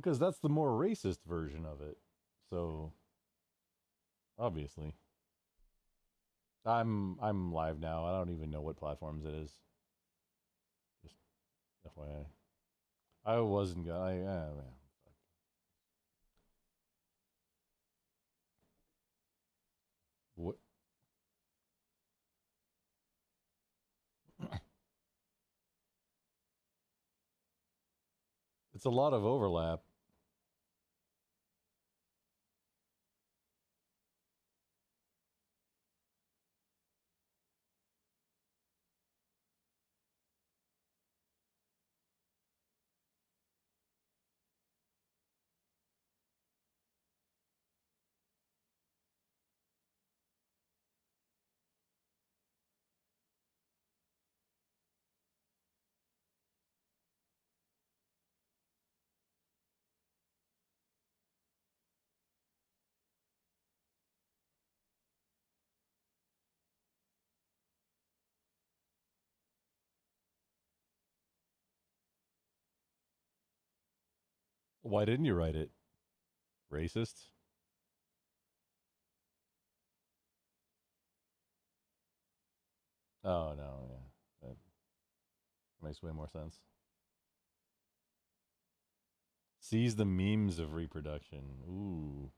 Because that's the more racist version of it. So obviously, I'm live now. I don't even know what platforms it is. Just FYI, I wasn't gonna. Man. What? It's a lot of overlap. Why didn't you write it? Racist? Oh no, yeah, that makes way more sense. Seize the memes of reproduction. Ooh.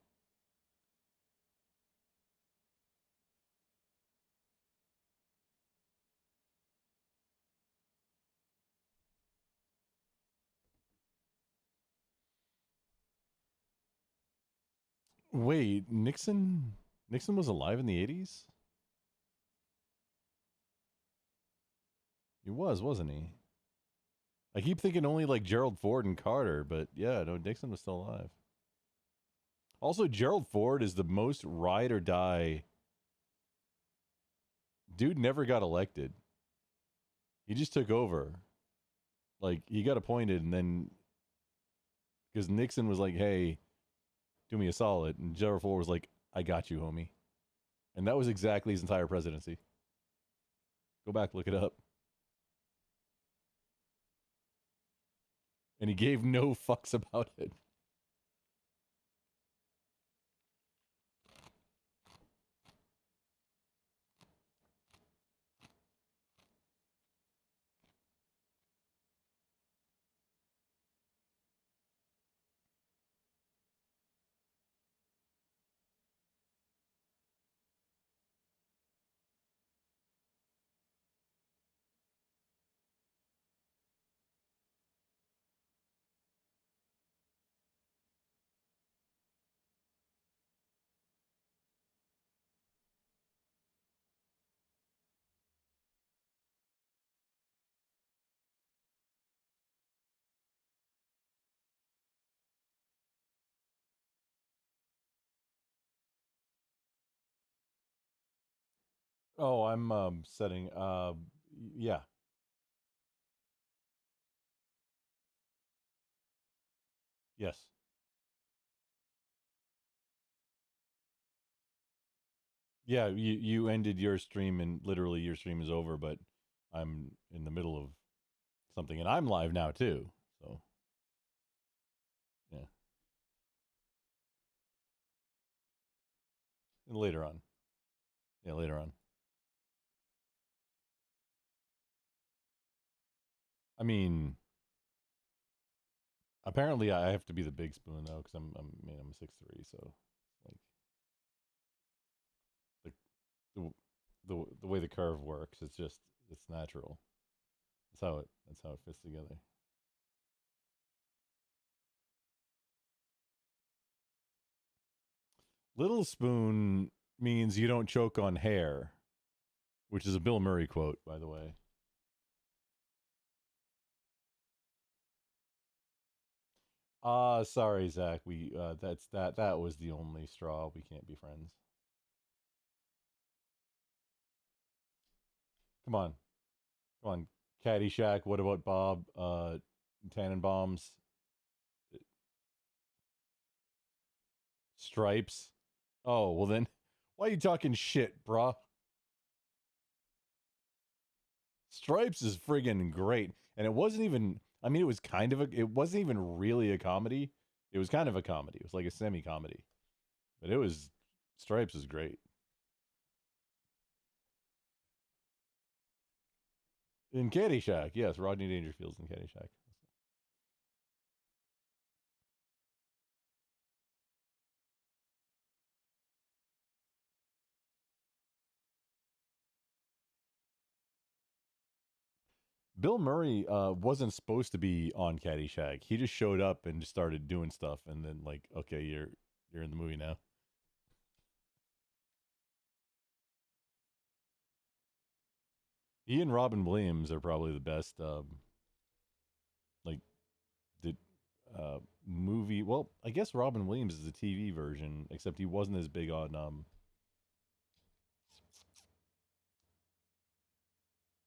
Wait, Nixon? Nixon was alive in the 80s? He was, wasn't he? I keep thinking only like Gerald Ford and Carter, but yeah, no, Nixon was still alive. Also, Gerald Ford is the most ride or die. Dude never got elected. He just took over. Like, he got appointed, and then because Nixon was like, hey, do me a solid. And Gerald Ford was like, I got you, homie. And that was exactly his entire presidency. Go back, look it up. And he gave no fucks about it. Oh, I'm setting. Yeah, yes, yeah. You ended your stream, and literally your stream is over. But I'm in the middle of something, and I'm live now too. So yeah, and later on. Yeah, later on. I mean, apparently I have to be the big spoon though, because I'm 6'3", so like the the the way the curve works, it's natural. That's how it fits together. Little spoon means you don't choke on hair, which is a Bill Murray quote, by the way. Sorry, Zach. We that was the only straw. We can't be friends. Come on, come on. Caddyshack. What about Bob? Tannenbaums. Stripes. Oh well, then why are you talking shit, bruh? Stripes is friggin' great, and it wasn't even. I mean, it was kind of a. It wasn't even really a comedy. It was kind of a comedy. It was like a semi-comedy, but it was Stripes is great. In Caddyshack, yes, Rodney Dangerfield's in Caddyshack. Bill Murray wasn't supposed to be on Caddyshack. He just showed up and just started doing stuff, and then like, okay, you're in the movie now. He and Robin Williams are probably the best, like the uh, movie. Well, I guess Robin Williams is the TV version, except he wasn't as big on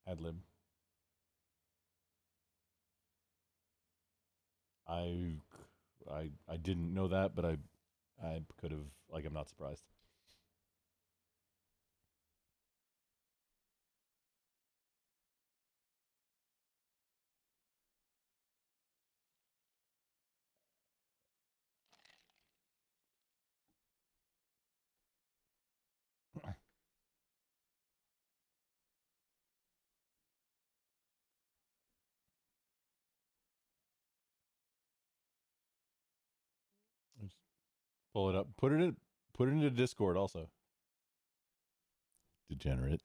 Adlib. I I didn't know that, but I could have like I'm not surprised. Just pull it up. Put it into Discord also. Degenerate.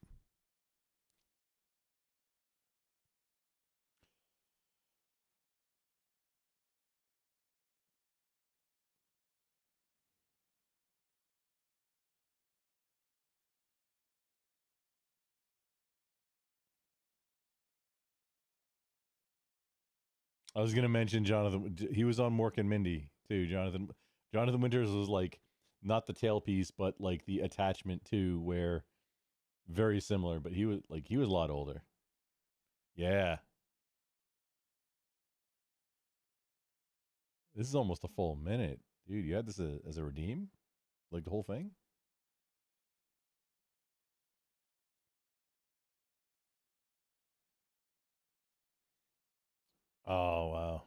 I was gonna mention Jonathan. He was on Mork and Mindy too. Jonathan Winters was like not the tailpiece, but like the attachment to where very similar. But he was a lot older. Yeah, this is almost a full minute, dude. You had this as a redeem, like the whole thing. Oh wow.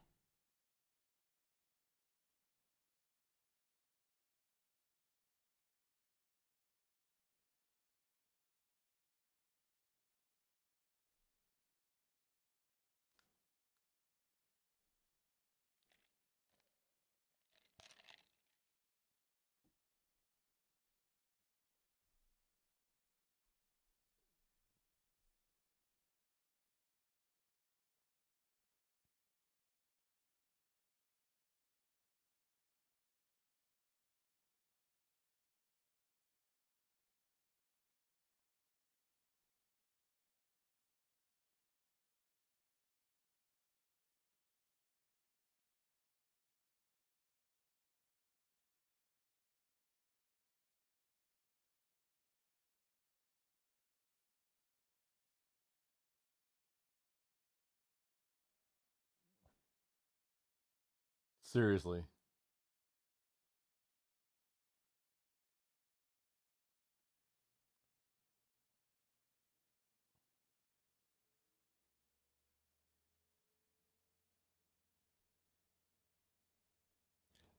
Seriously,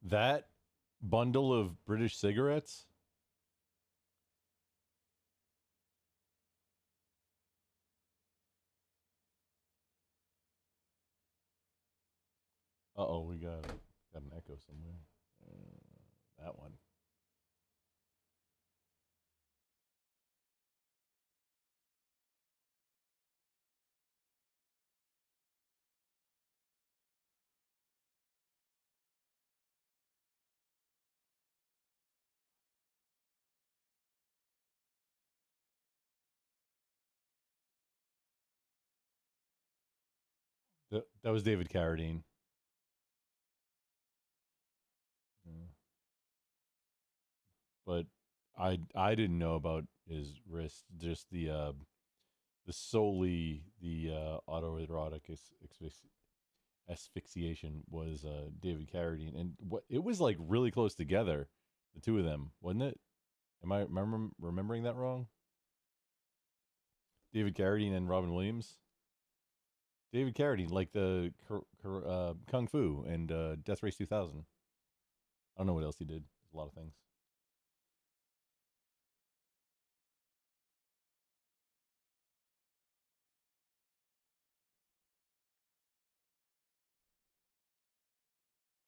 that bundle of British cigarettes. Uh oh, we got an echo somewhere. That one. That was David Carradine. Yeah. But I didn't know about his wrist. Just the solely the autoerotic asphyxiation was David Carradine, and what it was like really close together, the two of them, wasn't it? Am I remembering that wrong? David Carradine and Robin Williams. David Carradine, like the Kung Fu and Death Race 2000. I don't know what else he did. A lot of things.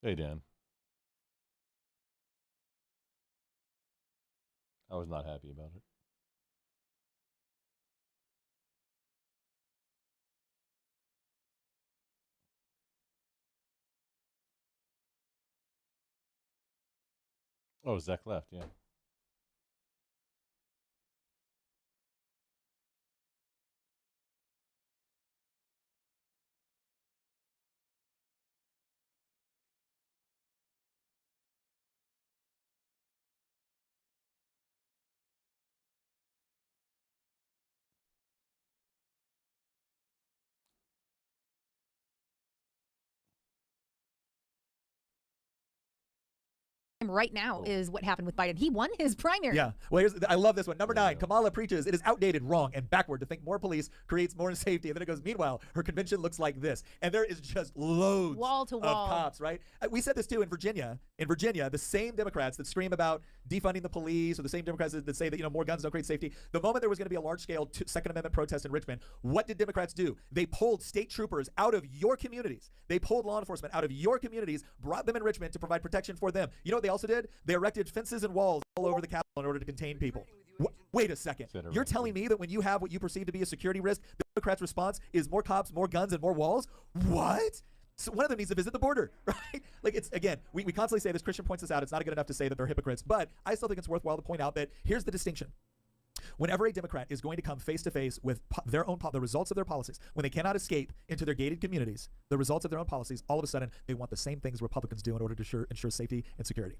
Hey, Dan. I was not happy about it. Oh, Zach left. Yeah. right now is what happened with Biden. He won his primary. Yeah. Well, I love this one. Number 9, Kamala preaches it is outdated, wrong, and backward to think more police creates more safety. And then it goes, meanwhile, her convention looks like this. And there is just loads Wall to wall of cops, right? We said this too in Virginia. In Virginia, the same Democrats that scream about defunding the police, or the same Democrats that say that, more guns don't create safety, the moment there was going to be a large-scale Second Amendment protest in Richmond, what did Democrats do? They pulled state troopers out of your communities. They pulled law enforcement out of your communities, brought them in Richmond to provide protection for them. You know what they also did? They erected fences and walls all over the Capitol in order to contain people. Wait a second. You're telling me that when you have what you perceive to be a security risk, the Democrats' response is more cops, more guns, and more walls? What? So one of them needs to visit the border, right? Like, it's, again, we constantly say this, Christian points this out, it's not good enough to say that they're hypocrites, but I still think it's worthwhile to point out that here's the distinction. Whenever a Democrat is going to come face to face with the results of their policies, when they cannot escape into their gated communities, the results of their own policies, all of a sudden they want the same things Republicans do in order to ensure safety and security.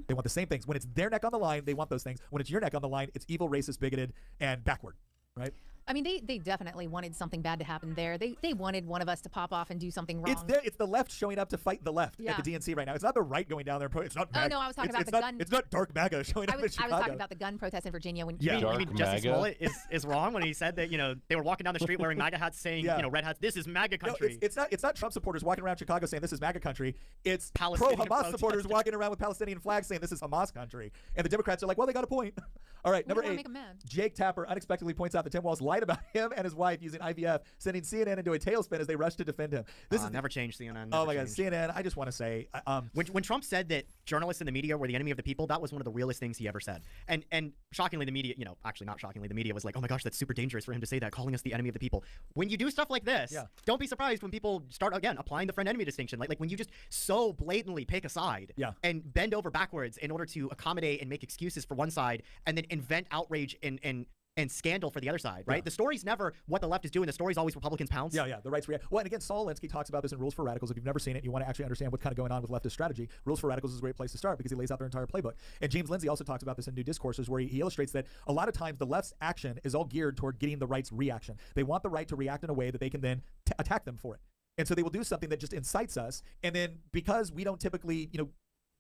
They want the same things. When it's their neck on the line, they want those things. When it's your neck on the line, it's evil, racist, bigoted, and backward, right? I mean, they definitely wanted something bad to happen there. They wanted one of us to pop off and do something wrong. It's the left showing up to fight the left at the DNC right now. It's not the right going down there. It's not. Oh, no, I was talking about the gun. It's not dark MAGA showing up in Chicago. I was talking about the gun protest in Virginia. When you mean Justice Smollett is wrong when he said that they were walking down the street wearing MAGA hats saying red hats. This is MAGA country. No, it's not Trump supporters walking around Chicago saying this is MAGA country. It's pro-Hamas supporters walking around with Palestinian flags saying this is Hamas country. And the Democrats are like, well, they got a point. All right, number 8. Jake Tapper unexpectedly points out that Tim Walz lied about him and his wife using IVF, sending CNN into a tailspin as they rush to defend him. This is never changed, CNN. Oh my God, CNN! I just want to say, when Trump said that journalists and the media were the enemy of the people, that was one of the realest things he ever said. And shockingly, the media, actually not shockingly, the media was like, oh my gosh, that's super dangerous for him to say that, calling us the enemy of the people. When you do stuff like this, don't be surprised when people start again applying the friend-enemy distinction. Like when you just so blatantly pick a side and bend over backwards in order to accommodate and make excuses for one side, and then invent outrage and scandal for the other side, right? The story's never what the left is doing. The story's always Republicans pounce. Yeah, the right's react. Well, and again, Saul Alinsky talks about this in Rules for Radicals. If you've never seen it, you want to actually understand what's kind of going on with leftist strategy, Rules for Radicals is a great place to start because he lays out their entire playbook. And James Lindsay also talks about this in New Discourses, where he illustrates that a lot of times the left's action is all geared toward getting the right's reaction. They want the right to react in a way that they can then attack them for it. And so they will do something that just incites us. And then because we don't typically,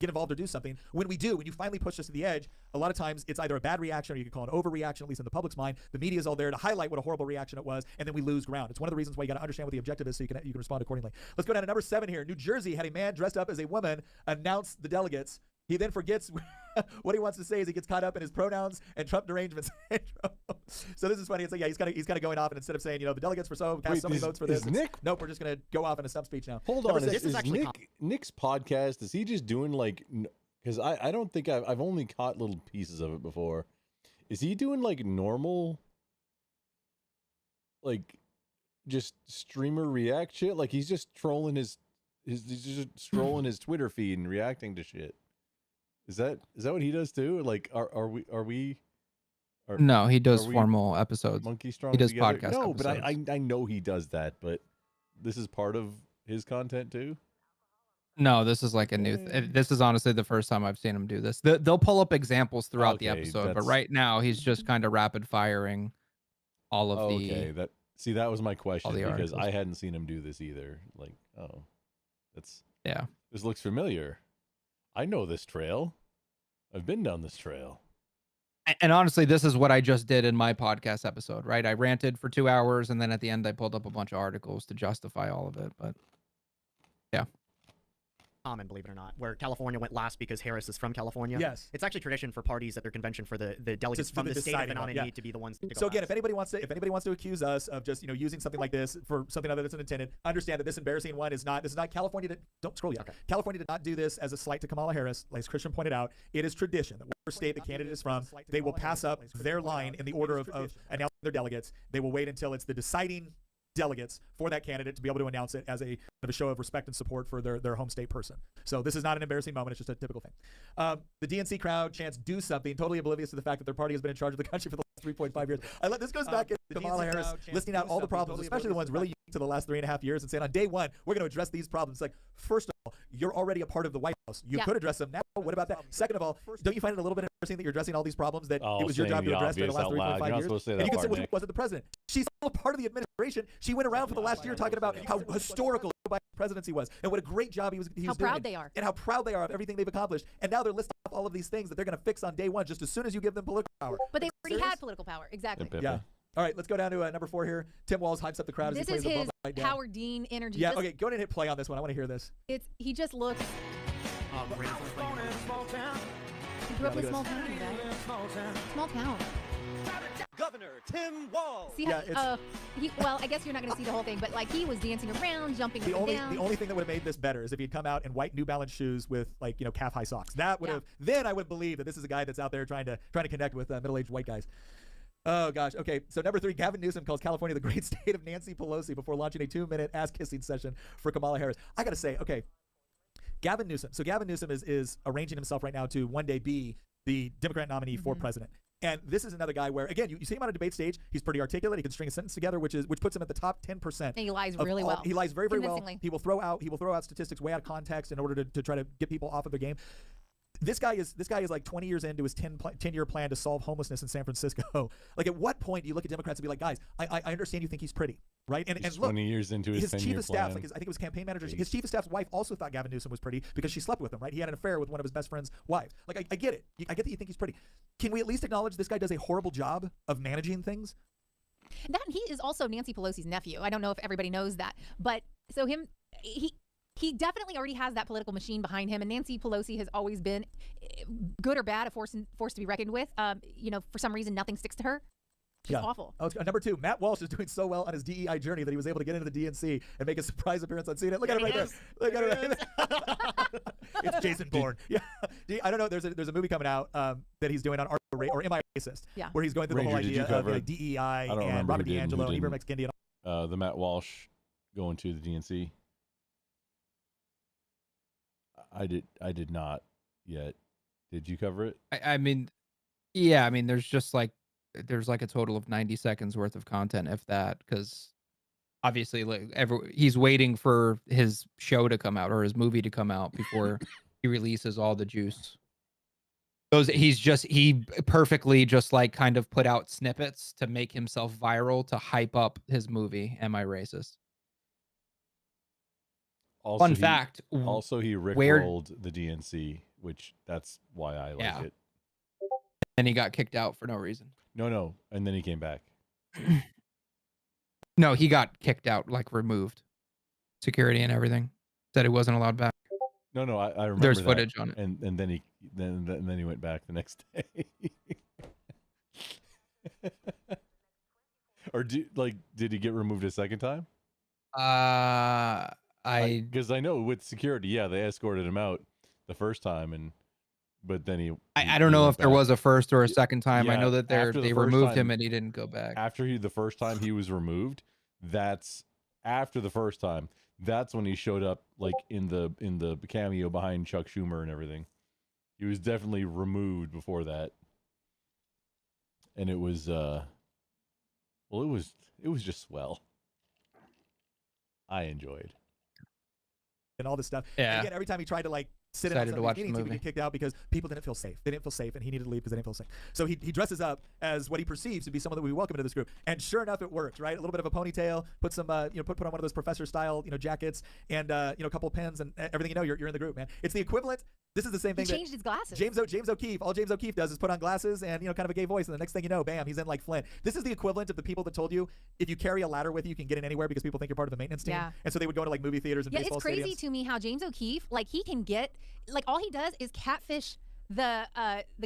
get involved or do something, when you finally push us to the edge, a lot of times it's either a bad reaction or you could call it an overreaction, at least in the public's mind. The media is all there to highlight what a horrible reaction it was, and then we lose ground. It's one of the reasons why you got to understand what the objective is so you can respond accordingly. Let's go down to number 7 here. New Jersey had a man dressed up as a woman announce the delegates. He then forgets what he wants to say as he gets caught up in his pronouns and Trump derangement syndrome. So this is funny. It's like, he's kind of going off, and instead of saying, the delegates for cast so many votes for this. Nope, we're just going to go off in a stump speech now. Hold on. Is Nick's podcast, is he just doing because I don't think I've only caught little pieces of it before. Is he doing normal, just streamer react shit? Like he's just trolling he's just strolling his Twitter feed and reacting to shit. Is that what he does too? Like are we? No, he does formal episodes. Monkey Strong. He does together? podcast. No, episodes. but I know he does that. But this is part of his content too. No, this is like a new. This is honestly the first time I've seen him do this. They'll pull up examples throughout the episode, but right now he's just kind of rapid firing all of the. Okay, that was my question because I hadn't seen him do this either. This looks familiar. I know this trail. I've been down this trail. And honestly, this is what I just did in my podcast episode, right? I ranted for 2 hours, and then at the end, I pulled up a bunch of articles to justify all of it. But yeah. common, believe it or not, where California went last because Harris is from California. Yes. It's actually tradition for parties at their convention for the delegates from the state of the nominee to be the ones to go So again, last. if anybody wants to accuse us of just using something like this for something other than intended, understand that this embarrassing one is not. This is not California. Don't scroll yet. Okay. California did not do this as a slight to Kamala Harris, as Christian pointed out. It is tradition that whatever state the candidate is from, they will pass up their line in the order of announcing their delegates. They will wait until it's the deciding delegates for that candidate to be able to announce it as a show of respect and support for their home state person. So this is not an embarrassing moment. It's just a typical thing. The DNC crowd chants do something, totally oblivious to the fact that their party has been in charge of the country for the last 3.5 years. This goes back to Kamala Harris listing out all the problems, especially the ones really unique to the last 3.5 years, and saying on day one, we're going to address these problems. Like, first of all, you're already a part of the White House. You could address them now. What about that? Second of all, don't you find it a little bit embarrassing that you're addressing all these problems that it was your job to address during the last 3.5 years? And you can say, well, she wasn't the president. She's still part of the administration. She went around for the last year talking about how historical Biden's presidency was and what a great job he was doing. How proud they are. And how proud they are of everything they've accomplished. And now they're listing off all of these things that they're going to fix on day one just as soon as you give them political power. But they already had political power. Exactly. Yeah. All right, let's go down to number 4 here. Tim Walz hypes up the crowd as This he is plays the his bump right Howard Dean energy. Yeah, okay, go ahead and hit play on this one. I want to hear this. He just looks. He grew up in a small town, guys. Small town. Governor Tim Walz. See how, well, I guess you're not going to see the whole thing, but like he was dancing around, jumping up and down. The only thing that would have made this better is if he'd come out in white New Balance shoes with calf high socks. That would have. Then I would believe that this is a guy that's out there trying to connect with middle-aged white guys. Oh gosh. Okay. So number 3, Gavin Newsom calls California the great state of Nancy Pelosi before launching a 2-minute ass-kissing session for Kamala Harris. I got to say, okay, Gavin Newsom. So Gavin Newsom is arranging himself right now to one day be the Democrat nominee for president. And this is another guy where, again, you see him on a debate stage. He's pretty articulate. He can string a sentence together, which puts him at the top 10%. And he lies really well. He lies very, very well. He will throw out statistics way out of context in order to try to get people off of their game. This guy is like 20 years into his 10-year plan to solve homelessness in San Francisco. Like, at what point do you look at Democrats and be like, guys, I understand you think he's pretty, right? And look, 20 years into his 10-year chief of staff, plan. I think it was campaign manager. His chief of staff's wife also thought Gavin Newsom was pretty because she slept with him, right? He had an affair with one of his best friend's wives. Like, I get it. I get that you think he's pretty. Can we at least acknowledge this guy does a horrible job of managing things? That he is also Nancy Pelosi's nephew. I don't know if everybody knows that, but so he definitely already has that political machine behind him, and Nancy Pelosi has always been, good or bad, a force to be reckoned with. For some reason, nothing sticks to her. She's awful. Oh, number 2, Matt Walsh is doing so well on his DEI journey that he was able to get into the DNC and make a surprise appearance on CNN. Look at it right there. Look at it right there. It's Jason Bourne. Yeah. I don't know. There's a movie coming out that he's doing on or Am I Racist? Yeah. Where he's going through the whole idea of DEI and Robert DiAngelo and Ibram X. Kendi. The Matt Walsh going to the DNC. I did not yet. Did you cover it? I mean, yeah. I mean, there's like a total of 90 seconds worth of content, if that, because obviously, he's waiting for his show to come out or his movie to come out before he releases all the juice. He perfectly just like kind of put out snippets to make himself viral to hype up his movie. Am I Racist? Also, Fun fact. Also, he rickrolled the DNC, which that's why I like it. And he got kicked out for no reason. No. And then he came back. No, he got kicked out, like removed. Security and everything. Said he wasn't allowed back. No, I remember There's that. footage on it. And then he went back the next day. Or did he get removed a second time? Because I know with security, they escorted him out the first time, but then I don't know if there was a first or a second time. Yeah, I know that they removed him and he didn't go back. After the first time he was removed, that's after the first time. That's when he showed up like in the cameo behind Chuck Schumer and everything. He was definitely removed before that. And it was it was just swell. I enjoyed. And all this stuff. Yeah. And again, every time he tried to like sit in on something meetings, he would get kicked out because people didn't feel safe. They didn't feel safe, and he needed to leave because they didn't feel safe. So he dresses up as what he perceives to be someone that we welcome into this group. And sure enough, it works, right? A little bit of a ponytail, put some put on one of those professor style jackets, and a couple of pins, and everything. You're in the group, man. It's the equivalent. This is the same He thing that changed his glasses. James O'Keefe, all James O'Keefe does is put on glasses and, kind of a gay voice, and the next thing you know, bam, he's in like Flint. This is the equivalent of the people that told you if you carry a ladder with you, you can get in anywhere because people think you're part of the maintenance team. Yeah. And so they would go to like movie theaters and Yeah, baseball it's crazy stadiums. to me how James O'Keefe, like, he can get, like, all he does is catfish the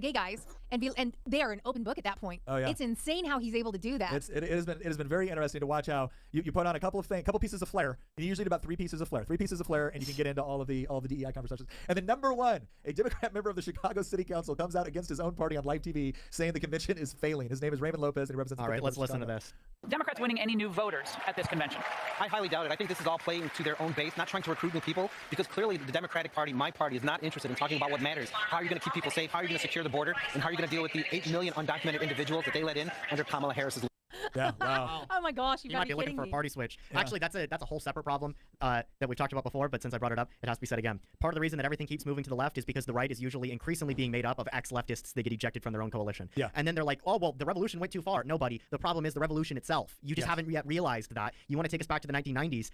gay guys, and they are an open book at that point. Oh, yeah. It's insane how he's able to do that. It has been very interesting to watch how you put on a couple pieces of flair. You usually do about 3 pieces of flair, and you can get into all of the DEI conversations. And then number one, a Democrat member of the Chicago City Council comes out against his own party on live TV, saying the convention is failing. His name is Raymond Lopez, and he represents. All right, let's listen to this. Democrats winning any new voters at this convention? I highly doubt it. I think this is all playing to their own base, not trying to recruit new people, because clearly the Democratic Party, my party, is not interested in talking about what matters. How are you going to keep people safe? How are you going to secure the border? And how are you going to deal with the 8 million undocumented individuals that they let in under Kamala Harris's? Yeah, wow. Oh my gosh, you might gotta be looking kidding for a me. party switch. Yeah. Actually, that's a whole separate problem that we've talked about before, but since I brought it up, it has to be said again. Part of the reason that everything keeps moving to the left is because the right is usually increasingly being made up of ex-leftists that get ejected from their own coalition. Yeah. And then they're like, oh, well, the revolution went too far. Nobody. The problem is the revolution itself. You just Yes. haven't yet realized that. You want to take us back to the 1990s.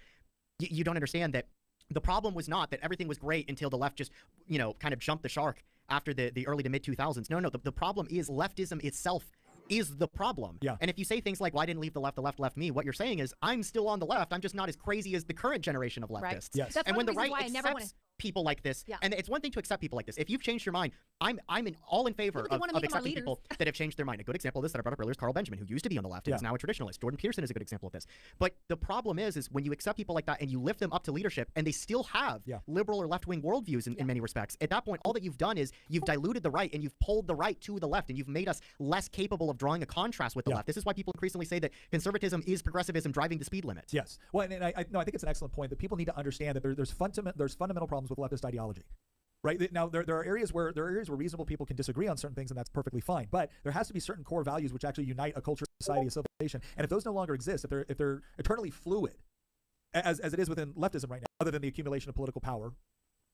You don't understand that the problem was not that everything was great until the left just, kind of jumped the shark after the early to mid 2000s. No, the problem is leftism itself is the problem. Yeah. And if you say things like, well, I didn't leave the left left me, what you're saying is, I'm still on the left. I'm just not as crazy as the current generation of leftists. Right. Yes. That's And one when of the reasons right why I never accepts people like this, Yeah. and it's one thing to accept people like this. If you've changed your mind, I'm all in favor but they wanna of make them our accepting people that have changed their mind. A good example of this that I brought up earlier is Carl Benjamin, who used to be on the left and is now a traditionalist. Jordan Peterson is a good example of this. But the problem is when you accept people like that and you lift them up to leadership and they still have liberal or left-wing worldviews in many respects, at that point, all that you've done is you've diluted the right and you've pulled the right to the left and you've made us less capable of drawing a contrast with the left. This is why people increasingly say that conservatism is progressivism driving the speed limits. Yes. Well, and I think it's an excellent point that people need to understand that there's fundamental problems with leftist ideology. Right now, there are areas where reasonable people can disagree on certain things, and that's perfectly fine. But there has to be certain core values which actually unite a culture, society, a civilization. And if those no longer exist, if they're eternally fluid, as it is within leftism right now, other than the accumulation of political power,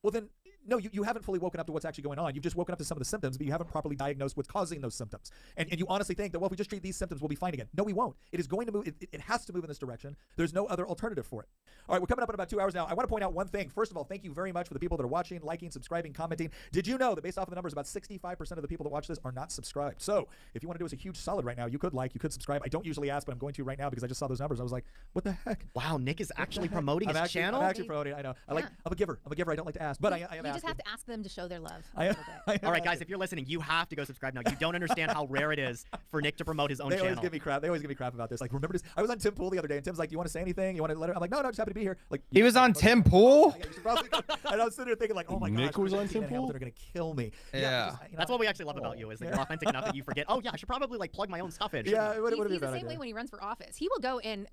well then, no, you haven't fully woken up to what's actually going on. You've just woken up to some of the symptoms, but you haven't properly diagnosed what's causing those symptoms. And you honestly think that, well, if we just treat these symptoms, we'll be fine again. No, we won't. It is going to move. It has to move in this direction. There's no other alternative for it. All right, we're coming up in about 2 hours now. I want to point out one thing. First of all, thank you very much for the people that are watching, liking, subscribing, commenting. Did you know that based off of the numbers, about 65% of the people that watch this are not subscribed? So if you want to do us a huge solid right now, you could subscribe. I don't usually ask, but I'm going to right now because I just saw those numbers. I was like, what the heck? Wow, Nick is actually promoting his I'm channel? actually promoting. I know. I'm a giver. I don't like to ask, but I am You asking. just have to ask them to show their love. I am All right, guys, asking. if you're listening, you have to go subscribe now. You don't understand how rare it is for Nick to promote his own They channel. always give me crap. They always give me crap about this. Like, remember this? I was on Tim Pool the other day, and Tim's like, "Do you want to say anything? You want to let her?" I'm like, "No, just happy to be here." Like, He was on Tim Pool? Yeah, you should probably go. And I was sitting there thinking, like, "Oh my Nick gosh, was on Christine Tim and Hamilton Pool? are gonna kill me." Yeah. That's what we actually love about you is that you're authentic enough that you forget, oh yeah, I should probably like plug my own stuff in. Yeah, it would He's be a the bad same idea. way when he runs for office. He will go and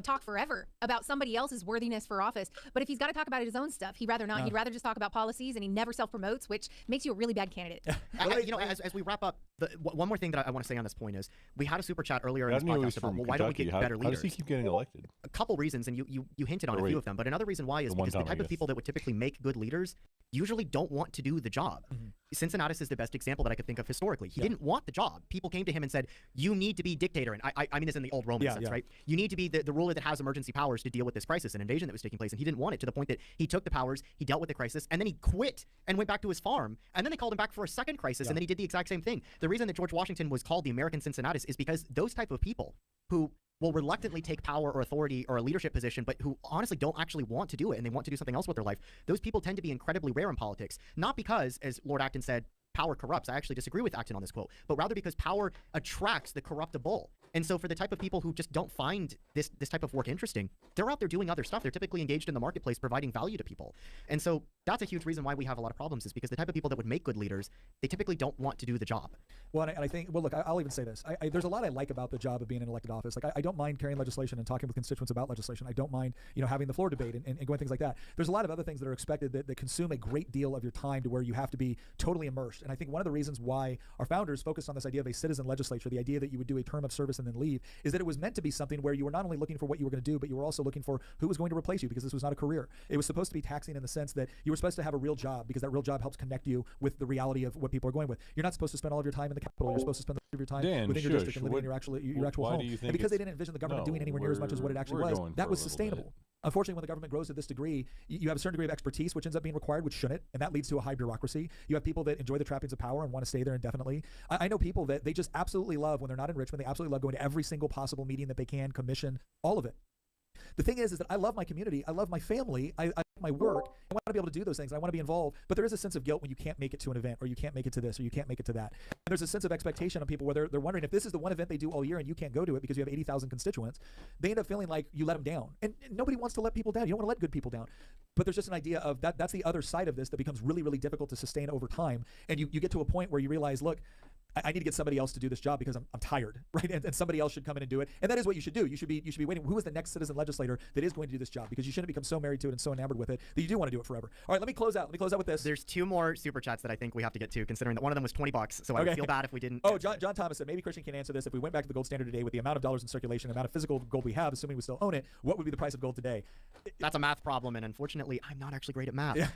talk forever about somebody else's worthiness for office. But if he's got to talk about his own stuff, he'd rather not. He'd rather just talk about policies, and he never self-promotes, which makes you a really bad candidate. As we wrap up, one more thing that I want to say on this point is we had a super chat earlier in I this knew he was podcast about, from well, why don't we Kentucky. get better How leaders? does he keep getting elected? A couple reasons, and you hinted on Or a few wait, of them, but another reason why is the one because the time, I type of guess. people that would typically make good leaders usually don't want to do the job. Cincinnatus is the best example that I could think of historically. He didn't want the job. People came to him and said, you need to be dictator. And I mean this in the old Roman sense, right? You need to be the ruler that has emergency powers to deal with this crisis, an invasion that was taking place. And he didn't want it, to the point that he took the powers, he dealt with the crisis, and then he quit and went back to his farm. And then they called him back for a second crisis, and then he did the exact same thing. The reason that George Washington was called the American Cincinnatus is because those type of people who will reluctantly take power or authority or a leadership position, but who honestly don't actually want to do it and they want to do something else with their life, those people tend to be incredibly rare in politics. Not because, as Lord Acton said, power corrupts. I actually disagree with Acton on this quote, but rather because power attracts the corruptible. And so for the type of people who just don't find this type of work interesting, they're out there doing other stuff. They're typically engaged in the marketplace, providing value to people. And so that's a huge reason why we have a lot of problems, is because the type of people that would make good leaders, they typically don't want to do the job. Well, and I think, well, look, I'll even say this. There's a lot I like about the job of being in elected office. Like, I don't mind carrying legislation and talking with constituents about legislation. I don't mind, having the floor debate and going things like that. There's a lot of other things that are expected that consume a great deal of your time, to where you have to be totally immersed. And I think one of the reasons why our founders focused on this idea of a citizen legislature, the idea that you would do a term of service and then leave, is that it was meant to be something where you were not only looking for what you were going to do, but you were also looking for who was going to replace you, because this was not a career. It was supposed to be taxing in the sense that you were supposed to have a real job, because that real job helps connect you with the reality of what people are going with. You're not supposed to spend all of your time in the Capitol. You're supposed to spend the rest of your time Dan, within your district and living what- in your actual why home. do you think And because they it's- didn't envision the government No, doing anywhere near as much as what it actually we're was, going that for a was little sustainable. bit. Unfortunately, when the government grows to this degree, you have a certain degree of expertise, which ends up being required, which shouldn't, and that leads to a high bureaucracy. You have people that enjoy the trappings of power and want to stay there indefinitely. I know people that they just absolutely love when they're not in Richmond. They absolutely love going to every single possible meeting that they can, commission, all of it. The thing is that I love my community. I love my family. I love my work. I want to be able to do those things. I want to be involved. But there is a sense of guilt when you can't make it to an event, or you can't make it to this, or you can't make it to that. And there's a sense of expectation on people where they're wondering if this is the one event they do all year and you can't go to it because you have 80,000 constituents. They end up feeling like you let them down. And nobody wants to let people down. You don't want to let good people down. But there's just an idea of that's the other side of this that becomes really, really difficult to sustain over time. And you get to a point where you realize, look, I need to get somebody else to do this job because I'm tired, right? And somebody else should come in and do it. And that is what you should do. You should be waiting. Who is the next citizen legislator that is going to do this job? Because you shouldn't become so married to it and so enamored with it that you do want to do it forever. All right, let me close out. Let me close out with this. There's 2 more super chats that I think we have to get to, considering that one of them was $20. So I would feel bad if we didn't. Oh, John Thomas said, maybe Christian can answer this. If we went back to the gold standard today with the amount of dollars in circulation, the amount of physical gold we have, assuming we still own it, what would be the price of gold today? That's a math problem, and unfortunately, I'm not actually great at math. Yeah.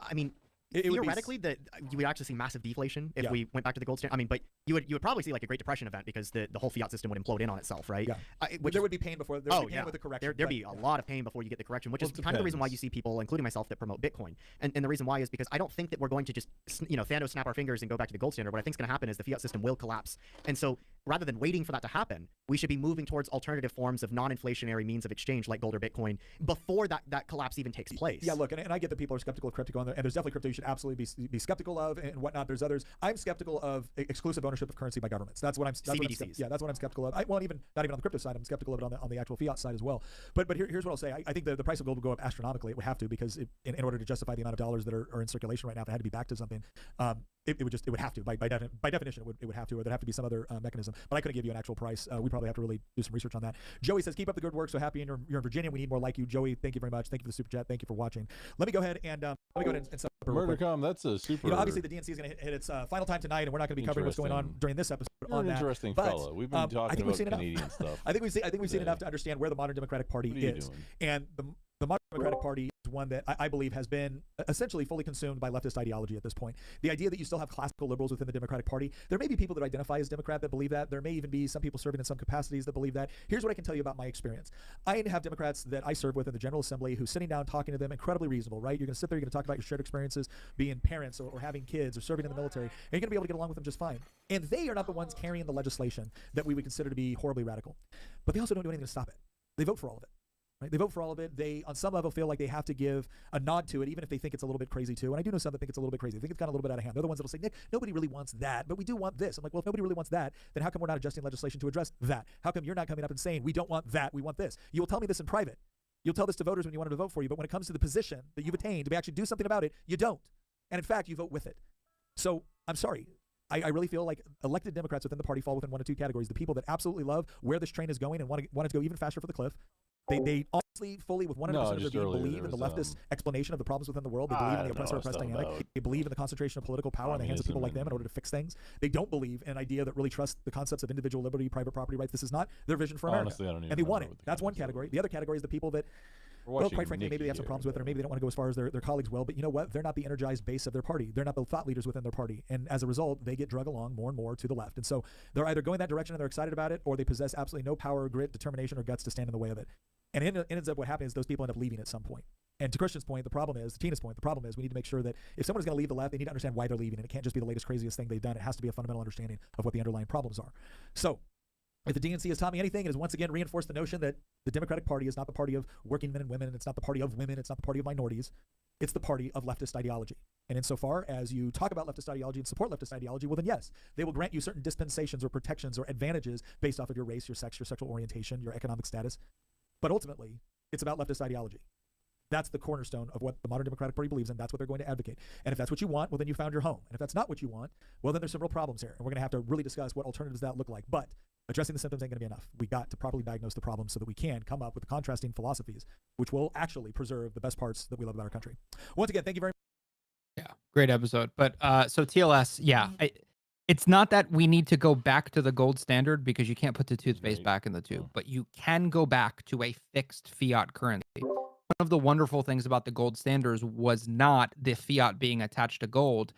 I mean, theoretically, that you would actually see massive deflation if we went back to the gold standard. I mean, but you would probably see like a Great Depression event because the whole fiat system would implode in on itself, right? Yeah. There would be pain before. There would be pain with the correction. There'd be a lot of pain before you get the correction, which is kind of the reason why you see people, including myself, that promote Bitcoin. And the reason why is because I don't think that we're going to just Thanos snap our fingers and go back to the gold standard. What I think is going to happen is the fiat system will collapse. And so rather than waiting for that to happen, we should be moving towards alternative forms of non-inflationary means of exchange like gold or Bitcoin before that collapse even takes place. Yeah, look, and I get that people are skeptical of crypto, and there's definitely crypto you should absolutely be skeptical of and whatnot. There's others. I'm skeptical of exclusive ownership of currency by governments. That's what I'm. CBDCs. That's what I'm skeptical of. Not even on the crypto side. I'm skeptical of it on the actual fiat side as well. But here's what I'll say. I think the price of gold will go up astronomically. It would have to, because in order to justify the amount of dollars that are in circulation right now, if it had to be backed to something, it would have to by definition it would have to, or there'd have to be some other mechanism. But I couldn't give you an actual price. We probably have to really do some research on that. Joey says, keep up the good work. So happy you're in Virginia. We need more like you, Joey. Thank you very much. Thank you for the super chat. Thank you for watching. Let me go ahead and Murdercom, that's a super. Obviously the DNC is going to hit its final time tonight, and we're not going to be covering what's going on during this episode. You're an interesting fellow. We've been talking about Canadian stuff. I think we've seen enough to understand where the modern Democratic Party is, and the modern Democratic Party is one that I believe has been essentially fully consumed by leftist ideology at this point. The idea that you still have classical liberals within the Democratic Party. There may be people that identify as Democrat that believe that. There may even be some people serving in some capacities that believe that. Here's what I can tell you about my experience. I have Democrats that I serve with in the General Assembly who's sitting down talking to them, incredibly reasonable, right? You're going to sit there, you're going to talk about your shared experiences, being parents or having kids or serving in the military, and you're going to be able to get along with them just fine. And they are not the ones carrying the legislation that we would consider to be horribly radical. But they also don't do anything to stop it. They vote for all of it. Right? They vote for all of it. They, on some level, feel like they have to give a nod to it, even if they think it's a little bit crazy too. And I do know some that think it's a little bit crazy. They think it's gone a little bit out of hand. They're the ones that'll say, Nick, nobody really wants that, but we do want this. I'm like, well, if nobody really wants that, then how come we're not adjusting legislation to address that? How come you're not coming up and saying, we don't want that, we want this? You will tell me this in private. You'll tell this to voters when you want them to vote for you, but when it comes to the position that you've attained to actually do something about it, you don't. And in fact, you vote with it. So I'm sorry. I really feel like elected Democrats within the party fall within one of two categories. The people that absolutely love where this train is going and want it to go even faster for the cliff. They honestly, fully, with 100% of their being, believe in the leftist explanation of the problems within the world. They believe in the oppressor-oppressed dynamic. They believe in the concentration of political power in the hands of people like them in order to fix things. They don't believe in an idea that really trusts the concepts of individual liberty, private property rights. This is not their vision for America. Honestly, I don't even and they want it. what the That's one category. The other category is the people that, well, quite frankly, maybe they have some problems with it, or maybe they don't want to go as far as their colleagues will. But you know what? They're not the energized base of their party. They're not the thought leaders within their party. And as a result, they get drug along more and more to the left. And so they're either going that direction and they're excited about it, or they possess absolutely no power, grit, determination, or guts to stand in the way of it. And it ends up what happens is those people end up leaving at some point. And to Christian's point, Tina's point, the problem is we need to make sure that if someone's going to leave the left, they need to understand why they're leaving. And it can't just be the latest, craziest thing they've done. It has to be a fundamental understanding of what the underlying problems are. So if the DNC has taught me anything, it has once again reinforced the notion that the Democratic Party is not the party of working men and women, and it's not the party of women, it's not the party of minorities. It's the party of leftist ideology. And insofar as you talk about leftist ideology and support leftist ideology, well then yes, they will grant you certain dispensations or protections or advantages based off of your race, your sex, your sexual orientation, your economic status. But ultimately, it's about leftist ideology. That's the cornerstone of what the modern Democratic Party believes in. That's what they're going to advocate. And if that's what you want, well, then you found your home. And if that's not what you want, well, then there's some real problems here. And we're going to have to really discuss what alternatives that look like. But addressing the symptoms ain't going to be enough. We got to properly diagnose the problem so that we can come up with the contrasting philosophies, which will actually preserve the best parts that we love about our country. Once again, thank you very much. Yeah, great episode. But so TLS, yeah, it's not that we need to go back to the gold standard, because you can't put the toothpaste back in the tube, but you can go back to a fixed fiat currency. One of the wonderful things about the gold standards was not the fiat being attached to gold,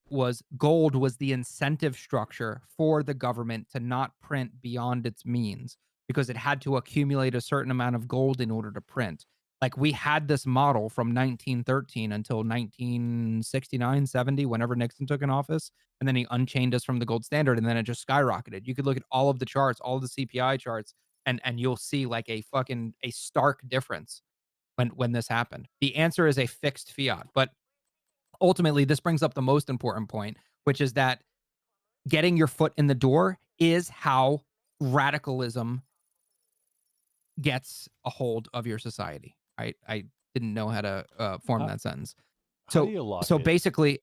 was the incentive structure for the government to not print beyond its means, because it had to accumulate a certain amount of gold in order to print. Like we had this model from 1913 until 1969, 70, whenever Nixon took in office, and then he unchained us from the gold standard, and then it just skyrocketed. You could look at all of the charts, all of the CPI charts, and you'll see like a stark difference when this happened. The answer is a fixed fiat, but ultimately this brings up the most important point, which is that getting your foot in the door is how radicalism gets a hold of your society. I didn't know how to form How- that sentence. How So do you lock so it? basically,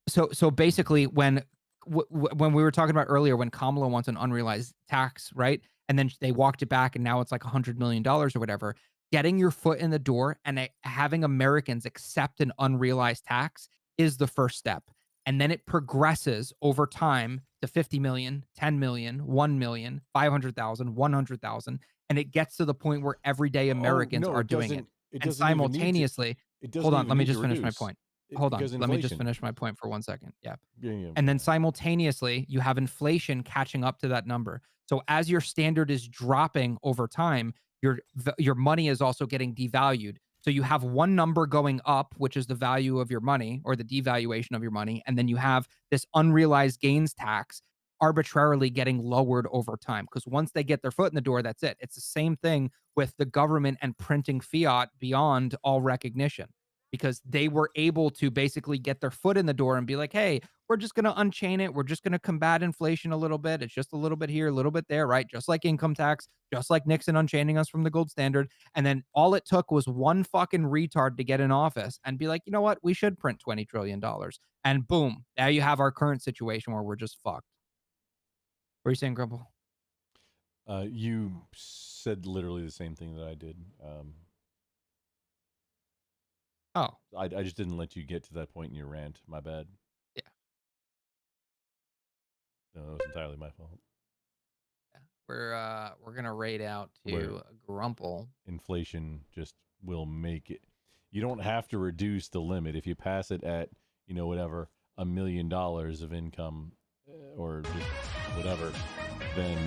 so basically, when when we were talking about earlier, when Kamala wants an unrealized tax, right? And then they walked it back, and now it's like $100 million or whatever. Getting your foot in the door and having Americans accept an unrealized tax is the first step. And then it progresses over time to 50 million, 10 million, 1 million, 500,000, 100,000. And it gets to the point where everyday Americans no, are it doing it. doesn't. It And doesn't even need to. simultaneously, It doesn't hold on, even let me need to just finish my reduce. point. Hold on, Because let me just inflation. finish my point for 1 second. Yeah. Yeah, And then simultaneously, you have inflation catching up to that number. So as your standard is dropping over time, your money is also getting devalued. So you have one number going up, which is the value of your money or the devaluation of your money, and then you have this unrealized gains tax arbitrarily getting lowered over time. Because once they get their foot in the door, that's it. It's the same thing with the government and printing fiat beyond all recognition, because they were able to basically get their foot in the door and be like, hey, we're just going to unchain it. We're just going to combat inflation a little bit. It's just a little bit here, a little bit there, right? Just like income tax, just like Nixon unchaining us from the gold standard. And then all it took was one fucking retard to get in office and be like, you know what? We should print $20 trillion. And boom, now you have our current situation where we're just fucked. What are you saying, Grumble? You said literally the same thing that I did. Oh, I just didn't let you get to that point in your rant. My bad. Yeah. No, it was entirely my fault. we're gonna raid out Where- to Grumple. Inflation just will make it. You don't have to reduce the limit if you pass it at whatever $1 million of income or just whatever. Then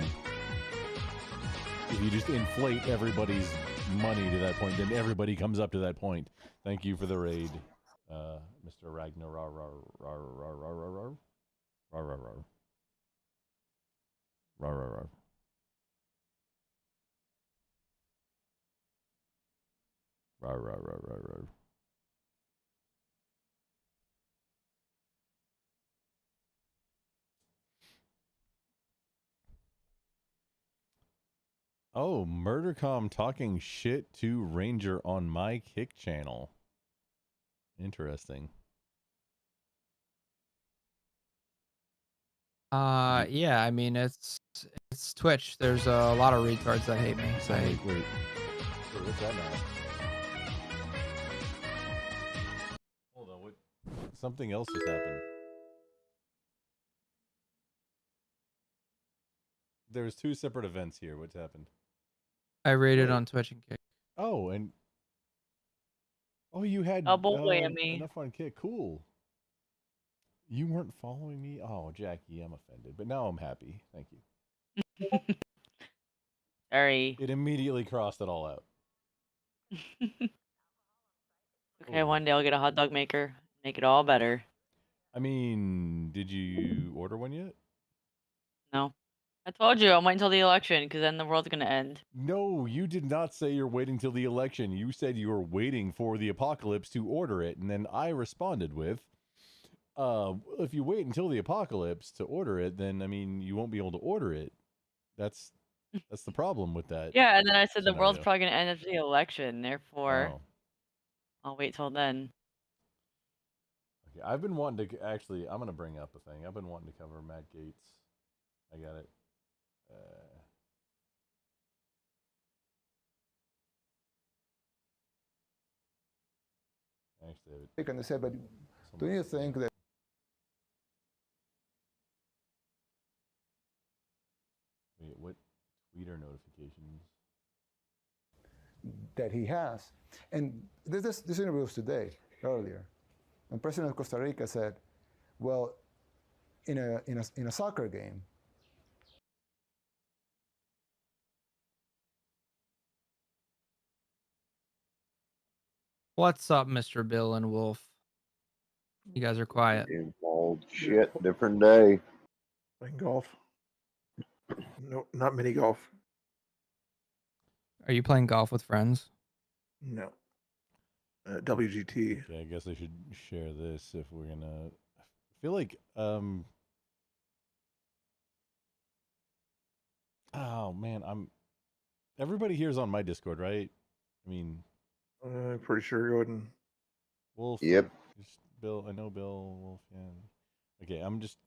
if you just inflate everybody's money to that point, then everybody comes up to that point. Thank you for the raid, Mr. Ragnar. Oh, Murdercom talking shit to Ranger on my Kick channel. Interesting. Yeah, I mean it's Twitch. There's a lot of retards that hate me. So Wait, what's that now? Hold on, what? Something else just happened. There's two separate events here. What's happened? I rated Wait. on Twitch and Kick. Oh, you had Double whammy. enough on Kick. Cool. You weren't following me? Oh, Jackie, I'm offended. But now I'm happy. Thank you. Sorry. It immediately crossed it all out. Okay, one day I'll get a hot dog maker. Make it all better. I mean, did you order one yet? No. I told you, I'm waiting until the election, because then the world's going to end. No, you did not say you're waiting till the election. You said you were waiting for the apocalypse to order it. And then I responded with, if you wait until the apocalypse to order it, then, I mean, you won't be able to order it. That's the problem with that. Yeah, and then I said the world's scenario. probably going to end after the election, therefore, Oh. I'll wait till then. Okay, I've been wanting to, actually, I'm going to bring up a thing. I've been wanting to cover Matt Gaetz. I got it. Actually, And they said, but do you think that wait, what Twitter notifications? that he has? And this interview was today, earlier, and President of Costa Rica said, well, in a soccer game, What's up, Mr. Bill and Wolf? You guys are quiet. Bald shit, different day. Playing golf. No, not mini golf. Are you playing golf with friends? No. WGT. Okay, I guess I should share this if we're gonna. I feel like oh man, everybody here's on my Discord, right? I mean, I'm pretty sure. Go ahead and. Wolf. Yep. Bill, I know Bill. Wolf. Yeah. Okay, I'm just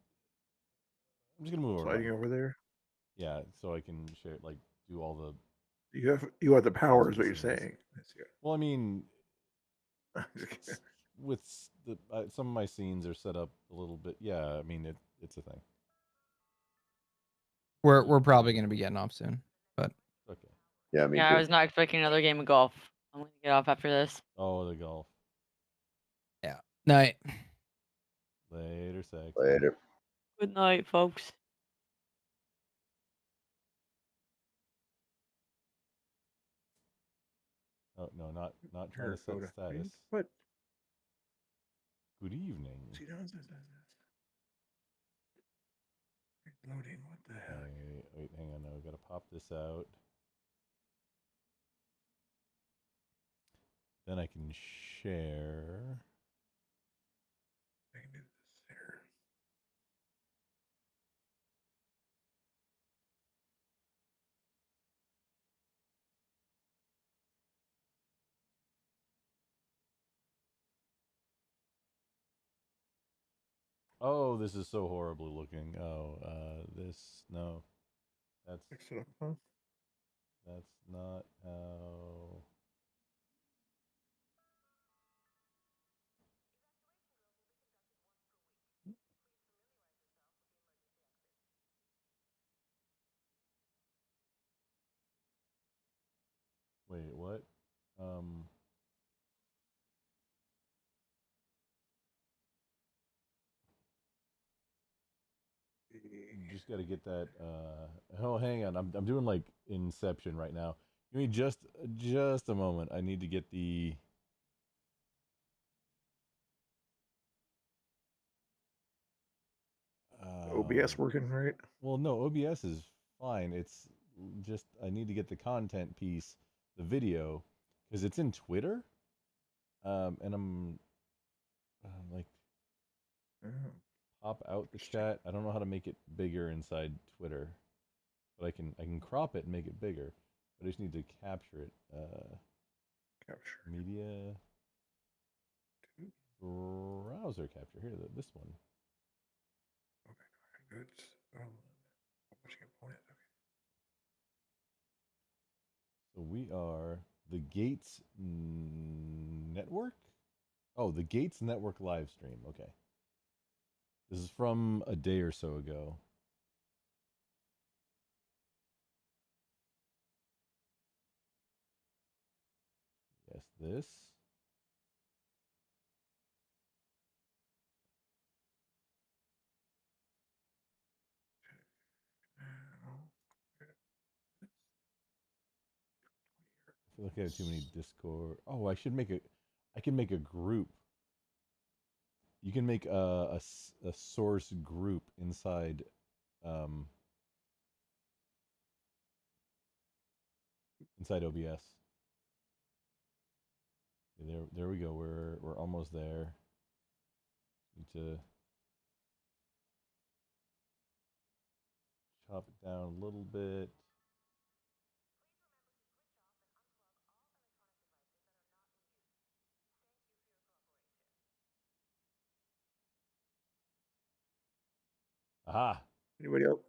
gonna move over. Sliding over there. Yeah, so I can share, like, do all the. You have the power, is what you're saying. Well, I mean, with the some of my scenes are set up a little bit. Yeah, I mean it's a thing. We're probably gonna be getting off soon, but okay. Yeah, me Yeah, too. I was not expecting another game of golf. I'm gonna get off after this. Oh, the golf. Yeah. Night. Later, sex. Later. Good night, folks. Oh no, not trying to set status. What? Good evening. Loading. What the heck? Wait, hang on. I gotta pop this out. Then I can share. I can do this here. Oh, this is so horribly looking. Oh, no. That's Fix it up, huh? That's not how. Wait, what? You just got to get that. Oh, hang on. I'm doing like Inception right now. Give me just a moment. I need to get the. OBS working right? Well, no, OBS is fine. It's just I need to get the content piece, the video, because it's in Twitter. And I'm like, pop out the chat. I don't know how to make it bigger inside Twitter, but I can crop it and make it bigger. But I just need to capture it. Capture media. Browser capture here. This one. Okay, good. Publishing component. Okay. So we are the Gates Network. Oh, the Gates Network live stream. Okay. This is from a day or so ago. Yes, this. I feel like I have too many Discord. Oh, I can make a group. You can make a source group inside inside OBS. There we go. We're almost there. Need to chop it down a little bit. Aha. Anybody else?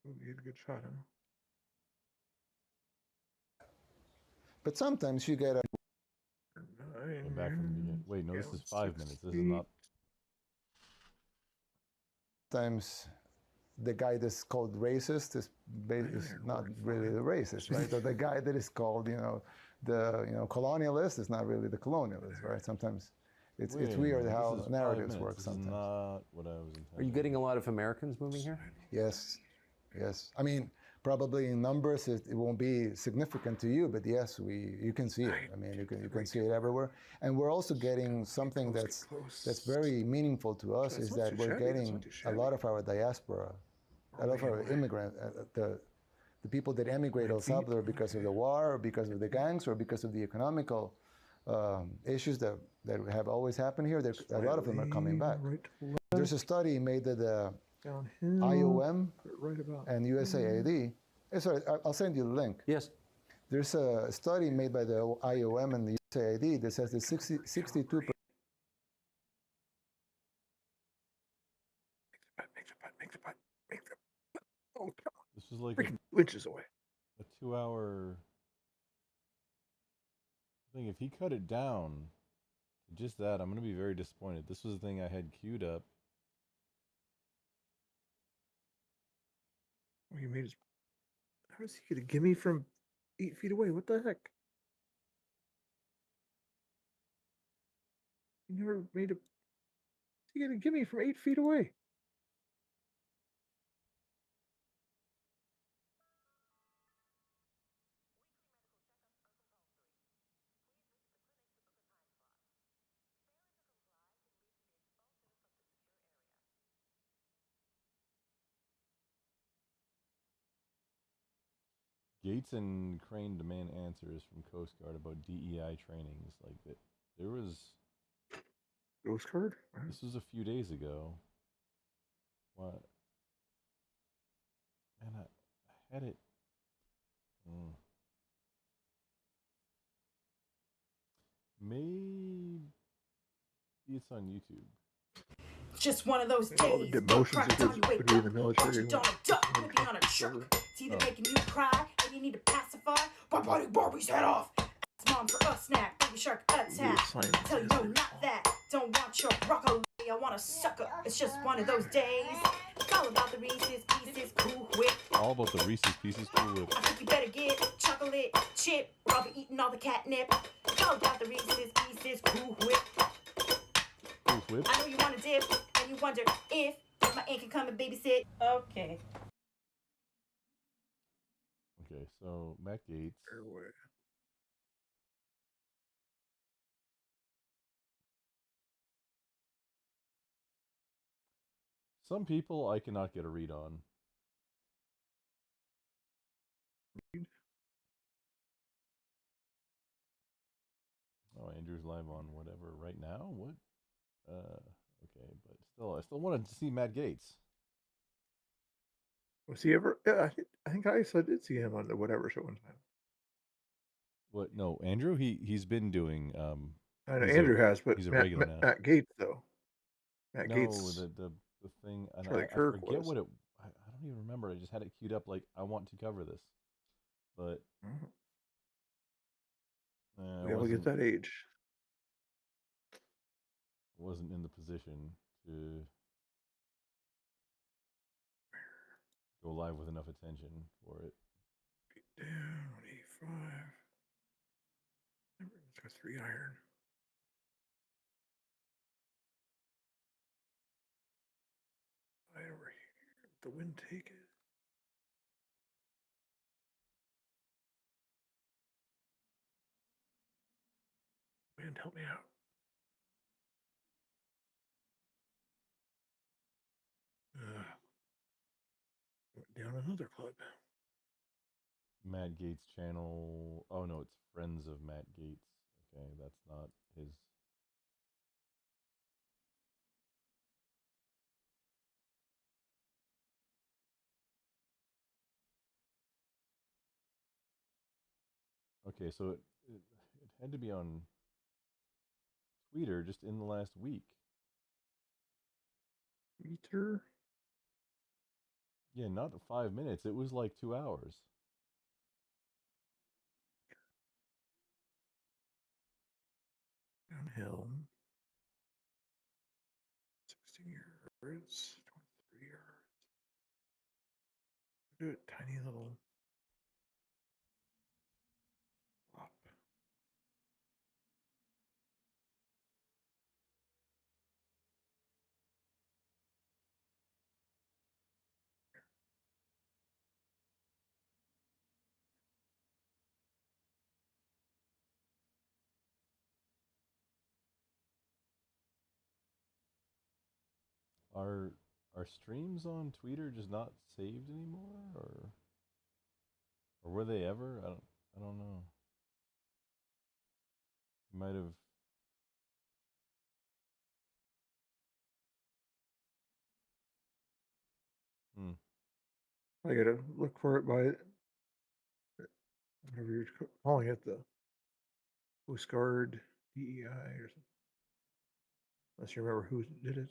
Ooh, you had a good shot, huh? But sometimes you get a. Go back from the beginning. Wait, no, this is 5 minutes. This is not. Sometimes the guy that's called racist is not really the racist, right? Or the guy that is called, the colonialist is not really the colonialist, right? Sometimes It's Wait a weird minute, how this is 5 narratives minutes. work This sometimes. is not what I was intending. Are you getting a lot of Americans moving here? Yes, yes. I mean, probably in numbers it won't be significant to you, but yes, you can see it. I mean, you can see it everywhere. And we're also getting something that's very meaningful to us is that we're getting a lot of our diaspora, a lot of our immigrant, the people that emigrate El Salvador because of the war, or because of the gangs, or because of the economical issues that have always happened here. A lot of them are coming back. There's a study made that the IOM and USAID. Sorry, I'll send you the link. Yes. There's a study made by the IOM and the USAID that says that 62%. This was like inches away. A 2-hour thing. If he cut it down to just that, I'm going to be very disappointed. This was the thing I had queued up. Oh, you made his. How is he gonna give me from 8 feet away? What the heck? He never made a. He gonna give me from 8 feet away? Gates and Crane demand answers from Coast Guard about DEI trainings. Like that, there was. Coast Guard? This was a few days ago. What? Man, I had it. Maybe it's on YouTube. Just one of those days. The demotions Crack time you wake would be in the up, military. but you don't duck, would be on a truck. It's either making you cry and you need to pacify by biting Barbie's head off. Ask mom for a snack, baby shark attack. Tell you no, not that. Don't want your broccoli, I want a sucker. It's just one of those days. It's all about the Reese's Pieces Cool Whip. All about the Reese's Pieces Cool Whip. I think you better get chocolate chip, or I'll be eating all the catnip. It's all about the Reese's Pieces Cool Whip. Cool Whip. I know you want to dip, and you wonder if my aunt can come and babysit. Okay. Okay, so Matt Gates. Some people I cannot get a read on. Oh, Andrew's live on whatever right now. What? Okay, but still, I still wanted to see Matt Gates. Was he ever? Yeah, I think I did see him on the whatever show one time. What? No, Andrew. He's been doing. I know Andrew has, but he's a regular now. Matt Gates though. Matt No, Gates. the thing. And Charlie I Kirk forget was. what it. I don't even remember. I just had it queued up. Like I want to cover this, but. Yeah, we'll get that age. Wasn't in the position to go live with enough attention for it. Down 85. It's got 3 iron. Right over here. The wind take it. Wind, help me out. Went down another club. Matt Gates channel. Oh no, it's Friends of Matt Gates. Okay, that's not his. Okay, so it had to be on Twitter just in the last week. Twitter? Yeah, not 5 minutes. It was like 2 hours. Downhill. 60 yards. 23 yards. Do a tiny little flop. Are streams on Twitter just not saved anymore, or were they ever? I don't know. Might have. I gotta look for it by whatever you're calling it, the Coast Guard DEI or something. Unless you remember who did it.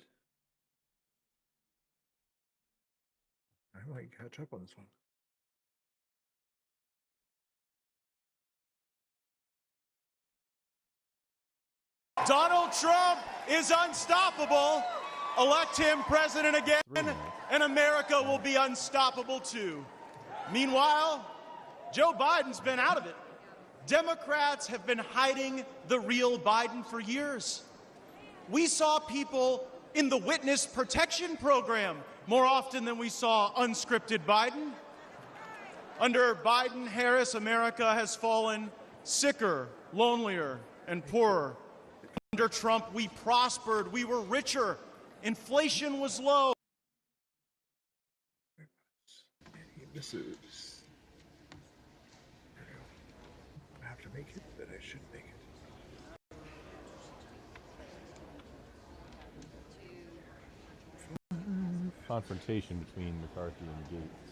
I might catch up on this one. Donald Trump is unstoppable. Elect him president again, and America will be unstoppable too. Meanwhile, Joe Biden's been out of it. Democrats have been hiding the real Biden for years. We saw people in the witness protection program more often than we saw unscripted Biden. Under Biden-Harris, America has fallen sicker, lonelier, and poorer. Under Trump, we prospered, we were richer, inflation was low. This is. I have to make it, but I should make it. Confrontation between McCarthy and Gates.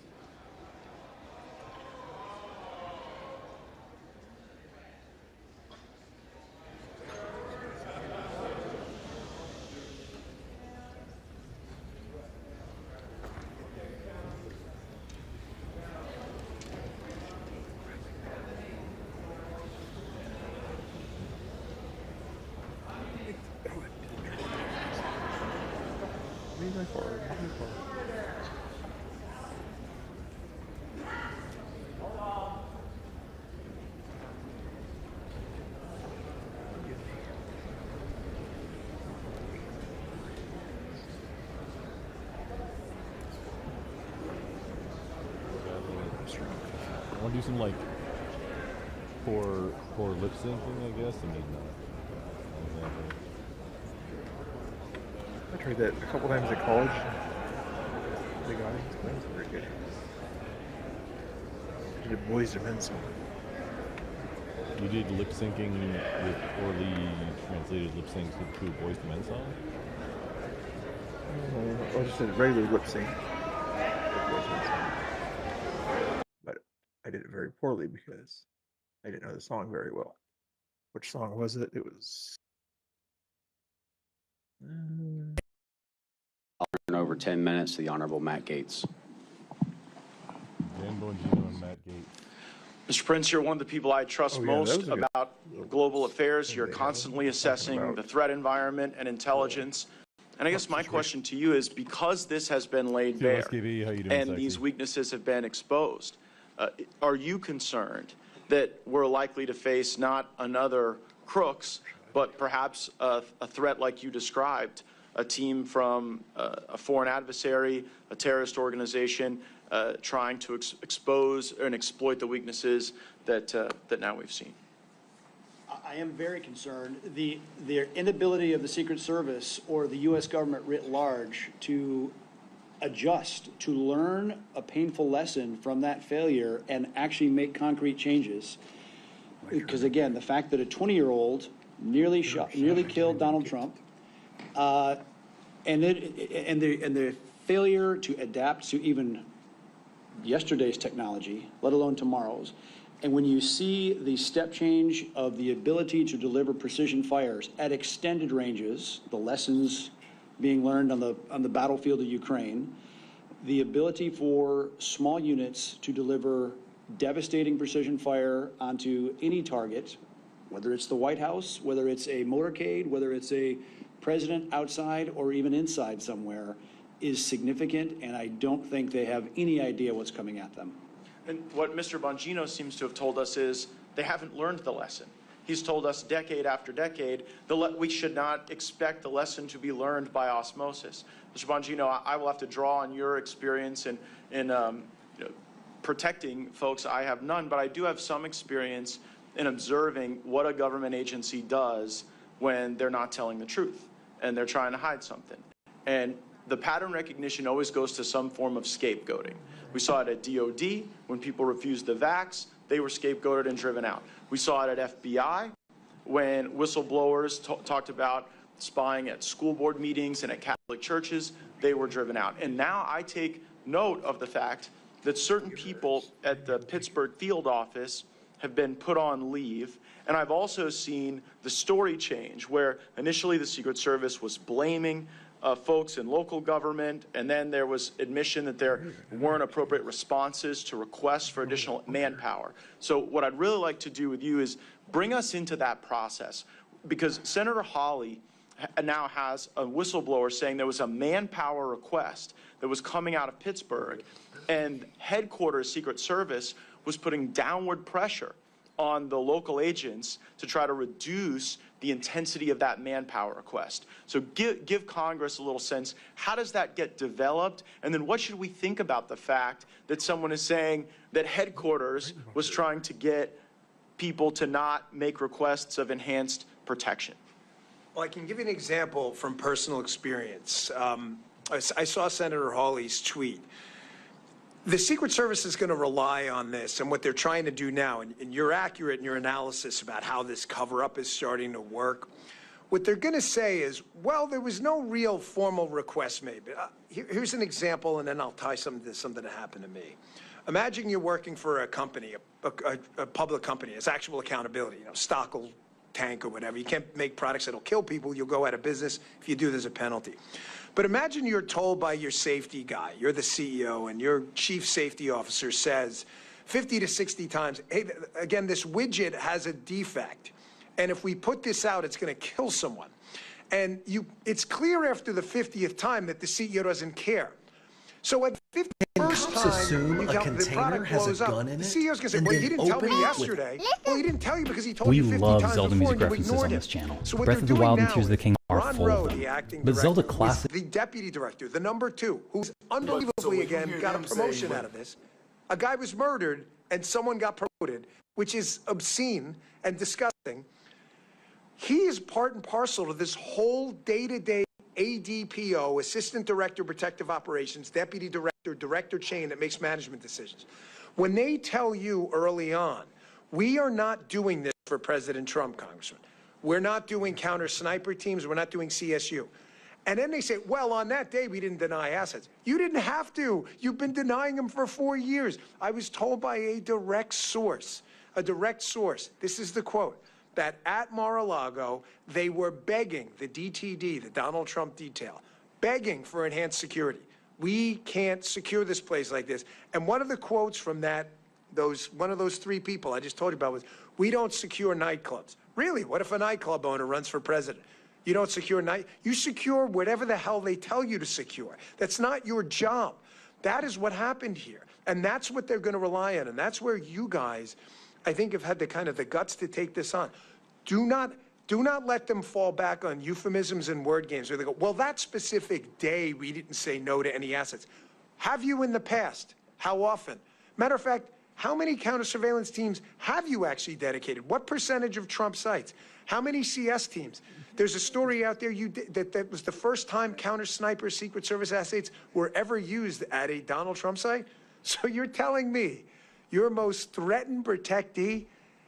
I want to do some like poor lip syncing, I guess. I mean, I tried that a couple times in college. The guy was very good. I did a Boys to Men song. You did lip syncing with poorly translated lip syncs to a Boys to Men song? I just did regular lip sync. But I did it very poorly because I didn't know the song very well. Which song was it? It was. I'll turn over 10 minutes to the Honorable Matt Gaetz. Dan Bongino and Matt Gaetz. Mr. Prince, you're one of the people I trust most about global affairs. You're constantly assessing the threat environment and intelligence. And I guess my question to you is, because this has been laid bare and these weaknesses have been exposed, are you concerned that we're likely to face not another Crooks, but perhaps a threat like you described, a team from a foreign adversary, a terrorist organization, trying to expose and exploit the weaknesses that now we've seen? I am very concerned. The inability of the Secret Service or the U.S. government writ large to adjust, to learn a painful lesson from that failure and actually make concrete changes. Because again, the fact that a 20-year-old nearly killed Donald Trump, and the failure to adapt to even yesterday's technology, let alone tomorrow's. And when you see the step change of the ability to deliver precision fires at extended ranges, the lessons being learned on the battlefield of Ukraine, the ability for small units to deliver devastating precision fire onto any target, whether it's the White House, whether it's a motorcade, whether it's a president outside or even inside somewhere, is significant, and I don't think they have any idea what's coming at them. And what Mr. Bongino seems to have told us is they haven't learned the lesson. He's told us decade after decade we should not expect the lesson to be learned by osmosis. Mr. Bongino, I will have to draw on your experience in protecting folks. I have none, but I do have some experience in observing what a government agency does when they're not telling the truth and they're trying to hide something. And the pattern recognition always goes to some form of scapegoating. We saw it at DOD when people refused the vax, they were scapegoated and driven out. We saw it at FBI when whistleblowers talked about spying at school board meetings and at Catholic churches, they were driven out. And now I take note of the fact that certain people at the Pittsburgh field office have been put on leave. And I've also seen the story change where initially the Secret Service was blaming folks in local government, and then there was admission that there weren't appropriate responses to requests for additional manpower. So what I'd really like to do with you is bring us into that process, because Senator Hawley now has a whistleblower saying there was a manpower request that was coming out of Pittsburgh, and headquarters Secret Service was putting downward pressure on the local agents to try to reduce the intensity of that manpower request. So give Congress a little sense, how does that get developed? And then what should we think about the fact that someone is saying that headquarters was trying to get people to not make requests of enhanced protection? Well, I can give you an example from personal experience. I saw Senator Hawley's tweet. The Secret Service is going to rely on this and what they're trying to do now, and you're accurate in your analysis about how this cover-up is starting to work. What they're going to say is, well, there was no real formal request made. Here's an example, and then I'll tie something to something that happened to me. Imagine you're working for a company, a public company. It's actual accountability. You know, stock will tank or whatever. You can't make products that'll kill people. You'll go out of business. If you do, there's a penalty. But imagine you're told by your safety guy, you're the CEO, and your chief safety officer says 50 to 60 times, hey, again, this widget has a defect. And if we put this out, it's going to kill someone. And it's clear after the 50th time that the CEO doesn't care. So at the 51st time, the product blows up. The CEO's going to say, well, he didn't tell me yesterday. Well, he didn't tell you because he told you 50 times Zelda before music and you references ignored on it. this channel. So what Breath they're of the doing Wild and now Tears of the is Kingdom are Ron full Rowe, of them. the acting But Zelda director, Classic. the deputy director, the number two, who's unbelievably, again, got a promotion out of this. A guy was murdered and someone got promoted, which is obscene and disgusting. He is part and parcel to this whole day-to-day ADPO, Assistant Director, Protective Operations, Deputy Director, Director chain that makes management decisions. When they tell you early on, we are not doing this for President Trump, Congressman. We're not doing counter sniper teams. We're not doing CSU. And then they say, well, on that day, we didn't deny assets. You didn't have to. You've been denying them for 4 years. I was told by a direct source, this is the quote, that at Mar-a-Lago, they were begging the DTD, the Donald Trump detail, begging for enhanced security. We can't secure this place like this. And one of the quotes from one of those three people I just told you about was, we don't secure nightclubs. Really? What if a nightclub owner runs for president? You don't secure you secure whatever the hell they tell you to secure. That's not your job. That is what happened here. And that's what they're going to rely on. And that's where you guys, I think, have had the kind of the guts to take this on. Do not let them fall back on euphemisms and word games where they go, well, that specific day we didn't say no to any assets. Have you in the past? How often? Matter of fact, how many counter-surveillance teams have you actually dedicated? What percentage of Trump sites? How many CS teams? There's a story out there that was the first time counter-sniper Secret Service assets were ever used at a Donald Trump site. So you're telling me your most threatened protectee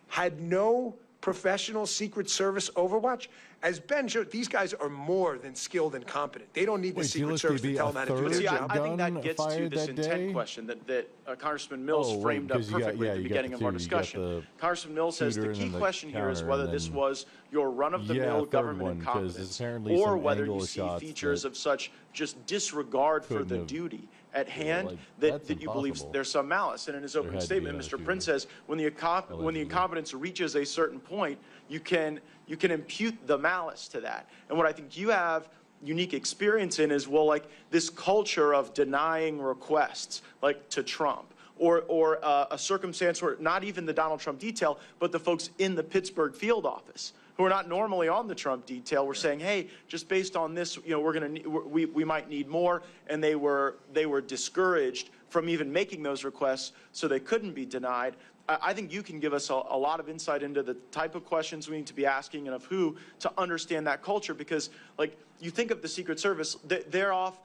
had no professional Secret Service overwatch? As Ben showed, these guys are more than skilled and competent. They don't need the Secret Service to tell them how to do their job. I think that gets to this intent question that Congressman Mills framed up perfectly at the beginning of our discussion. Congressman Mills says the key question here is whether this was your run-of-the-mill government incompetence or whether you see features of such just disregard for the duty at hand that you believe there's some malice. And in his opening statement, Mr. Prince says when the incompetence reaches a certain point, you can impute the malice to that. And what I think you have unique experience in is, well, like this culture of denying requests, like to Trump, or a circumstance where not even the Donald Trump detail, but the folks in the Pittsburgh field office who are not normally on the Trump detail were saying, hey, just based on this, you know, we might need more, and they were discouraged from even making those requests, so they couldn't be denied. I think you can give us a lot of insight into the type of questions we need to be asking and of who to understand that culture, because like you think of the Secret Service, they're off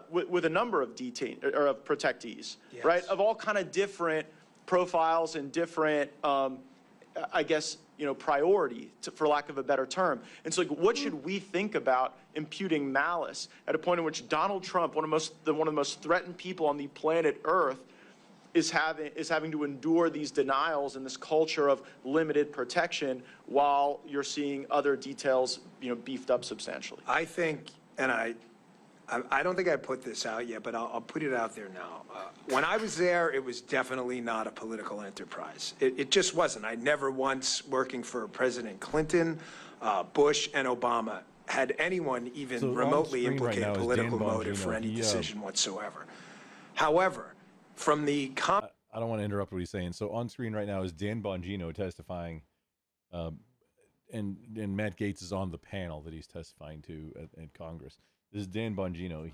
with a number of of protectees, right? Of all kind of different profiles and different, I guess, priority, for lack of a better term. And so, like, what should we think about imputing malice at a point in which Donald Trump, one of the most threatened people on the planet Earth, is having to endure these denials and this culture of limited protection while you're seeing other details, beefed up substantially? I think, and I don't think I put this out yet, but I'll put it out there now. When I was there, it was definitely not a political enterprise. It just wasn't. I never once, working for President Clinton, Bush, and Obama, had anyone even remotely implicate political motive for any decision whatsoever. However, from the I don't want to interrupt what he's saying. So on screen right now is Dan Bongino testifying, and Matt Gaetz is on the panel that he's testifying to at Congress. This is Dan Bongino.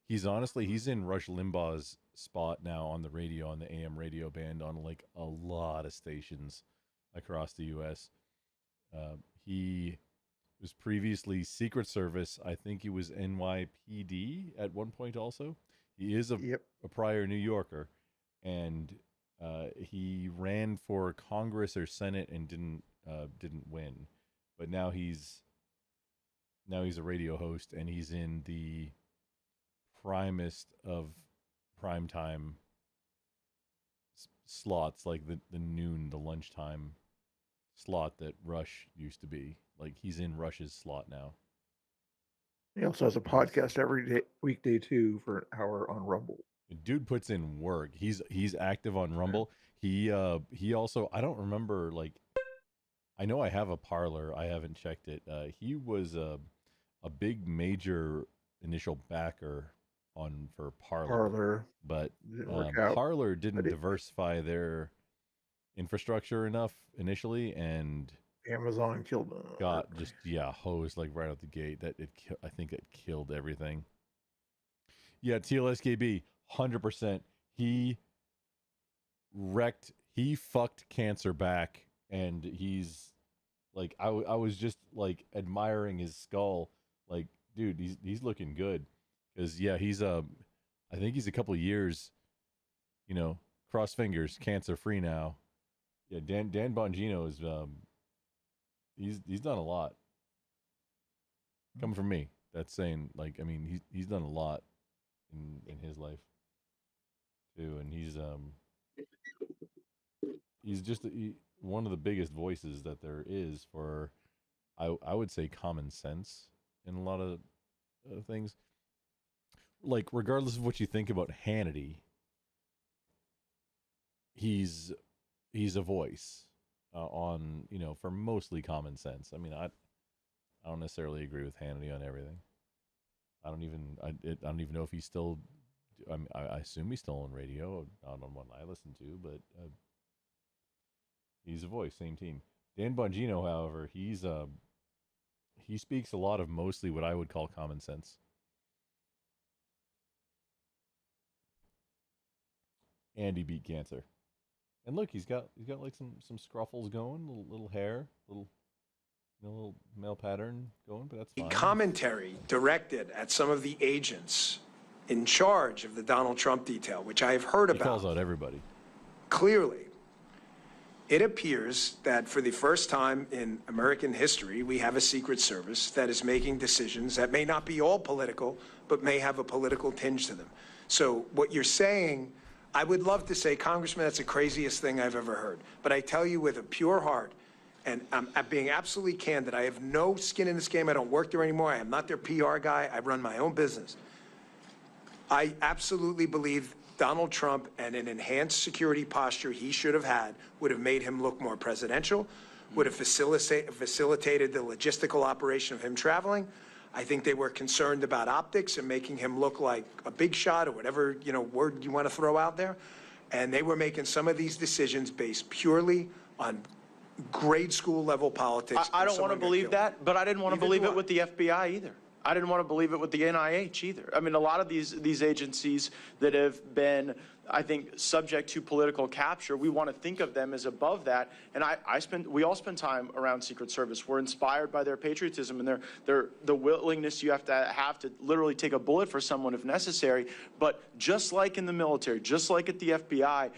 He's in Rush Limbaugh's spot now on the radio, on the AM radio band, on like a lot of stations across the U.S. He was previously Secret Service. I think he was NYPD at one point also. He is a prior New Yorker, and he ran for Congress or Senate and didn't win. But now he's a radio host, and he's in the primest of primetime slots, like the noon, the lunchtime slot that Rush used to be. Like, he's in Rush's slot now. He also has a podcast every weekday too for an hour on Rumble. The dude puts in work. He's active on Rumble. He also, I don't remember, like, I know I have a Parler. I haven't checked it. He was a big major initial backer for Parler. But Parler didn't diversify their infrastructure enough initially, and Amazon killed them. Got just hosed like right out the gate. I think it killed everything. Yeah, TLSKB 100%. He fucked cancer back, and he's like, I was just like admiring his skull. Like, dude, he's looking good, because he's I think he's a couple of years, cross fingers, cancer free now. Yeah, Dan Bongino is he's done a lot. Coming from me, that's saying, like, I mean, he's done a lot in his life too, and he's just one of the biggest voices that there is for, I would say, common sense in a lot of things. Like, regardless of what you think about Hannity, he's a voice on, for mostly common sense. I mean, I don't necessarily agree with Hannity on everything. I don't even know if he's still. I assume he's still on radio, not on one I listen to, but he's a voice, same team. Dan Bongino, however, he speaks a lot of mostly what I would call common sense. And he beat cancer. And look, he's got like some scruffles going, little hair, little male pattern going, but that's fine. Commentary directed at some of the agents in charge of the Donald Trump detail, which I have heard about. He calls out everybody. Clearly, it appears that for the first time in American history, we have a Secret Service that is making decisions that may not be all political, but may have a political tinge to them. So what you're saying, I would love to say, Congressman, that's the craziest thing I've ever heard. But I tell you with a pure heart, and I'm being absolutely candid, I have no skin in this game. I don't work there anymore. I am not their PR guy. I run my own business. I absolutely believe Donald Trump and an enhanced security posture he should have had would have made him look more presidential, would have facilitated the logistical operation of him traveling. I think they were concerned about optics and making him look like a big shot or whatever, word you want to throw out there. And they were making some of these decisions based purely on grade school level politics. I don't want to believe that, but I didn't want to believe it with the FBI either. I didn't want to believe it with the NIH either. I mean, a lot of these agencies that have been, I think, subject to political capture, we want to think of them as above that. And we all spend time around Secret Service. We're inspired by their patriotism and the willingness you have to literally take a bullet for someone if necessary. But just like in the military, just like at the FBI,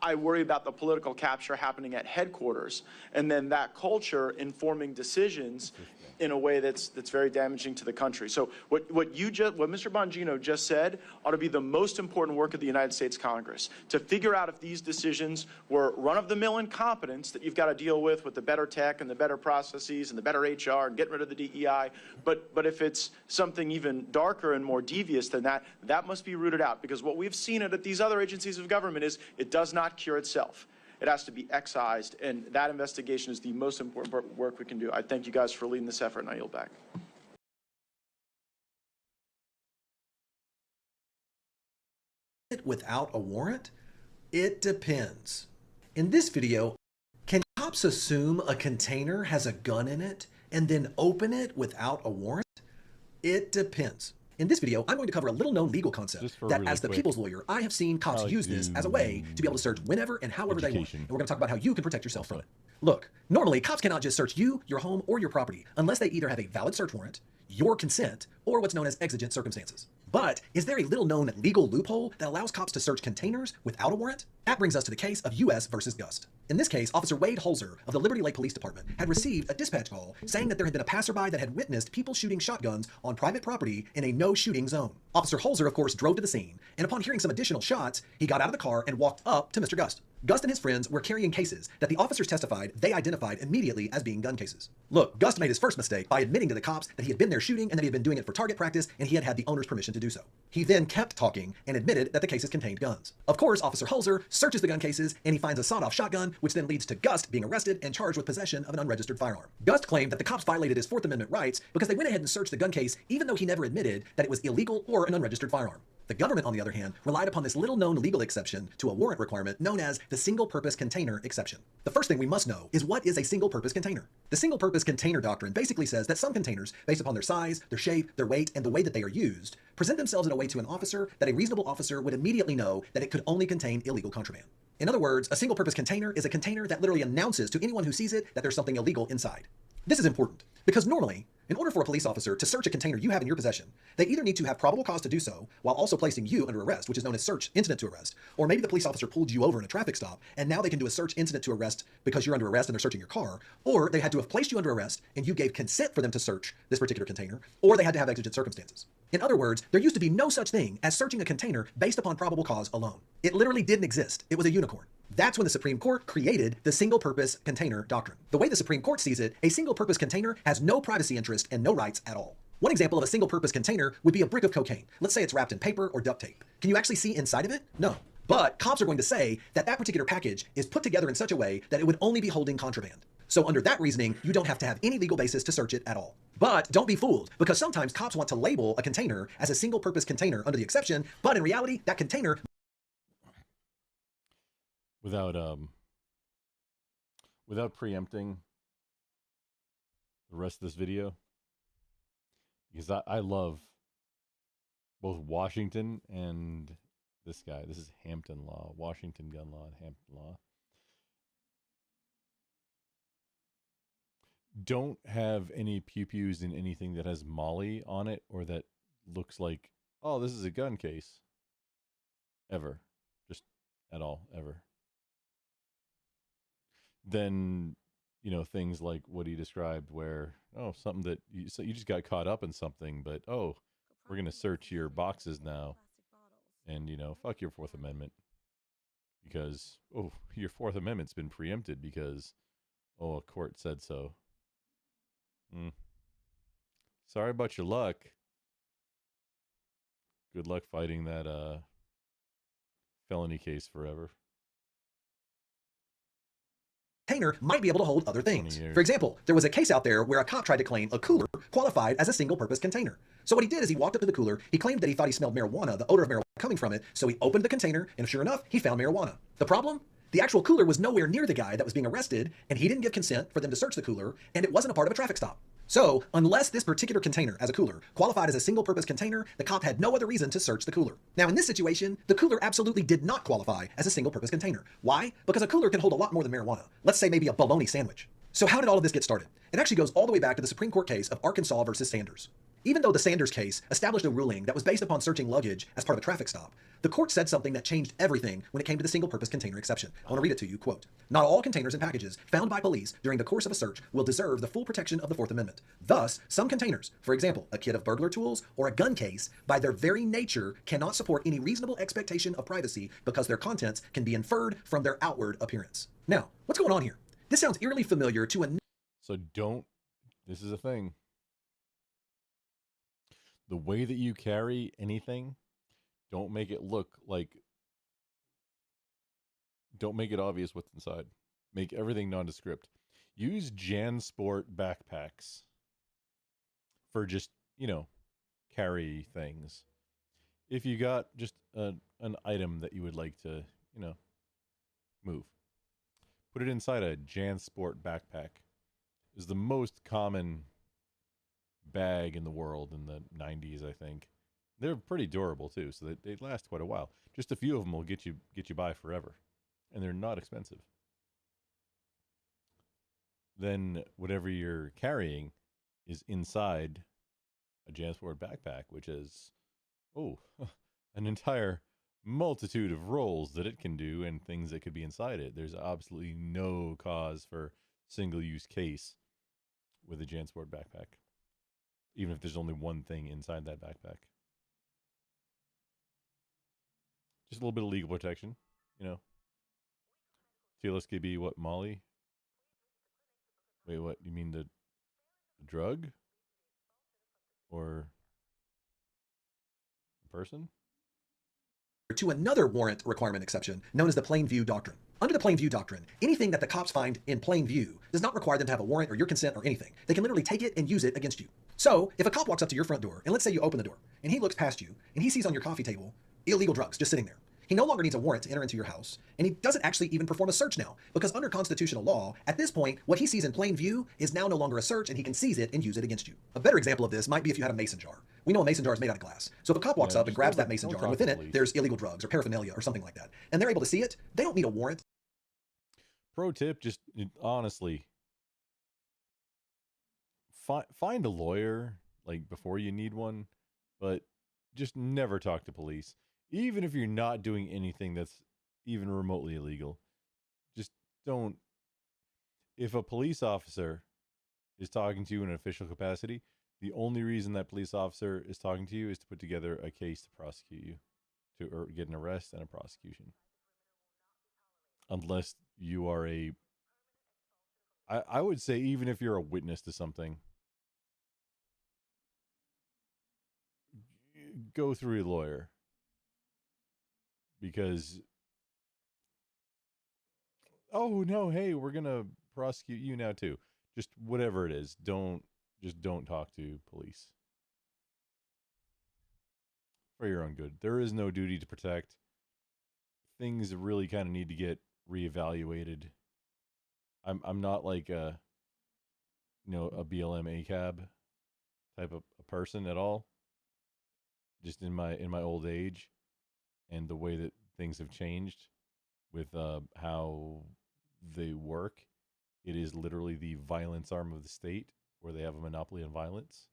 I worry about the political capture happening at headquarters, and then that culture informing decisions in a way that's very damaging to the country. So what Mr. Bongino just said ought to be the most important work of the United States Congress, to figure out if these decisions were run-of-the-mill incompetence that you've got to deal with the better tech and the better processes and the better HR and getting rid of the DEI. But if it's something even darker and more devious than that, that must be rooted out, because what we've seen at these other agencies of government is it does not cure itself. It has to be excised, and that investigation is the most important work we can do. I thank you guys for leading this effort, and I yield back. Without a warrant? It depends. In this video, can cops assume a container has a gun in it and then open it without a warrant? It depends. In this video, I'm going to cover a little-known legal concept that, as the people's lawyer, I have seen cops use this as a way to be able to search whenever and however they want. And we're going to talk about how you can protect yourself from it. Look, normally, cops cannot just search you, your home, or your property unless they either have a valid search warrant, your consent, or what's known as exigent circumstances. But is there a little-known legal loophole that allows cops to search containers without a warrant? That brings us to the case of U.S. versus Gust. In this case, Officer Wade Holzer of the Liberty Lake Police Department had received a dispatch call saying that there had been a passerby that had witnessed people shooting shotguns on private property in a no-shooting zone. Officer Holzer, of course, drove to the scene, and upon hearing some additional shots, he got out of the car and walked up to Mr. Gust. Gust and his friends were carrying cases that the officers testified they identified immediately as being gun cases. Look, Gust made his first mistake by admitting to the cops that he had been there shooting and that he had been doing it for target practice, and he had had the owner's permission to do so. He then kept talking and admitted that the cases contained guns. Of course, Officer Holzer searches the gun cases and he finds a sawed-off shotgun, which then leads to Gust being arrested and charged with possession of an unregistered firearm. Gust claimed that the cops violated his Fourth Amendment rights because they went ahead and searched the gun case even though he never admitted that it was illegal or an unregistered firearm. The government, on the other hand, relied upon this little-known legal exception to a warrant requirement known as the single-purpose container exception. The first thing we must know is what is a single-purpose container. The single-purpose container doctrine basically says that some containers, based upon their size, their shape, their weight, and the way that they are used, present themselves in a way to an officer that a reasonable officer would immediately know that it could only contain illegal contraband. In other words, a single-purpose container is a container that literally announces to anyone who sees it that there's something illegal inside. This is important because normally, in order for a police officer to search a container you have in your possession, they either need to have probable cause to do so while also placing you under arrest, which is known as search incident to arrest, or maybe the police officer pulled you over in a traffic stop and now they can do a search incident to arrest because you're under arrest and they're searching your car, or they had to have placed you under arrest and you gave consent for them to search this particular container, or they had to have exigent circumstances. In other words, there used to be no such thing as searching a container based upon probable cause alone. It literally didn't exist. It was a unicorn. That's when the Supreme Court created the single-purpose container doctrine. The way the Supreme Court sees it, a single-purpose container has no privacy interest and no rights at all. One example of a single-purpose container would be a brick of cocaine. Let's say it's wrapped in paper or duct tape. Can you actually see inside of it? No. But cops are going to say that that particular package is put together in such a way that it would only be holding contraband. So under that reasoning, you don't have to have any legal basis to search it at all. But don't be fooled, because sometimes cops want to label a container as a single-purpose container under the exception, but in reality, that container... Without preempting the rest of this video, because I love both Washington and this guy. This is Hampton Law, Washington Gun Law and Hampton Law. Don't have any pew-pews in anything that has Molly on it or that looks like, oh, this is a gun case. Ever. Just at all, ever. Then, you know, things like what he described where, oh, something that you just got caught up in something, but, oh, we're going to search your boxes now. And, you know, fuck your Fourth Amendment. Because, oh, your Fourth Amendment's been preempted because, oh, a court said so. Sorry about your luck. Good luck fighting that felony case forever. Container might be able to hold other things. For example, there was a case out there where a cop tried to claim a cooler qualified as a single-purpose container. So what he did is he walked up to the cooler, he claimed that he thought he smelled marijuana, the odor of marijuana coming from it, so he opened the container, and sure enough, he found marijuana. The problem? The actual cooler was nowhere near the guy that was being arrested, and he didn't give consent for them to search the cooler, and it wasn't a part of a traffic stop. So, unless this particular container as a cooler qualified as a single-purpose container, the cop had no other reason to search the cooler. Now, in this situation, the cooler absolutely did not qualify as a single-purpose container. Why? Because a cooler can hold a lot more than marijuana. Let's say maybe a bologna sandwich. So how did all of this get started? It actually goes all the way back to the Supreme Court case of Arkansas versus Sanders. Even though the Sanders case established a ruling that was based upon searching luggage as part of a traffic stop, the court said something that changed everything when it came to the single-purpose container exception. I want to read it to you, quote, "Not all containers and packages found by police during the course of a search will deserve the full protection of the Fourth Amendment. Thus, some containers, for example, a kit of burglar tools or a gun case, by their very nature cannot support any reasonable expectation of privacy because their contents can be inferred from their outward appearance." Now, what's going on here? This sounds eerily familiar to a... So don't, this is a thing. The way that you carry anything, don't make it look like, don't make it obvious what's inside. Make everything nondescript. Use JanSport backpacks for just, you know, carry things. If you got just an item that you would like to, you know, move, put it inside a JanSport backpack. Is the most common bag in the world in the 90s, I think. They're pretty durable too, so they last quite a while. Just a few of them will get you by forever, and they're not expensive. Then whatever you're carrying is inside a JanSport backpack, which is an entire multitude of roles that it can do and things that could be inside it. There's absolutely no cause for single-use case with a JanSport backpack, even if there's only one thing inside that backpack. Just a little bit of legal protection, you know. TLS could be what, Molly? Wait, what? You mean the drug? Or the person? To another warrant requirement exception known as the plain view doctrine. Under the plain view doctrine, anything that the cops find in plain view does not require them to have a warrant or your consent or anything. They can literally take it and use it against you. So if a cop walks up to your front door, and let's say you open the door, and he looks past you, and he sees on your coffee table illegal drugs just sitting there, he no longer needs a warrant to enter into your house, and he doesn't actually even perform a search now, because under constitutional law, at this point, what he sees in plain view is now no longer a search, and he can seize it and use it against you. A better example of this might be if you had a mason jar. We know a mason jar is made out of glass. So if a cop walks up and grabs that mason jar, and within it, there's illegal drugs or paraphernalia or something like that, and they're able to see it, they don't need a warrant. Pro tip, just honestly, find a lawyer, like, before you need one, but just never talk to police. Even if you're not doing anything that's even remotely illegal, just don't. If a police officer is talking to you in an official capacity, the only reason that police officer is talking to you is to put together a case to prosecute you, or get an arrest and a prosecution. Unless you are I would say even if you're a witness to something, go through a lawyer. Because, oh no, hey, we're gonna prosecute you now too. Just whatever it is, don't talk to police. For your own good. There is no duty to protect. Things really kind of need to get reevaluated. I'm not like a BLM ACAB type of a person at all. Just in my old age. And the way that things have changed with how they work, it is literally the violence arm of the state where they have a monopoly on violence.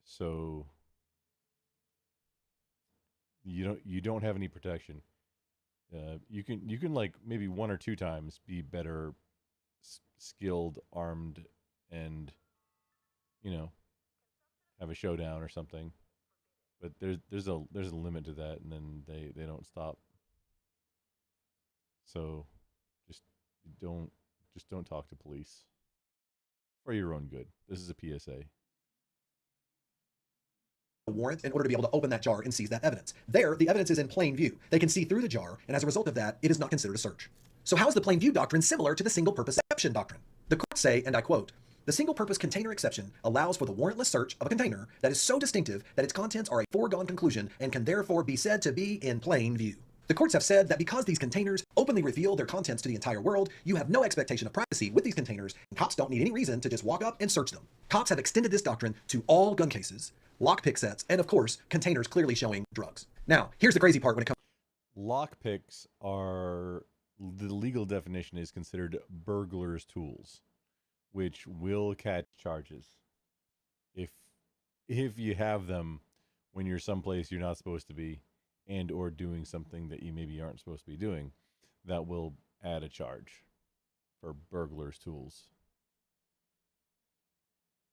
So you don't have any protection. You can like maybe one or two times be better skilled, armed, and have a showdown or something. But there's a limit to that, and then they don't stop. So just don't talk to police for your own good. This is a PSA. A warrant in order to be able to open that jar and seize that evidence. There, the evidence is in plain view. They can see through the jar, and as a result of that, it is not considered a search. So how is the plain view doctrine similar to the single-purpose exception doctrine? The courts say, and I quote, "The single-purpose container exception allows for the warrantless search of a container that is so distinctive that its contents are a foregone conclusion and can therefore be said to be in plain view." The courts have said that because these containers openly reveal their contents to the entire world, you have no expectation of privacy with these containers, and cops don't need any reason to just walk up and search them. Cops have extended this doctrine to all gun cases, lockpick sets, and of course, containers clearly showing drugs. Now, here's the crazy part when it comes. Lockpicks are, the legal definition is considered burglar's tools, which will catch charges. If you have them when you're someplace you're not supposed to be, and or doing something that you maybe aren't supposed to be doing, that will add a charge for burglar's tools.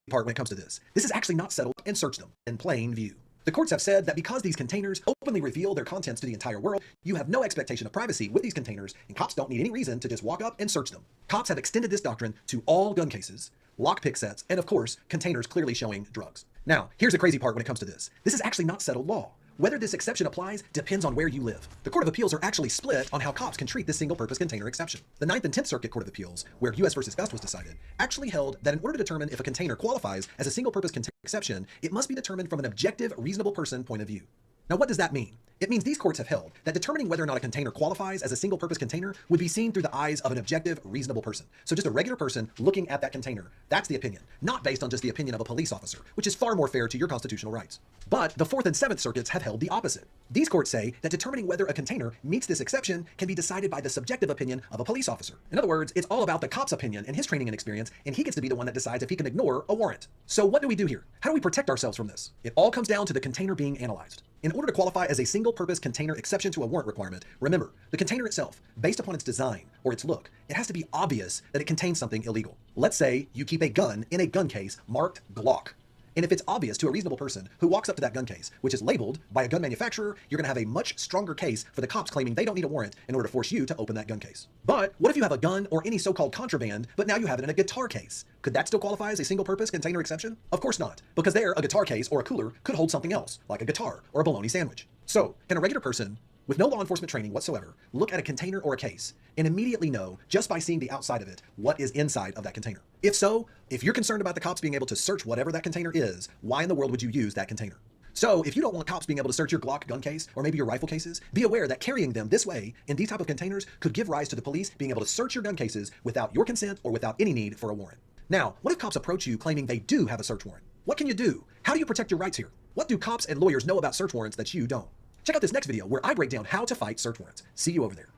Part when it comes to this. This is actually not settled and search them in plain view. The courts have said that because these containers openly reveal their contents to the entire world, you have no expectation of privacy with these containers, and cops don't need any reason to just walk up and search them. Cops have extended this doctrine to all gun cases, lockpick sets, and of course, containers clearly showing drugs. Now, here's the crazy part when it comes to this. This is actually not settled law. Whether this exception applies depends on where you live. The Court of Appeals are actually split on how cops can treat this single-purpose container exception. The 9th and 10th Circuit Court of Appeals, where U.S. v. Gust was decided, actually held that in order to determine if a container qualifies as a single-purpose container exception, it must be determined from an objective, reasonable person point of view. Now, what does that mean? It means these courts have held that determining whether or not a container qualifies as a single-purpose container would be seen through the eyes of an objective, reasonable person. So just a regular person looking at that container, that's the opinion, not based on just the opinion of a police officer, which is far more fair to your constitutional rights. But the 4th and 7th Circuits have held the opposite. These courts say that determining whether a container meets this exception can be decided by the subjective opinion of a police officer. In other words, it's all about the cop's opinion and his training and experience, and he gets to be the one that decides if he can ignore a warrant. So what do we do here? How do we protect ourselves from this? It all comes down to the container being analyzed. In order to qualify as a single-purpose container exception to a warrant requirement, remember, the container itself, based upon its design or its look, it has to be obvious that it contains something illegal. Let's say you keep a gun in a gun case marked Glock. And if it's obvious to a reasonable person who walks up to that gun case, which is labeled by a gun manufacturer, you're going to have a much stronger case for the cops claiming they don't need a warrant in order to force you to open that gun case. But what if you have a gun or any so-called contraband, but now you have it in a guitar case? Could that still qualify as a single-purpose container exception? Of course not, because there, a guitar case or a cooler could hold something else, like a guitar or a bologna sandwich. So, can a regular person with no law enforcement training whatsoever look at a container or a case and immediately know, just by seeing the outside of it, what is inside of that container? If so, if you're concerned about the cops being able to search whatever that container is, why in the world would you use that container? So if you don't want cops being able to search your Glock gun case or maybe your rifle cases, be aware that carrying them this way in these type of containers could give rise to the police being able to search your gun cases without your consent or without any need for a warrant. Now, what if cops approach you claiming they do have a search warrant? What can you do? How do you protect your rights here? What do cops and lawyers know about search warrants that you don't? Check out this next video where I break down how to fight search warrants. See you over there.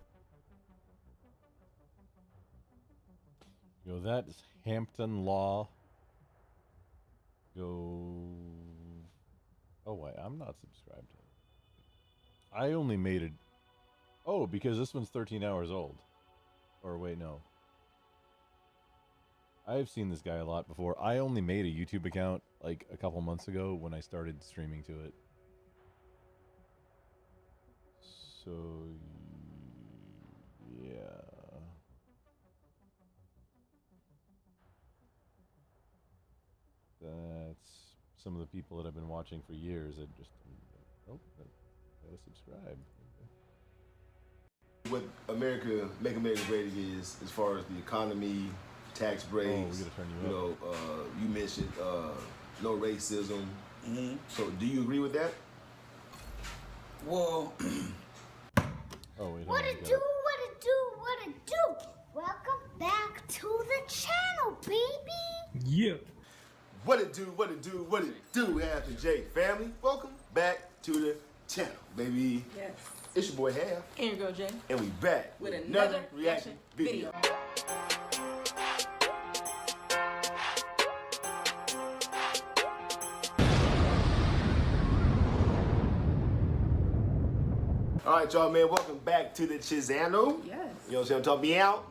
Go, that is Hampton Law. Go. Oh, wait, I'm not subscribed to it. I only made it. Oh, because this one's 13 hours old. Or wait, no. I've seen this guy a lot before. I only made a YouTube account like a couple months ago when I started streaming to it. So, yeah. That's some of the people that I've been watching for years. I just, oh, gotta subscribe. What America, Make America Great is, as far as the economy, tax breaks. Oh, we gotta turn you up. You mentioned no racism. Mm-hmm. So, do you agree with that? Well. Oh, wait, what it do? Welcome back to the channel, baby. Yeah. What it do, Half and Jake family. Welcome back to the channel, baby. Yes. It's your boy Half. And your girl Jay. And we back with another reaction video. All right, y'all, man. Welcome back to the Chizano. Yes. You know what I'm talking me out?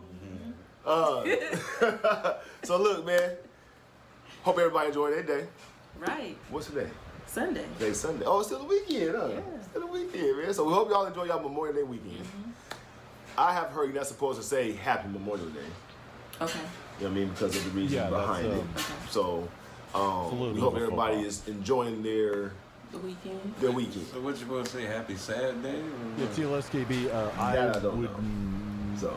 So look, man. Hope everybody enjoyed their day. Right. What's today? Sunday. Today's Sunday. Oh, it's still the weekend, huh? Yeah. Still the weekend, man. So we hope y'all enjoy y'all Memorial Day weekend. Mm-hmm. I have heard you're not supposed to say Happy Memorial Day. Okay. You know what I mean? Because of the reason behind it. Okay. So we hope everybody is enjoying their weekend. So what you supposed to say? Happy Saturday? Yeah, TLSKB, I would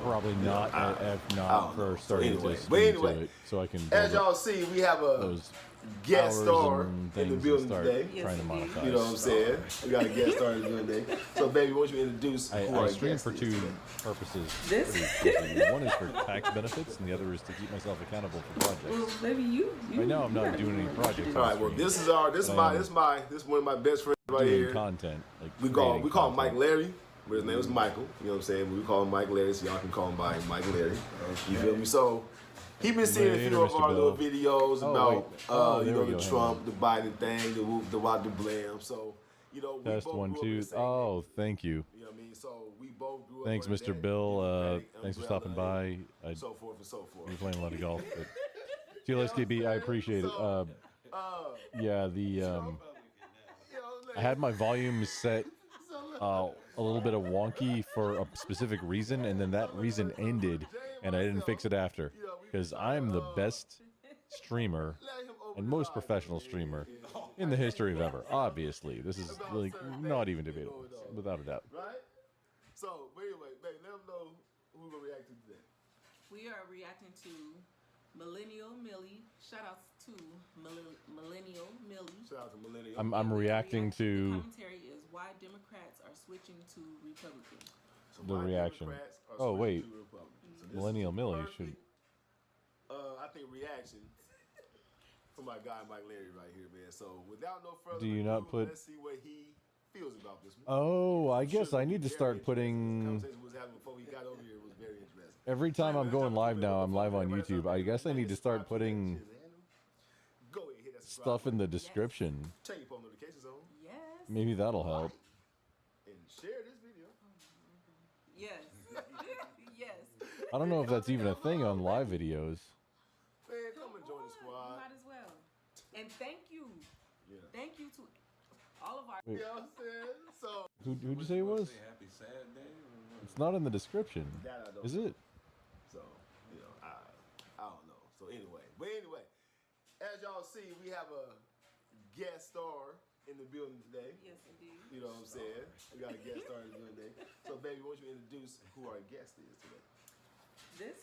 probably not, if not for starting to stream to it, so I can. As y'all see, we have a guest hours star and in the things and building start today. trying to monetize. You know what I'm saying? We got a guest star in the building today. So, baby, why don't you introduce who I our stream guest for is two today? purposes. This? pretty quickly. One is for tax benefits, and the other is to keep myself accountable for projects. Well, baby, you Right now, I'm you not gotta doing be any more projects. All on right, well, stream, this is one of my best friends right doing here. content. Like We call creating him Mike content. Larry, but his name is Michael. You know what I'm saying? We call him Mike Larry, so y'all can call him by Mike Larry. You feel me? So he been seeing a Later, few of Mr. our little Bill. videos Oh, about wait. Oh, you there know, we the go, Trump, the Biden thing, the whoop, the what, the blam. So you know, we Test both 1, grew up in 2. the same Oh, thank you. You know what I mean? So we both grew up Thanks, under Mr. that Bill. Democratic Thanks for umbrella stopping by. and so forth and so forth. You're playing a lot of golf. But TLSKB, I appreciate it. Yeah, I had my volume set a little bit of wonky for a specific reason, and then that reason ended, and I didn't fix it after. Because I'm the best streamer and most professional streamer in the history of ever. Obviously, this is like not even debatable, without a doubt. Right? So, but anyway, baby, let them know who we're gonna react to today. We are reacting to Millennial Millie. Shout outs to Millennial Millie. Shout out to Millennial. I'm reacting The to commentary is why Democrats are switching to Republicans. the reaction. Oh wait, Millennial Millie should. I think reaction from my guy Mike Larry right here, man. So without no further Do you ado, not put- let's see what he feels about this one. Oh, I guess I need to start putting. Conversation we was having before he got over here was very interesting. Every time I'm going live now, I'm live on YouTube. I guess I need to start putting Go ahead, hit that subscribe stuff in the button. description. Turn your phone notifications on. Yes. Maybe that'll help. And share this video. Yes. Yes. I don't know if that's even a thing on live videos. Man, come and join the squad. Might as well. And thank you. Yeah. Thank you to all of our. Wait. You know what I'm saying? So Who'd you say it was? Happy sad day. It's not in the description. That I don't Is know. it? So, you know, I don't know. So anyway, as y'all see, we have a guest star in the building today. Yes, indeed. You know what I'm saying? We got a guest star in the building today. So, baby, why don't you introduce who our guest is today? This.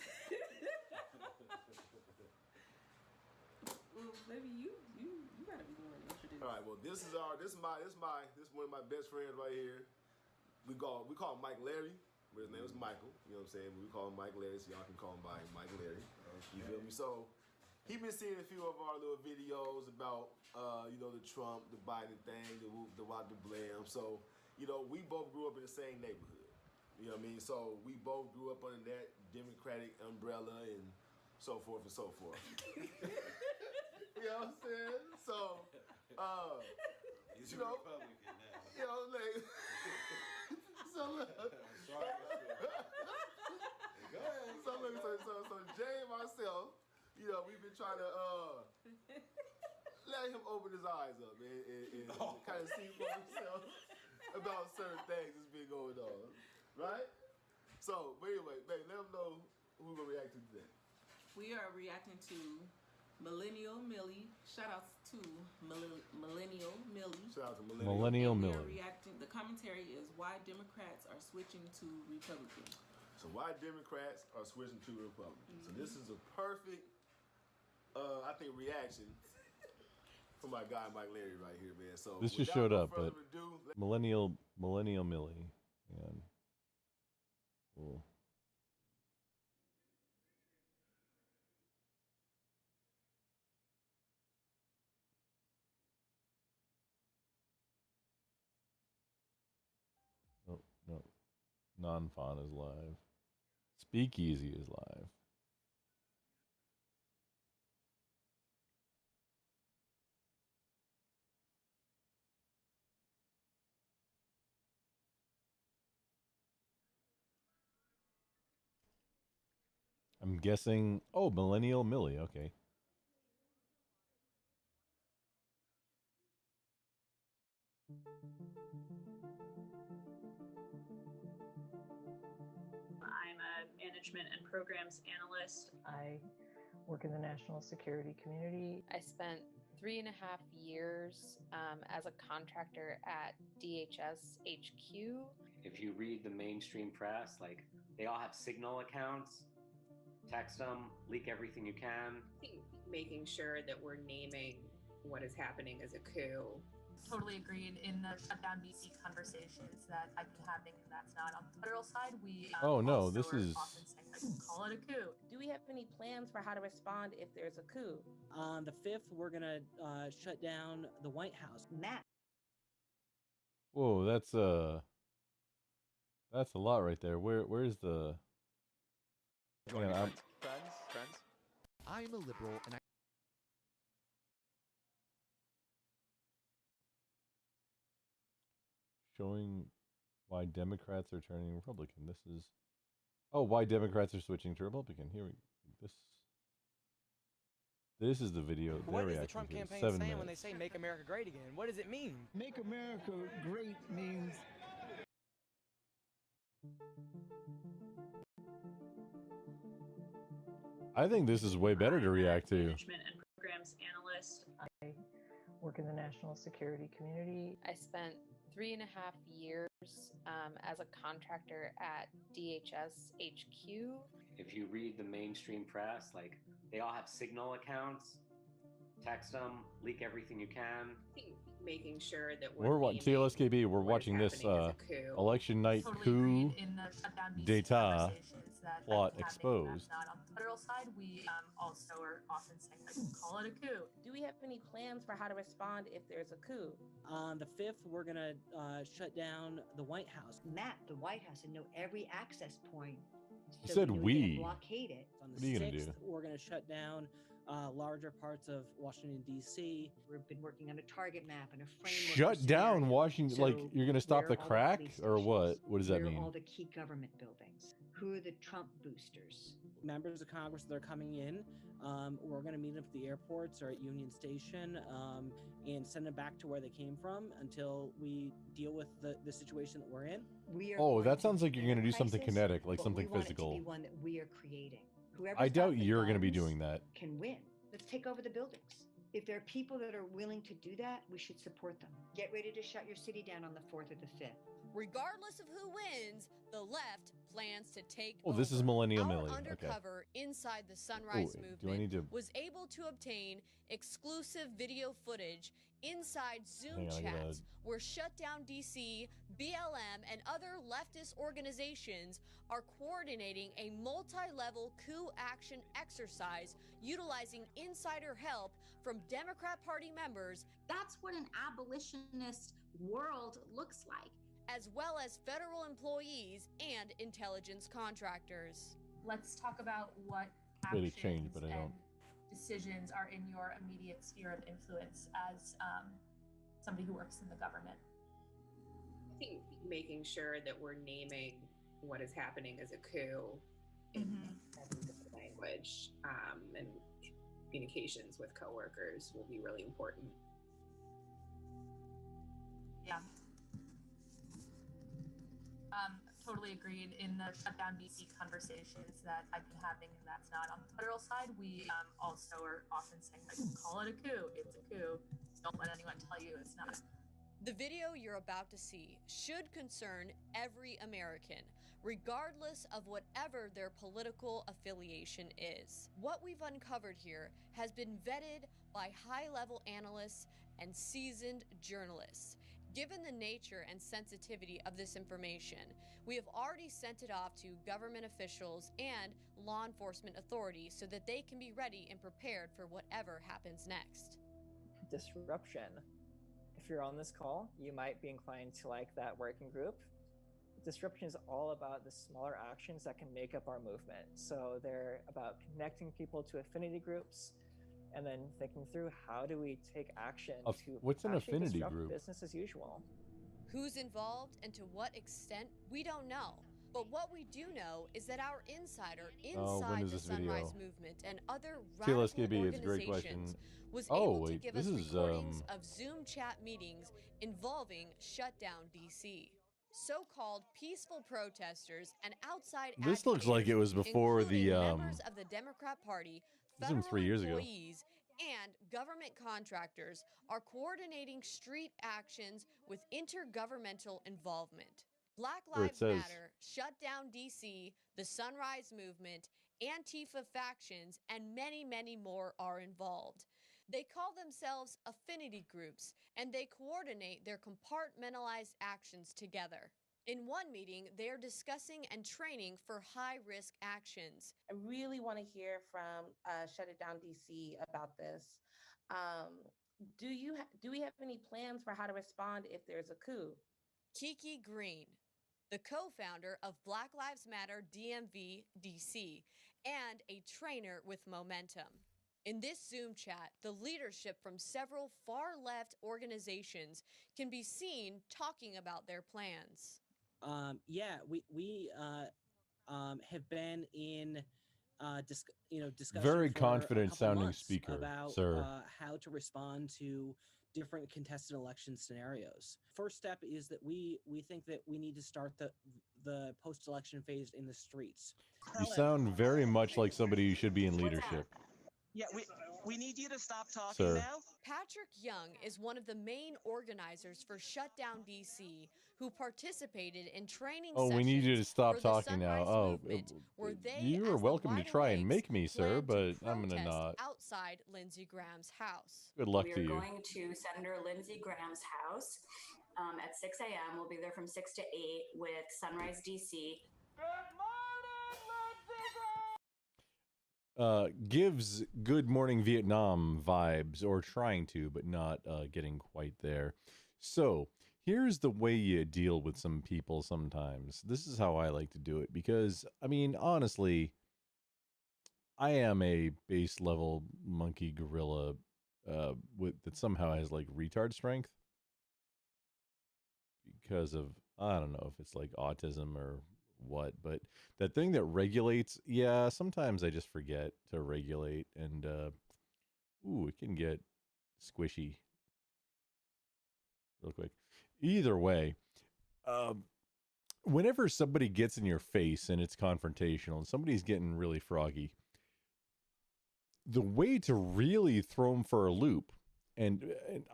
Well, baby, you gotta be more introduced. All right. Well, this is one of my best friends right here. We call him Mike Larry, but his name is Michael. You know what I'm saying? We call him Mike Larry, so y'all can call him by Mike Larry. You feel me? So he been seeing a few of our little videos about you know, the Trump, the Biden thing, the whoop, the what, the blam. So you know, we both grew up in the same neighborhood. You know what I mean? So we both grew up under that Democratic umbrella and so forth and so forth. You know what I'm saying? So, He's you a know, Republican now. you know, like, so look. Go ahead. So Jay and myself, you know, we've been trying to let him open his eyes up and kind of see for himself about certain things that's been going on, right? So, but anyway, baby, let him know who we're gonna react to today. We are reacting to Millennial Millie. Shout outs to Millennial Millie. Shout out to Millennial We are Millie. reacting. The commentary is why Democrats are switching to Republicans. So why Democrats are switching to Republicans. So this is a perfect, I think, reaction from my guy Mike Larry right here, man. So This just without showed no up, further but ado, Millennial Millie. And cool. Oh, no. Non-Fawn is live. Speakeasy is live. I'm guessing. Oh, Millennial Millie. Okay. I'm a management and programs analyst. I work in the national security community. I spent 3.5 years as a contractor at DHS HQ. If you read the mainstream press, like they all have Signal accounts. Text them, leak everything you can. I think making sure that we're naming what is happening as a coup. Totally agreed in the shutdown DC conversations that I've been having, and that's not on the federal side. We Oh no, also this are is often saying that call it a coup. Do we have any plans for how to respond if there's a coup? On the 5th, we're going to shut down the White House. Matt. whoa, that's a lot right there. Where's the Join me, I'm- friends. I'm a liberal, and I. showing why Democrats are turning Republican. This is why Democrats are switching to Republican. Here this is the video. What their is the Trump reaction to it. campaign 7 saying when they minutes. say "Make America Great Again"? What does it mean? Make America great means I think this is way better to react to. Management and programs analyst. I work in the national security community. I spent 3.5 years as a contractor at DHS HQ. If you read the mainstream press, like they all have Signal accounts. Text them, leak everything you can. I think making sure that We're watching TLSKB. We're watching this election night coup d'etat plot exposed. Not on the federal side. We also are often saying that call it a coup. Do we have any plans for how to respond if there's a coup? On the 5th, we're going to shut down the White House. Matt, the White House, and know every access point. You said we. Blockade it. On What the are you gonna 6th, do? we're going to shut down larger parts of Washington, D.C. We've been working on a target map and a framework. Shut of down scenarios. Washington. Like So you're gonna stop where the are all crack police or what? stations? What does that Where are mean? all the key government buildings? Who are the Trump boosters? Members of Congress that are coming in, we're going to meet them at the airports or at Union Station and send them back to where they came from until we deal with the situation that we're in. We are Oh, going that to sounds like you're gonna do something crisis, kinetic, like but something we want physical. It to be one that we are creating. Whoever's I got doubt the you're gonna be guns doing that. Can win. Let's take over the buildings. If there are people that are willing to do that, we should support them. Get ready to shut your city down on the 4th or the 5th. Regardless of who wins, the left plans to take Oh, this is over. Millennial Our Millie. Okay. undercover inside the Sunrise do I Movement need to- was able to obtain exclusive video footage inside Zoom Hang on, I gotta- chats where Shutdown DC, BLM, and other leftist organizations are coordinating a multi-level coup action exercise utilizing insider help from Democrat Party members. That's what an abolitionist world looks like. As well as federal employees and intelligence contractors. Let's talk about what Really actions changed, but I and don't. decisions are in your immediate sphere of influence as somebody who works in the government. I think making sure that we're naming what is happening as a coup in different language and communications with coworkers will be really important. Yeah. Totally agreed in the shutdown DC conversations that I've been having, and that's not on the federal side. We also are often saying that call it a coup. It's a coup. Don't let anyone tell you it's not. The video you're about to see should concern every American, regardless of whatever their political affiliation is. What we've uncovered here has been vetted by high-level analysts and seasoned journalists. Given the nature and sensitivity of this information, we have already sent it off to government officials and law enforcement authorities so that they can be ready and prepared for whatever happens next. Disruption. If you're on this call, you might be inclined to like that working group. Disruption is all about the smaller actions that can make up our movement. So they're about connecting people to affinity groups and then thinking through how do we take action to What's an actually affinity disrupt group? business as usual. Who's involved and to what extent, we don't know. But what we do know is that our insider Oh, when inside is the this video? Sunrise Movement and other radical TLSKB, it's a great organizations question. was Oh, able to wait, give this us is, recordings of Zoom chat meetings involving Shutdown DC. So-called peaceful protesters and outside This looks like it was before the members of the Democrat Party, this is from federal 3 years ago. employees, and government contractors are coordinating street actions with intergovernmental involvement. Black Or it Lives says- Matter, Shut Down DC, the Sunrise Movement, Antifa factions, and many, many more are involved. They call themselves affinity groups, and they coordinate their compartmentalized actions together. In one meeting, they are discussing and training for high-risk actions. I really want to hear from Shut It Down DC about this. Do we have any plans for how to respond if there's a coup? Kiki Green, the co-founder of Black Lives Matter DMV DC, and a trainer with Momentum. In this Zoom chat, the leadership from several far-left organizations can be seen talking about their plans. We have been in discussion Very for confident a couple sounding months speaker, about sir. how to respond to different contested election scenarios. First step is that we think that we need to start the post-election phase in the streets. You sound very much like somebody who should be in leadership. Yeah, we need you to stop talking Sir. now. Patrick Young is one of the main organizers for Shutdown DC, who participated in training Oh, we need you to stop talking now. Oh, where they, you are welcome to try and make me, sir, but I'm gonna not. outside Lindsey Graham's house. Good luck We to are you. going to Senator Lindsey Graham's house at 6 a.m. We'll be there from 6 to 8 with Sunrise DC. Gives Good Morning Vietnam vibes, or trying to, but not getting quite there. So here's the way you deal with some people sometimes. This is how I like to do it, because, I mean, honestly, I am a base level monkey gorilla that somehow has like retard strength because of, I don't know if it's like autism or what, but that thing that regulates, yeah, sometimes I just forget to regulate, and it can get squishy real quick. Either way, whenever somebody gets in your face and it's confrontational and somebody's getting really froggy, the way to really throw them for a loop, and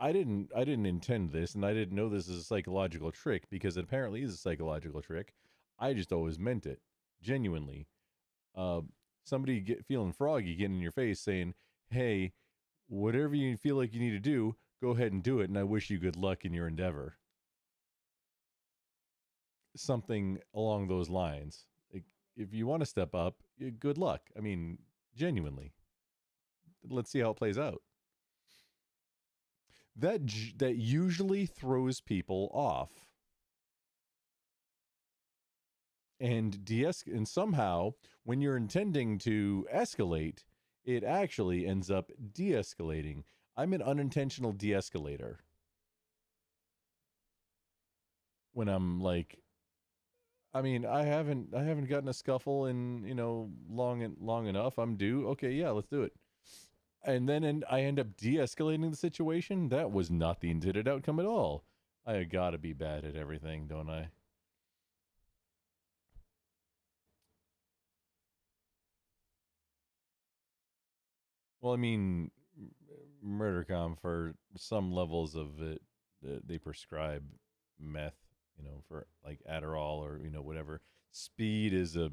I didn't intend this, and I didn't know this is a psychological trick, because it apparently is a psychological trick. I just always meant it genuinely. Somebody feeling froggy, getting in your face, saying, "Hey, whatever you feel like you need to do, go ahead and do it, and I wish you good luck in your endeavor." Something along those lines. Like, if you want to step up, good luck. I mean, genuinely. Let's see how it plays out. That usually throws people off. And somehow, when you're intending to escalate, it actually ends up de-escalating. I'm an unintentional de-escalator. When I'm like, I mean, I haven't gotten a scuffle in, long enough. I'm due. Okay, yeah, let's do it. And then I end up de-escalating the situation. That was not the intended outcome at all. I gotta be bad at everything, don't I? Well, I mean, MurderCom, for some levels of it, they prescribe meth, for like Adderall or whatever. Speed is a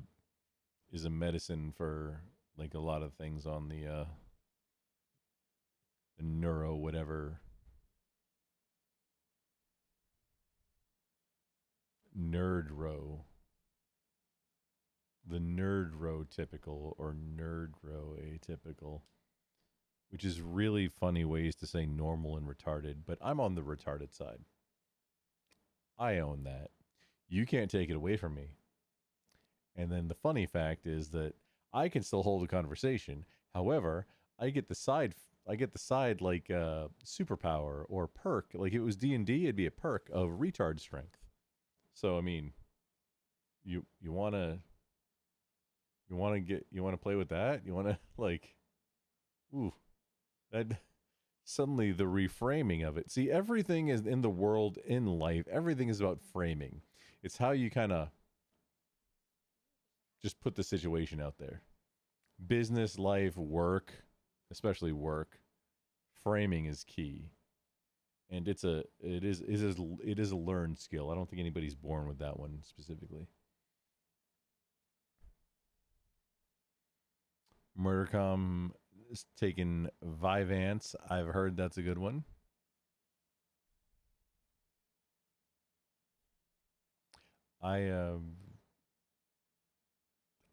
medicine for like a lot of things on the neuro whatever. Nerd row. The nerd row typical or nerd row atypical. Which is really funny ways to say normal and retarded, but I'm on the retarded side. I own that. You can't take it away from me. And then the funny fact is that I can still hold a conversation. However, I get the side like superpower or perk. Like, it was D&D, it'd be a perk of retard strength. So I mean, you want to play with that? You want to like, ooh. That suddenly the reframing of it. See, everything is in the world, in life, everything is about framing. It's how you kind of just put the situation out there. Business, life, work, especially work, framing is key. And it is a learned skill. I don't think anybody's born with that one specifically. Murdercom is taking Vyvanse. I've heard that's a good one. I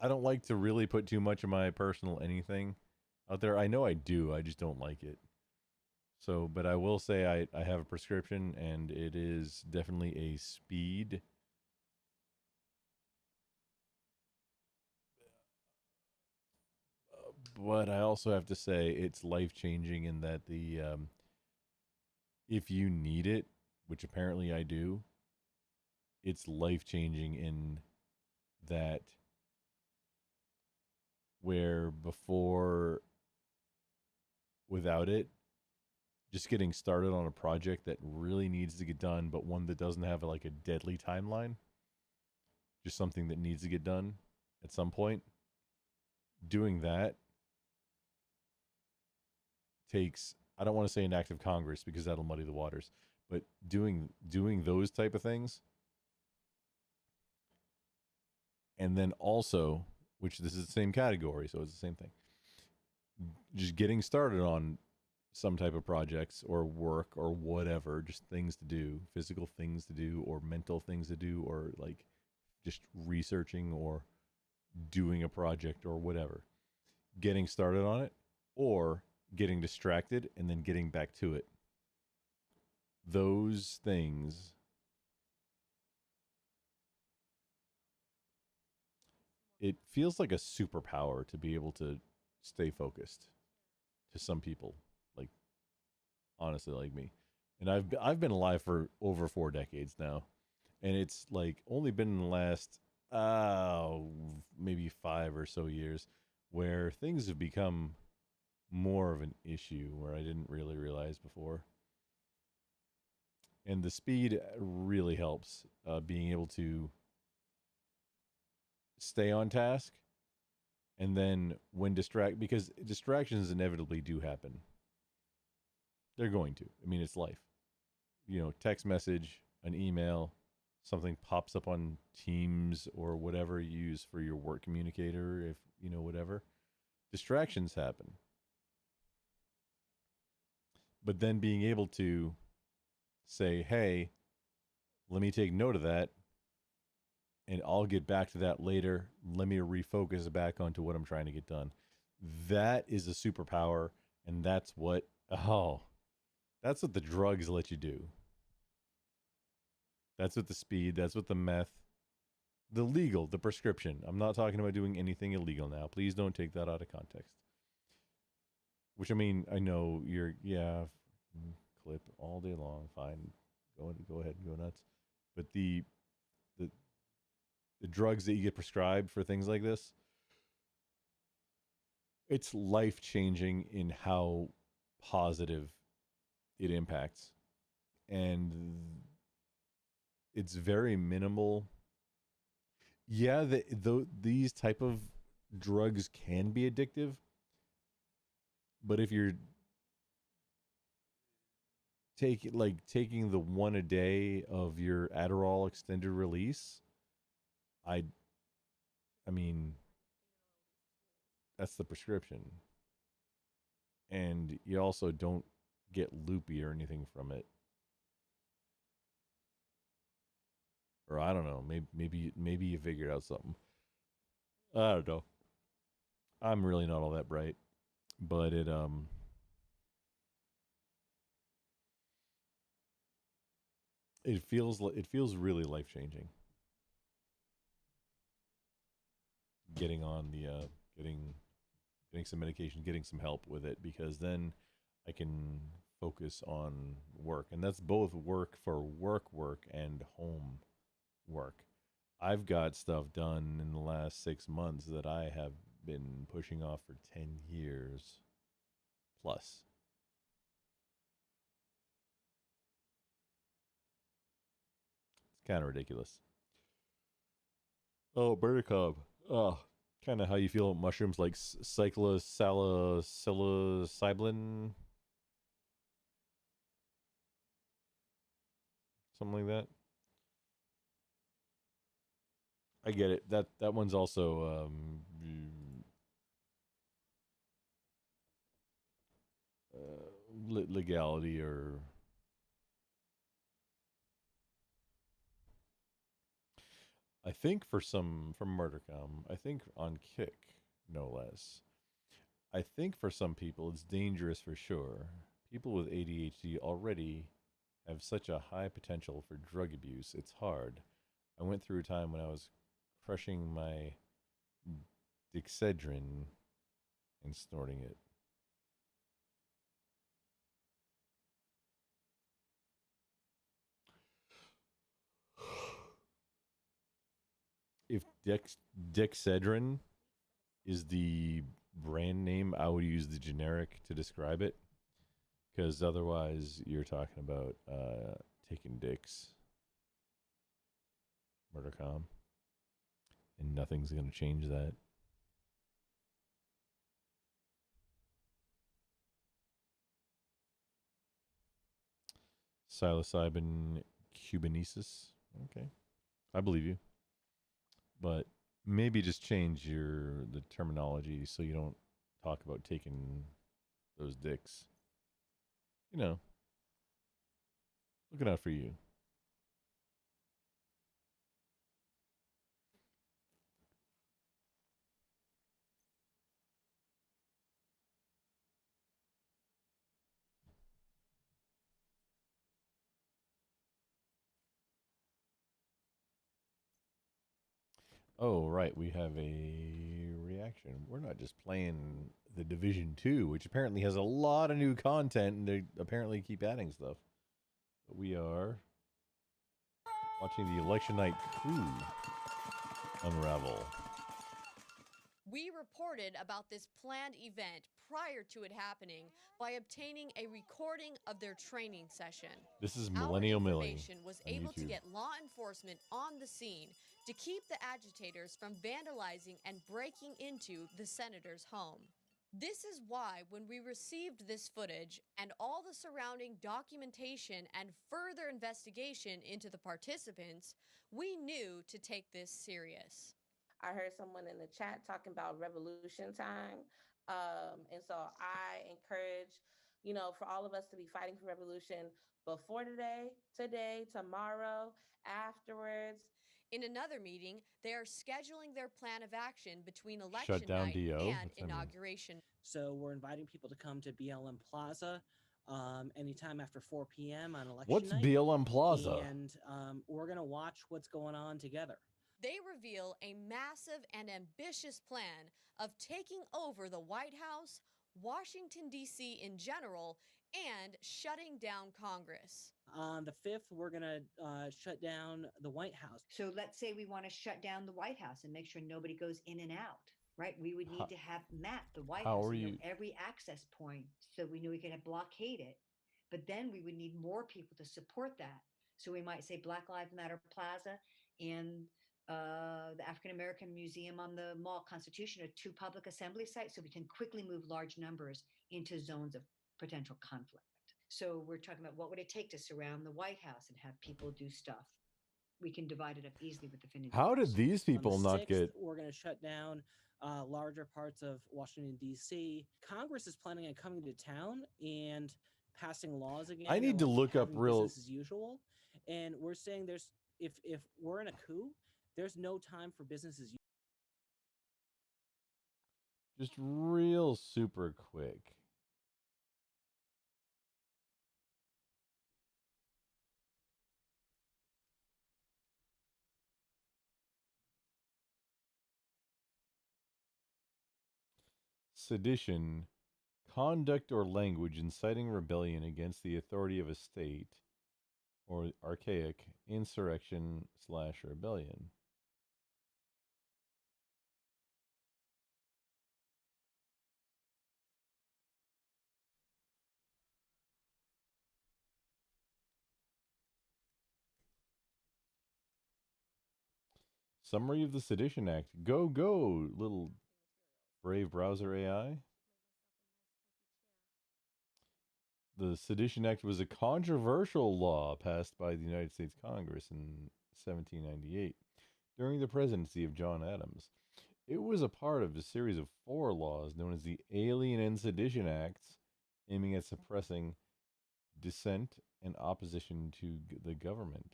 don't like to really put too much of my personal anything out there. I know I do. I just don't like it. So, but I will say I have a prescription, and it is definitely a speed. But I also have to say it's life-changing in that the if you need it, which apparently I do, it's life-changing in that where before without it, just getting started on a project that really needs to get done, but one that doesn't have like a deadly timeline, just something that needs to get done at some point, doing that takes, I don't want to say an act of Congress because that'll muddy the waters, but doing those type of things, and then also, which this is the same category, so it's the same thing, just getting started on some type of projects or work or whatever, just things to do, physical things to do or mental things to do, or like just researching or doing a project or whatever, getting started on it or getting distracted and then getting back to it. Those things it feels like a superpower to be able to stay focused to some people, like honestly like me. And I've been alive for over 4 decades now, and it's like only been in the last maybe 5 or so years where things have become more of an issue where I didn't really realize before. And the speed really helps, being able to stay on task, and then when because distractions inevitably do happen. They're going to. I mean, it's life. You know, text message, an email, something pops up on Teams or whatever you use for your work communicator, if you know, whatever. Distractions happen. But then being able to say, hey, let me take note of that, and I'll get back to that later. Let me refocus back onto what I'm trying to get done. That is a superpower, and that's what the drugs let you do. That's what the speed, that's what the meth, the prescription. I'm not talking about doing anything illegal now. Please don't take that out of context. Which, I mean, I know you're, clip all day long, fine. Go ahead and go nuts. But the drugs that you get prescribed for things like this, it's life-changing in how positive it impacts. And it's very minimal. Yeah, these type of drugs can be addictive, but if you're taking the one a day of your Adderall extended release, I mean, that's the prescription. And you also don't get loopy or anything from it. Or I don't know, maybe you figured out something. I don't know. I'm really not all that bright, but it feels really life-changing. Getting on the getting some medication, getting some help with it, because then I can focus on work, and that's both work for work and home work. I've got stuff done in the last 6 months that I have been pushing off for 10 years plus. It's kind of ridiculous. Oh, Burdicob. Oh, kind of how you feel about mushrooms like psilocybin, something like that. I get it. That one's also legality or I think from Murdercom, I think on Kick, no less. I think for some people it's dangerous for sure. People with ADHD already have such a high potential for drug abuse. It's hard. I went through a time when I was crushing my Dexedrine and snorting it. If Dexedrine is the brand name, I would use the generic to describe it. Because otherwise, you're talking about taking dicks. Murdercom. And nothing's going to change that. Psilocybin cubanesis. Okay. I believe you. But maybe just change the terminology so you don't talk about taking those dicks. You know, looking out for you. Oh, right. We have a reaction. We're not just playing the Division 2, which apparently has a lot of new content, and they apparently keep adding stuff. But we are watching the election night coup unravel. We reported about this planned event prior to it happening by obtaining a recording of their training session. This is Millennial Millie Information was on able to YouTube. get law enforcement on the scene to keep the agitators from vandalizing and breaking into the senator's home. This is why, when we received this footage and all the surrounding documentation and further investigation into the participants, we knew to take this serious. I heard someone in the chat talking about revolution time. And so I encourage, for all of us to be fighting for revolution before today, tomorrow, afterwards. In another meeting, they are scheduling their plan of action between election Shut down night DO? and What's that mean? inauguration. So we're inviting people to come to BLM Plaza anytime after 4 p.m. on election What's night. BLM Plaza? And we're going to watch what's going on together. They reveal a massive and ambitious plan of taking over the White House, Washington, D.C. in general, and shutting down Congress. On the 5th, we're going to shut down the White House. So let's say we want to shut down the White House and make sure nobody goes in and out, right? We would need to have mapped the White How House, are and know you- every access point so we knew we could blockade it. But then we would need more people to support that. So we might say Black Lives Matter Plaza and the African American Museum on the Mall Constitution are two public assembly sites, so we can quickly move large numbers into zones of potential conflict. So we're talking about what would it take to surround the White House and have people do stuff. We can divide it up easily with affinity. How did groups. these people On the not 6th, get... We're going to shut down larger parts of Washington, D.C. Congress is planning on coming to town and passing laws again. I need to and look up having real... business as usual. And we're saying if we're in a coup, there's no time for business as usual. Just real super quick. Sedition, conduct or language inciting rebellion against the authority of a state, or archaic, insurrection/rebellion. Summary of the Sedition Act. Go, go, little brave browser AI. The Sedition Act was a controversial law passed by the United States Congress in 1798 during the presidency of John Adams. It was a part of a series of 4 laws known as the Alien and Sedition Acts aiming at suppressing dissent and opposition to the government.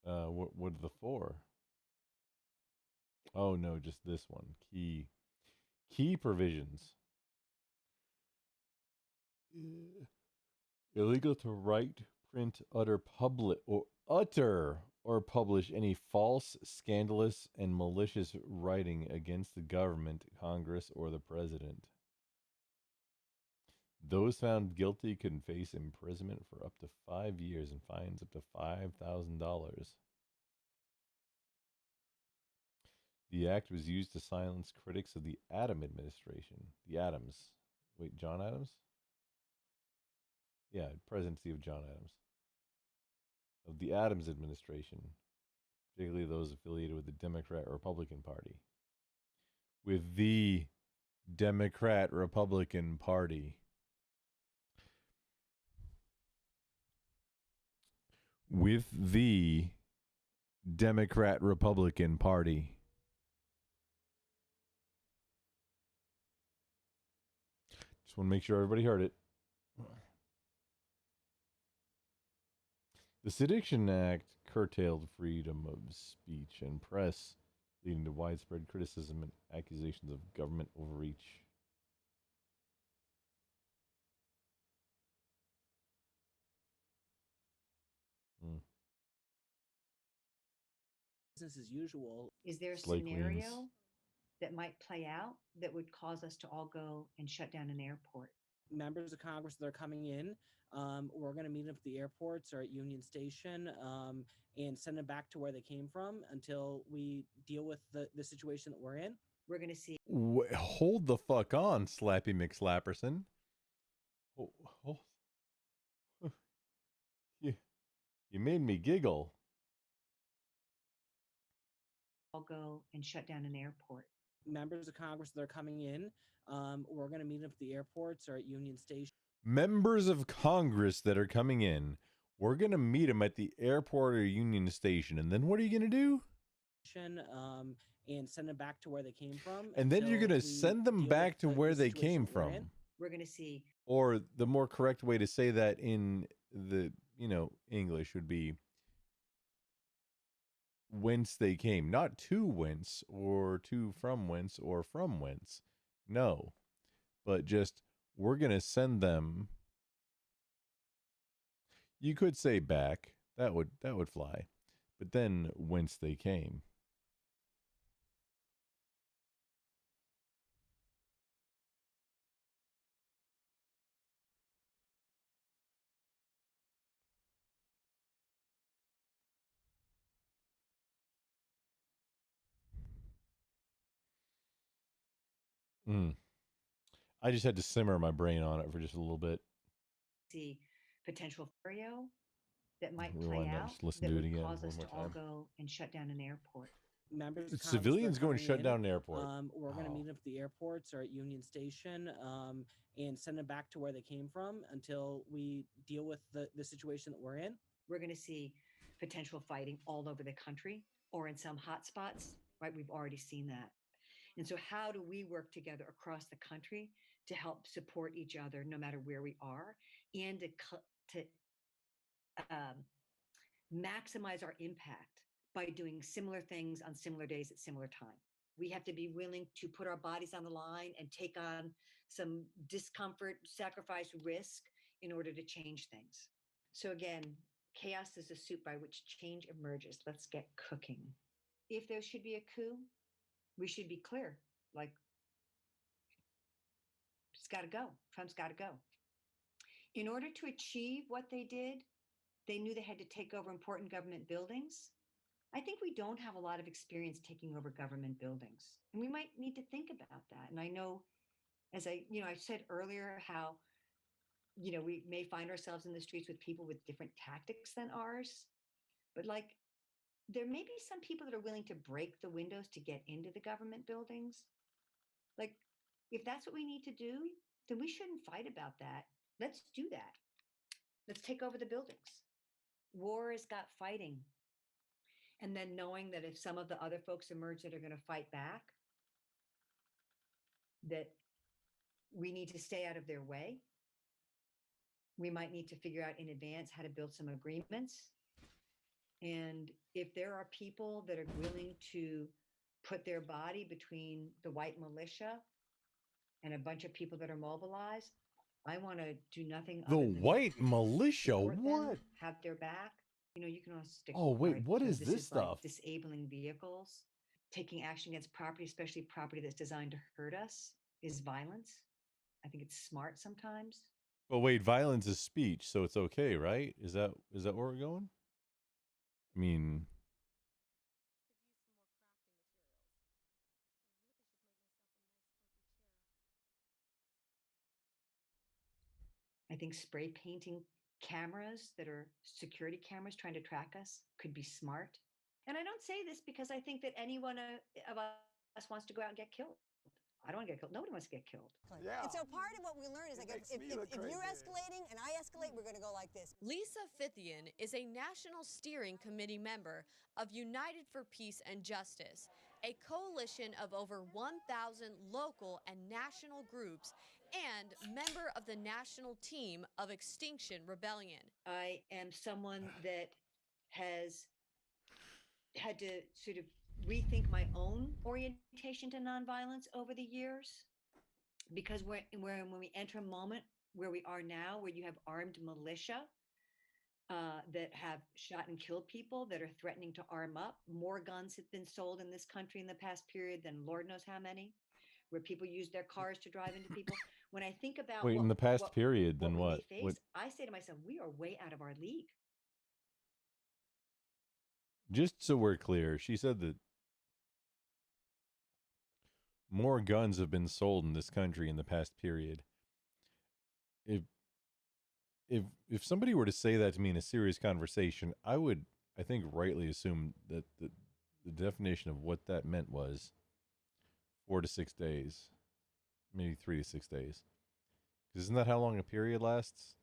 What are the four? Oh no, just this one. Key provisions. Illegal to write, print, utter or publish any false, scandalous, and malicious writing against the government, Congress, or the president. Those found guilty can face imprisonment for up to 5 years and fines up to $5,000. The act was used to silence critics of the Adams administration. The Adams. Wait, John Adams? Yeah, presidency of John Adams. Of the Adams administration, particularly those affiliated with the Democrat-Republican Party. With the Democrat-Republican Party. With the Democrat-Republican Party. Just want to make sure everybody heard it. The Sedition Act curtailed freedom of speech and press, leading to widespread criticism and accusations of government overreach. Business as usual. Is there a Slay scenario Queens. that might play out that would cause us to all go and shut down an airport? Members of Congress that are coming in, we're going to meet them at the airports or at Union Station and send them back to where they came from until we deal with the situation that we're in. We're going to see. Hold the fuck on, Slappy McSlapperson. Oh. You made me giggle. All go and shut down an airport. Members of Congress that are coming in, we're going to meet them at the airports or at Union Station. Members of Congress that are coming in, we're going to meet them at the airport or Union Station. And then what are you going to do? And send them back to where they came from. And then you're until going to we send them deal back with to the where they situation came that we're from. in. We're going to see. Or the more correct way to say that in the, English would be whence they came. Not to whence or to from whence or from whence. No. But just we're going to send them. You could say back. That would fly. But then whence they came. I just had to simmer my brain on it for just a little bit. See potential scenario that might Rewind play that, out just listen that to it would again cause one us to more all time. go and shut down an airport. Members of Congress Civilians that are go and coming shut in, down an airport. we're going to Oh. meet them at the airports or at Union Station and send them back to where they came from until we deal with the situation that we're in. We're going to see potential fighting all over the country or in some hot spots, right? We've already seen that. And so how do we work together across the country to help support each other no matter where we are and to maximize our impact by doing similar things on similar days at similar time? We have to be willing to put our bodies on the line and take on some discomfort, sacrifice, risk in order to change things. So again, chaos is the soup by which change emerges. Let's get cooking. If there should be a coup, we should be clear. Like, it's got to go. Trump's got to go. In order to achieve what they did, they knew they had to take over important government buildings. I think we don't have a lot of experience taking over government buildings, and we might need to think about that. And I know, as I said earlier, how, we may find ourselves in the streets with people with different tactics than ours, but like, there may be some people that are willing to break the windows to get into the government buildings. Like, if that's what we need to do, then we shouldn't fight about that. Let's do that. Let's take over the buildings. War has got fighting. And then knowing that if some of the other folks emerge that are going to fight back, that we need to stay out of their way. We might need to figure out in advance how to build some agreements. And if there are people that are willing to put their body between the white militia and a bunch of people that are mobilized, I want to do nothing The other than white militia? support them, What? have their back. You know, you can also stick. Oh, wait, right? what So is this like stuff? disabling vehicles, taking action against property, especially property that's designed to hurt us, is violence. I think it's smart sometimes. Well, wait, violence is speech, so it's okay, right? Is that where we're going? I mean, I think spray painting cameras that are security cameras trying to track us could be smart. And I don't say this because I think that anyone of us wants to go out and get killed. I don't want to get killed. Nobody wants to get killed. Yeah. And so part of what we learn is like if you're escalating and I escalate, we're going to go like this. Lisa Fithian is a National Steering Committee member of United for Peace and Justice, a coalition of over 1,000 local and national groups, and member of the national team of Extinction Rebellion. I am someone that has had to sort of rethink my own orientation to nonviolence over the years, because when we enter a moment where we are now, where you have armed militia that have shot and killed people, that are threatening to arm up. More guns have been sold in this country in the past period than Lord knows how many, where people use their cars to drive into people. When I think about wait, in the past period, then we what? may face, I say to myself, we are way out of our league. Just so we're clear, she said that more guns have been sold in this country in the past period. If somebody were to say that to me in a serious conversation, I would, I think, rightly assume that the definition of what that meant was 4 to 6 days, maybe 3 to 6 days. 'Cause isn't that how long a period lasts?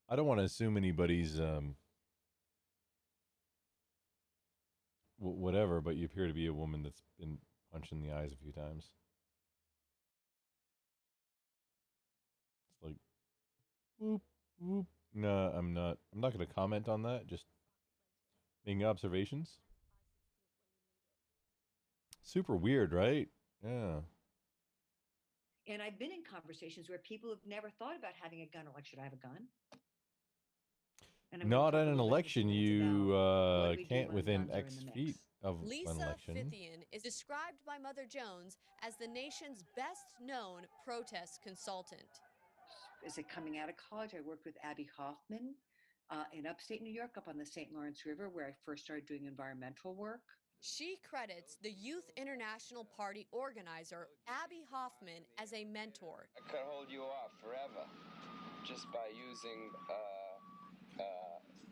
I don't want to assume anybody's whatever, but you appear to be a woman that's been punched in the eyes a few times. It's like, whoop, whoop. No, I'm not going to comment on that. Just making observations. Super weird, right? Yeah. And I've been in conversations where people have never thought about having a gun, or like, should I have a gun? And I'm gonna Not talk a at an little bit election. about what do we do Can't when within guns are in X the mix. feet of Lisa an election. Fithian is described by Mother Jones as the nation's best-known protest consultant. Is it coming out of college? I worked with Abby Hoffman in upstate New York, up on the St. Lawrence River, where I first started doing environmental work. She credits the Youth International Party organizer, Abby Hoffman, as a mentor. I could hold you off forever just by using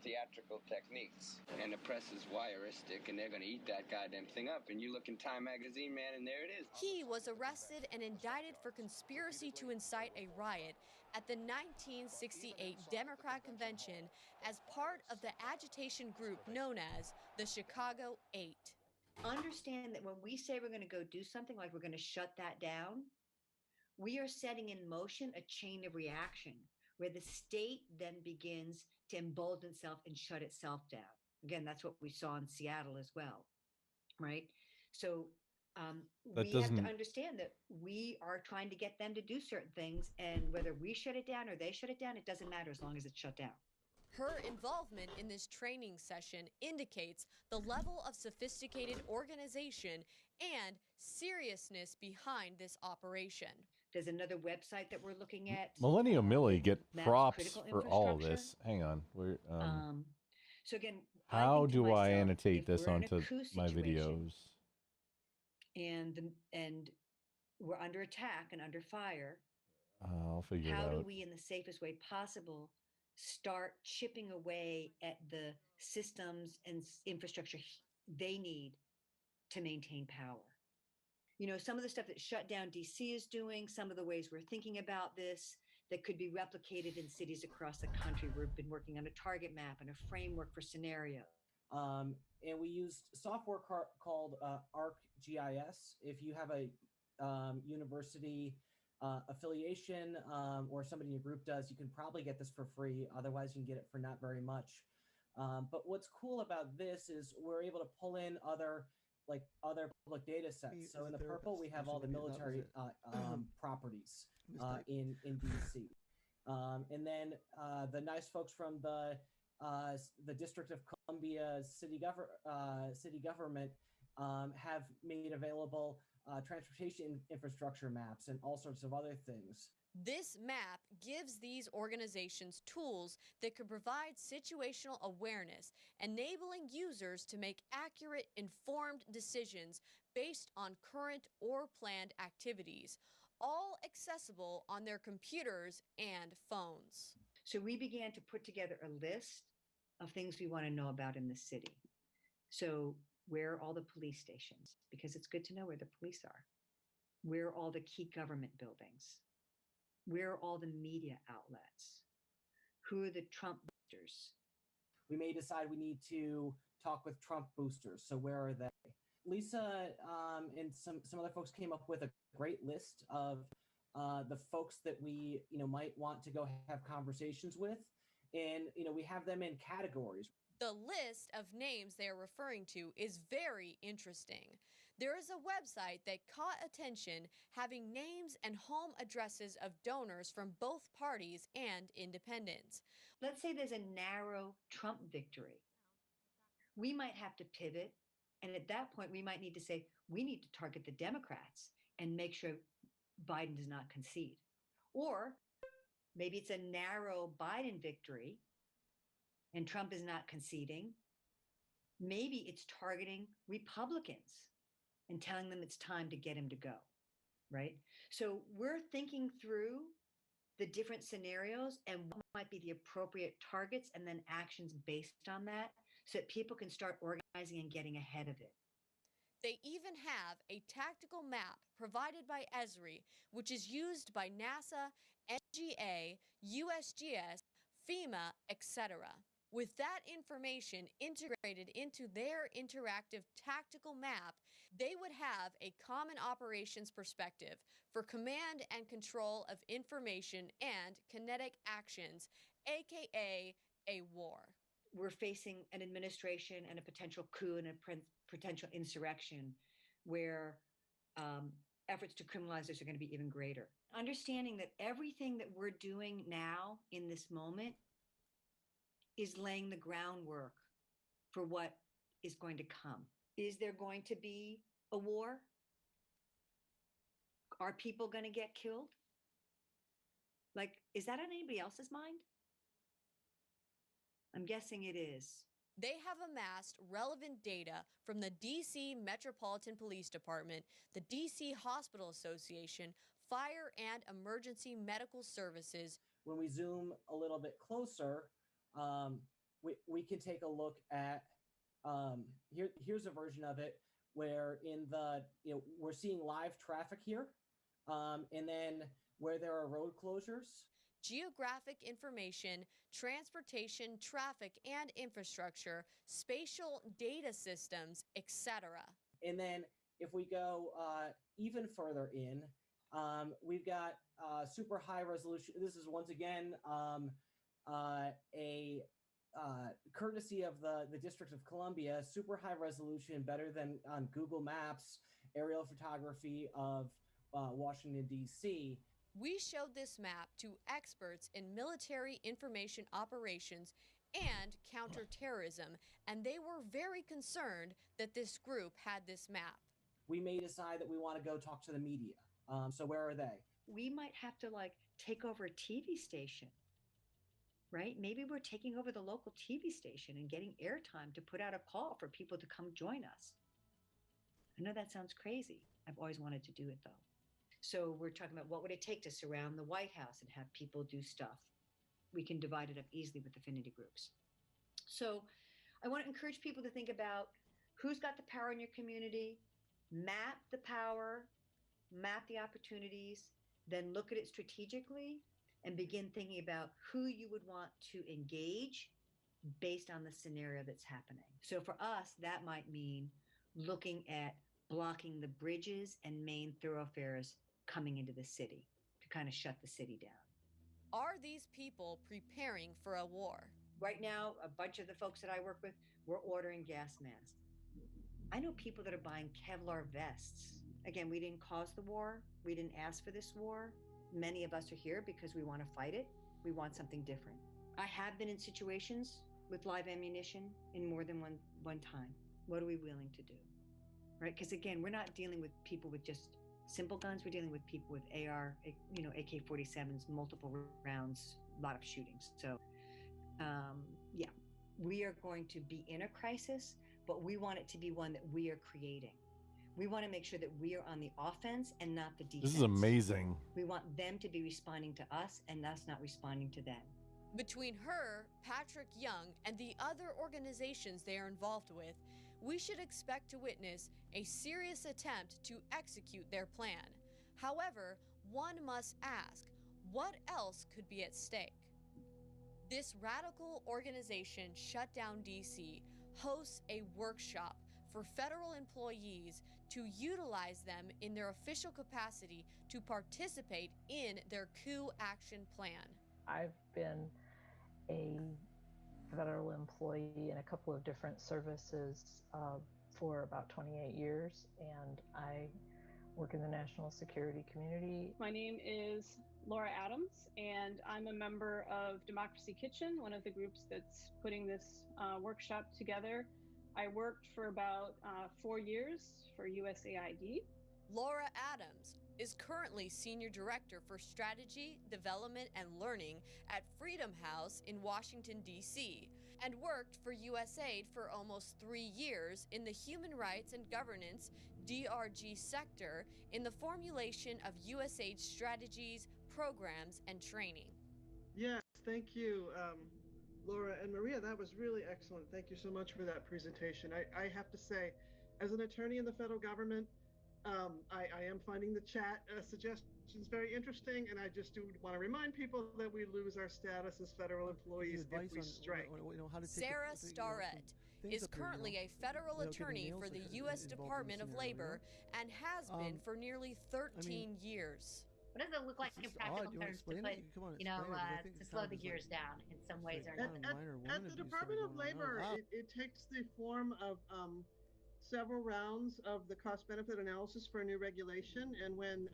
theatrical techniques. And the press is voyeuristic, and they're going to eat that goddamn thing up. And you look in Time magazine, man, and there it is. He was arrested and indicted for conspiracy to incite a riot at the 1968 Democrat Convention as part of the agitation group known as the Chicago 8. Understand that when we say we're going to go do something, like we're going to shut that down, we are setting in motion a chain of reaction where the state then begins to embolden itself and shut itself down. Again, that's what we saw in Seattle as well, right? So we have to understand that we are trying to get them to do certain things, and whether we shut it down or they shut it down, it doesn't matter as long as it's shut down. Her involvement in this training session indicates the level of sophisticated organization and seriousness behind this operation. There's another website that we're looking at. Millennium Millie get Mass props critical for all of infrastructure. this. Hang on. We're So again, how think to do I myself, annotate if this we're in a onto coup my situation videos? and we're under attack and under fire, I'll figure how it do out. we, in the safest way possible, start chipping away at the systems and infrastructure they need to maintain power? You know, some of the stuff that Shut Down DC is doing, some of the ways we're thinking about this that could be replicated in cities across the country. We've been working on a target map and a framework for scenarios. And we used software called ArcGIS. If you have a university affiliation or somebody in your group does, you can probably get this for free. Otherwise, you can get it for not very much. But what's cool about this is we're able to pull in other public data sets. So in the purple, we have all the military properties in DC. And then the nice folks from the District of Columbia city government have made available transportation infrastructure maps and all sorts of other things. This map gives these organizations tools that could provide situational awareness, enabling users to make accurate, informed decisions based on current or planned activities, all accessible on their computers and phones. So we began to put together a list of things we want to know about in the city. So where are all the police stations? Because it's good to know where the police are. Where are all the key government buildings? Where are all the media outlets? Who are the Trump boosters? We may decide we need to talk with Trump boosters. So where are they? Lisa and some other folks came up with a great list of the folks that we might want to go have conversations with, and we have them in categories. The list of names they are referring to is very interesting. There is a website that caught attention having names and home addresses of donors from both parties and independents. Let's say there's a narrow Trump victory. We might have to pivot, and at that point, we might need to say, we need to target the Democrats and make sure Biden does not concede. Or maybe it's a narrow Biden victory and Trump is not conceding. Maybe it's targeting Republicans and telling them it's time to get him to go, right? So we're thinking through the different scenarios and what might be the appropriate targets and then actions based on that so that people can start organizing and getting ahead of it. They even have a tactical map provided by Esri, which is used by NASA, NGA, USGS, FEMA, etc. With that information integrated into their interactive tactical map, they would have a common operations perspective for command and control of information and kinetic actions, aka a war. We're facing an administration and a potential coup and a potential insurrection where efforts to criminalize this are going to be even greater. Understanding that everything that we're doing now in this moment is laying the groundwork for what is going to come. Is there going to be a war? Are people going to get killed? Like, is that on anybody else's mind? I'm guessing it is. They have amassed relevant data from the DC Metropolitan Police Department, the DC Hospital Association, Fire and Emergency Medical Services. When we zoom a little bit closer, we can take a look at, here's a version of it where we're seeing live traffic here, and then where there are road closures. Geographic information, transportation, traffic and infrastructure, spatial data systems, etc. And then if we go even further in, we've got super high resolution. This is once again a courtesy of the District of Columbia, super high resolution, better than on Google Maps, aerial photography of Washington, D.C. We showed this map to experts in military information operations and counterterrorism, and they were very concerned that this group had this map. We may decide that we want to go talk to the media. So where are they? We might have to take over a TV station, right? Maybe we're taking over the local TV station and getting airtime to put out a call for people to come join us. I know that sounds crazy. I've always wanted to do it though. So we're talking about what would it take to surround the White House and have people do stuff. We can divide it up easily with affinity groups. So I want to encourage people to think about who's got the power in your community, map the power, map the opportunities, then look at it strategically and begin thinking about who you would want to engage, based on the scenario that's happening. So for us, that might mean looking at blocking the bridges and main thoroughfares coming into the city to kind of shut the city down. Are these people preparing for a war? Right now, a bunch of the folks that I work with, we're ordering gas masks. I know people that are buying Kevlar vests. Again, we didn't cause the war. We didn't ask for this war. Many of us are here because we want to fight it. We want something different. I have been in situations with live ammunition in more than one time. What are we willing to do? Right? Because again, we're not dealing with people with just simple guns. We're dealing with people with AK-47s, multiple rounds, a lot of shootings. So, yeah, we are going to be in a crisis, but we want it to be one that we are creating. We want to make sure that we are on the offense and not the defense. This is amazing. We want them to be responding to us and us not responding to them. Between her, Patrick Young, and the other organizations they are involved with, we should expect to witness a serious attempt to execute their plan. However, one must ask, what else could be at stake? This radical organization, Shutdown DC, hosts a workshop for federal employees to utilize them in their official capacity to participate in their coup action plan. I've been a federal employee in a couple of different services for about 28 years, and I work in the national security community. My name is Laura Adams, and I'm a member of Democracy Kitchen, one of the groups that's putting this workshop together. I worked for about 4 years for USAID. Laura Adams is currently Senior Director for Strategy, Development, and Learning at Freedom House in Washington, D.C., and worked for USAID for almost 3 years in the Human Rights and Governance DRG sector in the formulation of USAID strategies, programs, and training. Yes, thank you, Laura and Maria. That was really excellent. Thank you so much for that presentation. I have to say, as an attorney in the federal government, I am finding the chat suggestions very interesting, and I just do want to remind people that we lose our status as federal employees if we strike. Sarah Starrett is currently a federal attorney for the U.S. Department of Labor and has been for nearly 13 years. What does it look like in practical terms to put, to slow the gears down in some ways or not? At the Department of Labor, it takes the form of several rounds of the cost-benefit analysis for a new regulation, and when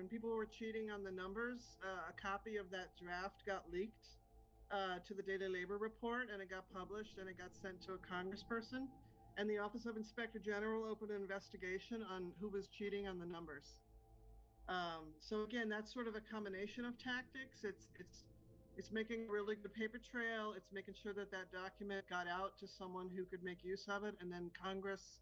people were cheating on the numbers, a copy of that draft got leaked to the Daily Labor Report, and it got published, and it got sent to a congressperson, and the Office of Inspector General opened an investigation on who was cheating on the numbers. So again, that's sort of a combination of tactics. It's making a really good paper trail. It's making sure that that document got out to someone who could make use of it, and then Congress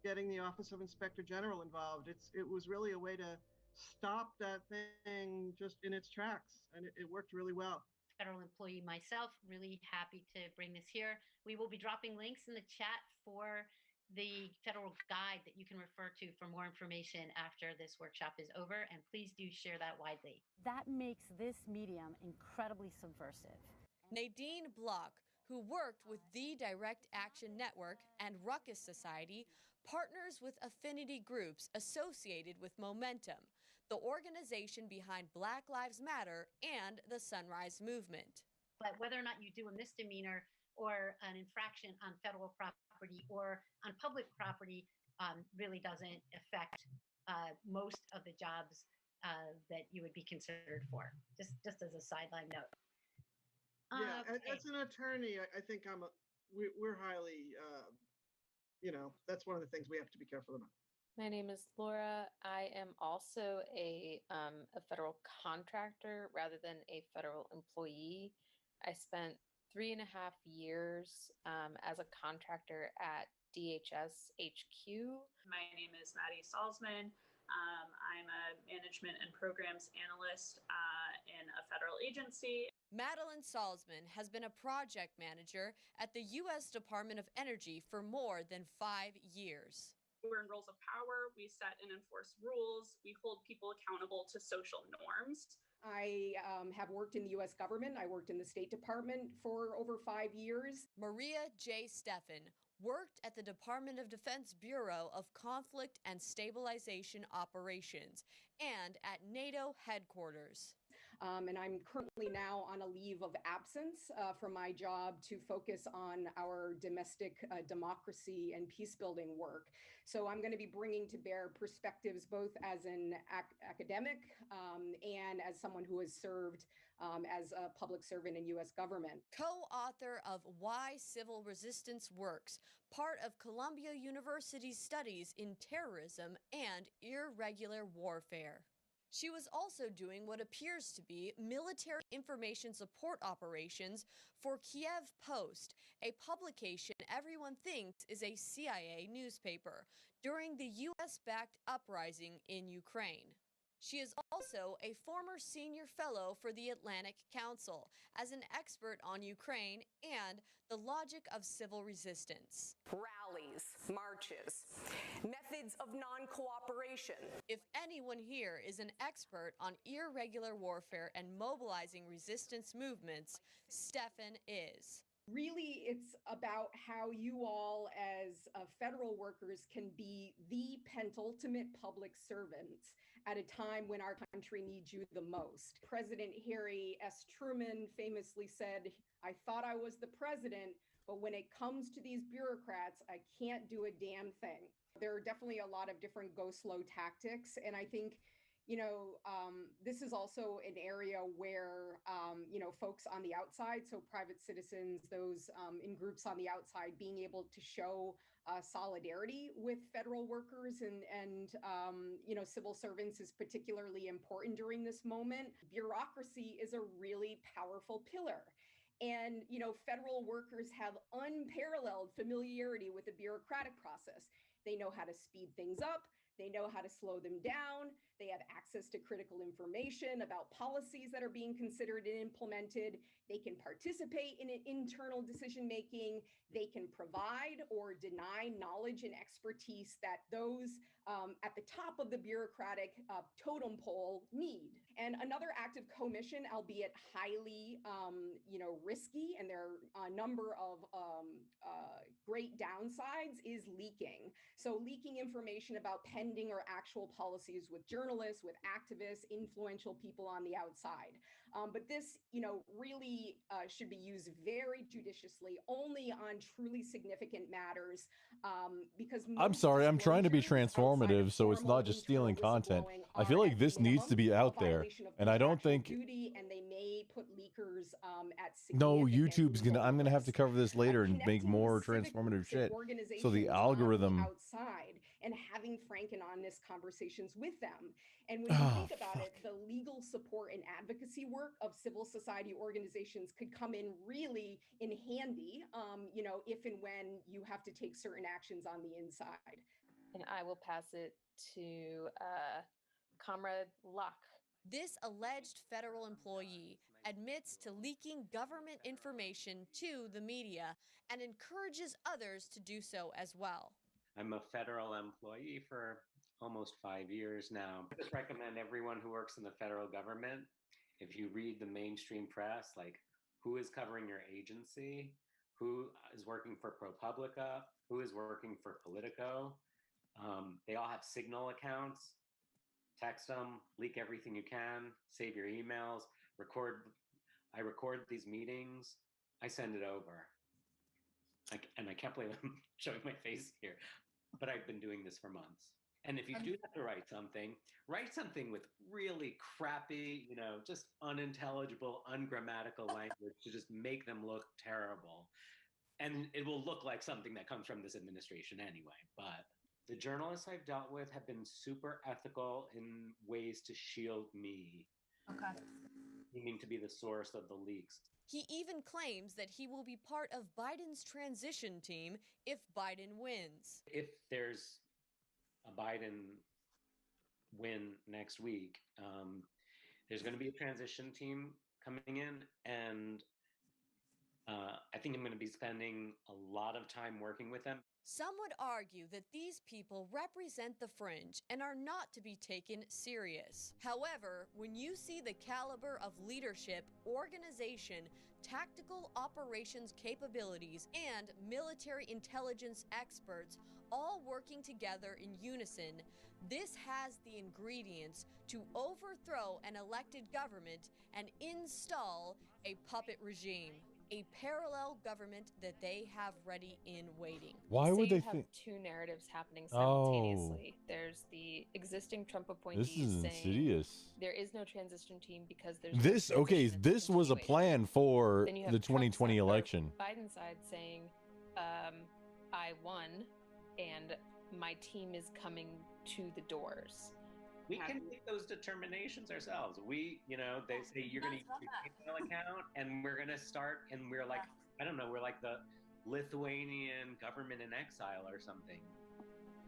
getting the Office of Inspector General involved. It was really a way to stop that thing just in its tracks, and it worked really well. Federal employee myself, really happy to bring this here. We will be dropping links in the chat for the federal guide that you can refer to for more information after this workshop is over, and please do share that widely. That makes this medium incredibly subversive. Nadine Block, who worked with the Direct Action Network and Ruckus Society, partners with affinity groups associated with Momentum, the organization behind Black Lives Matter and the Sunrise Movement. But whether or not you do a misdemeanor or an infraction on federal property or on public property really doesn't affect most of the jobs that you would be considered for. Just as a sideline note. Yeah, as an attorney, I think we're highly, that's one of the things we have to be careful about. My name is Laura. I am also a federal contractor rather than a federal employee. I spent 3.5 years as a contractor at DHS HQ. My name is Maddie Salzman. I'm a management and programs analyst in a federal agency. Madeline Salzman has been a project manager at the U.S. Department of Energy for more than 5 years. We're in roles of power. We set and enforce rules. We hold people accountable to social norms. I have worked in the US government. I worked in the State Department for over 5 years. Maria J. Steffen worked at the Department of Defense Bureau of Conflict and Stabilization Operations and at NATO headquarters. And I'm currently now on a leave of absence from my job to focus on our domestic democracy and peace building work. So I'm going to be bringing to bear perspectives both as an academic and as someone who has served as a public servant in U.S. government. Co-author of Why Civil Resistance Works, part of Columbia University's studies in terrorism and irregular warfare. She was also doing what appears to be military information support operations for Kiev Post, a publication everyone thinks is a CIA newspaper, during the US-backed uprising in Ukraine. She is also a former senior fellow for the Atlantic Council as an expert on Ukraine and the logic of civil resistance. Rallies, marches, methods of non-cooperation. If anyone here is an expert on irregular warfare and mobilizing resistance movements, Steffen is. Really, it's about how you all as federal workers can be the penultimate public servants at a time when our country needs you the most. President Harry S. Truman famously said, "I thought I was the president, but when it comes to these bureaucrats, I can't do a damn thing." There are definitely a lot of different go slow tactics, and I think this is also an area where, folks on the outside, so private citizens, those in groups on the outside, being able to show solidarity with federal workers and civil servants is particularly important during this moment. Bureaucracy is a really powerful pillar. And, federal workers have unparalleled familiarity with the bureaucratic process. They know how to speed things up. They know how to slow them down. They have access to critical information about policies that are being considered and implemented. They can participate in internal decision-making. They can provide or deny knowledge and expertise that those at the top of the bureaucratic totem pole need. And another act of commission, albeit highly, risky, and there are a number of great downsides, is leaking. So leaking information about pending or actual policies with journalists, with activists, influential people on the outside. But this, really should be used very judiciously, only on truly significant matters, because I'm sorry, I'm trying to be transformative, so it's not just stealing content. I feel like this needs to be out there, and I don't think. Duty, and they may put leakers at no, YouTube's gonna. I'm gonna have to cover this later and make more transformative shit. So the algorithm. Outside and having frank and honest conversations with them. And when you think about it, the legal support and advocacy work of civil society organizations could come in really in handy, if and when you have to take certain actions on the inside. And I will pass it to Comrade Locke. This alleged federal employee admits to leaking government information to the media and encourages others to do so as well. I'm a federal employee for almost 5 years now. I just recommend everyone who works in the federal government, if you read the mainstream press, like who is covering your agency, who is working for ProPublica, who is working for Politico. They all have Signal accounts. Text them, leak everything you can, save your emails, I record these meetings, I send it over. And I can't believe I'm showing my face here, but I've been doing this for months. And if you do have to write something with really crappy, just unintelligible, ungrammatical language to just make them look terrible. And it will look like something that comes from this administration anyway. But the journalists I've dealt with have been super ethical in ways to shield me. Okay. Seeming to be the source of the leaks. He even claims that he will be part of Biden's transition team if Biden wins. If there's a Biden win next week, there's going to be a transition team coming in, and I think I'm going to be spending a lot of time working with them. Some would argue that these people represent the fringe and are not to be taken serious. However, when you see the caliber of leadership, organization, tactical operations capabilities, and military intelligence experts all working together in unison, this has the ingredients to overthrow an elected government and install a puppet regime. A parallel government that they have ready in waiting. Why would So they you have think? two narratives happening Oh, simultaneously. There's the existing Trump appointees this is saying insidious. there is no transition team because there's no This okay. transition, it's This was a plan for Then you have the Trump 2020 side, or election. Biden side saying, I won and my team is coming to the doors. We can make those determinations ourselves. They say you're going to use your PayPal account, and we're going to start, and we're like, I don't know, we're like the Lithuanian government in exile or something.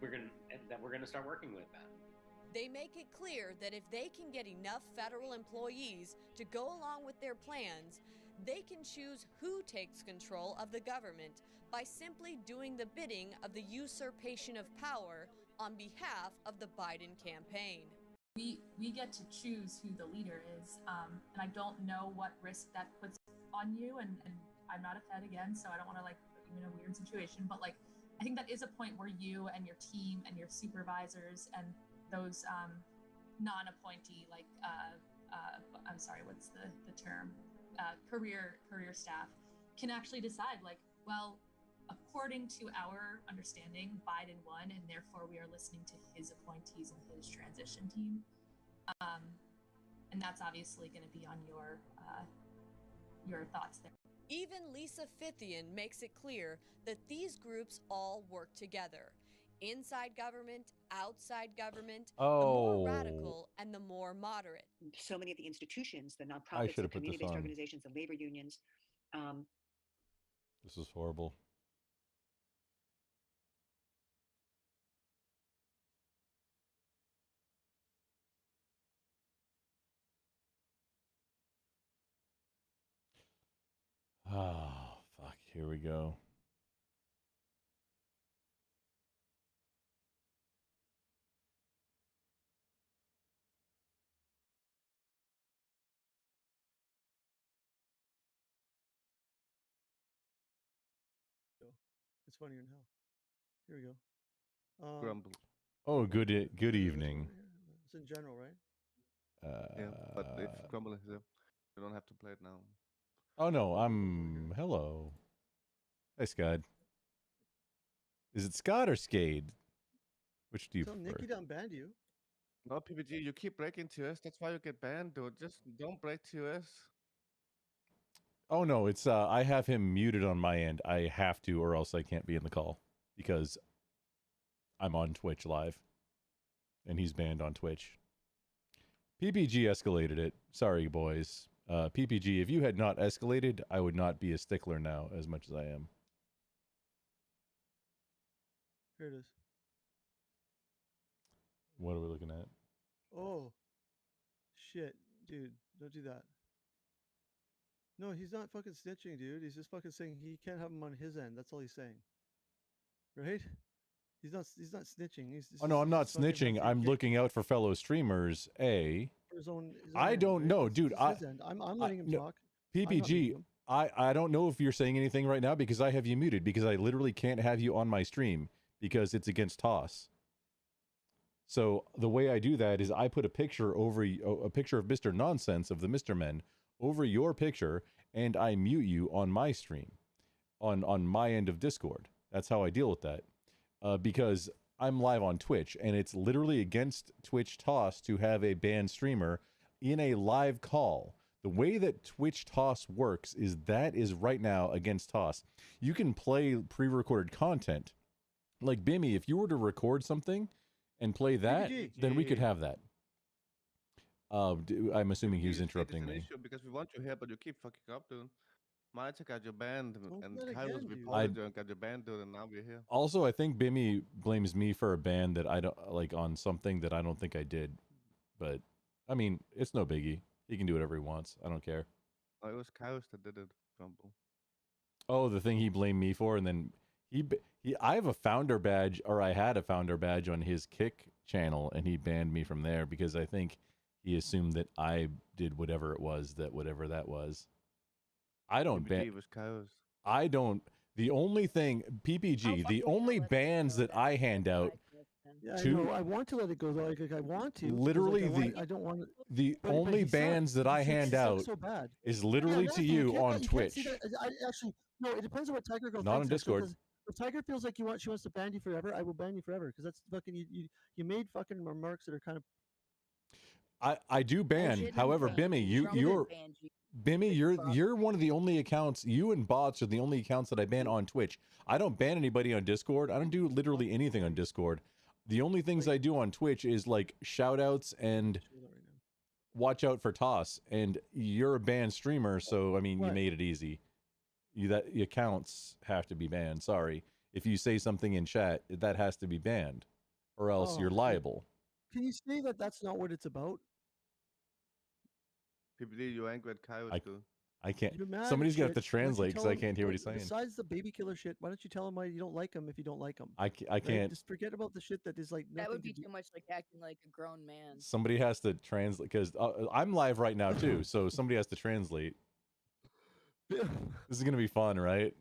We're going to start working with them. They make it clear that if they can get enough federal employees to go along with their plans, they can choose who takes control of the government by simply doing the bidding of the usurpation of power on behalf of the Biden campaign. We get to choose who the leader is, and I don't know what risk that puts on you. And I'm not a Fed again, so I don't want to put you in a weird situation. But I think that is a point where you and your team and your supervisors and those non-appointee, I'm sorry, what's the term? Career staff can actually decide, according to our understanding, Biden won, and therefore we are listening to his appointees and his transition team. And that's obviously going to be on your thoughts there. Even Lisa Fithian makes it clear that these groups all work together. Inside government, outside government, the more radical and the more moderate. So many of the institutions, the I nonprofits, should the have put this community-based on. organizations, the labor unions, This is horrible. Oh, fuck. Here we go. It's funnier than hell. Here we go. Grumble. Oh, good evening. It's in general, right? Yeah, but if Grumble is there, you don't have to play it now. Oh no, hello. Hi, Scott. Is it Scott or Skade? Which do you So prefer? Nikki done banned you. No, PPG, you keep breaking TOS. That's why you get banned, dude. Just don't break TOS. Oh no, it's I have him muted on my end. I have to, or else I can't be in the call because I'm on Twitch live, and he's banned on Twitch. PPG escalated it. Sorry, boys. PPG, if you had not escalated, I would not be a stickler now as much as I am. Here it is. What are we looking at? Oh, shit, dude, don't do that. No, he's not fucking snitching, dude. He's just fucking saying he can't have him on his end. That's all he's saying. Right? He's not snitching. Oh no, I'm not snitching. I'm looking out for fellow streamers. For his own I end, don't right? know, It's dude. his end. I'm letting him talk. I'm not muting PPG, him. I don't know if you're saying anything right now because I have you muted because I literally can't have you on my stream because it's against TOS. So the way I do that is I put a picture over a picture of Mr. Nonsense of the Mr. Men over your picture, and I mute you on my stream, on my end of Discord. That's how I deal with that, because I'm live on Twitch, and it's literally against Twitch TOS to have a banned streamer in a live call. The way that Twitch TOS works is that is right now against TOS. You can play pre-recorded content, like Bimmy. If you were to record something and play that, then we could have that. I'm assuming he was interrupting me. Issue because we want you here, but you keep fucking up, dude. Malta got your banned, and play it Kai was again, dude. reported you and got your banned, dude, and now we're here. Also, I think Bimmy blames me for a ban that I don't like on something that I don't think I did. But I mean, it's no biggie. He can do whatever he wants. I don't care. Oh, it was Chaos that did it, Grumble. Oh, the thing he blamed me for, and then I have a founder badge, or I had a founder badge on his Kick channel, and he banned me from there because I think he assumed that I did whatever that was. I don't ban. I don't. The only thing PPG, the only bans that I hand out Yeah, I know. I want to let it go though. Like I want to. literally I don't want. the But only he sucks. bans that I He hand sucks out so bad. is literally to you on Twitch. You can't see that. I actually no. It depends on what Tiger Girl. Not on thinks, Discord. because if Tiger feels like she wants to ban you forever, I will ban you forever because that's fucking you made fucking remarks that are kind of. I do ban. However, Bimmy, you're one of the only accounts. You and bots are the only accounts that I ban on Twitch. I don't ban anybody on Discord. I don't do literally anything on Discord. The only things I do on Twitch is like shout outs and watch out for Toss. And you're a banned streamer, so I mean you made it easy. Your accounts have to be banned. Sorry. If you say something in chat, that has to be banned, or else you're liable. Can you say that that's not what it's about? PPD, you angry at Kairos too? I can't. You're mad Somebody's at gonna have to shit. Why don't you translate because tell I him- can't hear what he's saying. Besides the baby killer shit, why don't you tell him why you don't like him if you don't like him? I can't. Just forget about the shit that is like. That would nothing be to do- too much like acting like a grown man. Somebody has to translate because I'm live right now too, so somebody has to translate. This is gonna be fun, right?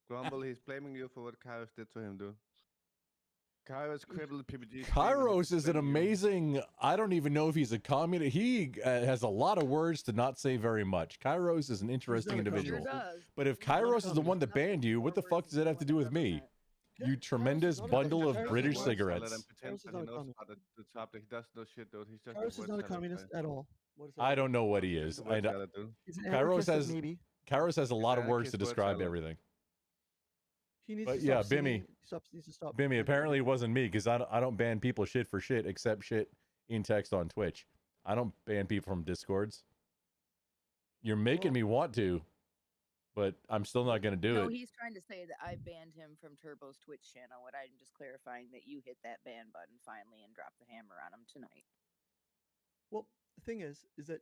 Grumble, he's blaming you for what Kairos did to him, dude. Kairos crippled PPG. Kairos is an amazing. I don't even know if he's a communist. He has a lot of words to not say very much. Kairos is an interesting individual. But if Kairos is the one that banned you, what the fuck does that have to do with me? You tremendous bundle of British cigarettes. He knows about the topic. He does no shit, dude. He's just Kairos is not a communist at all. What is that? I don't know what he is. Word salad, dude. He's an Kairos anarchist, maybe. has a lot of words to anarchist word describe salad. everything. He needs But to yeah, stop singing- Bimmy. needs to stop. Bimmy, apparently it wasn't me because I don't ban people shit for shit except shit in text on Twitch. I don't ban people from Discords. You're making me want to, but I'm still not going to do No, it. he's trying to say that I banned him from Turbo's Twitch channel. What I'm just clarifying that you hit that ban button finally and dropped the hammer on him tonight. Well, the thing is that.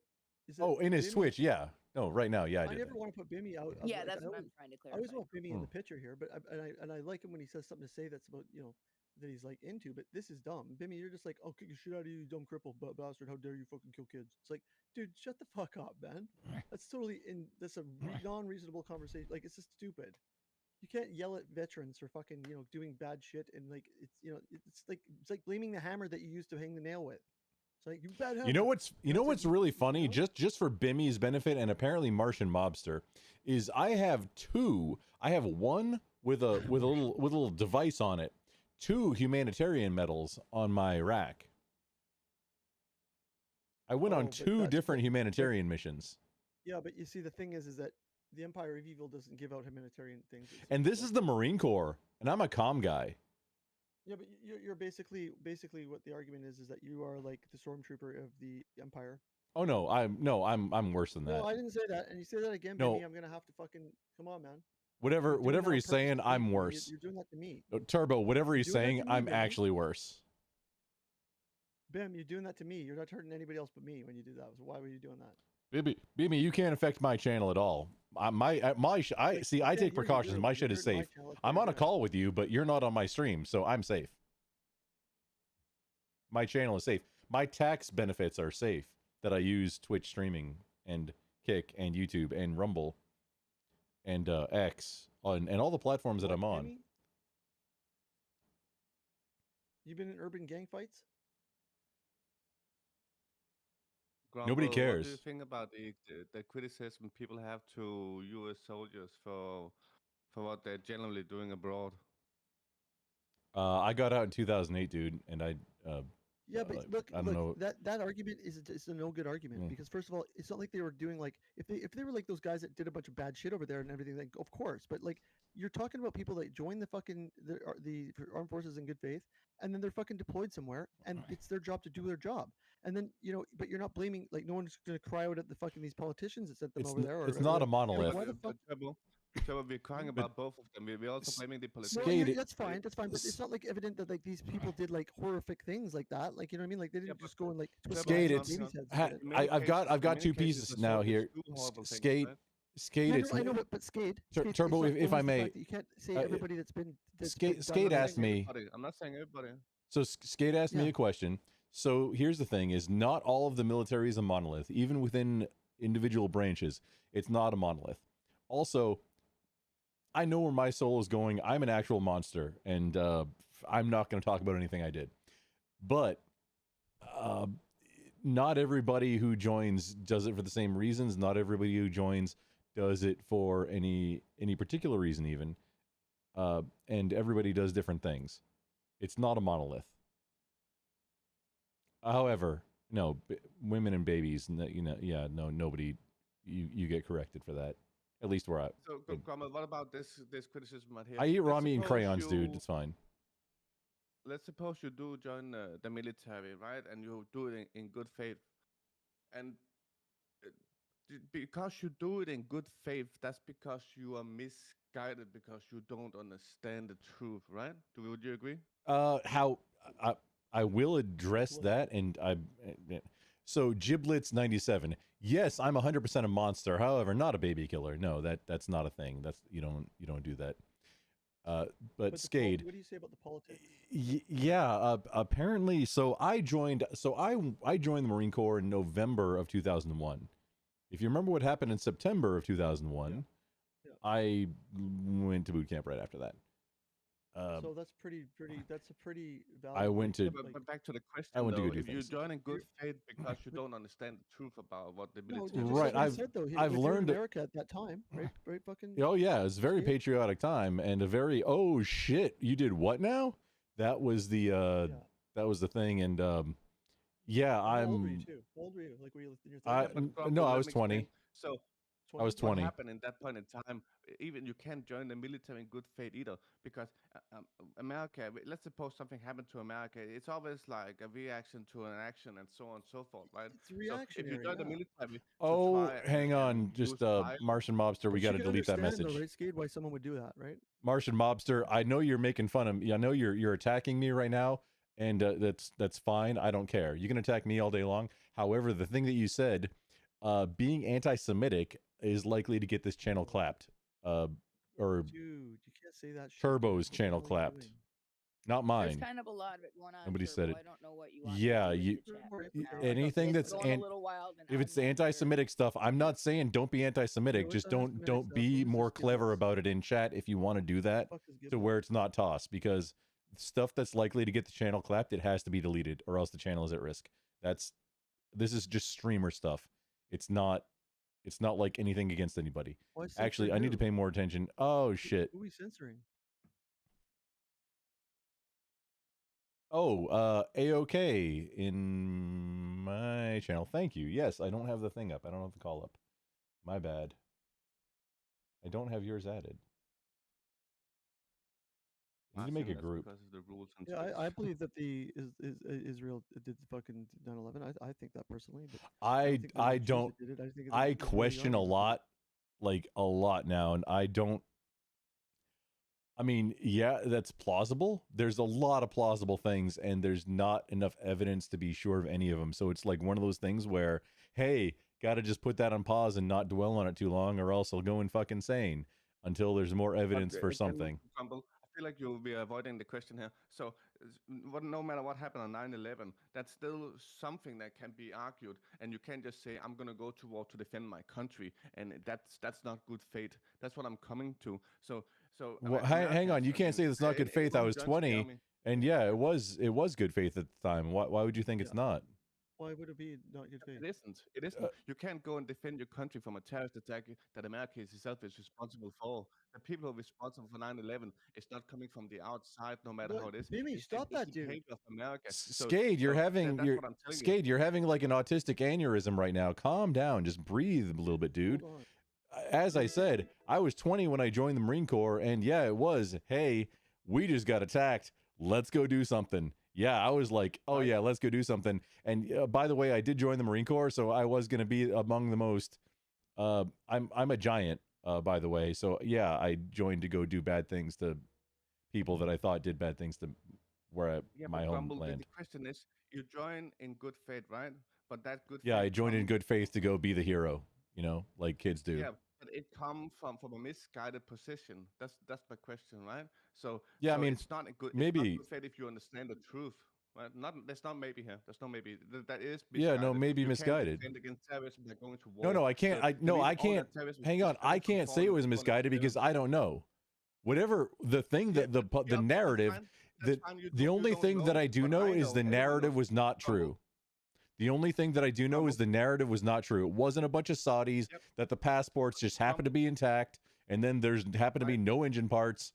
Oh, in his Bimmy- Twitch, yeah. No, right now, yeah, I I did. never want to put Bimmy out. Yeah, like, that's I what I'm always- trying to I always clarify. want Bimmy in the picture here, but I like him when he says something to say that's about that he's like into. But this is dumb, Bimmy. You're just like, oh, kick the shit out of you, you dumb cripple bastard! How dare you fucking kill kids? It's like, dude, shut the fuck up, man. That's totally that's a non-reasonable conversation. Like, it's just stupid. You can't yell at veterans for fucking doing bad shit and like it's like blaming the hammer that you used to hang the nail with. It's like you bad hammer. You know what's really funny, just for Bimmy's benefit and apparently Martian Mobster, is I have one with a little device on it, 2 humanitarian medals on my rack. I went on but 2 that's different humanitarian missions. Yeah, but you see, the thing is that the Empire of Evil doesn't give out humanitarian things. It's And this is the Marine Corps, and I'm a comm guy. Yeah, but you're basically what the argument is that you are like the stormtrooper of the Empire. Oh no, I'm worse than that. No, I didn't say that. And you say that again, No. Bimmy, I'm gonna have to fucking come on, man. Whatever You're doing that on he's purpose saying, to me. I'm You're- worse. You're doing that to me. Turbo, whatever he's doing that saying, to me, I'm Bimmy. actually worse. Bim, you're doing that to me. You're not hurting anybody else but me when you do that. So why were you doing that? Bimmy, you can't affect my channel at all. I take you're precautions. doing- My you're shit is hurting my safe. channel, it's I'm what on a you're doing. call with you, but you're not on my stream, so I'm safe. My channel is safe. My tax benefits are safe that I use Twitch streaming and Kick and YouTube and Rumble and X and all the platforms that I'm on. Bimmy? You been in urban gang fights? Nobody Grumble, What cares. do you think about the criticism people have to U.S. soldiers for what they're generally doing abroad? I got out in 2008, dude, and I Yeah, but look, I don't know. that argument is a no good argument Mm. because first of all, it's not like they were doing like if they were like those guys that did a bunch of bad shit over there and everything. Like, of course, but like you're talking about people that join the fucking the armed forces in good faith, and then they're fucking deployed somewhere, and it's their job to do their job. And then but you're not blaming like no one's gonna cry out at the fucking these politicians that sent them It's over there. it's not a like, monolith. why the fuck? So we're crying about both of them. We're also blaming the No, politicians. that's fine. That's fine. But it's not like evident that like these people did like horrific things like that. Like, you know what I mean? Like they didn't just go and like twist Skate, knives it's on babies' heads and shit. I've got 2 pieces now here. Skate, Skate, Yeah, it's I know, but Skate. Skate's Turbo. like If only I the may, fact that you can't say everybody that's been Skate. done Skate on asked me. I'm not saying everybody. So Skate asked me Yeah. a question. So here's the thing: is not all of the military is a monolith. Even within individual branches, it's not a monolith. Also, I know where my soul is going. I'm an actual monster, and I'm not going to talk about anything I did. But not everybody who joins does it for the same reasons. Not everybody who joins does it for any particular reason, even. And everybody does different things. It's not a monolith. However, no, women and babies, nobody, you get corrected for that. At least where So, Grumble, what about this criticism right here? I eat raw Let's meat and suppose crayons, dude. It's fine. Let's suppose you do join the military, right? And you do it in good faith. And because you do it in good faith, that's because you are misguided because you don't understand the truth, right? Would you agree? How I will address that, and so Giblets 97. Yes, I'm 100% a monster. However, not a baby killer. No, that's not a thing. That's you don't do that. But Skade. What do you say about the politics? Yeah, apparently. So I joined the Marine Corps in November of 2001. If you remember what happened in September of 2001, I went to boot camp right after that. So that's pretty. That's a pretty valid. I went to. But back to the question, I went to though, go do if you things. join in good faith because you don't understand the truth about what the No, military. Right, I've learned America at that time, right? Right, fucking. Oh yeah, it's a very patriotic time and a very oh shit, you did what now? That was the that was the thing, and yeah, How old were you I'm. too? How old were you? Like were you in your I 30s? no, I Let was me 20. explain. So I was 20. What happened in that point in time? Even you can't join the military in good faith either, because America. Let's suppose something happened to America. It's always like a reaction to an action, and so on and so forth, right? It's So if you reactionary. join the Yeah. military, Oh, try hang and on, use just violence. Martian Mobster. We But got you to can delete that understand, message. though, right, Skade, why someone would do that, right? Martian Mobster, I know you're making fun of me. I know you're attacking me right now, and that's fine. I don't care. You can attack me all day long. However, the thing that you said, being anti-Semitic is likely to get this channel clapped. Or Dude, you can't say that shit. Turbo's What the channel hell are you clapped. doing? Not There's mine. kind of a lot of it going on. Nobody Turbo. said it. I don't know what you want. Yeah, to do you. in the chat Right right now. Anything It's that's going a little wild. And if it's I'm the not sure. anti-Semitic stuff, I'm not saying don't be anti-Semitic. what's Just the don't anti-Semitic stuff? be What is more this clever giblets? about it in chat if you want to do that Fuck is to giblets? where it's not tossed, because stuff that's likely to get the channel clapped, it has to be deleted or else the channel is at risk. This is just streamer stuff. It's not like anything against anybody. Why censor Actually, I need to who? pay more attention. Oh shit. Who are we censoring? Oh, AOK in my channel. Thank you. Yes, I don't have the thing up. I don't have the call up. My bad. I don't have yours added. I need to make a Martin, that's group. because of the rules and Yeah, Twitch. I believe that the Israel did the fucking 9/11. I think that personally, but I think that I the Jews don't. that did it. I think I there's really question a argument. lot, like a lot now, and I don't. I mean, yeah, that's plausible. There's a lot of plausible things, and there's not enough evidence to be sure of any of them. So it's like one of those things where, hey, got to just put that on pause and not dwell on it too long, or else I'll go and fucking insane until there's more evidence for Again, something. Grumble, I feel like you'll be avoiding the question here. So, no matter what happened on 9/11, that's still something that can be argued, and you can't just say, "I'm gonna go to war to defend my country," and that's not good faith. That's what I'm coming to. So Well, hang on, you can't say that's not good faith. I was Joins the 20, army. and yeah, it was good faith at the time. Why would you think it's not? Why would it be not good faith? It isn't. It isn't. You can't go and defend your country from a terrorist attack that America itself is responsible for. The people who are responsible for 9/11 is not coming from the outside, no matter how it is. Mimi, It's stop the that, dude. behavior of America. Skade, you're having that's you're what I'm telling you. Skade, you're having like an autistic aneurysm right now. Calm down, just breathe a little bit, dude. As I said, I was 20 when I joined the Marine Corps, and yeah, it was, hey, we just got attacked. Let's go do something. Yeah, I was like, oh yeah, let's go do something. And by the way, I did join the Marine Corps, so I was going to be among the most. I'm a giant, by the way. So yeah, I joined to go do bad things to people that I thought did bad things to my Grumble, homeland. the question is, you join in good faith, right? But that good Yeah, I faith joined in comes- good faith to go be the hero, like kids do. Yeah, it come from a misguided position? That's my question, right? So Yeah, I so mean, it's not a good. It's not maybe. good faith if you understand the truth. Right? Not there's not maybe here. There's no maybe. That is Yeah, no, misguided. maybe You can't misguided. defend against terrorism by going to No, war. no, I can't. So I the no, reason I all can't. that terrorism Hang is on, I coming from can't say it was foreign misguided because I don't know. Whatever the thing that the Yeah, okay, narrative, that's fine. the only thing that I do but know I is the know, everyone narrative knows was not trouble. true. The only thing that I do know is the narrative was not true. It wasn't a bunch of Saudis, that the passports just happened to be intact, and then there's happened to be no engine parts.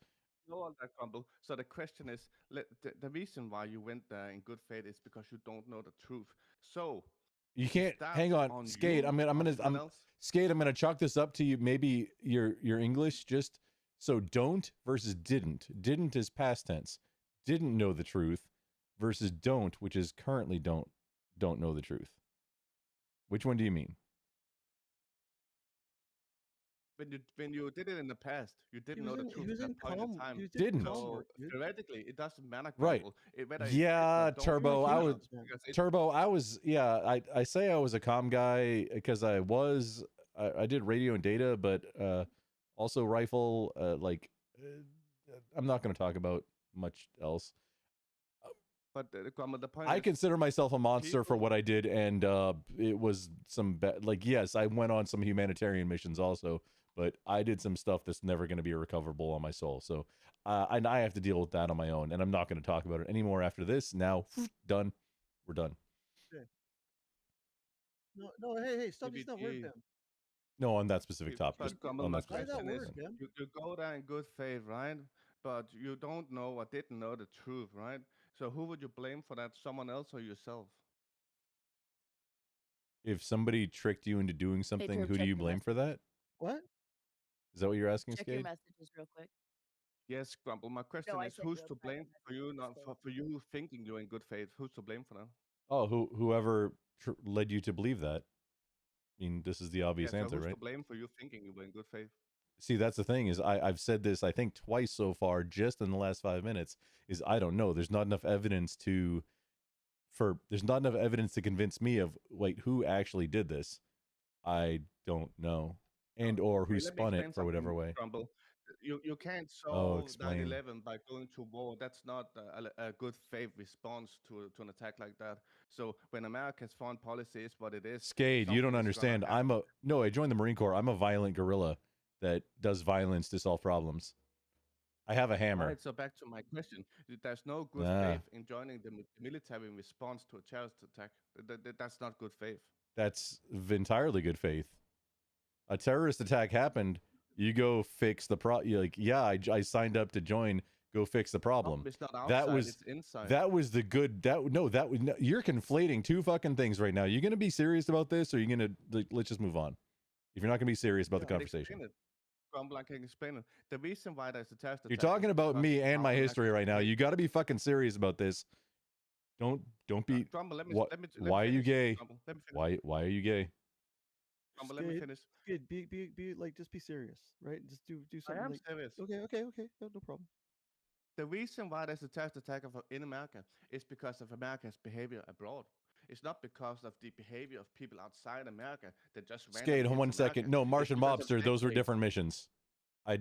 No, all that crumble. So the question is, the reason why you went there in good faith is because you don't know the truth. So You is can't that hang on, Skate. you or someone else? Skate. I'm gonna chalk this up to you. Maybe your English just so don't versus didn't. Didn't is past tense. Didn't know the truth versus don't, which is currently don't know the truth. Which one do you mean? When you did it in the past, you didn't know the He truth was at in that point in time. Didn't. So theoretically, it doesn't matter. Right. Crumble. Whether it's Yeah, yes or don't, Turbo. it I was matters because it- Turbo. I was. Yeah. I say I was a comm guy because I was. I did radio and data, but also rifle. I'm not going to talk about much else. But the point I is, consider myself a monster for people- what I did, and it was some yes, I went on some humanitarian missions also, but I did some stuff that's never going to be recoverable on my soul. So, and I have to deal with that on my own, and I'm not going to talk about it anymore after this. Now, done. We're done. Okay. No, hey, stop using that word, PBG. man. No, on that specific topic. But Crumble, On my that specific that question is, word, man? you go there in good faith, right? But you don't know or didn't know the truth, right? So who would you blame for that? Someone else or yourself? If somebody tricked you into doing something, Turb, who do check you your blame for that? What? Is that what you're asking, Check your Skate? messages real quick. Yes, Grumble. My question I is, said who's real to private blame for you not for you thinking you're in good faith? Who's to blame for that? Oh, whoever led you to believe that. I mean, this is the obvious Yeah, so answer, who's right? to blame for you thinking you were in good faith? See, that's the thing is I've said this I think twice so far just in the last 5 minutes is I don't know. There's not enough evidence to convince me of who actually did this. I don't know. And or who Okay, let me spun it explain for whatever something, way. Grumble. You can't Oh, solve explain. 9/11 by going to war. That's not a good faith response to an attack like that. So when America's foreign policy is what it is, Skade, you don't something is gonna understand. happen. I joined the Marine Corps. I'm a violent guerrilla that does violence to solve problems. I have a hammer. Alright, so back to my question. There's no good Ah. faith in joining the military in response to a terrorist attack. That's not good faith. That's entirely good faith. A terrorist attack happened. You go fix the I signed up to join. Go fix the problem. It's not That outside, was it's inside. that was the good. You're conflating two fucking things right now. You gonna be serious about this, or are you gonna let's just move on? If you're not gonna be serious about the I can conversation, explain it. Grumble, I can explain it. The reason why there's a terrorist you're attack is talking about because me of and how my America history right now. You got to be fucking serious about this. Don't be. Grumble, let me Why are you finish, gay? Grumble. Let me finish. Why are you gay? Grumble, let me Skate, finish. Skate, be like, just be serious, right? Just do I something am like. serious. Okay, no problem. The reason why there's a terrorist attack in America is because of America's behavior abroad. It's not because of the behavior of people outside America that just Skate, randomly hold hits one second. America. No, It's Martian because of Mobster. Those were decades- different missions. I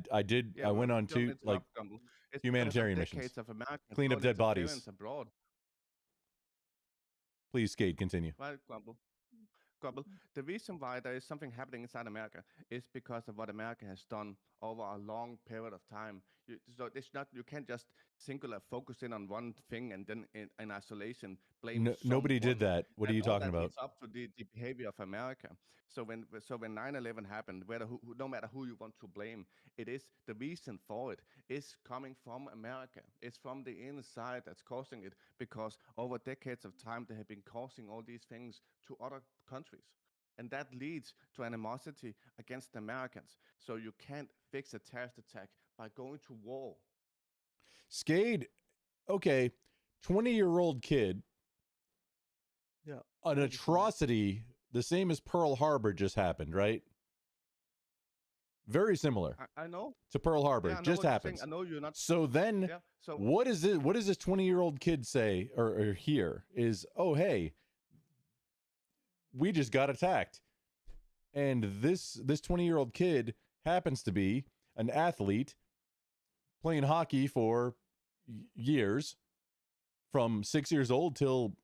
Yeah, went on don't two interrupt, Grumble. It's because of humanitarian missions. decades of American Clean up foreign dead bodies. interference abroad. Please, Skate, continue. Right, Grumble. The reason why there is something happening inside America is because of what America has done over a long period of time. So it's not, you can't just singular focus in on one thing and then in isolation blame Nobody did someone. that. What are And you all talking that about? leads up to the behavior of America. So when 9/11 happened, no matter who you want to blame, it is the reason for it is coming from America. It's from the inside that's causing it, because over decades of time they have been causing all these things to other countries. And that leads to animosity against Americans. So you can't fix a terrorist attack by going to war. Skade, okay, 20-year-old kid. Yeah. An atrocity, the same as Pearl Harbor just happened, right? Very similar. I know. To Pearl Harbor. Yeah, I know Just what you're happens. saying. I know you're not. So then, Yeah, so- what is it? What does this 20-year-old kid say or hear? Is, oh, hey, we just got attacked. And this 20-year-old kid happens to be an athlete playing hockey for years, from 6 years old till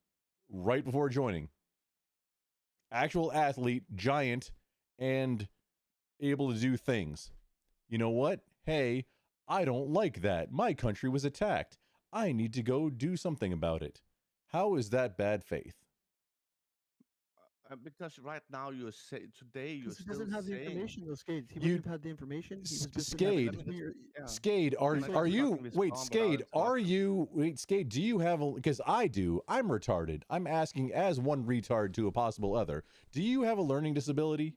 right before joining. Actual athlete, giant, and able to do things. You know what? Hey, I don't like that. My country was attacked. I need to go do something about it. How is that bad faith? Because right now you're today you're Because he still doesn't have the saying information, though, Skade. He You- wouldn't have had the information. He was just in Skade, that year- Skade, are You're are not you fucking wait, respond Skade, without are you wait, Skade, do you have a, because I do, I'm retarded. I'm asking as one retard to a possible other. Do you have a learning disability?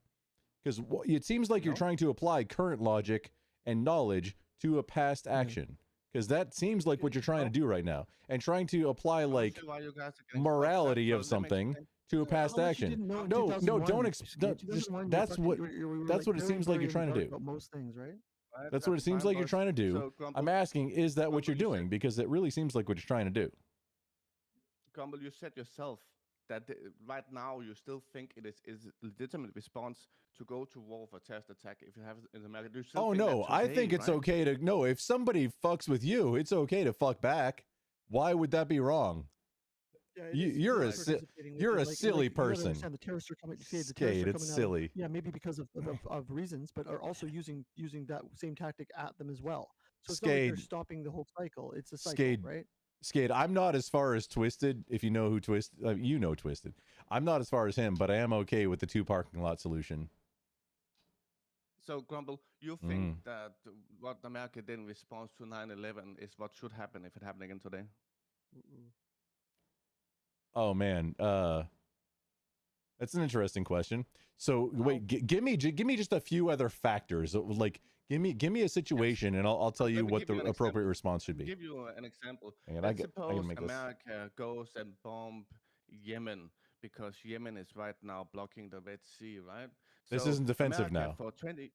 Because it seems like you're trying to apply current logic and knowledge to a past action. Because that seems like what you're trying to do right now. And trying to apply like why you guys are getting morality so of let me something explain. to a past How much you action. didn't know in No, 2001, don't Skade? just 2001, you that's fucking- what we were, that's like, what it very, seems like very you're in trying the to dark do. about most things, right? Right, That's what it seems fine, like you're boys. trying to do. So, Grumble, I'm asking, is that what Grumble, you're you said- doing? Because it really seems like what you're trying to do. Grumble, you said yourself that right now you still think it is a legitimate response to go to war for terrorist attack if you have it in America. Do you still Oh think that no, I today, think it's right? okay to no. If somebody fucks with you, it's okay to fuck back. Why would that be wrong? Yeah, You're a you're a silly You gotta person. understand the terrorists are coming. Skade, the terrorists Skade, are it's coming out silly. Of, yeah, maybe because of reasons, but are also using that same tactic at them as well. So it's not like they're Skade. stopping the whole cycle. It's a cycle, Skade, right? Skade, I'm not as far as Twisted. If you know who Twisted, you know Twisted. I'm not as far as him, but I am okay with the 2 parking lot solution. So, Grumble, you think that what America did in response to 9/11 is what should happen if it happened again today? Oh man, that's an interesting question. So wait, give me just a few other factors. Like give me a situation, and I'll tell you Let me what give the you an appropriate example. response should be. Give you an example. Hang on, Let's I suppose can make this. America goes and bomb Yemen because Yemen is right now blocking the Red Sea, right? This So isn't defensive America now. For 20,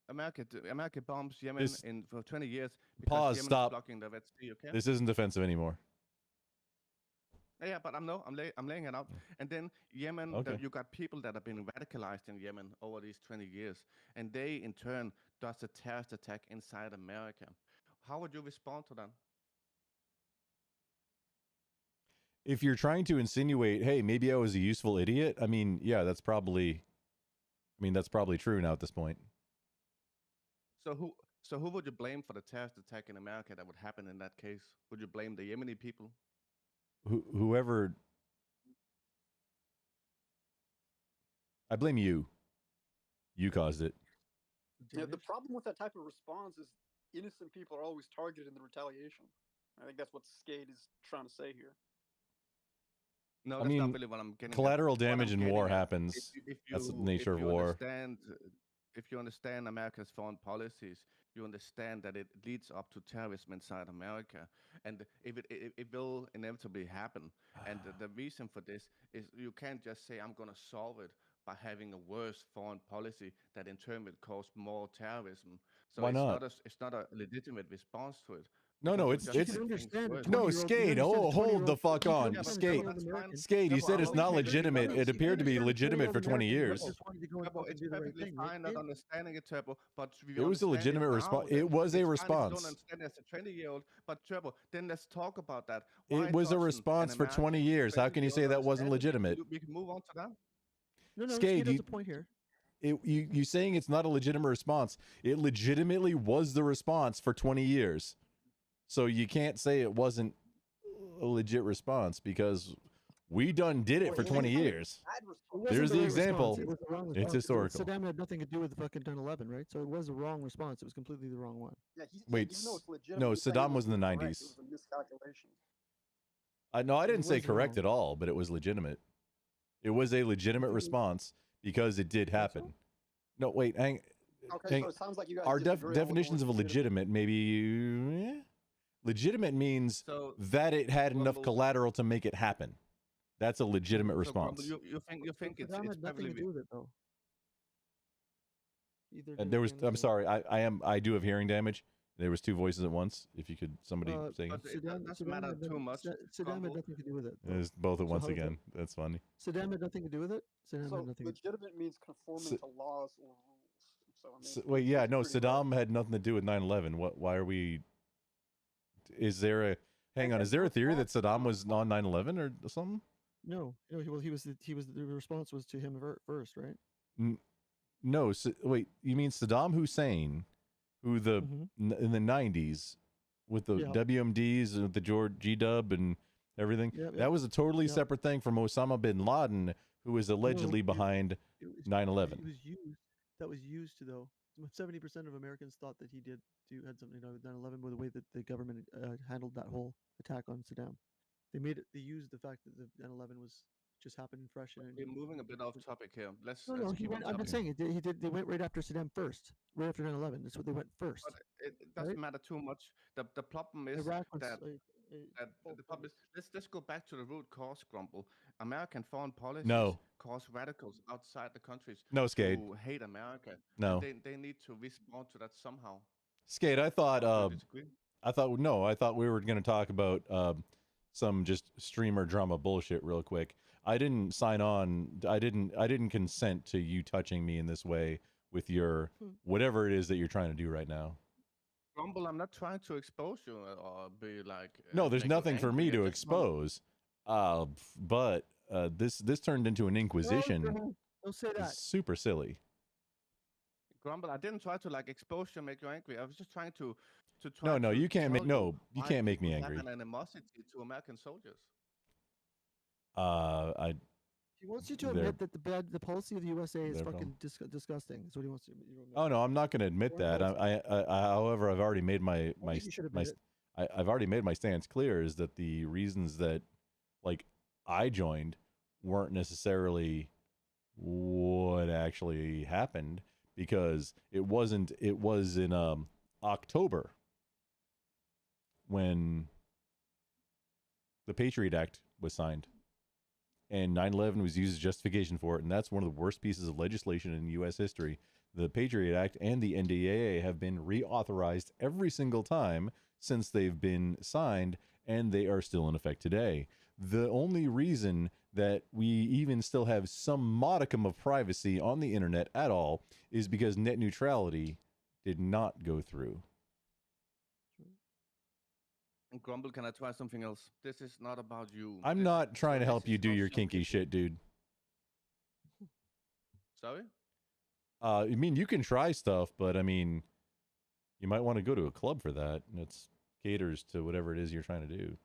America bombs Yemen This- for 20 years because Pause. Yemen Stop. is blocking the Red Sea. Okay. This isn't defensive anymore. Yeah, but I'm laying it out. And then Yemen, Okay. you got people that have been radicalized in Yemen over these 20 years, and they in turn does a terrorist attack inside America. How would you respond to that? If you're trying to insinuate, hey, maybe I was a useful idiot, I mean, yeah, that's probably true now at this point. So who would you blame for the terrorist attack in America that would happen in that case? Would you blame the Yemeni people? Whoever, I blame you. You caused it. Yeah, the problem with that type of response is innocent people are always targeted in the retaliation. I think that's what Skade is trying to say here. No, I that's mean, not really what I'm getting at. collateral What I'm damage in getting war at, happens. That's the nature of war. If you understand America's foreign policies, you understand that it leads up to terrorism inside America, and if it will inevitably happen. And the reason for this is you can't just say I'm going to solve it by having a worse foreign policy that in turn will cause more terrorism. So Why it's not? it's not a legitimate response to it. No, no, because it's you're just it's making things worse. no Skade. Oh, hold the fuck on, Skade. Skade, you said it's not legitimate. It appeared to be legitimate for 20 years. Turbo, it's perfectly fine not understanding it, Turbo, but we It was a understand legitimate now, response. then It was a it's fine if you response. don't understand it as a 20-year-old, but Turbo, then let's talk about that. It Why was a doesn't response an for 20 American years. How can you say 20-year-old that wasn't understand it? legitimate? We can move on to that. No, Skade, Skade has you- a point here. You saying it's not a legitimate response. It legitimately was the response for 20 years. So you can't say it wasn't a legit response because we done did it for 20 years. There's the example. It was the wrong It's response. historical. Saddam had nothing to do with the fucking 9/11, right? So it was the wrong response. It was completely the wrong one. Yeah, Wait, even though it's legitimate, no, he's saying Saddam it was in the incorrect, 90s. It was a miscalculation. No, I didn't say was correct wrong. at all, but it was legitimate. It was a legitimate response because it did happen. No, wait, Okay, so it sounds like you guys our disagree on what definitions of a legitimate, legitimate means So, that it had enough Grumble- collateral to make it happen. That's a legitimate So, Grumble, response. you think it's Saddam had nothing perfectly to do with it, though. Either And did there was, Afghanistan. I'm sorry, I do have hearing damage. There was two voices at once. If you could, somebody saying But it doesn't matter too much. Saddam had nothing to do with it. it was both at So once how is that- again. That's funny. Saddam had nothing to do with it. Saddam So had nothing. legitimate means conforming So- to laws or rules. So I mean, Wait, yeah, it's no, pretty Saddam had nothing to do with 9/11. What? Why are we? Is there a? Hang on, is there a theory that Saddam was on 9/11 or something? No, he was the response was to him first, right? No, wait. You mean Saddam Hussein, who in the 90s with the Yeah. WMDs and the George G-Dub and everything? Yep, yep. That was a totally Yep. separate thing from Osama bin Laden, who was allegedly it- behind It was 9/11. It was used. That was used to though. 70% of Americans thought that he had something to do with 9/11 with the way that the government handled that whole attack on Saddam. They used the fact that the 9/11 was just happening fresh and We're moving a bit off topic here. Let's no, let's he keep went, on I'm topic. just saying they went right after Saddam first, right after 9/11. That's what they went first. But it doesn't right? matter too much. The problem is Iraq was, that, the problem is, let's go back to the root cause, Grumble. American foreign policies No. cause radicals outside the countries No, Skade. who hate America. No. And they need to respond to that somehow. Skate, I thought disagree? I thought we were going to talk about some just streamer drama bullshit real quick. I didn't sign on. I didn't consent to you touching me in this way with your whatever it is that you're trying to do right now. Grumble, I'm not trying to expose you or be like. No, there's make you nothing for angry. me I to just want- expose. But this turned into an inquisition. Don't say that. It's super silly. Grumble, I didn't try to like expose you, make you angry. I was just trying to No, to you can't make tell you why can't make me people have angry. an animosity to American soldiers. I He wants you to They're- admit that the policy of the USA is they're fucking disgusting. That's what he wants to. You Oh no, I'm not going to admit Foreign that. However, I've already made my think you should admit it. I've already made my stance clear. Is that the reasons that like I joined weren't necessarily what actually happened, because it wasn't. It was in October when the Patriot Act was signed. And 9/11 was used as justification for it, and that's one of the worst pieces of legislation in U.S. history. The Patriot Act and the NDAA have been reauthorized every single time since they've been signed, and they are still in effect today. The only reason that we even still have some modicum of privacy on the internet at all is because net neutrality did not go through. And Grumble, can I try something else? This is not about you. I'm not trying to help you do your kinky shit, dude. Sorry? I mean, you can try stuff, but I mean, you might want to go to a club for that, and it caters to whatever it is you're trying to do.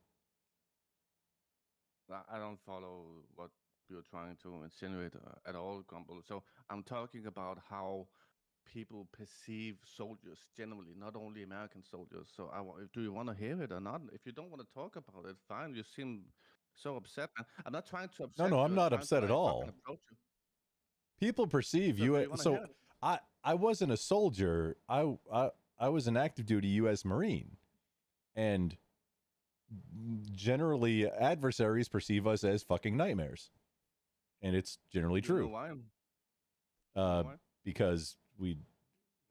I don't follow what you're trying to insinuate at all, Grumble. So I'm talking about how people perceive soldiers generally, not only American soldiers. So do you want to hear it or not? If you don't want to talk about it, fine. You seem so upset. I'm not trying to upset No, you. I'm not trying to, upset at like, all. fucking approach you. People perceive So do you. you wanna So hear it? I wasn't a soldier. I was an active duty U.S. Marine, and generally adversaries perceive us as fucking nightmares, and it's generally Do you know true. why? Why? Because we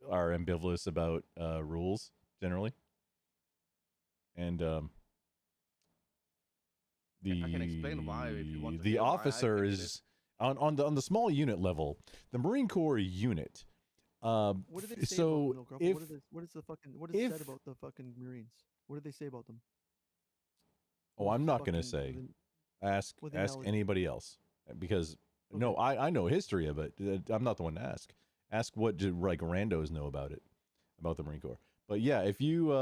are ambivalent about rules generally, and I can explain why if you want to the hear why I officer think it is on the small unit level, the Marine Corps unit. What do they say So about them, Grumble? if what is said if- about the fucking Marines? What do they say about them? oh, I'm not gonna fucking say. within- Ask within ask knowledge. anybody else, because no, I know history of it. I'm not the one to ask. Ask what do like randos know about it, about the Marine Corps. But yeah, if you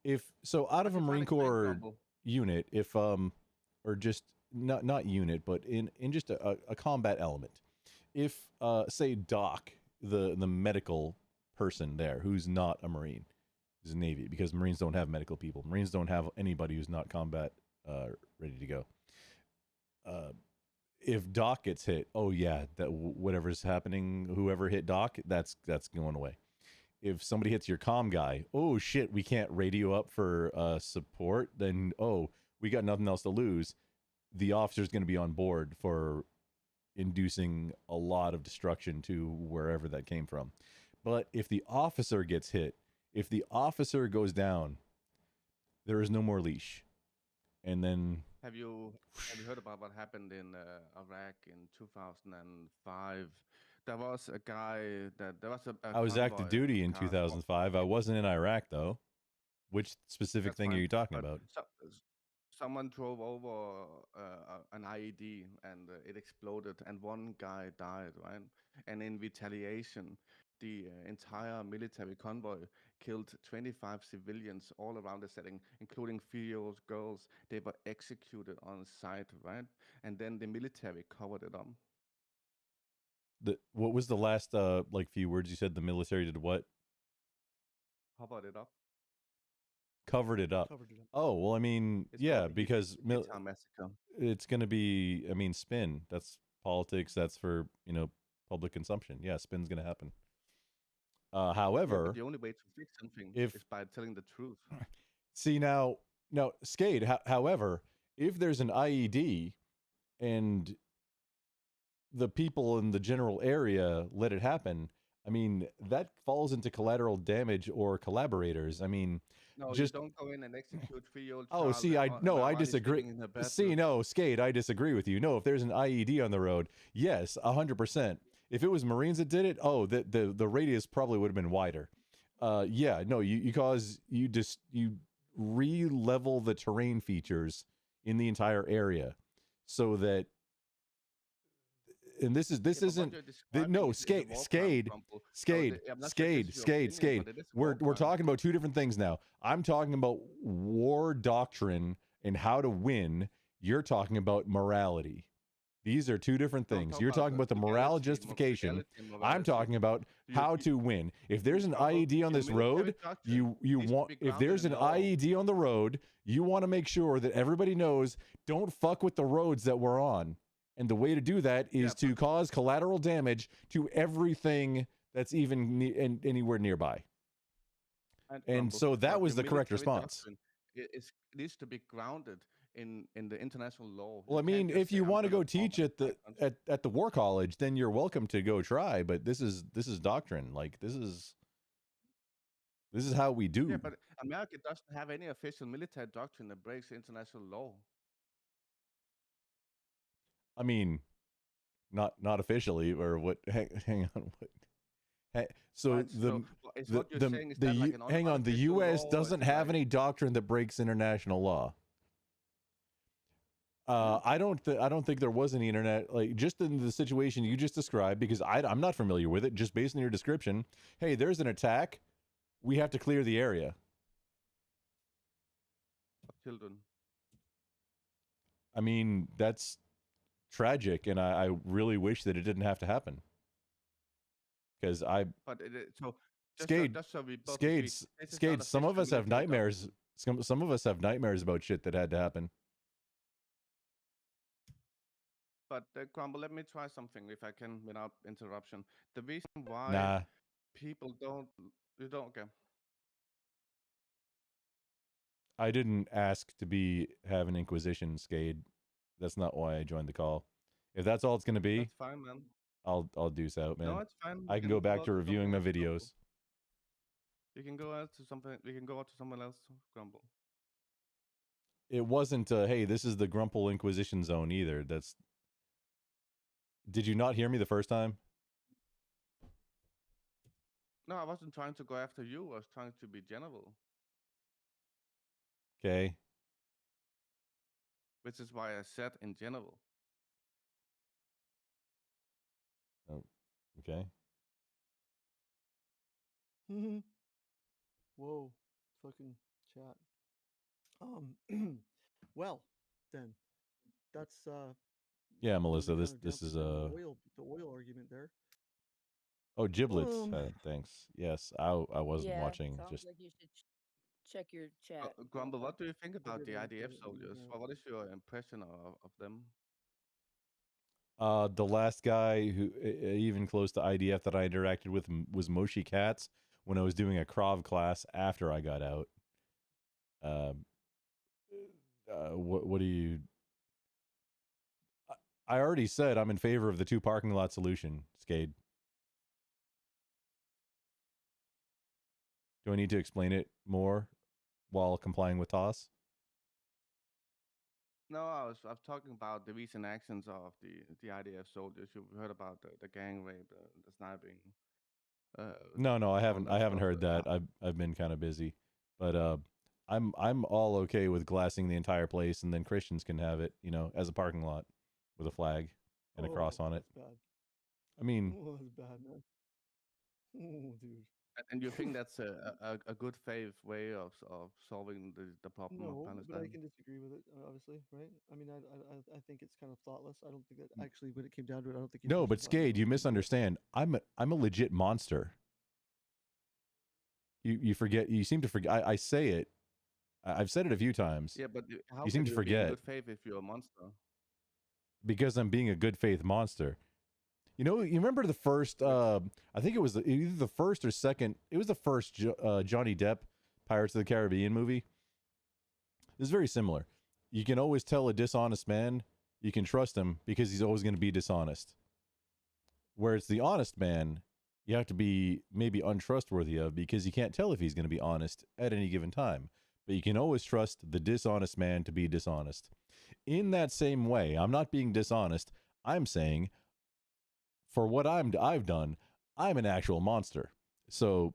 if so out of a Marine Corps Grumble. unit, if or just not unit, but in just a combat element, if say Doc, the medical person there who's not a Marine, is a Navy, because Marines don't have medical people. Marines don't have anybody who's not combat ready to go. If Doc gets hit, oh yeah, that whatever's happening, whoever hit Doc, that's going away. If somebody hits your comm guy, oh shit, we can't radio up for support, then oh, we got nothing else to lose. The officer's going to be on board for inducing a lot of destruction to wherever that came from. But if the officer gets hit, if the officer goes down, there is no more leash. And then Have you heard about what happened in Iraq in 2005? There was a guy there was a I was active convoy duty of in cars 2005. I wasn't in Iraq though. Which specific That's thing are fine. you talking But about? someone drove over an IED and it exploded, and one guy died, right? And in retaliation, the entire military convoy killed 25 civilians all around the setting, including 3-year-old girls. They were executed on site, right? And then the military covered it up. What was the last like few words you said? The military did what? Covered it up. Covered it up. Covered it up. Oh, well, I mean, It's called yeah, the because Utah massacre. it's going to be, I mean, spin. That's politics. That's for, public consumption. Yeah, spin's going to happen. Yeah, However, but the only way to fix something if- is by telling the truth. see now, Skade, however, if there's an IED and the people in the general area let it happen, I mean, that falls into collateral damage or collaborators. I mean, No, just you don't go in and execute 3-year-old Oh, child see, while I he's disagree. living in a See, bedroom. no, Skade, I disagree with you. No, if there's an IED on the road, yes, 100%. If it was Marines that did it, the radius probably would have been wider. Yeah, no, you re-level the terrain features in the entire area so that, and this Yeah, but what isn't you're describing no is a war crime, Skade. Crumple. So I'm not sure if this is your opinion, but it is a war We're crime. talking about two different things now. I'm talking about war doctrine and how to win. You're talking about morality. These are two different Don't things. talk You're about talking about the morale legality, justification. legality, I'm morality. talking about how to win. If there's an IED on this road, you want, if there's an IED on the road, you want to make sure that everybody knows, don't fuck with the roads that we're on. And the way to do that is to cause collateral damage to everything that's even anywhere nearby. And Crumple, so that but was the the correct military response. doctrine needs to be grounded in the international law. Well, I You mean, can't just if say, you "I'm want to gonna go teach at the at the war college, then you're welcome to go try. But this is doctrine. Like this is how we do. Yeah, but America doesn't have any official military doctrine that breaks international law. I mean, not officially or what? Hang on. What? So Right, so is what you're saying, is that like an hang on. The unofficial U.S. law, or doesn't is it have like- any doctrine that breaks international law. I don't think there was any internet, like just in the situation you just described, because I'm not familiar with it. Just based on your description, hey, there's an attack, we have to clear the area. of children? I mean, that's tragic, and I really wish that it didn't have to happen. Because But so Skade, just so we both agree, Skade, this is Skade, not some of official us have military nightmares. Some of us have nightmares about shit that had to happen. But Crumble, let me try something if I can without interruption. The reason why Nah. people you don't okay. I didn't ask to have an Inquisition, Skade. That's not why I joined the call. If that's all it's gonna be, That's fine, man. I'll deuce out, man. No, it's fine. I We can go back out to reviewing my something else, Crumble. videos. You can go out to something. We can go out to someone else, Crumble. It wasn't hey, this is the Grumple Inquisition zone either. Did you not hear me the first time? No, I wasn't trying to go after you. I was trying to be general, Okay. which is why I said in general. Oh, okay. Whoa, fucking chat. Well, then that's Yeah, Melissa, kind this of is jumps into the oil argument there. oh, giblets. Um, Thanks. Yes, I wasn't Yeah, watching. sounds Just like you should check your chat. Grumble, what do you think about the didn't IDF get it, soldiers? yeah. Well, what is your impression of them? the last guy who even close to IDF that I interacted with was Moshi Katz when I was doing a Krav class after I got out. What do you? I already said I'm in favor of the 2 parking lot solution, Skade. Do I need to explain it more while complying with Toss? No, I was talking about the recent actions of the IDF soldiers. You've heard about the gang rape, the sniping. No, I all haven't. that I haven't stuff. heard that. I've been kind of busy, but I'm all okay with glassing the entire place, and then Christians can have it, as a parking lot with a flag and a cross on it. That's bad. I mean, Oh, that's bad, man. Oh, dude. And you think that's a good faith way of solving the problem of No, but I Palestine? can disagree with it, obviously, right? I mean, I think it's kind of thoughtless. I don't think that actually, when it came down to it, I don't think. no, but should glass it Skade, you misunderstand. I'm a legit monster. You forget. You seem to forget. I say it. I've said it a few times. Yeah, but how You seem can to you be in forget good faith if you're a monster? because I'm being a good faith monster. You remember the first, I think it was either the first or second, it was the first Johnny Depp Pirates of the Caribbean movie. It's very similar. You can always tell a dishonest man, you can trust him because he's always going to be dishonest. Where it's the honest man, you have to be maybe untrustworthy of because you can't tell if he's going to be honest at any given time. But you can always trust the dishonest man to be dishonest. In that same way, I'm not being dishonest. I'm saying, for what I've done, I'm an actual monster. So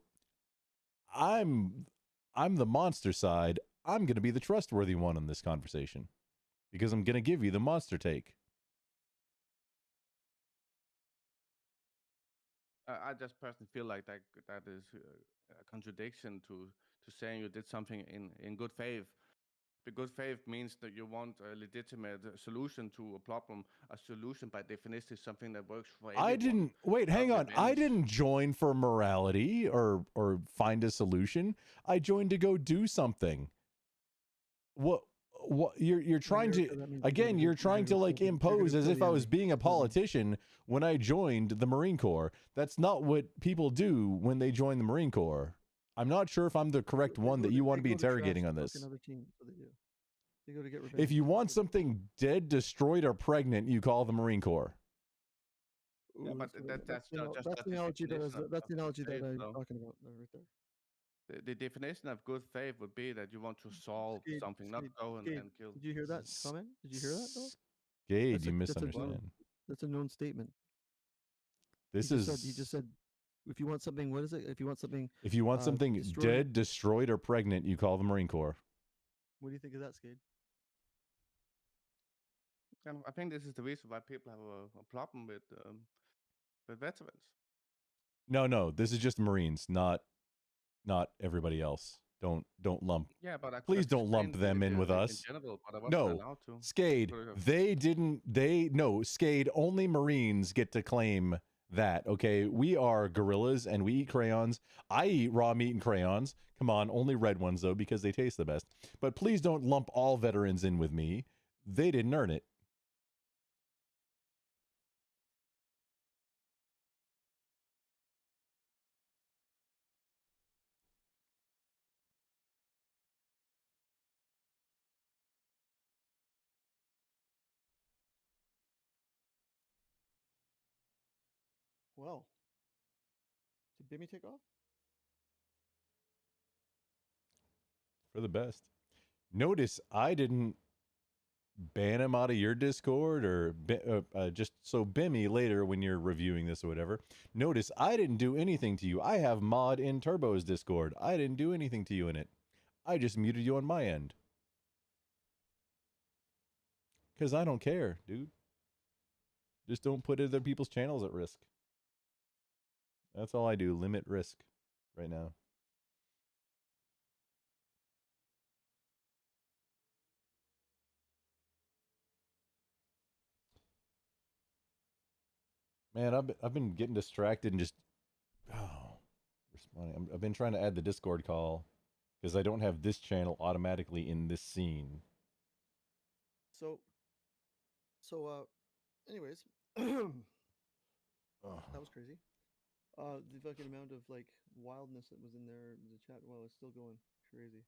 I'm the monster side. I'm going to be the trustworthy one in this conversation because I'm going to give you the monster take. I just personally feel like that is a contradiction to saying you did something in good faith. The good faith means that you want a legitimate solution to a problem. A solution, by definition, is something that works for everyone. Hang on. I didn't join for morality or find a solution. I joined to go do something. What you're trying to, again, you're trying to like impose as if I was being a politician when I joined the Marine Corps. That's not what people do when they join the Marine Corps. I'm not sure if I'm the correct one that you want to be interrogating on this. If you want something dead, destroyed, or pregnant, you call the Marine Corps. Yeah, but that's the just analogy that definition I'm of faith, talking though. about right there. The definition of good faith would be that you want to solve something, not go and kill. Did you hear that comment? Did you hear that though? Gade, you misunderstand. That's a known statement. This he is. just said, if you want something, what is it? If you want something. If you want something destroyed, dead, destroyed, or pregnant, you call the Marine Corps. What do you think of that, Skade? And I think this is the reason why people have a problem with veterans. No, this is just Marines, not everybody else. Don't lump. Yeah, but I please don't lump them in with us. General, but I wasn't No, allowed to. Skade, Skade, only Marines get to claim that, okay? We are gorillas and we eat crayons. I eat raw meat and crayons. Come on, only red ones though, because they taste the best. But please don't lump all veterans in with me. They didn't earn it. Well, did Bimmy take off? For the best. Notice I didn't ban him out of your Discord or just so Bimmy later when you're reviewing this or whatever. Notice I didn't do anything to you. I have mod in Turbo's Discord. I didn't do anything to you in it. I just muted you on my end. Because I don't care, dude. Just don't put other people's channels at risk. That's all I do. Limit risk right now. Man, I've been getting distracted and just responding. I've been trying to add the Discord call because I don't have this channel automatically in this scene. Anyways, that was crazy. The fucking amount of like wildness that was in there in the chat. Well, it's still going crazy.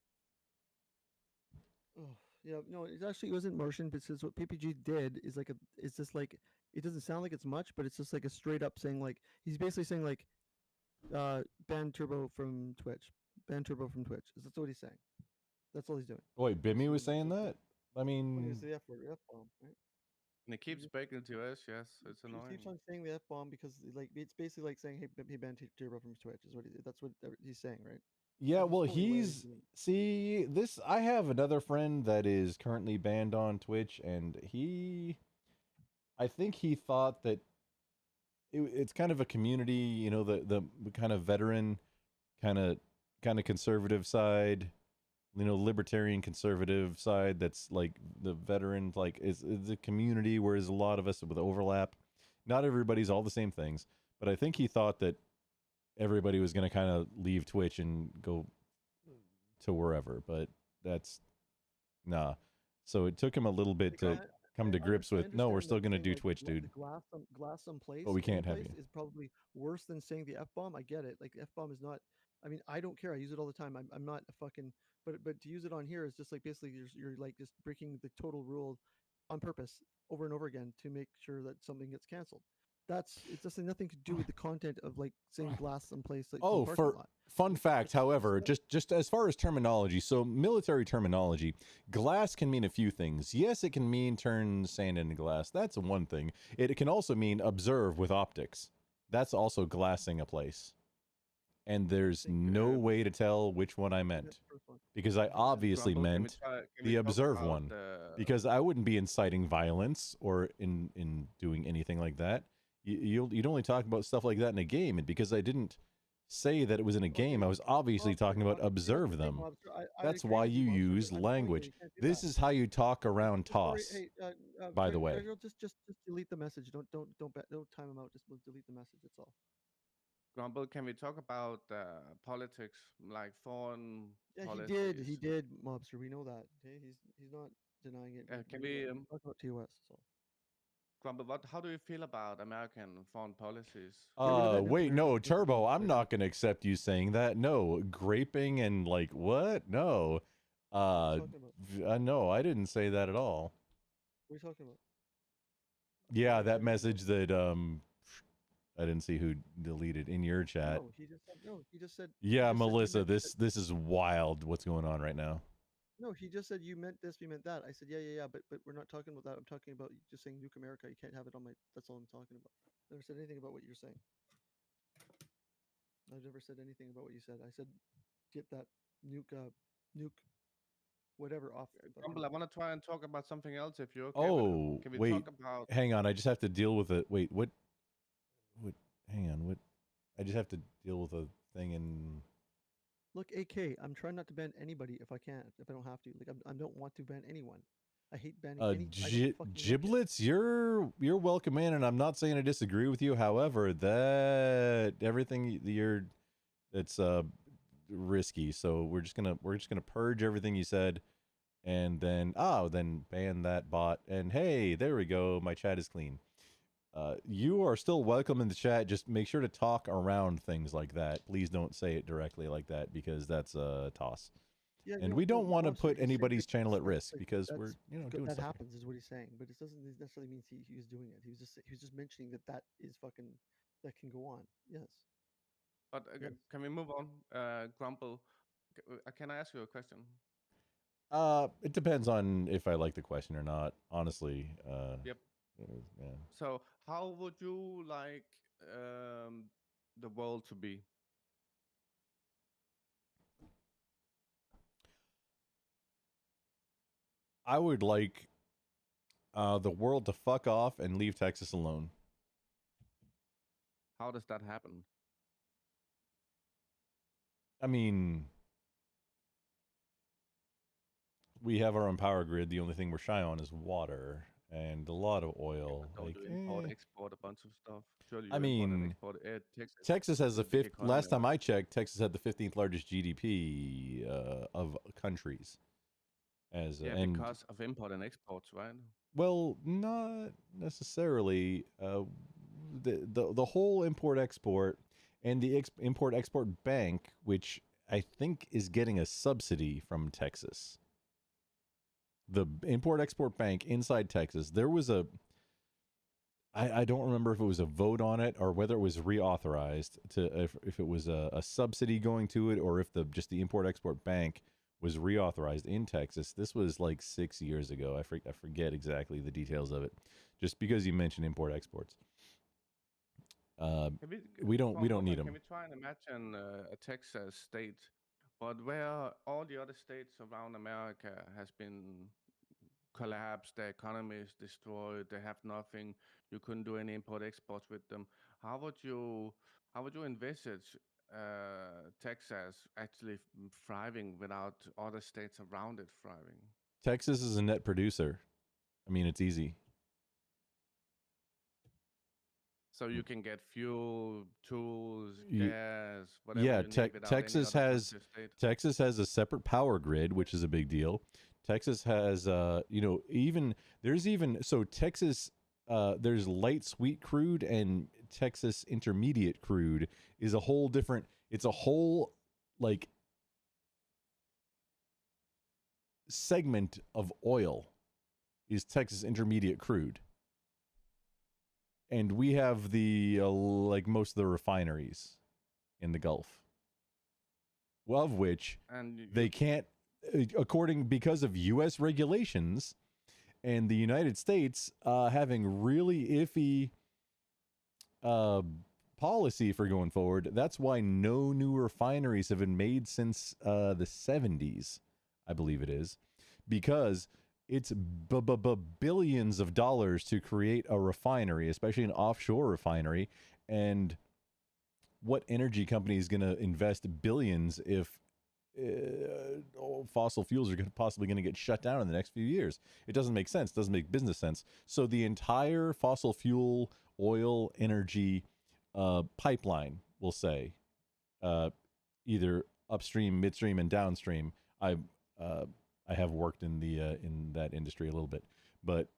Oh yeah, no, it wasn't Martian because what PPG did is it's just like it doesn't sound like it's much, but it's just like a straight up saying like he's basically saying like ban Turbo from Twitch, ban Turbo from Twitch. That's what he's saying. That's all he's doing. Wait, Bimmy was saying that? I When he mean, was the F word, F bomb, right? And it keeps breaking to us. Yes, it's He annoying. keeps on saying the F bomb because like it's basically like saying, hey, ban Turbo from Twitch is what that's what he's saying, right? yeah, That's well, totally what he's doing. see this. I have another friend that is currently banned on Twitch, and I think he thought that it's kind of a community, you know, the kind of veteran, kind of conservative side, you know, libertarian conservative side. That's like the veteran, like is a community where there's a lot of us with overlap. Not everybody's all the same things, but I think he thought that everybody was going to kind of leave Twitch and go to wherever, but that's nah. So it took him a little bit to come to grips with, no, we're still going to do Twitch, dude. Glass someplace, But we can't have someplace you. is probably worse than saying the F bomb. I get it. Like F bomb is not. I mean, I don't care. I use it all the time. I'm not a fucking. But to use it on here is just like basically you're like just breaking the total rule on purpose over and over again to make sure that something gets canceled. It's just nothing to do with the content of like saying glass someplace like some Oh, parking for lot. fun fact, however, just as far as terminology, so military terminology, glass can mean a few things. Yes, it can mean turn sand into glass. That's one thing. It can also mean observe with optics. That's also glassing a place. And there's no way to tell which one I meant, because I obviously Grumble, can we meant try- can we the talk observe about, one, because I wouldn't be inciting violence or in doing anything like that. You'd only talk about stuff like that in a game, and because I didn't say that it was in a game, I was obviously talking about observe them. That's why you use language. This is how you talk around toss. Hey, By the way, Gregor, just delete the message. Don't time him out. Just delete the message. That's all. Grumble, can we talk about politics, like foreign Yeah, policies? he did, Mobster. We know that. Okay, he's not denying it. Can we talk about TOS? So. Grumble, how do you feel about American foreign policies? wait, no, Turbo, I'm not going to accept you saying that. No, graping and like what? No. No, I didn't say that at all. What are you talking about? Yeah, that message that I didn't see who deleted in your chat. No, he just said no. He just said. Yeah, he just said you Melissa, meant this is wild what's going on right now. No, he just said you meant this, we meant that. I said yeah, but we're not talking about that. I'm talking about just saying nuke America. You can't have it on my. That's all I'm talking about. I never said anything about what you're saying. I've never said anything about what you said. I said get that nuke whatever off. Grumble, I want to try and talk about something else if you're okay. Oh, Can we wait, talk about hang on. I just have to deal with it. Wait, what? Hang on. What? I just have to deal with a thing in. Look, AK, I'm trying not to ban anybody if I can, if I don't have to. Like, I don't want to ban anyone. I hate banning any. Giblets, you're welcome in, and I'm not saying I disagree with you. However, that everything it's risky. So we're just gonna purge everything you said, and then ban that bot. And hey, there we go. My chat is clean. You are still welcome in the chat. Just make sure to talk around things like that. Please don't say it directly like that, because that's a toss. Yeah, and no, we don't no, want to Mobster, put he's saying anybody's that channel at that's risk, like- because that's we're doing that stuff. happens is what he's saying, but it doesn't necessarily mean he was doing it. He was just mentioning that is fucking that can go on. Yes. But Yes. can we move on? Grumble, can I ask you a question? It depends on if I like the question or not. Honestly. Yep. Yeah. So, how would you like the world to be? I would like the world to fuck off and leave Texas alone. How does that happen? I mean, we have our own power grid. The only thing we're shy on is water and a lot of oil. Don't Like, you import, export a bunch of stuff? Surely you I import and mean, export Texas has the is a big fifth. economy, Last time right? I checked, Texas had the 15th largest GDP of countries. Yeah, And because of import and exports, right? well, not necessarily. The whole import export and the import export bank, which I think is getting a subsidy from Texas. The import export bank inside Texas, there was I don't remember if it was a vote on it or whether it was reauthorized to if it was a subsidy going to it or if just the Import Export Bank was reauthorized in Texas. This was like 6 years ago. I forget exactly the details of it. Just because you mentioned import exports, we don't need them. Can we try and imagine a Texas state, but where all the other states around America has been collapsed, their economy is destroyed, they have nothing, you couldn't do any import exports with them. How would you envisage Texas actually thriving without other states around it thriving? Texas is a net producer. I mean, it's easy. So you can get fuel, tools, gas, whatever Yeah, you need without Texas any other has country or state. Texas has a separate power grid, which is a big deal. Texas has so Texas there's light sweet crude and Texas intermediate crude is a whole different, it's a whole like segment of oil is Texas intermediate crude. And we have the like most of the refineries in the Gulf, of which they can't, because of U.S. regulations and the United States having really iffy policy for going forward. That's why no new refineries have been made since the 70s, I believe it is, because it's billions of dollars to create a refinery, especially an offshore refinery. And what energy company is going to invest billions if fossil fuels are possibly going to get shut down in the next few years? It doesn't make sense. It doesn't make business sense. So the entire fossil fuel, oil, energy pipeline, we'll say, either upstream, midstream, and downstream. I have worked in that industry a little bit, but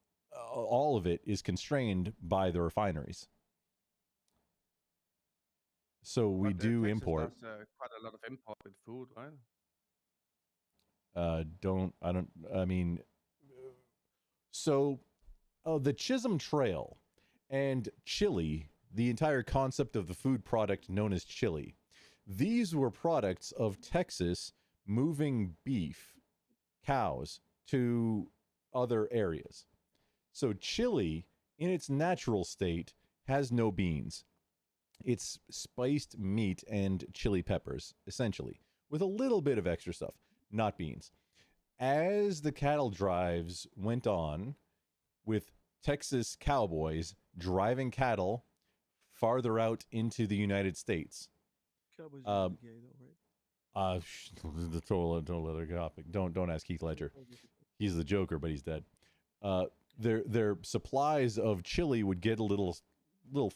all of it is constrained by the refineries. So we do Texas import. does quite a lot of imported food, right? So the Chisholm Trail and chili, the entire concept of the food product known as chili, these were products of Texas moving beef, cows, to other areas. So chili in its natural state has no beans. It's spiced meat and chili peppers, essentially, with a little bit of extra stuff, not beans. As the cattle drives went on, with Texas cowboys driving cattle farther out into the United States. Cowboys are gay though, right? The total other topic. Don't ask Heath Ledger. He's the Joker, but he's dead. Their supplies of chili would get a little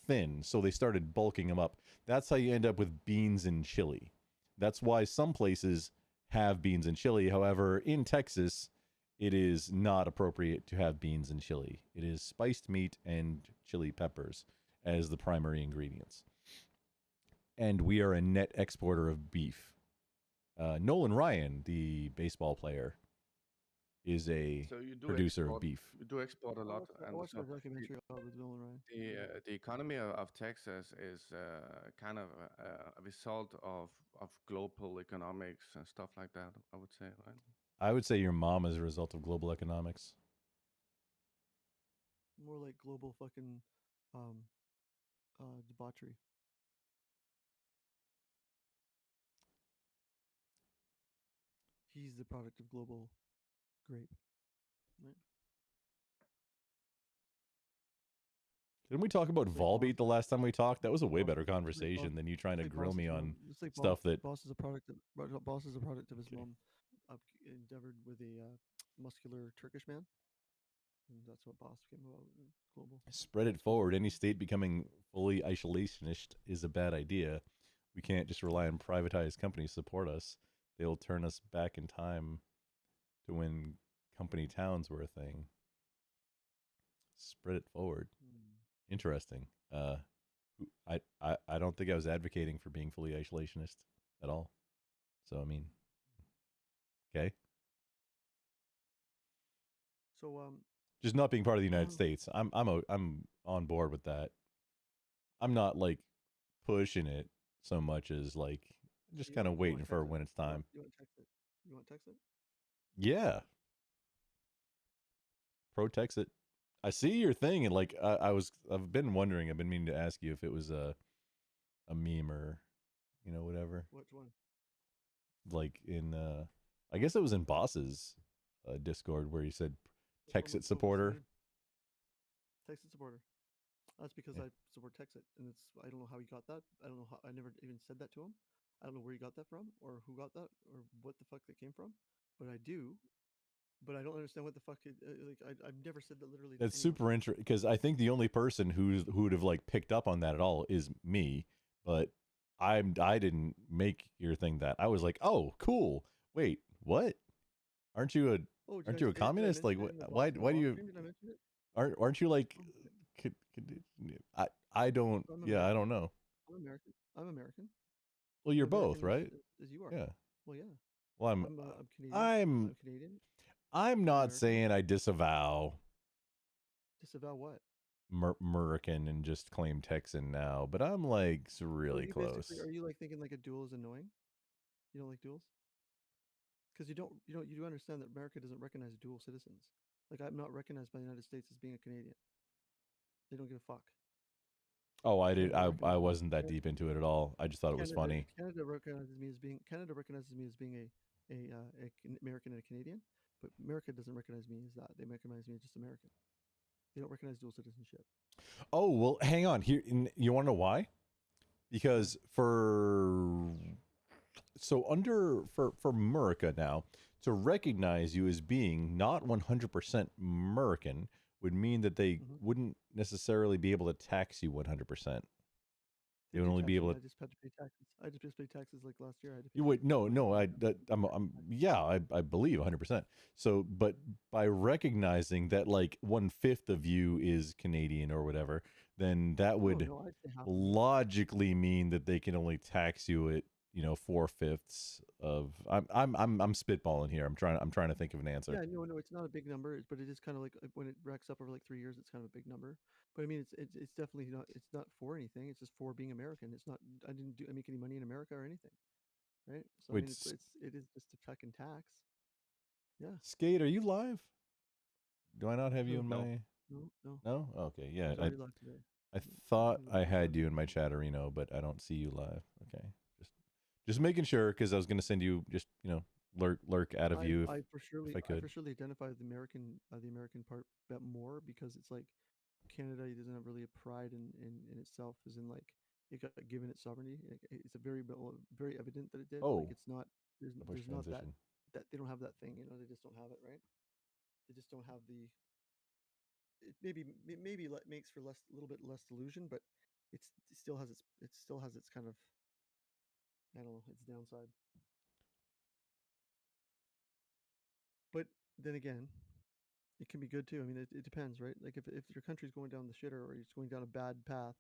thin, so they started bulking them up. That's how you end up with beans and chili. That's why some places have beans and chili. However, in Texas, it is not appropriate to have beans and chili. It is spiced meat and chili peppers as the primary ingredients. And we are a net exporter of beef. Nolan Ryan, the baseball player, is a producer of beef. You do export a lot. I watched a documentary about with Nolan Ryan. The economy of Texas is kind of a result of global economics and stuff like that, I would say, right? I would say your mom is a result of global economics. More like global fucking debauchery. He's the product of global grape. Right? Didn't we talk about Volbeat the last time we talked? That was a way better conversation than you trying to grill me on stuff that. Boss is a product of his mom. Endeavored with a muscular Turkish man, and that's what Boss came about. Global. Spread it forward. Any state becoming fully isolationist is a bad idea. We can't just rely on privatized companies to support us. They'll turn us back in time to when company towns were a thing. Spread it forward. Interesting. I don't think I was advocating for being fully isolationist at all. So I mean, okay. So Just not being part of the United States. I'm on board with that. I'm not like pushing it so much as like just kind of waiting for when it's time. You want to text it? You want to text it? Yeah. Pro text it. I see your thing, and like I've been wondering. I've been meaning to ask you if it was a meme or whatever. Which one? Like in I guess it was in Boss's Discord where he said Texit supporter. Texit supporter. That's because I support Texit, and I don't know how he got that. I don't know how. I never even said that to him. I don't know where he got that from, or who got that, or what the fuck that came from. But I do. But I don't understand what the fuck. I've never said that literally. That's super interesting because I think the only person who would have like picked up on that at all is me. But I didn't make your thing that. I was like, oh, cool. Wait, what? Aren't you a communist? Like, why do you? Aren't you like? I don't. Yeah, I don't know. I'm American. I'm American. Well, you're both, right? As you are. Yeah. Well, yeah. Well, I'm Canadian. I'm Canadian. I'm not saying I disavow Disavow what? American and just claim Texan now, but I'm like really close. Are you like thinking like a duel is annoying? You don't like duels? Because you do understand that America doesn't recognize dual citizens. Like I'm not recognized by the United States as being a Canadian. They don't give a fuck. Oh, I did. I wasn't that deep into it at all. I just thought it was funny. Canada recognizes me as being a American and a Canadian, but America doesn't recognize me as that. They recognize me as just American. They don't recognize dual citizenship. Oh, well, hang on. Here, you want to know why? Because for America now, to recognize you as being not 100% American would mean that they wouldn't necessarily be able to tax you 100%. They would only be able to. I just had to pay taxes. I just paid taxes like last year. I had to pay You would no. I believe 100%. So, but by recognizing that like 1/5 of you is Canadian or whatever, then that would I'd say half. logically mean that they can only tax you at 4/5 of. I'm spitballing here. I'm trying to think of an answer. Yeah, no, it's not a big number, but it is kind of like when it racks up over like 3 years, it's kind of a big number. But I mean, it's definitely not. It's not for anything. It's just for being American. It's not. I didn't make any money in America or anything, right? So I mean, it is just a fucking tax. Yeah. Skate, are you live? Do I not have you in No. my? No. No. Okay. Yeah. He's already live today. I thought I had you in my Chatterino, but I don't see you live. Okay. Just making sure because I was going to send you just lurk out of you I if for surely I could. for surely identify the American part bit more because it's like Canada doesn't have really a pride in itself, as in like it got given its sovereignty. It's a very evident that it did. Oh. Like it's not there's not that they don't have that thing. They just don't have it, right? They just don't have the. It maybe makes for a little bit less delusion, but it still has its kind of. I don't know, its downside. But then again, it can be good too. I mean, it depends, right? Like if your country's going down the shitter or it's going down a bad path,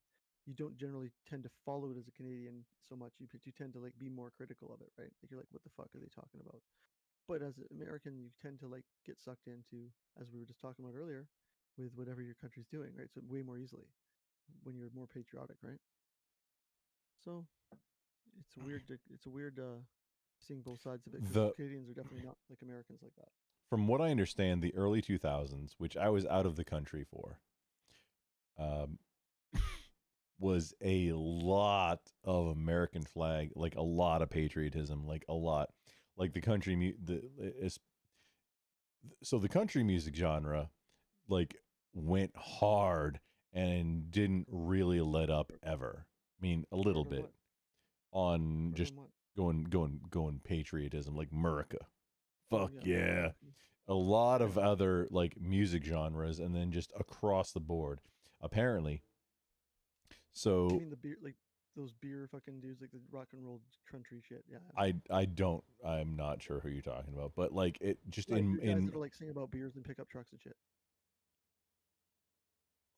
you don't generally tend to follow it as a Canadian so much. You tend to like be more critical of it, right? Like you're like, what the fuck are they talking about? But as an American, you tend to like get sucked into, as we were just talking about earlier, with whatever your country's doing, right? So way more easily when you're more patriotic, right? So it's weird seeing both sides of it. 'Cause Canadians are definitely not like Americans like that. From what I understand, the early 2000s, which I was out of the country for, was a lot of American flag, like a lot of patriotism, like a lot, like the country so the country music genre, like went hard and didn't really let up ever. I mean, a little bit on just going patriotism, like America. Fuck yeah. A lot of other like music genres and then just across the board. Apparently. So You mean the beer, like those beer fucking dudes, like the rock and roll country shit? Yeah. I'm not sure who you're talking about, but like it just Like in guys that are like singing about beers and pickup trucks and shit.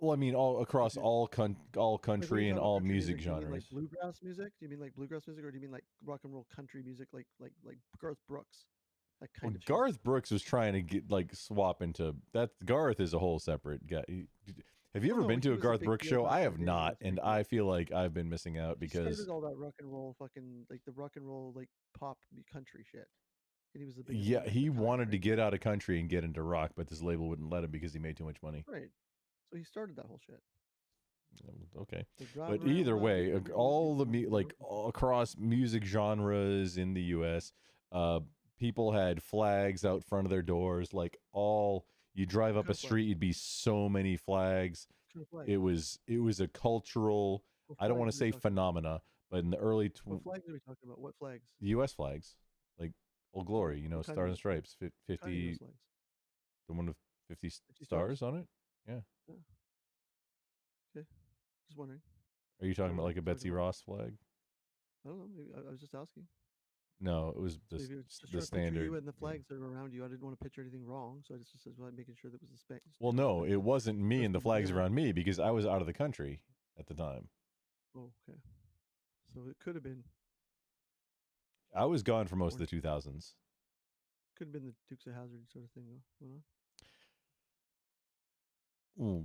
well, I mean all across all Like, when country you and talk about all country music do you mean genres. like bluegrass music? Do you mean like bluegrass music, or do you mean like rock and roll country music, like Garth Brooks? That Well, kind of shit. Garth Brooks was trying to get like swap into that. Garth is a whole separate guy. Have you Well, ever no, been he to a was a Garth big Brooks deal show? back I in have the day. not, That's and pretty cool. I feel like I've been missing out He because started all that rock and roll fucking like the rock and roll like pop country shit. And he was the biggest yeah, one at he the time, wanted to right? get out of country and get into rock, but this label wouldn't let him because he made too much money. Right. So he started that whole shit. Okay, Like but driving either around way, London, all the people like all across music genres in the U.S., people had flags out front of their doors. Like all you drive up a kind of street, flags? you'd be so many flags. Kind of flags? It was a cultural. What I don't want to flags are we say talking about? phenomena, but in the early What flags are we talking about? What flags? U.S. flags, like Old Glory, you know, What kind Stars of and Stripes, kind of 50, US flags? the one with 50 50 stars on it. Yeah. Yeah. Okay. Just wondering. Are you talking Don't about know like a what you're Betsy talking about. Ross flag? I don't know. Maybe I was just asking. No, it was So if you're just the trying to picture standard. you and the yeah. flags that are around you, I didn't want to picture anything wrong, so I just was like making sure that was the space. Well, no, it wasn't me and the flags yeah. around me because I was out of the country at the time. Oh, okay. So it could have been I was gone for most of the 2000s. could have been the Dukes of Hazzard sort of thing, though.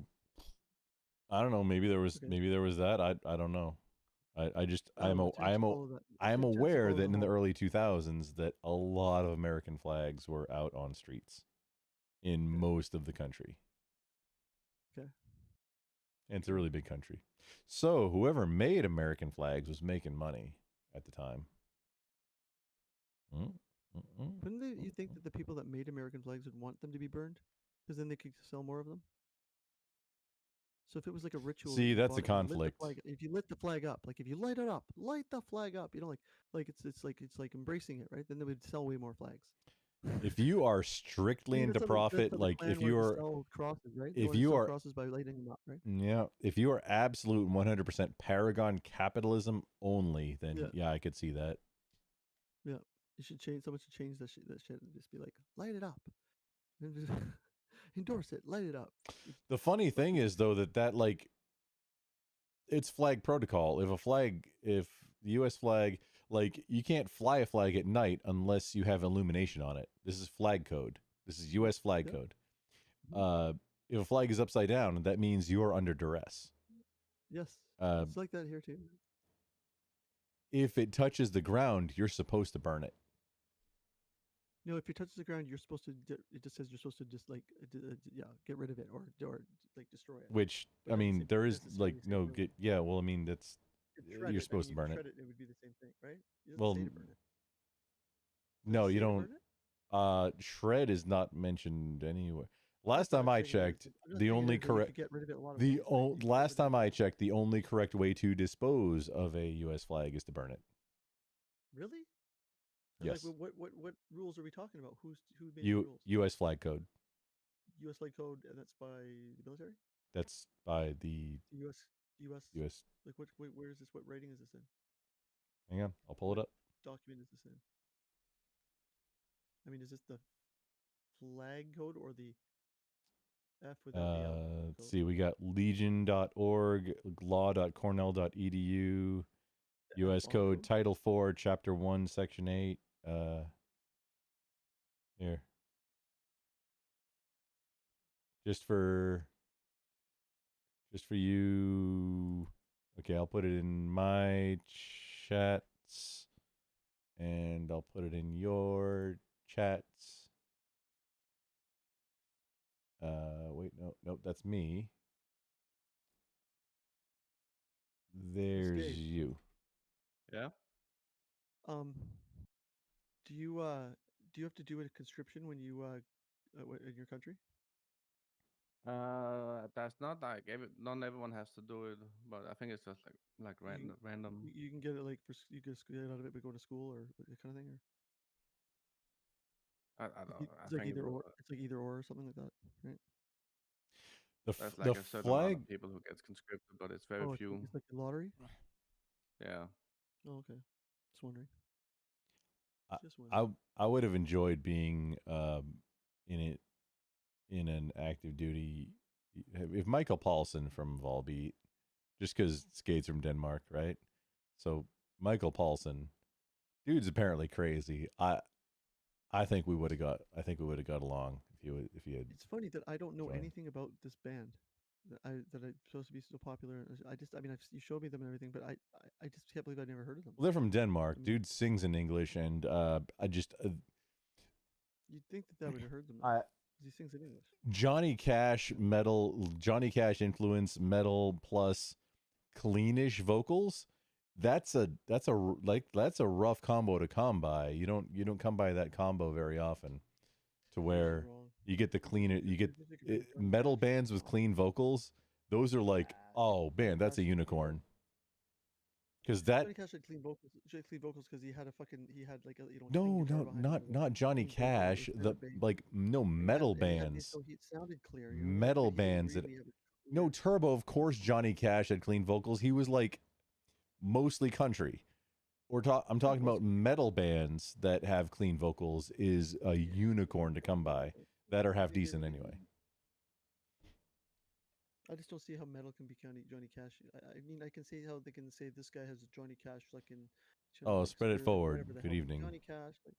I don't know. Maybe there was Okay. that. I don't know. I just I don't know, it tends to follow that- I am it tends to aware follow that the in the whole- early 2000s that a lot of American flags were out on streets in most of the country. Okay. And it's a really big country. So whoever made American flags was making money at the time. Wouldn't you think that the people that made American flags would want them to be burned? Because then they could sell more of them? So if it was like a ritual, See, you that's bought a it, you lit the conflict. flag- if you lit the flag up, like if you light it up, light the flag up, you know, like it's like embracing it, right? Then they would sell way more flags. If you are strictly Maybe into that's what profit, the like plan if was you to are sell crosses, right? They if wanted to you sell are crosses by lighting them up, right? yeah, if you are absolute 100% paragon capitalism only, then Yeah. yeah, I could see that. Yeah, you should change. Someone should change that shit and just be like, light it up, and just endorse it, light it up. The funny thing is though that like it's flag protocol. If the US flag, like you can't fly a flag at night unless you have illumination on it. This is flag code. This is US flag Yeah. code. If a flag is upside down, that means you're under duress. Yes, Uh, it's like that here too. if it touches the ground, you're supposed to burn it. No, if it touches the ground, you're supposed to. It just says you're supposed to just like, yeah, get rid of it or like destroy it. Which But I it mean, doesn't there is necessarily like say no burn it. get. Yeah, well, I mean that's Shred you're it. supposed to you burn it. shred it. It would be the same thing, right? It doesn't Well, say to burn it. no, say you to don't. burn Shred is not mentioned anywhere. Last time I checked, I'm just the saying it only is, that you correct could get rid of it a lot of the ways, right? You could get last rid of time I checked, the only correct way to dispose of a U.S. flag is to burn it. Really? Yes. Like, what rules are we talking about? Who made the U rules? U.S. flag code. U.S. flag code, and that's by the military. That's by the U.S. U.S. Like where is this? What rating is this in? Hang on, I'll pull it up. Document is this in? I mean, is this the flag code or the F without the L? Let's see, we got legion.org, law.cornell.edu, U.S. Code, Title 4, Chapter 1, Section 8. Here. Just for you. Okay, I'll put it in my chats, and I'll put it in your chats. Wait, no, that's me. There's Dave. you. Yeah. Do you have to do a conscription when you in your country? That's not like not everyone has to do it, but I think it's just like random. You can get it like you get out of it by going to school or that kind of thing, or I don't. it's like either or. It's like either or something like that, right? There's like a certain amount of people who gets conscripted, but it's very few. It's like the lottery. Yeah. Oh, okay. Just wondering. I would have enjoyed being in an active duty. If Michael Paulsen from Volbeat, just because Skate's from Denmark, right? So Michael Paulsen, dude's apparently crazy. I I think we would have got. I think we would have got along if he had. It's funny that I don't know joined. anything about this band that I'm supposed to be so popular. I mean, you showed me them and everything, but I just can't believe I never heard of them. Well, they're from Denmark. Dude sings in English, and I just You'd think that I would have heard them. I- 'cause he sings in English. Johnny Cash metal, Johnny Cash influence metal plus cleanish vocals. That's a rough combo to come by. You don't come by that combo very often, to where you get the cleaner. You get metal bands with clean vocals. Those are like, oh man, that's a unicorn. Because that Johnny Cash had clean vocals. Because he had like a not Johnny Cash. Metal bands. So he sounded clear. Metal bands that no Turbo. Of course, Johnny Cash had clean vocals. He was like mostly country. I'm talking about metal bands that have clean vocals is a unicorn to come by that are half decent anyway. I just don't see how metal can be Johnny Cash. I mean, I can see how they can say this guy has a Johnny Cash fucking. Oh, spread it spirit or forward. whatever the Good hell. evening. Johnny Cash. Like,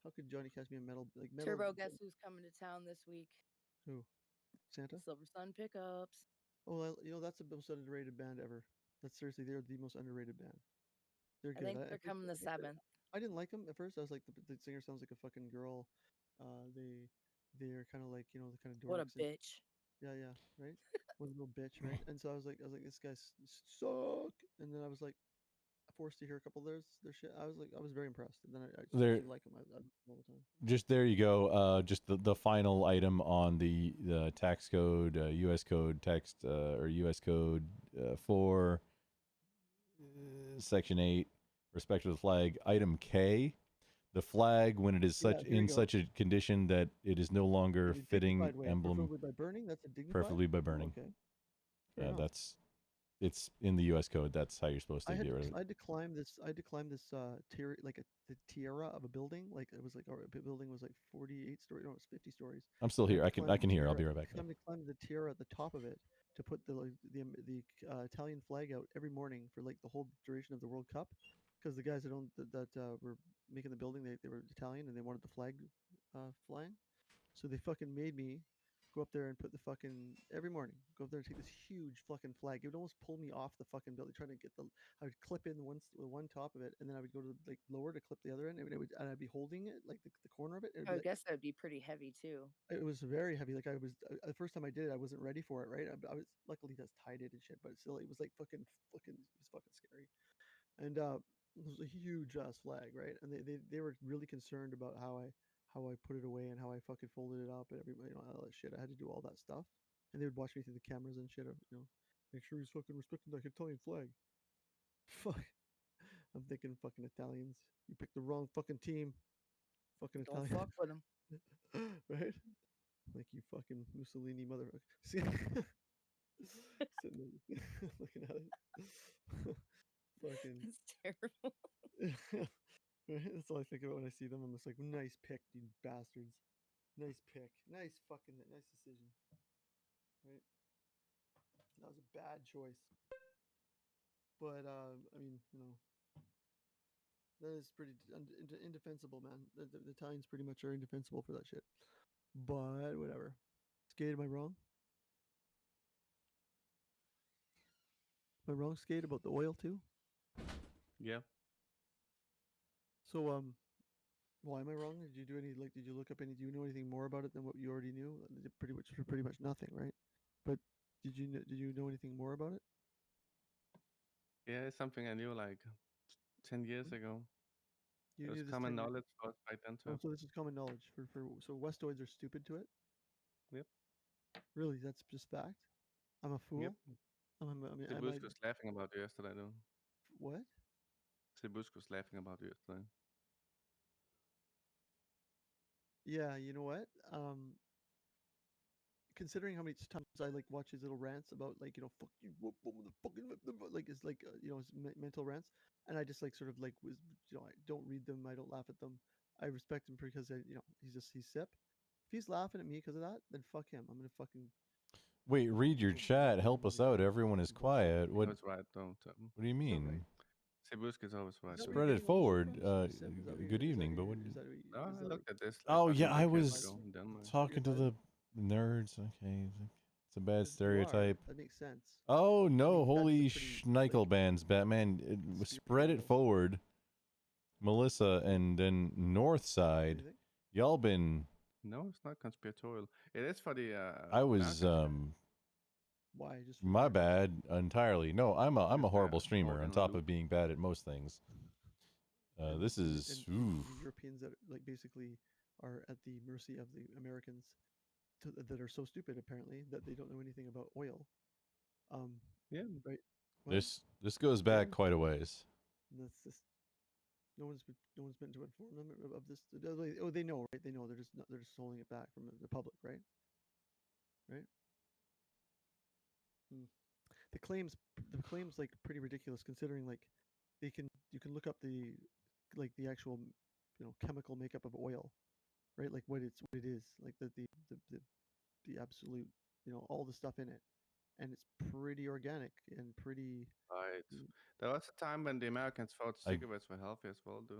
how could Johnny Cash be a metal? Turbo, guess who's coming to town this week? Who? Santa? Silver Sun Pickups. Oh, that's the most underrated band ever. That's seriously, they're the most underrated band. They're I good. think they're coming the 7th. I didn't like them at first. I was like, the singer sounds like a fucking girl. They're kind of like, the kind of dorks. What a bitch. Yeah, right. What a little bitch, right? And so I was like, this guy suck. And then I was like, forced to hear a couple of their shit. I was very impressed. And then I just like them all the time. Just there you go. Just the final item on the tax code, U.S. code text or U.S. code 4, section 8, respect to the flag. Item K, the flag when it is such a condition that it is no longer fitting emblem. Preferably by burning. That's a dignified. Preferably by burning. Okay. Fair enough. It's in the U.S. code. That's how you're supposed to get rid of it. I had to climb this tier, the tiara of a building. Like it was like a building was like 48 stories. No, it's 50 stories. I'm still here. I can hear. I'll be right back. I'm to climb the tiara at the top of it to put the Italian flag out every morning for like the whole duration of the World Cup, because the guys that were making the building, they were Italian and they wanted the flag flying, so they fucking made me go up there and put the fucking every morning. Go up there and take this huge fucking flag. It would almost pull me off the fucking building, trying to get I would clip in one top of it, and then I would go to like lower to clip the other end, and I'd be holding it like the corner of it. I would guess that would be pretty heavy too. It was very heavy. Like the first time I did it, I wasn't ready for it. Right, I was luckily just tied it and shit, but still, it was like it was fucking scary. And it was a huge ass flag, right? And they were really concerned about how I put it away and how I fucking folded it up and everybody, all that shit. I had to do all that stuff, and they would watch me through the cameras and shit. Make sure he's fucking respecting that Italian flag. Fuck, I'm thinking fucking Italians. You picked the wrong fucking team. Fucking Don't Italian. fuck with them. Right? Like you fucking Mussolini motherfucker. See, sitting there looking at it. Fucking. It's terrible. That's all I think about when I see them. I'm just like, nice pick, you bastards. Nice pick. Nice decision. Right? That was a bad choice. But, I mean, that is pretty indefensible, man. The Italians pretty much are indefensible for that shit. But, whatever. Skate, am I wrong? Am I wrong, Skate, about the oil, too? Yeah. So, why am I wrong? Did you do any did you look up do you know anything more about it than what you already knew? Pretty much nothing, right? But did you know anything more about it? Yeah, it's something I knew like 10 years ago. You It was knew this common 10 years- knowledge for us back then too. Oh, so this is common knowledge so Westoids are stupid to it? Yep. Really, that's just fact? I'm a fool? Yep. Sibus I was laughing about you yesterday, though. what? Sibus was laughing about you yesterday. Yeah, you know what? Considering how many times I watch his little rants about fuck you, like it's his mental rants, and I just sort of was I don't read them, I don't laugh at them. I respect him because he's sip. If he's laughing at me because of that, then fuck him. I'm gonna fucking Wait, read your chat. Help us out. Everyone is quiet. What? That's right. Don't. What do you mean? Sibuski's always right. Spread it forward. Good evening, but what? I looked at this. Oh like, yeah, I 100 years was ago in Denmark. talking to the nerds. Okay, it's a bad You are. stereotype. That makes sense. Oh no! that's Holy a pretty, Schnikel bands, Batman! Spread it forward, Melissa, and then North Side. Y'all been. No, it's not conspiratorial. It is for the. I was Why? Just my bad entirely. No, I'm a horrible streamer. On top of being bad at most things. This is and the Europeans that like basically are at the mercy of the Americans that are so stupid apparently that they don't know anything about oil. Yeah. Right. This goes back quite a ways. And that's just no one's been to inform them of this. Oh, they know, right? They know. They're just holding it back from the public, right? Right. The claims like pretty ridiculous considering like you can look up the actual chemical makeup of oil, right? Like what it is, like the absolute all the stuff in it, and it's pretty organic and pretty. Right. There was a time when the Americans thought cigarettes were healthy as well, dude.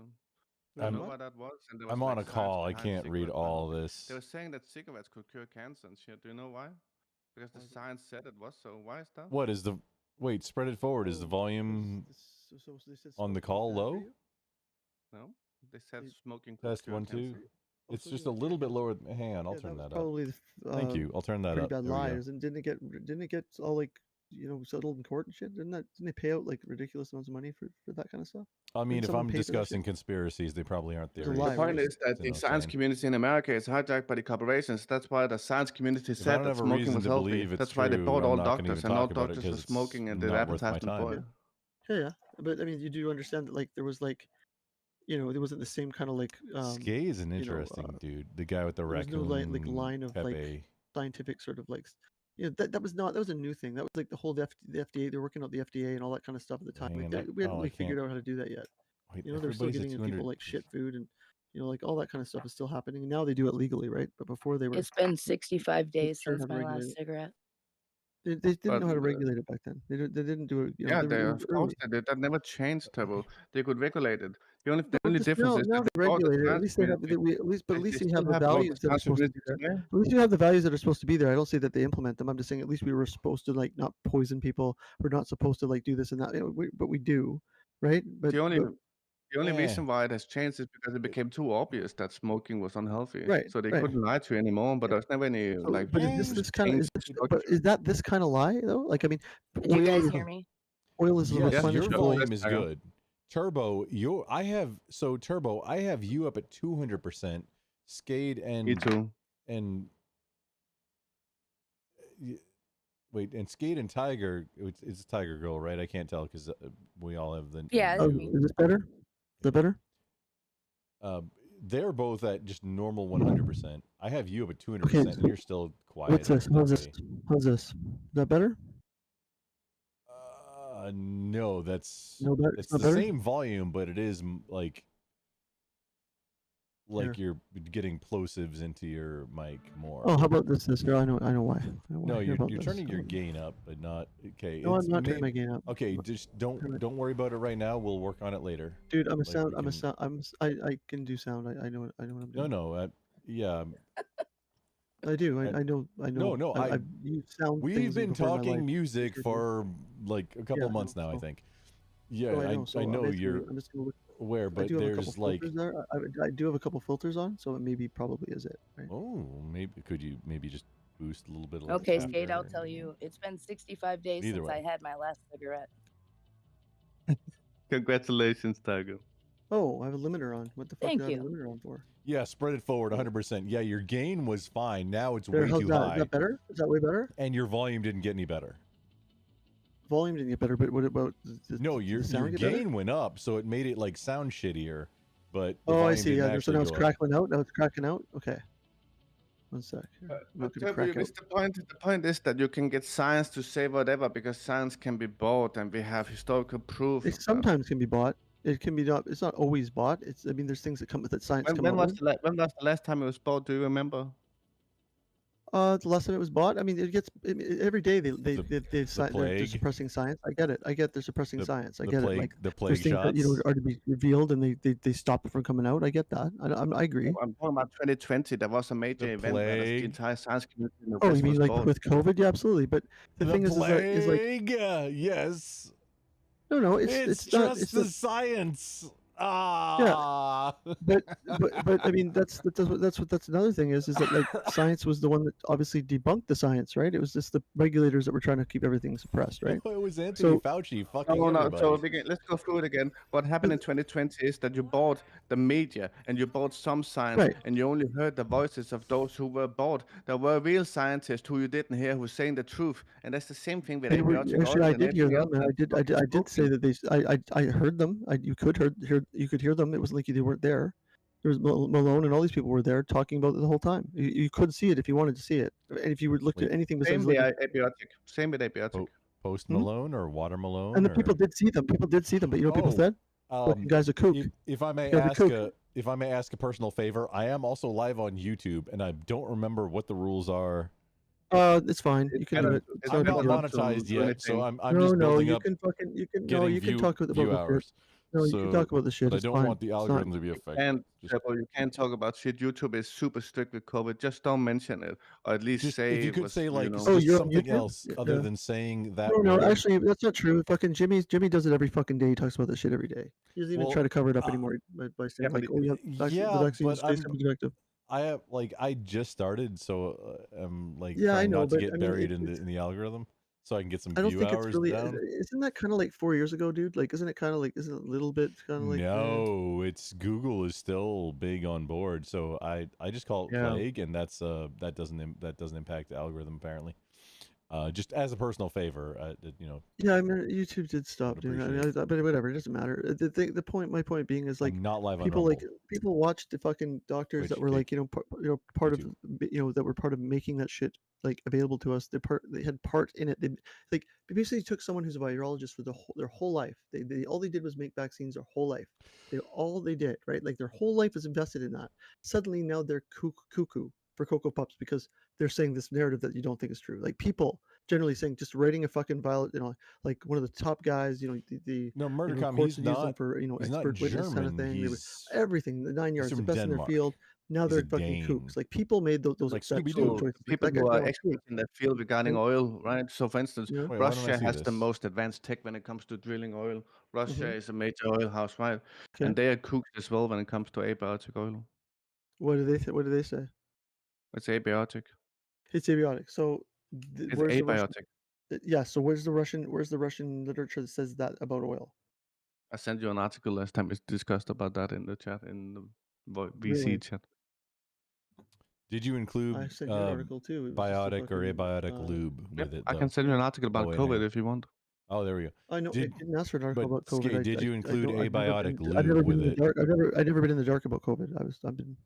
You I'm- know what that was? And there was I'm on like a call. I science can't behind read cigarettes were all healthy. this. They were saying that cigarettes could cure cancer and shit. Do you know why? Because the science said it was so. Why is that? What is the wait? Spread it forward. Is the volume So they said on the smoking call bad for low? you? No, they said smoking could Test cure 1 2. cancer. It's just a little bit lower. Hang on, I'll turn that up. Probably Thank you. I'll turn that pretty up. bad There we go. liars, and didn't it get all like settled in court and shit? Didn't they pay out like ridiculous amounts of money for that kind of stuff? I mean, Didn't if someone I'm pay for that shit? discussing conspiracies, they probably aren't there. It's a lie, The point right? is that the science community in America is hijacked by the corporations. That's why the science community If I said don't that have a smoking reason was to healthy. believe it's That's why they true, bought I'm all not gonna doctors, even and all talk about it doctors were 'cause it's smoking, and did not worth my advertisement for time. it. Yeah, but I mean, you do understand that like there was like, there wasn't the same kind of like. Skay is an interesting dude. The guy with the There was no raccoon. line of like Pepe. scientific sort of like. That was a new thing. That was like the whole the FDA. They're working out the FDA and all that kind of stuff at the time. Hang Like, on, we hadn't I really figured can't- out how to do that yet. Wait, They're still everybody's at getting people 200. like shit food and like all that kind of stuff is still happening. And now they do it legally, right? But before they were. It's been 65 days sure since how to my regulate last it. cigarette. They didn't know how to But, regulate it back then. They didn't do it. Yeah, they they, were of course they did. That never changed, Turbo. They could regulate it. The only Well, difference is now that they they bought the regulate it. At science least they have. community. At least, but at They least you still have the have local values that are science supposed to be community there. today. At least you have the values that are supposed to be there. I don't say that they implement them. I'm just saying at least we were supposed to like not poison people. We're not supposed to like do this and that. But we do, right? But The only Yeah. reason why it has changed is because it became too obvious that smoking was unhealthy. Right, So they right. couldn't lie to you anymore. But there's never any So, like. but is this kind of change is in but structure. is that this kind of lie though? Like I mean, Did you guys oil- hear me? Oil is Yes, your replenishable. volume is good. Turbo, I have you up at 200%. Skade and Me too. And wait, and Skade and Tiger, it's Tiger Girl, right? I can't tell because we all have the Yeah, Oh, it's me. is this better? Is that better? They're both at just normal 100%. I have you up at 200%, and so you're still quiet. What's this? and How's this? okay. How's this? Is that better? No, that's No better- it's not the better? same volume, but it is like Here. you're getting plosives into your mic more. Oh, how about this? Girl, I know why. I know why. No, Here you're about you're this. turning your gain up, but not okay. No, I'm it's not turning may- my gain up. Okay, just don't worry about it right now. We'll work on it later. Dude, I'm a Like, sound. we I'm a can- sound. I can do sound. I know. I know what I'm doing. No, yeah. I do. I know. I know. No, I've used sound. We've things been before in my talking life. music for like a couple Yeah, I months know, now, I so- think. Yeah, So I know. So know basically, you're I'm just gonna look. aware, I but do have a couple there's like filters there. I do have a couple filters on, so it maybe probably is it. Right? oh, maybe could you maybe just boost a little bit? Okay, after? Skate, I'll tell you. It's been 65 days Either since way. I had my last cigarette. Congratulations, Tiger. Oh, I have a limiter on. What the fuck Thank do I have a you. limiter on for? Yeah, spread it forward 100%. Yeah, your gain was fine. Now it's There, way how's too that? high. Is that better? Is that way better? And your volume didn't get any better. Volume didn't get better, but what about No, your sound your get better? gain went up, so it made it like sound shittier. But the Oh, I volume see. didn't Yeah, so actually now it's go up. crackling out. Now it's cracking out. Okay. One sec. I'm not gonna Turbo, crack out. it's the point is that you can get science to say whatever because science can be bought and we have historical proof. It of that. sometimes can be bought. It can be not. It's not always bought. It's. I mean, there's things that come with it. Science come When out was with. when was the last time it was bought? Do you remember? The last time it was bought. I mean, it gets every day they're plague. suppressing science. I get it. I get they're suppressing science. I the get it. plague- Like the there's plague things that shots? are to be revealed, and they stop it from coming out. I get that. I agree. I'm talking about 2020. There was a major event where the plague. entire science community in the Oh, West you mean was like bought. with COVID? Yeah, absolutely. But the thing is like plague. Yes. no, It's it's not. just It's the not, science. yeah, Ah. but I mean that's another thing is that like science was the one that obviously debunked the science, right? It was just the regulators that were trying to keep everything suppressed, right? It was Anthony So Fauci fucking No, everybody. so let's go through it again. What happened in 2020 is that you bought the media and you bought some science, Right. and you only heard the voices of those who were bought. There were real scientists who you didn't hear who were saying the truth, and that's the same thing with abiotic actually, oil I and did hear everything them, else. and I did say that I heard them. You could hear them. It wasn't like they weren't there. There was Malone and all these people were there talking about it the whole time. You could see it if you wanted to see it, and if you would looked at anything Same besides with looking. abiotic. Same with abiotic. Post Hmm? Malone or Water Malone? And the or... people did see them. People did see them, but you know what people said? Fucking guy's a kook. If I may Guy's a ask kook. if I may ask a personal favor, I am also live on YouTube, and I don't remember what the rules are. It's fine. You can do it. It's I'm not a not big deal. monetized yet, so I'm no, just no, building you up. can fucking you can getting you can view, talk about view the hours. shit. No, you can talk about the shit. But I It's don't fine. want the It's not- algorithm to be affected. And you can't talk about shit. YouTube is super strict with COVID. Just don't mention it, or at least Just say if you it could was, say like know. just you're on something YouTube? else other Yeah. than saying that. No, word. actually, that's not true. Fucking Jimmy does it every fucking day. He talks about this shit every day. He doesn't even Well, try to cover it up anymore by saying but like, "Oh, yeah, the vaccine but stays subjective." I have like I just started, so I'm like Yeah, I trying know, not to but, get I mean, buried it's- in the algorithm, so I can get some I don't view think hours it's really. down. Isn't that kind of like 4 years ago, dude? Like, isn't it kind of like? Isn't it a little bit kind of like? No, it's Google is still big on board, so I just call it Yeah. plague, and that's that doesn't impact the algorithm apparently. Just as a personal favor, you know. Yeah, I mean, YouTube did stop doing that. I mean, but whatever, it doesn't matter. My point being is like I'm not live on people Rumble. people watched the fucking doctors that Twitch, were Kick, like part of that were part of making that shit like available to us. They had part in it. They basically took someone who's a virologist for their whole life. They all they did was make vaccines their whole life. All they did, right? Like their whole life is invested in that. Suddenly now they're cuckoo for Cocoa Pups because they're saying this narrative that you don't think is true. Like people generally saying just writing a fucking like one of the top guys, the No, courts Murdercom, would he's use them not for he's not expert witness kind of German. thing. They would, He's everything, the 9 yards, the from best in their Denmark. field. Now He's they're a fucking Dane. kooks. Like people made those Like that Scooby-Doo. sort of choices. Like, People that who guy- are no, experts in the field regarding oil, right? So, for instance, Yeah. Wait, why don't I Russia see has the this? most advanced tech when it comes to drilling oil. Russia Mhm. is a major oil house, right? Okay. And they are cooks as well when it comes to abiotic oil. What do they say? It's abiotic. It's abiotic. So It's where's the Russian? abiotic. Yeah. So where's the Russian literature that says that about oil? I sent you an article last time we discussed about that in the chat, in the VC Really? chat. Did you include I sent you an article too. It was just a biotic or fucking, abiotic lube Yep, with it? I though? can send you an article about in COVID here. if you want. Oh, there we go. I know. I Did, didn't ask for an article but about COVID. Skate, did you include I've never abiotic been- I've never lube been with in the it? dark. I've never been in the dark about COVID. I've been,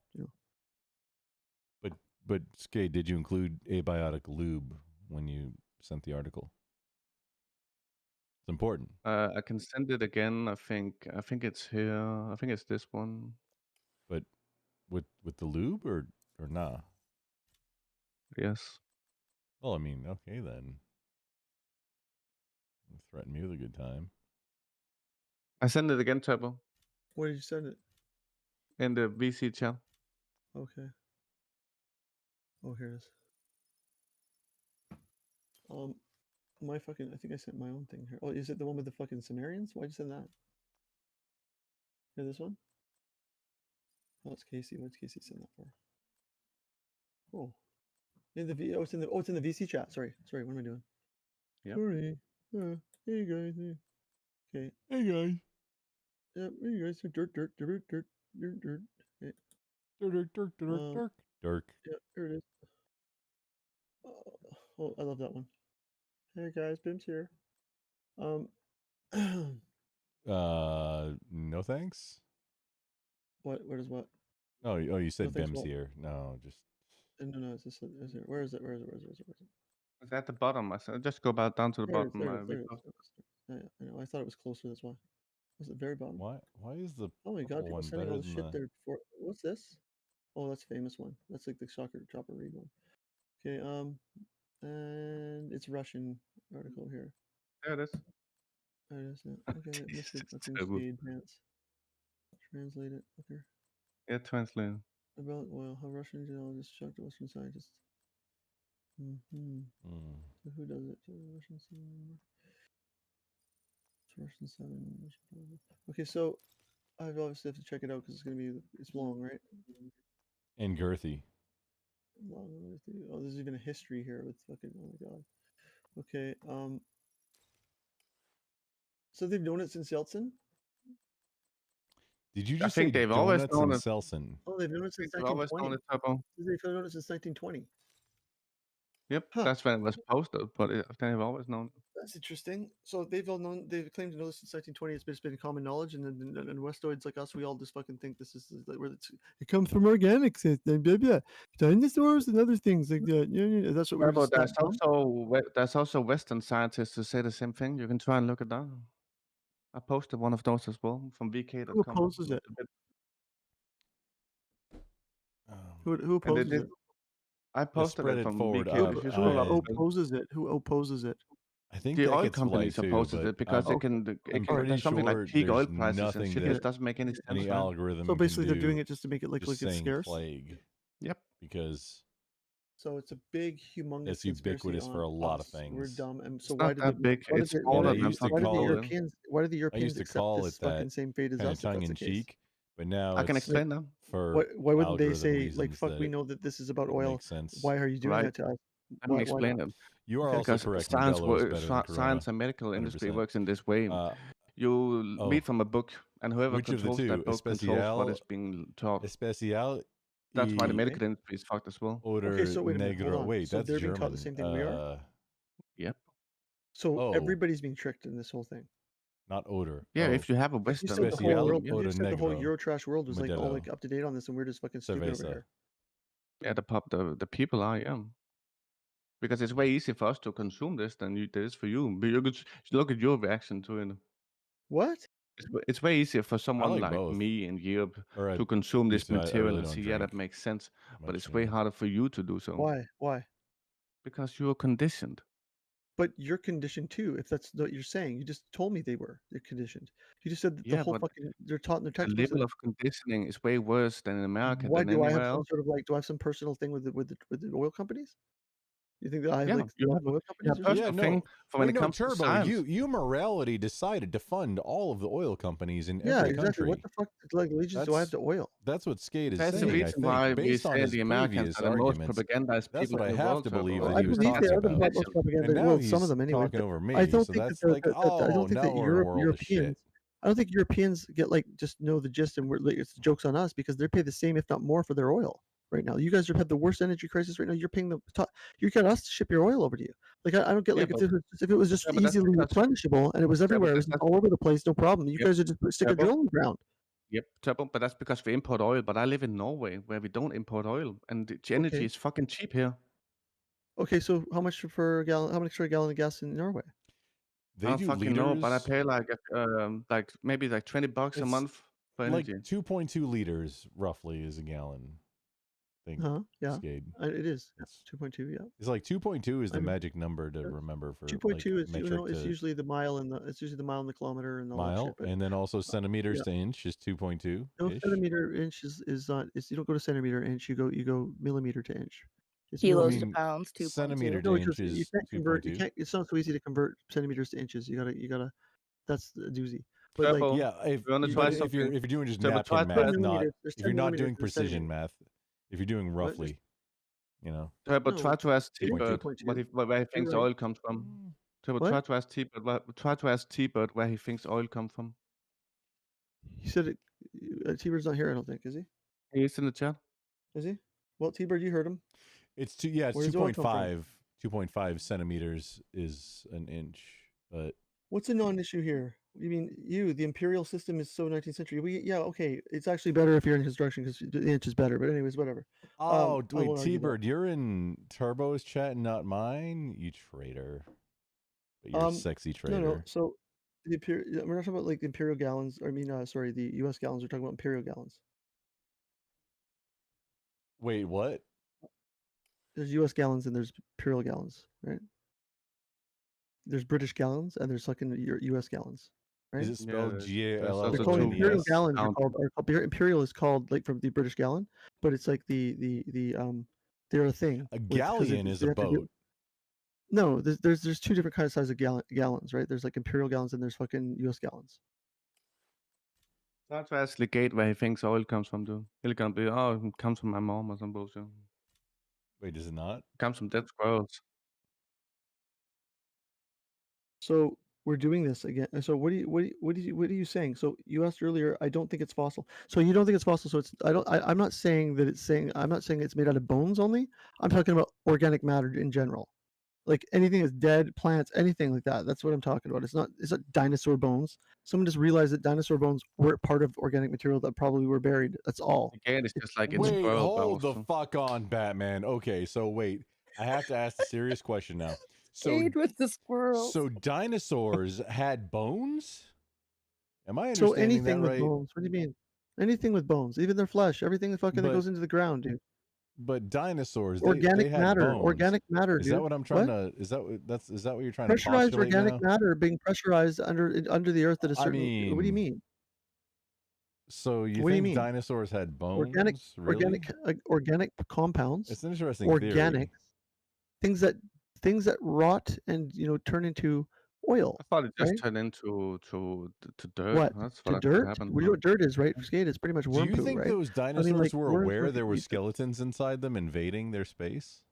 But Skate, did you include abiotic lube when you sent the article? It's important. I can send it again. I think it's here. I think it's this one. But with the lube or nah? Yes. Well, I mean, okay then. Threaten me with a good time. I send it again, Turbo, Where did you send it? in the VC chat. Okay. Oh, here it is. My fucking. I think I sent my own thing here. Oh, is it the one with the fucking Sumerians? Why'd you send that? Here, this one. Oh, it's Casey. What's Casey send that for? Oh, in the it's in the VC chat. Sorry. What am I doing? Yep. Sorry. Hey guys. Okay. Hey guys. Yep. Hey guys. Dirt. Hey. Dirk. Yeah, here it is. Oh, I love that one. Hey guys, Bim's here. No thanks. What is what? Oh, you said thanks, Bim's what? here. No, just No, it's just is it? Where is it? It's at the bottom. I said, just go about down to the There it is, bottom. there it is, we there it talked- is. I know. I thought it was closer. That's why. Was it very bottom? why is the Oh my god, purple people one sending better all this than shit the? there before. What's this? Oh, that's a famous one. That's like the Chopper Reed one. Okay. And it's Russian article here. There it is. Oh, it is not. Okay, I missed it. Fucking Terrible. speed pants. Translate it. Okay. Yeah, translate. About oil, how Russian geologists shocked Western scientists. Mm-hmm. So who does it? Russian 7 number. It's Russian 7. Okay, so I obviously have to check it out because it's long, right? And girthy. Long. Oh, there's even a history here with fucking. Oh my god. Okay. So they've known it since Yeltsin. Did you I just say think they've always donuts known and it. Selson? Oh, they've known it since They've always known 1920. it, Turbo. They've known it since 1920. Yep, that's when it was posted, but they've always known it. That's interesting. So they've claimed to know this since 1920. It's been common knowledge, and then Westoids like us, we all just fucking think this is like where it comes from organics and blah blah, dinosaurs and other things like that. Yeah, that's what we're Turbo, just. there's also Western scientists who say the same thing. You can try and look it down. I posted one of those as well from VK.com. Who opposes it? Who opposes it? I posted spread it it from forward. VK. If you scroll up, Who opposes it? Who opposes it? I think the that oil gets companies flagged too, opposes but it because I'm pretty there's something sure like peak oil there's prices and nothing shit. that This doesn't make any sense. any right? algorithm So basically, can they're doing do it just to make it just like it's saying scarce. plague. Yep. Because So it's a big, humongous. it's ubiquitous conspiracy for a on lot of us. We're things. dumb, and It's so not that big. It's smaller than fucking oil. Why do the I Europeans used to accept call this it that fucking same fate as kind us? of tongue if in that's the case? cheek, but now I can it's explain them. for Why wouldn't they algorithm say like, reasons "Fuck, that we it know that this is about would oil. make sense. Why are you doing Right. that to us?" Let me Why explain not? it. You are also Because correct. science, Modelo is better than science Corona, and medical industry 100%. works in this way. You Oh, read from a book, and whoever which of the controls that two? book controls what Especial, is being taught. especial That's why the y medical industry is fucked as well. odor so wait a minute, hold negro. on. Wait, So that's they're being taught the German. same thing we are. Yep. So Oh, everybody's being tricked in this whole thing. not odor. Yeah, Oh, if you have a You Western said the whole especial world. opinion, You odor said the whole negro. Eurotrash world was like all like Modelo. up to date on this, and we're just fucking stupid over Cerveza. here. yeah, the people are, yeah. Because it's way easier for us to consume this than it is for you. But you could look at your reaction to it. What? It's way easier for I someone like like both. me in Europe Or I to consume used this to. I material really and don't see, yeah, drink that makes sense. But much it's way anymore. harder for you to do so Why? Why? because you're conditioned. But you're conditioned too. If that's what you're saying, you just told me they were. They're conditioned. You just said that the Yeah, whole but fucking they're taught in their the textbooks. level of conditioning is way worse than in America Why than do I have anywhere some else. sort of like? Do I have some personal thing with the oil companies? You think that I have Yeah, like you stuff have with oil a companies or personal something? Yeah, thing no. for when Wait, it no, comes to Turbo. science. You morality decided to fund all of the oil companies in Yeah, every exactly. What country. the fuck like allegiance do I have That's to oil? that's what Skate is That's the saying. I reason think, why we based on say his the Americans previous are the most arguments, propagandized that's people what I in the have world, to Turbo. believe Well, that I he was believe talking they are the about. most propaganda. And now Well, some he's of them anyway. talking But over I me. don't So think that's that, like, I oh, don't think now that we're in a world of Europeans. shit. I don't think Europeans get like just know the gist and we're like, it's jokes on us because they pay the same, if not more, for their oil right now. You guys have the worst energy crisis right now. You're paying you got us to ship your oil over to you. Like I don't get Yeah, like but if it was just that's easily because replenishable and it was everywhere, it was that's all over the place, no problem. You yep, guys are just stick a Turbo. drill in the ground. Yep, Turbo. But that's because we import oil. But I live in Norway where we don't import oil, and the energy Okay. is fucking cheap here. Okay, so how much for a gallon? How much for a gallon of gas in Norway? I They don't do fucking know, but I liters, pay like maybe like $20 a it's month for like energy. 2.2 liters roughly is a gallon. I think Yeah, Skate. it is. It's 2.2. Yeah. It's like 2.2 is I the know. magic number to remember for like 2.2 is metric it's to usually the mile and it's usually the mile and the kilometer and all that shit. mile, But and then also centimeters yeah, to inch is 2.2 no ish. centimeter inch is not. It's you don't go to centimeter inch. You go millimeter to inch. It's I Kilos to millimeter. mean, pounds, 2.2. centimeter to No, inch because you is can't convert. You 2.2. can't. It's not so easy to convert centimeters to inches. You gotta. That's a doozy. But like Turbo. Yeah, You want to you try but gotta. if you're something? doing just Turbo, try napkin to math, ask. not Millimeters. There's if 10 you're not millimeters. doing There's precision centimeters. math, if you're doing What? There's roughly, you know, Turbo, no. try to ask It is T-Bird 2.2. where he You're thinks right. oil comes from. Turbo, What? try to ask T-Bird where he thinks oil comes from. He said it. T-Bird's not here. I don't think. Is he? He is in the chat. Is he? Well, T-Bird, you heard him. it's Where does oil come from? 2.5 centimeters is an inch, but What's a non-issue here? You mean the imperial system is so 19th century. Yeah, okay. It's actually better if you're in construction because the inch is better. But anyways, whatever. oh I wait, won't argue that. T-Bird, you're in Turbo's chat and not mine, you traitor. But you're a sexy No, no. traitor. So the we're not talking about like the imperial gallons. I mean, sorry, the U.S. gallons. We're talking about imperial gallons. Wait, what? there's U.S. gallons and there's imperial gallons, right? There's British gallons and there's fucking U.S. gallons, right? Is it spelled there's They're called also imperial two GALLONS? gallons. count. Imperial is called like from the British gallon, but it's like they're a thing. A with- 'cause galleon is they a have to do- boat. No, there's two different kinds of size of gallons, right? There's like imperial gallons and there's fucking U.S. gallons. That's actually Gate where he thinks oil comes from, dude. He's gonna be, oh, it comes from my mom or some bullshit. Wait, does it not? Comes from dead squirrels. So we're doing this again. So what are you saying? So you asked earlier. I don't think it's fossil. So you don't think it's fossil. So it's I'm not saying that it's saying. I'm not saying it's made out of bones only. I'm talking about organic matter in general, like anything that's dead, plants, anything like that. That's what I'm talking about. It's not dinosaur bones. Someone just realized that dinosaur bones were part of organic material that probably were buried. That's all. Again, it's just like in Wait, squirrel hold bones. the fuck on, Batman. Okay, so wait. I have to ask a serious question now. So, Aid with the squirrels. so dinosaurs had bones? Am I So understanding anything that with right? bones. What do you mean? Anything with bones, even their flesh, everything that fucking that But- goes into the ground, dude. But dinosaurs, Organic they had matter, bones. organic matter, Is dude. that what I'm trying to? Is that what you're trying to Pressurized postulate organic now? matter being pressurized under the earth at a I certain. What do you mean, mean? So you What do you think mean? dinosaurs had bones? Organic, Really? organic compounds. It's an interesting Organic things that rot and turn into oil. I thought it just right? turned into dirt. What That's to what dirt? happened. What do you know what dirt is, right? Skate. It's pretty much Do worm you poo, think right? those I mean, dinosaurs like, were worms aware fucking there were eat them. skeletons inside them invading their space?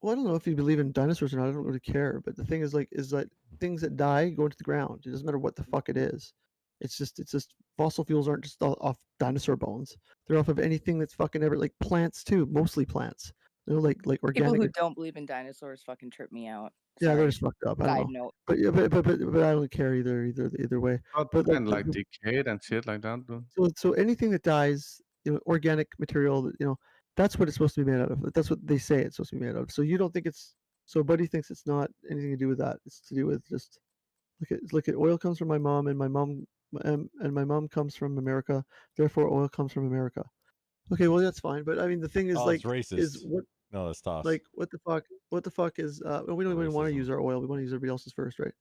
Well, I don't know if you believe in dinosaurs or not. I don't really care. But the thing is that things that die go into the ground. It doesn't matter what the fuck it is. It's just fossil fuels aren't just off dinosaur bones. They're off of anything that's fucking ever like plants too. Mostly plants. They're like People organic. who don't believe in dinosaurs fucking trip me out. Yeah, they're Sorry. just fucked up. I don't Side know. note. But yeah, but I don't care either way. But And like decayed and shit like that, dude. so anything that dies, organic material, that's what it's supposed to be made out of. That's what they say it's supposed to be made out of. So you don't think it's so Buddy thinks it's not anything to do with that. It's to do with just look at oil comes from my mom and my mom comes from America. Therefore, oil comes from America. Okay, well that's fine. But I mean, the thing is Oh, it's is racist. what No, that's tough. like what the fuck is well, we don't even want to use our oil. We want to use everybody else's first, right?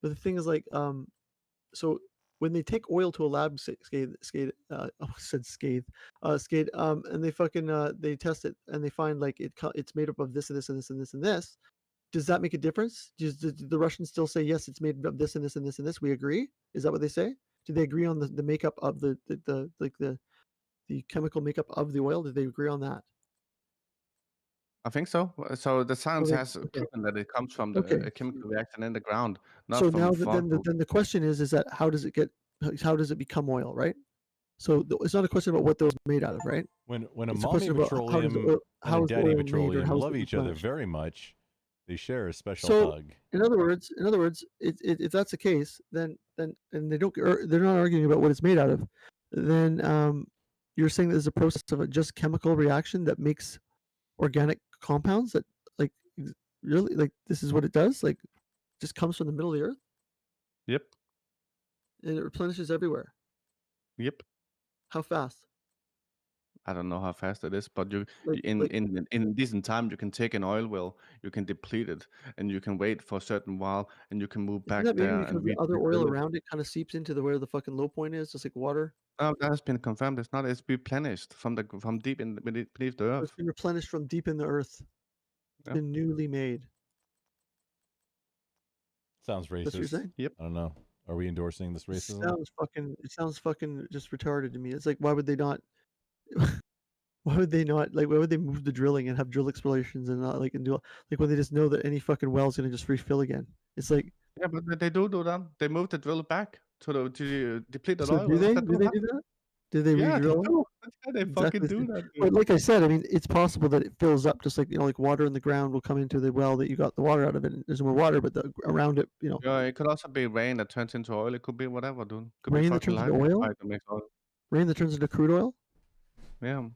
But the thing is so when they take oil to a lab and they fucking they test it and they find like it's made up of this and this and this and this and this, does that make a difference? Do the Russians still say yes, it's made of this and this and this and this? We agree. Is that what they say? Do they agree on the makeup of the chemical makeup of the oil? Did they agree on that? I think so. So the science Okay, has okay. proven that it comes from the Okay. a chemical reaction in the ground, not So from now fossil. then the question is that how does it become oil, right? So it's not a question about what those are made out of, right? When a It's a mommy question about petroleum how and a is daddy oil made or petroleum how is love it each other replenished? very much, they share a special So hug. in other words, if that's the case, then and they're not arguing about what it's made out of, then you're saying there's a process of a just chemical reaction that makes organic compounds that like really like this is what it does, like just comes from the middle of the earth Yep. and it replenishes everywhere. Yep. How fast? I don't know how fast it is, but Like in decent time you can take an oil well, you can deplete it, and you can wait for a certain while, and you can move isn't back that maybe there because and the other oil refill it. around it kind of seeps into where the fucking low point is, just like water? That has been confirmed. It's not. It's replenished from deep in beneath the So it's earth. been replenished from deep in the earth. It's Yeah. been newly made. Sounds That's what you're racist. saying? Yep. I don't know. Are we endorsing this It racism? sounds fucking just retarded to me. It's like why would they not why would they move the drilling and have drill explorations and not like and do like when they just know that any fucking well is gonna just refill again? It's like Yeah, but they do that. They move the drill back to the depleted so oil do wells. they? They Do do they that. do that? Do they Yeah, they re-drill them? do. That's how they fucking Exactly. do that, But dude. like I said, I mean, it's possible that it fills up just like water in the ground will come into the well that you got the water out of it. And there's more water, but around it, Yeah, it could also be rain that turns into oil. It could be whatever, dude. Could be rain that fucking turns into lightning oil, strike that makes oil. rain that turns into crude oil. Yeah,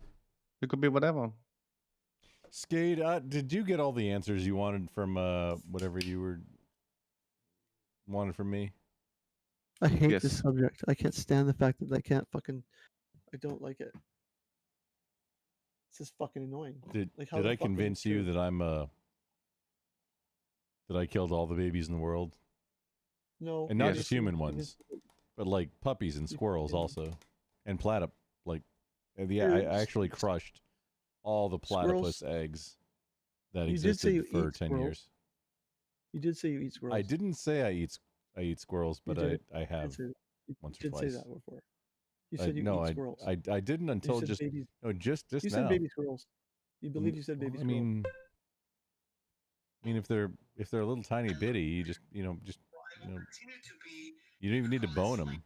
it could be whatever. Skate, did you get all the answers you wanted from whatever you wanted from me? I hate this Yes. subject. I can't stand the fact that I don't like it. It's just fucking annoying. Did how did the I fuck would it convince you true? that I'm that I killed all the babies in the world? No. And not you just didn't human convince ones, but like puppies and squirrels didn't. also, and platyp. Like, I Dude, actually crushed all the platypus eggs that You did say existed you for eat 10 squirrels. years. You did say you eat squirrels. I didn't say I eat squirrels, You but did. I You have did say that. You once or did say twice. that before. You said you no, eat squirrels. I didn't until said just babies. just You now. said baby squirrels. You believe you said baby I squirrels. mean, if they're a little tiny bitty, you just you don't even need to bone them.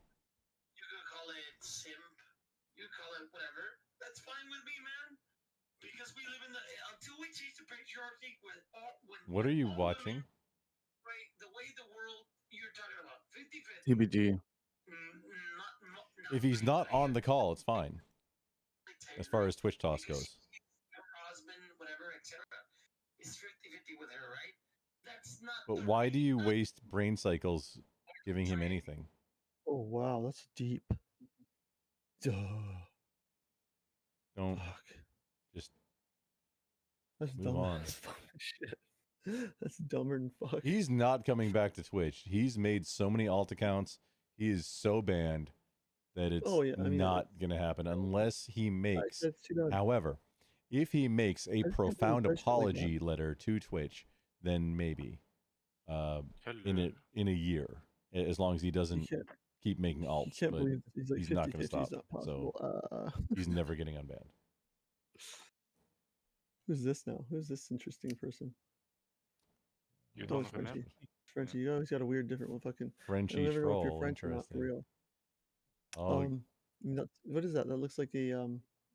What are you watching? TBG. If he's not on the call, it's fine. As far as Twitch toss goes. But why do you waste brain cycles giving him anything? Oh wow, that's deep. Duh. Don't just That's move dumb on. as fuck shit. That's dumber than fuck. He's not coming back to Twitch. He's made so many alt accounts. He is so banned that it's not going to happen unless he makes. that's too bad. However, if he makes a I just can't believe profound Twitch did like that. apology letter to Twitch, then maybe in a year, as long as he doesn't can't- keep making alts. can't But believe he's like not going to 50-50, stop. it's not possible. So he's never getting unbanned. Who's this now? Who's this interesting person? You Oh, don't it's Frenchie. remember? Frenchie, you always got a weird different one. Fucking. Frenchie I never know if you're troll, French or not for interesting. real. Oh, What is that? That looks like a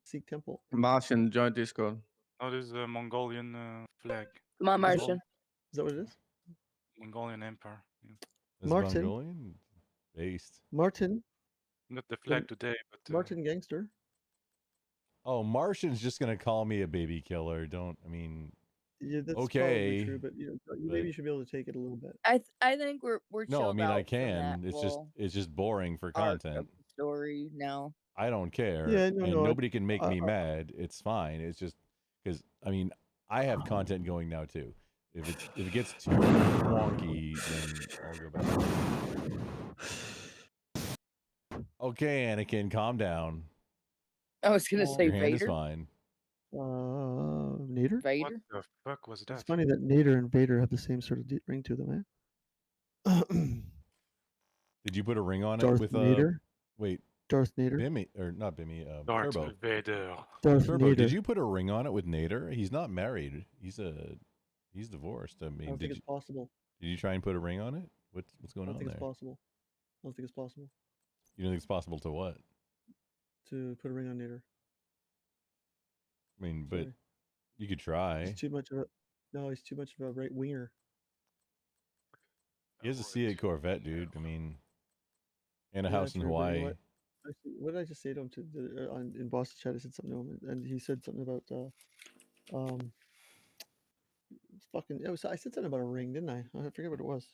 Sikh temple. Martian, join Discord. Oh, this is a Mongolian flag. Come on, Is that- Martian. Is that what it is? Mongolian Empire. Yeah. is Martin. Mongolian based. Martin. Not the flag today, but Martin Gangster. Oh, Martian's just gonna call me a baby killer. Don't. I mean, Yeah, that's okay. probably true, but but- maybe you should be able to take it a little bit. I think we're No, I chilled mean I out from that can. It's whole just boring for arc of content. the story now. I don't care. Yeah, and no, nobody can make me mad. It's fine. It's just because I mean I have content going now too. If it gets too wonky, then I'll go back. Okay, Anakin, calm down. I was gonna say Your hand is Vader. fine. Nader. Vader. What the fuck was that? It's funny that Nader and Vader have the same sort of ring to them, eh? Did you put a ring on Darth it with Nader? Wait, Darth Nader. Bimmy or not Bimmy? Darth Turbo. Vader. Darth Turbo. Nader. Did you put a ring on it with Nader? He's not married. He's divorced. I I mean, don't think did it's possible. you try and put a ring on it? What's I going don't on think there? it's possible. I don't think it's possible You don't think it's possible to what? to put a ring on Nader. I mean, but Sorry. you could try. He's too much of a no. He's too much of a right winger. He has a C8 Corvette, dude. I mean, and a Yeah, house in true, but you know Hawaii. what? Actually, what did I just say to him in Boston chat? I said something to him, and he said something about fucking. I said something about a ring, didn't I? I forget what it was.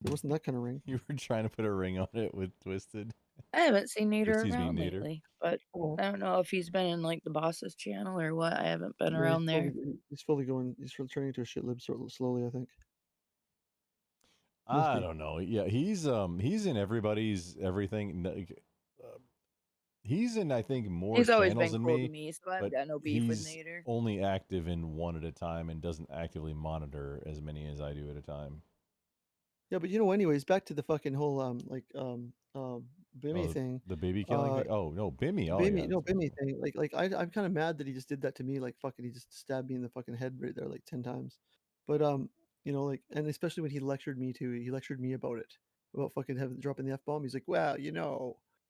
It wasn't that kind of ring. You were trying to put a ring on it with Twisted. I haven't seen Nader Excuse me, around Nader. lately, but I don't know if he's been in like the boss's channel or what. I haven't been Yeah, around there. He's fully going. He's turning into a shit lib slowly. I think. I don't know. Yeah, he's in everybody's everything. He's in I think more He's always channels been than cool me. to me, so I've but got no beef with he's Nader. only active in one at a time and doesn't actively monitor as many as I do at a time. Yeah, but anyways, back to the fucking whole Bimmy Oh, thing. the baby killing thing? Oh no, Bimmy. Oh Bimmy, yeah. no Bimmy thing. I'm kind of mad that he just did that to me. Like fucking, he just stabbed me in the fucking head right there like 10 times. But and especially when he lectured me too. He lectured me about it, about fucking dropping the F bomb. He's like, well,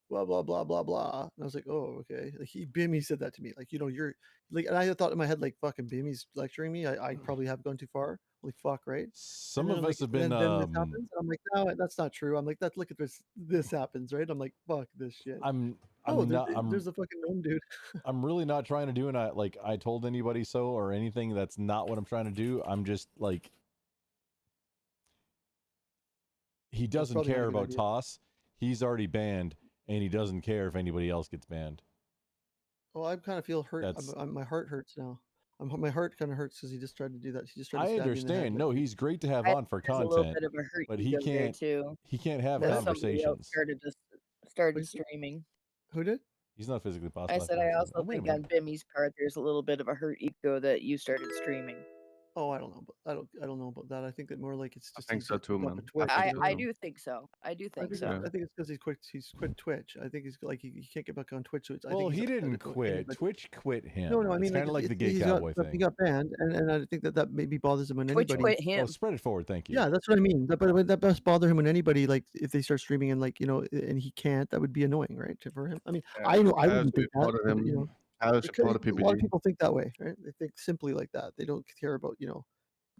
blah blah blah blah blah. And I was like, oh okay. Like Bimmy said that to me. Like you're like, and I thought in my head like fucking Bimmy's lecturing me. I probably have gone too far. Like fuck, right? Some And then of I'm us like, have been then this happens, and I'm like, no, that's not true. I'm like, look at this happens, right? I'm like, fuck this shit. I'm There's a fucking gnome dude. I'm really not trying to do and I told anybody so or anything. That's not what I'm trying to do. I'm just like he doesn't probably not a care good about idea. Toss. He's already banned and he doesn't care if anybody else gets banned. Oh, I kind of feel hurt. That's My heart hurts now. My heart kind of hurts because he just tried to do that. He just tried to I stab me in the head. understand. No, he's great to have I on for think there's a little content, bit of a hurt but ego there too. he can't have That somebody else conversations. started streaming. Who did? He's not physically possible. I to said have I conversations. also Wait a think minute. on Bimmy's part there's a little bit of a hurt ego that you started streaming. Oh, I don't know. But I don't know about that. I think that more like it's just think he's so too, got the man. Twitch. I do think so. I do think so. I think it's because he's quit Twitch. I think he's like he can't get back on Twitch. So I Well, think he's he upset didn't at quit. anybody. Twitch quit him. No, I mean it's kind of like the gay he's cowboy got, thing. He got banned, and I think that maybe bothers him when Twitch anybody. quit him. Oh, spread it forward. Thank you. Yeah, that's what I mean. But that must bother him when anybody like if they start streaming and like and he can't. That would be annoying, right? For him. I mean, I know I wouldn't think that. But, I was because supported a lot of PPG. people think that way, right? They think simply like that. They don't care about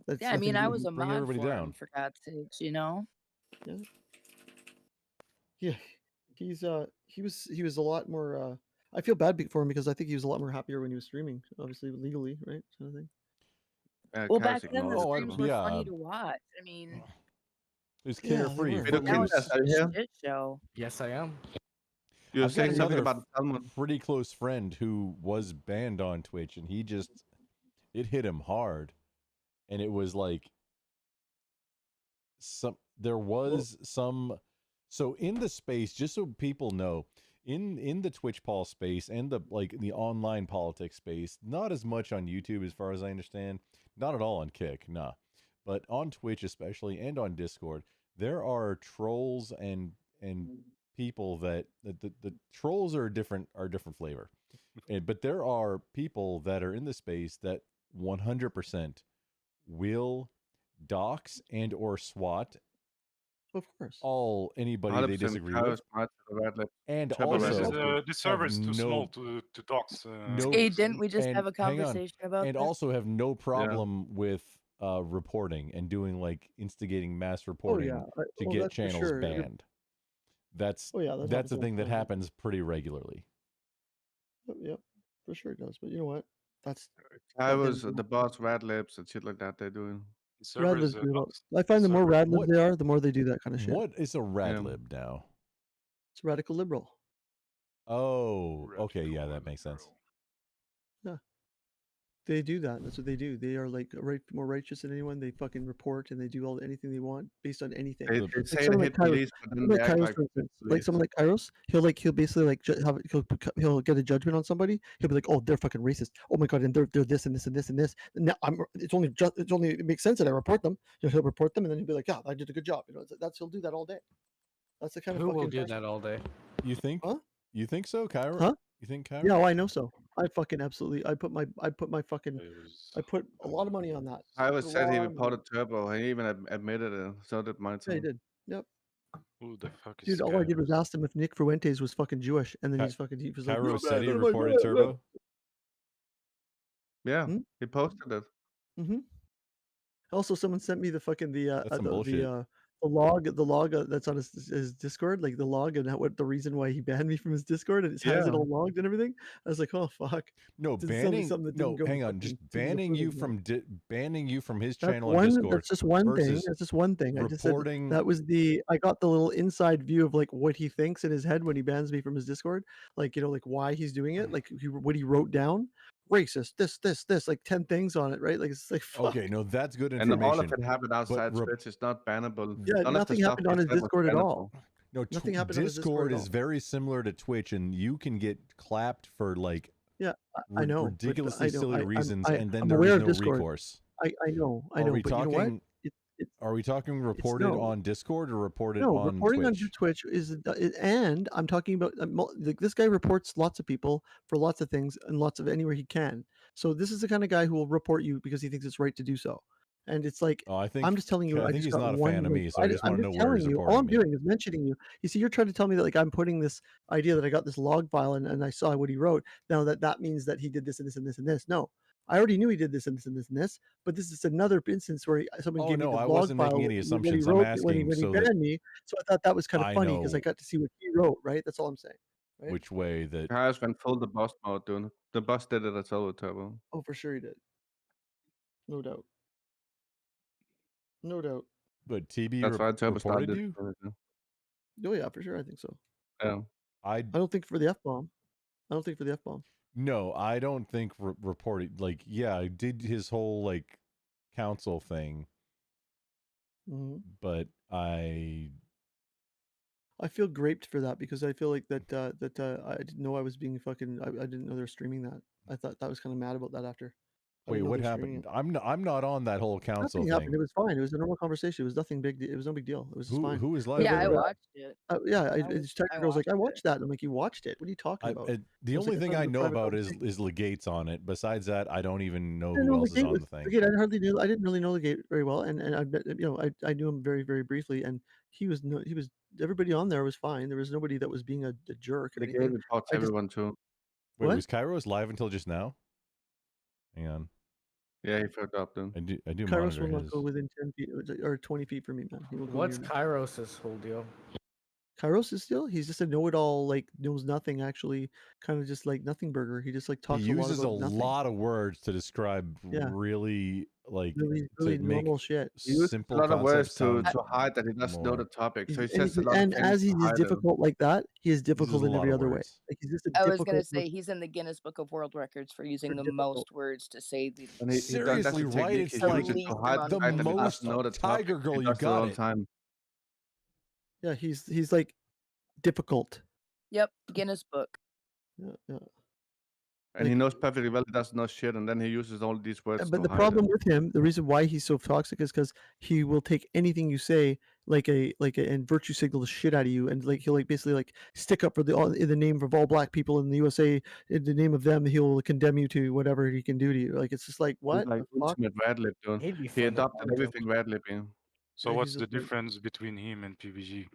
That's Yeah, I mean, nothing to I do was with a Bring mod everybody for down. him, for God's sakes, you know. Yeah, he was a lot more. I feel bad for him because I think he was a lot more happier when he was streaming, obviously legally, right? Kind of thing. Well, back then the Oh, streams were yeah. funny to watch. I mean, It was Yeah, they carefree. were. now it's Footloose. just a shit show. Yes, I am. You were I've got saying something another about Talmud. pretty close friend who was banned on Twitch, and it hit him hard, and it was like there was some. So in the space, just so people know, in the Twitch Paul space and the online politics space, not as much on YouTube as far as I understand, not at all on Kick, nah, but on Twitch especially and on Discord, there are trolls and people that the trolls are different flavor, but there are people that are in the space that 100% will dox and or SWAT. Of course. Anybody they disagree with. And also the server is too small to dox. Hey, didn't we just and have a hang on, conversation about and this? also have no problem with reporting and doing instigating mass reporting to Well, get that's for channels sure. banned. That's that that's happens a all thing the that time. happens pretty regularly. Yep, for sure it does. But you know what? That's I was the boss, Rad Labs, and shit like that. They're doing. Rad Libs do a lot. I find the more Rad Libs they are, the more they do that kind of shit. What is a rad lib now? It's radical liberal. Oh, okay, yeah, that makes sense. Yeah. They do that. That's what they do. They are like more righteous than anyone. They fucking report and they do anything they want based on anything. They Like say someone they like hit police, but then they act Kairos, like for instance. Like police. someone like Kairos, he'll basically he'll get a judgment on somebody. He'll be like, oh, they're fucking racist. Oh my god, and they're this and this and this and this. And now it makes sense that I report them. He'll report them and then he'll be like, yeah, I did a good job. He'll do that all day. That's the kind of Who fucking will do person. that all day? You think? Huh? You think so, Kyra? Huh? You think Kyra? Yeah, I know so. I fucking absolutely. I put a lot of money on that. I was Put a said he lot of money. reported Turbo. He even admitted it. So did mine. Yeah, he did. Yep. Who the fuck is Dude, all I did was ask him if Nick Fuentes was fucking Jewish, and then he was like, Cairo "No, said he man, oh my reported God, Turbo. man." Yeah, he posted it. Mm-hmm. Also, someone sent me the fucking That's some bullshit. the log that's on his Discord, like the log and what the reason why he banned me from his Discord, and it has it Yeah. all logged and everything. I was like, oh fuck. No, Does it sound like banning. something that No, didn't go hang on. fucking Just didn't go banning you further, from banning you from his That's channel on one. Discord. That's just one thing. versus That's just one thing. I just said reporting. that was I got the little inside view of like what he thinks in his head when he bans me from his Discord. Like like why he's doing it. Like what he wrote down. Racist. This. Like 10 things on it. Right. Like it's like fuck. Okay, no, that's good And information. all of it happened outside but Twitch. It's not bannable. Yeah, None of the nothing stuff happened on he his said was Discord at bannable. all. No, Nothing happened on his Discord Discord at is all. very similar to Twitch, and you can get clapped for like Yeah, I know. but ridiculously I know. silly reasons, and then I'm there aware is of no Discord. recourse. I know. Are we But you know what? talking? Are we talking reported no. on Discord or reported No, on reporting Twitch? on Twitch and I'm talking about this guy reports lots of people for lots of things and lots of anywhere he can. So this is the kind of guy who will report you because he thinks it's right to do so. And it's like Oh, I think I'm just telling you. I I think just he's got not a one fan of link. me, so I just I'm want to know just where telling he's you. All reporting I'm me. doing is mentioning you. You see, you're trying to tell me that like I'm putting this idea that I got this log file and I saw what he wrote. Now that means that he did this and this and this and this. No. I already knew he did this and this and this and this, but this is another instance where someone Oh gave me no, the I log wasn't file making any what he assumptions. I'm wrote asking when he so that banned me. So I thought that was kind of I funny because I know got to see what he wrote. Right? That's all I'm saying. Right? which way that. Harris went full the boss mode, dude. The boss did it as well with Turbo. Oh, for sure he did. No doubt. No doubt. But TB That's why Turbo reported started you. it. Oh yeah, for sure. I think so. Yeah. I don't think for the F bomb. I don't think for the F bomb. No, I don't think reporting. Like, yeah, I did his whole like council thing, but I feel graped for that because I feel like that I didn't know I was being fucking. I didn't know they were streaming that. I thought I was kind of mad about that after. I wait. didn't know What they were streaming happened? it. I'm not on that whole council Nothing happened. thing. It was fine. It was a normal conversation. It was nothing big. It was no big deal. It was just fine. Who was live? Yeah, I watched it. Yeah, I it's Tiger Girl's like, I watched that. And I'm like, you watched it? What are you talking about? The I was only like, thing thought I it was a know private about conversation. is Legate's on it. Besides that, I don't even know I who know else is Legate on was the thing. Legate. I hardly knew. I didn't really know Legate very well, and I bet I knew him very very briefly, and he was everybody on there was fine. There was nobody that was being a jerk or The anything. game reports I just everyone too. Wait, What? was Kairos live until just now? Hang on. Yeah, he fucked up then. I do Kairos monitor will not his. go within 10 feet or 20 feet from me, man. He won't go What's near me. Kairos' whole deal? Kairos is still he's just a know-it-all, like knows nothing actually, kind of just like nothing burger. He just like He talks a lot uses a about nothing. lot of words to describe Yeah. really like Really to make normal shit. He uses simple a lot of words concepts to sound hide that he doesn't know more. the topic. So he And, says a lot of and things as he to is hide them. difficult like that, he is difficult a in lot every of other way. words. Like he's just a I was difficult. gonna say he's in the Guinness Book of World Records for using the most words to say the. And that's Seriously, the right? technique It's he like uses to hide the the fact that he most doesn't know the Tiger topic. Girl. He You does it all got the it. time. Yeah, he's like difficult. Yep, Guinness Book. Yeah. And he knows perfectly well he doesn't know shit, and then he uses all these words But to the hide problem it. with him, the reason why he's so toxic is because he will take anything you say and virtue signal the shit out of you, and like he'll like basically like stick up for in the name of all black people in the USA, in the name of them, he'll condemn you to whatever he can do to you. Like it's just like He's what like the fuck? ultimate red lip, dude. He'd be He fun to adopted talk to. everything red lipping. So Yeah, what's he's the just like- difference between him and PBG?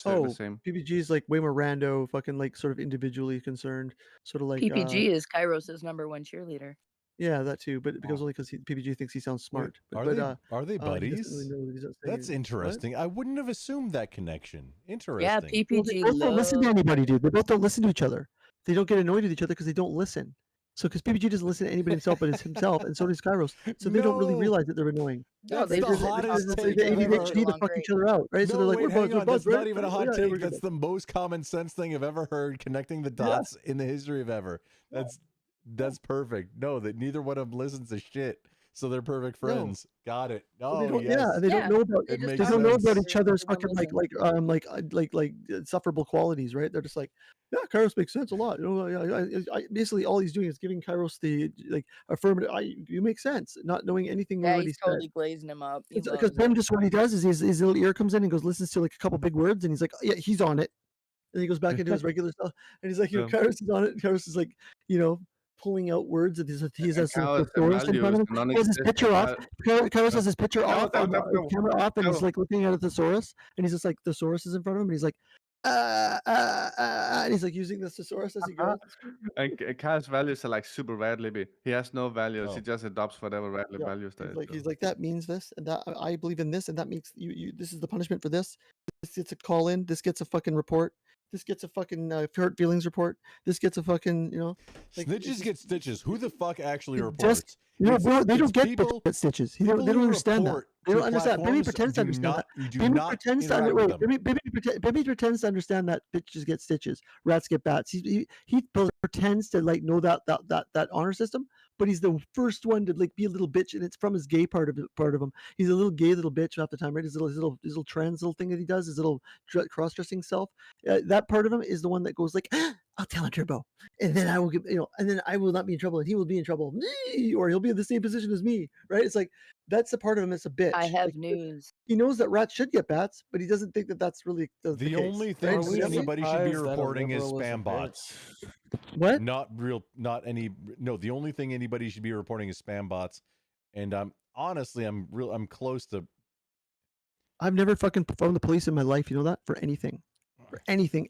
The Oh, same. PPG is like way more rando, fucking like sort of individually concerned, sort of like PPG is Kairos' #1 cheerleader. yeah, that too, but because only because PPG thinks he sounds smart. Are But they he buddies? doesn't really know that he's not saying That's anything. What? interesting. I wouldn't have assumed that connection. Yeah, Interesting. Well, they PPG both don't listen to loves. anybody, dude. They both don't listen to each other. They don't get annoyed with each other because they don't listen. So, because PPG doesn't listen to anybody himself, but it's himself, and so does Kairos. So they don't really No. realize that they're annoying. No, That's they the just hottest talk take They I've ever ADHD to along fuck great. each other out, right? So No, they're like, wait, we're hang buds, we're on. buds, That's right? not even a Yeah, hot yeah, take. we're That's good. the most common sense thing I've ever heard. Connecting the dots in the history of ever. That's perfect. No, that neither one of them listens to shit, so they're perfect friends. Got it. Well, Oh, they don't, yes. yeah, they don't know about It they makes don't know about sense. each other's They don't fucking listen. like insufferable qualities, right? They're just like, yeah, Kairos makes sense a lot. You know, basically all he's doing is giving Kairos the like affirmative. You make sense, not knowing anything Yeah, already he's said. totally glazing him up. He Because loves Ben it. just what he does is his little ear comes in and goes listens to like a couple big words and he's like, oh, yeah, he's on it. And he goes back into his regular stuff and he's like, Yeah. Kairos is on it. And Kairos is like, pulling out words and he has some Kairos thesaurus in front of values him. He has his picture off. Kairos has his picture No, off on no, the no, camera off and he's no. like looking at a thesaurus and he's just like thesaurus is in front of him and he's like and he's like using the thesaurus as he goes. And Kai's values are like super red lippy. He has no values. Oh. He just adopts whatever red lip Yeah, values there is. he's like that means this and that I believe in this and that makes you this is the punishment for this. This gets a call in. This gets a fucking report. This gets a fucking hurt feelings report. This gets a fucking like, it's Snitches just- get stitches. Who the fuck actually it reports? just they don't It's get people. the stitches. They people don't who understand that. report They to don't understand. Bimmy platforms pretends to do understand not- that. you do Bimmy not pretends to interact with them. Bimmy pretends to understand that bitches get stitches, rats get bats. He pretends to like know that honor system, but he's the first one to like be a little bitch, and it's from his gay part of him. He's a little gay little bitch half the time, right? His little trans little thing that he does, his little cross dressing self. That part of him is the one that goes like, I'll tell him Turbo, and then I will get and then I will not be in trouble, and he will be in trouble, or he'll be in the same position as me, right? It's like that's the part of him that's a bitch. I have Like, news. he knows that rats should get bats, but he doesn't think that that's really the The case, only right? thing So that's- anybody should be surprised that a reporting is liberal is a spam bots. What? No, the only thing anybody should be reporting is spam bots. And I'm close to. I've never fucking phoned the police in my life. You know that for anything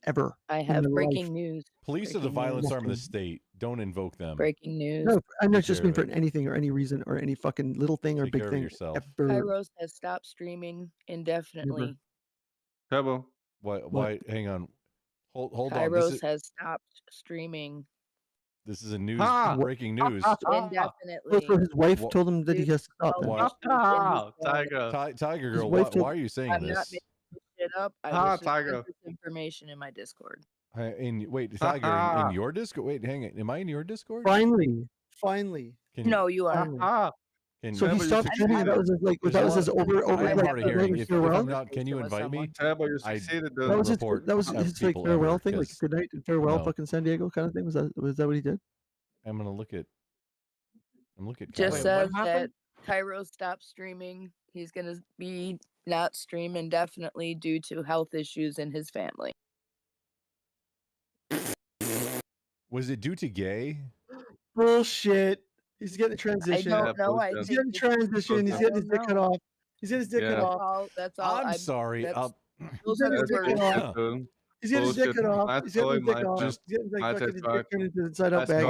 ever. I in have my breaking life. news. Police are the Breaking violence news. arm of the state. Don't invoke them. Breaking news. No, I'm not Take just care mean of for it. anything or any reason or any fucking little thing or Take big care of thing. yourself. Ever. Kairos has stopped streaming indefinitely. Turbo. Why? Hang on. Hold on. Kairos has stopped streaming This is a news Ah! breaking news. indefinitely. So his wife Wha- told him that he has to stop. then. Why- Tiger. Tiger His girl, wife why told- are you saying I'm not this? making this shit up. I Ah, was just Tiger. put this information in my Discord. Wait, Tiger, in your Discord? Wait, hang it. Am I in your Discord? Finally. Can No, you are. Can So he stopped streaming, and that was his, like that was his over. I am like, hard of hearing. If I'm farewell. not, can you invite me? Turbo, you I succeeded. That was his, report that was of his like people farewell ever, thing, like 'cause- good night and farewell, No. fucking San Diego kind of thing. Was that what he did? I'm gonna look at. I'm looking at. Just Kyle. says that Tyro stopped streaming. He's gonna be not stream indefinitely due to health issues in his family. Was it due to gay? Bullshit. He's getting a transition. I don't know. I He's think getting transition. He's getting his dick cut off. He's getting his dick cut Yeah. off. That's all. I'm sorry. Those He's are getting the his dick cut words. off. He's getting his dick cut off. He's getting his dick off. He's getting like fucking his dick turned into inside out bag.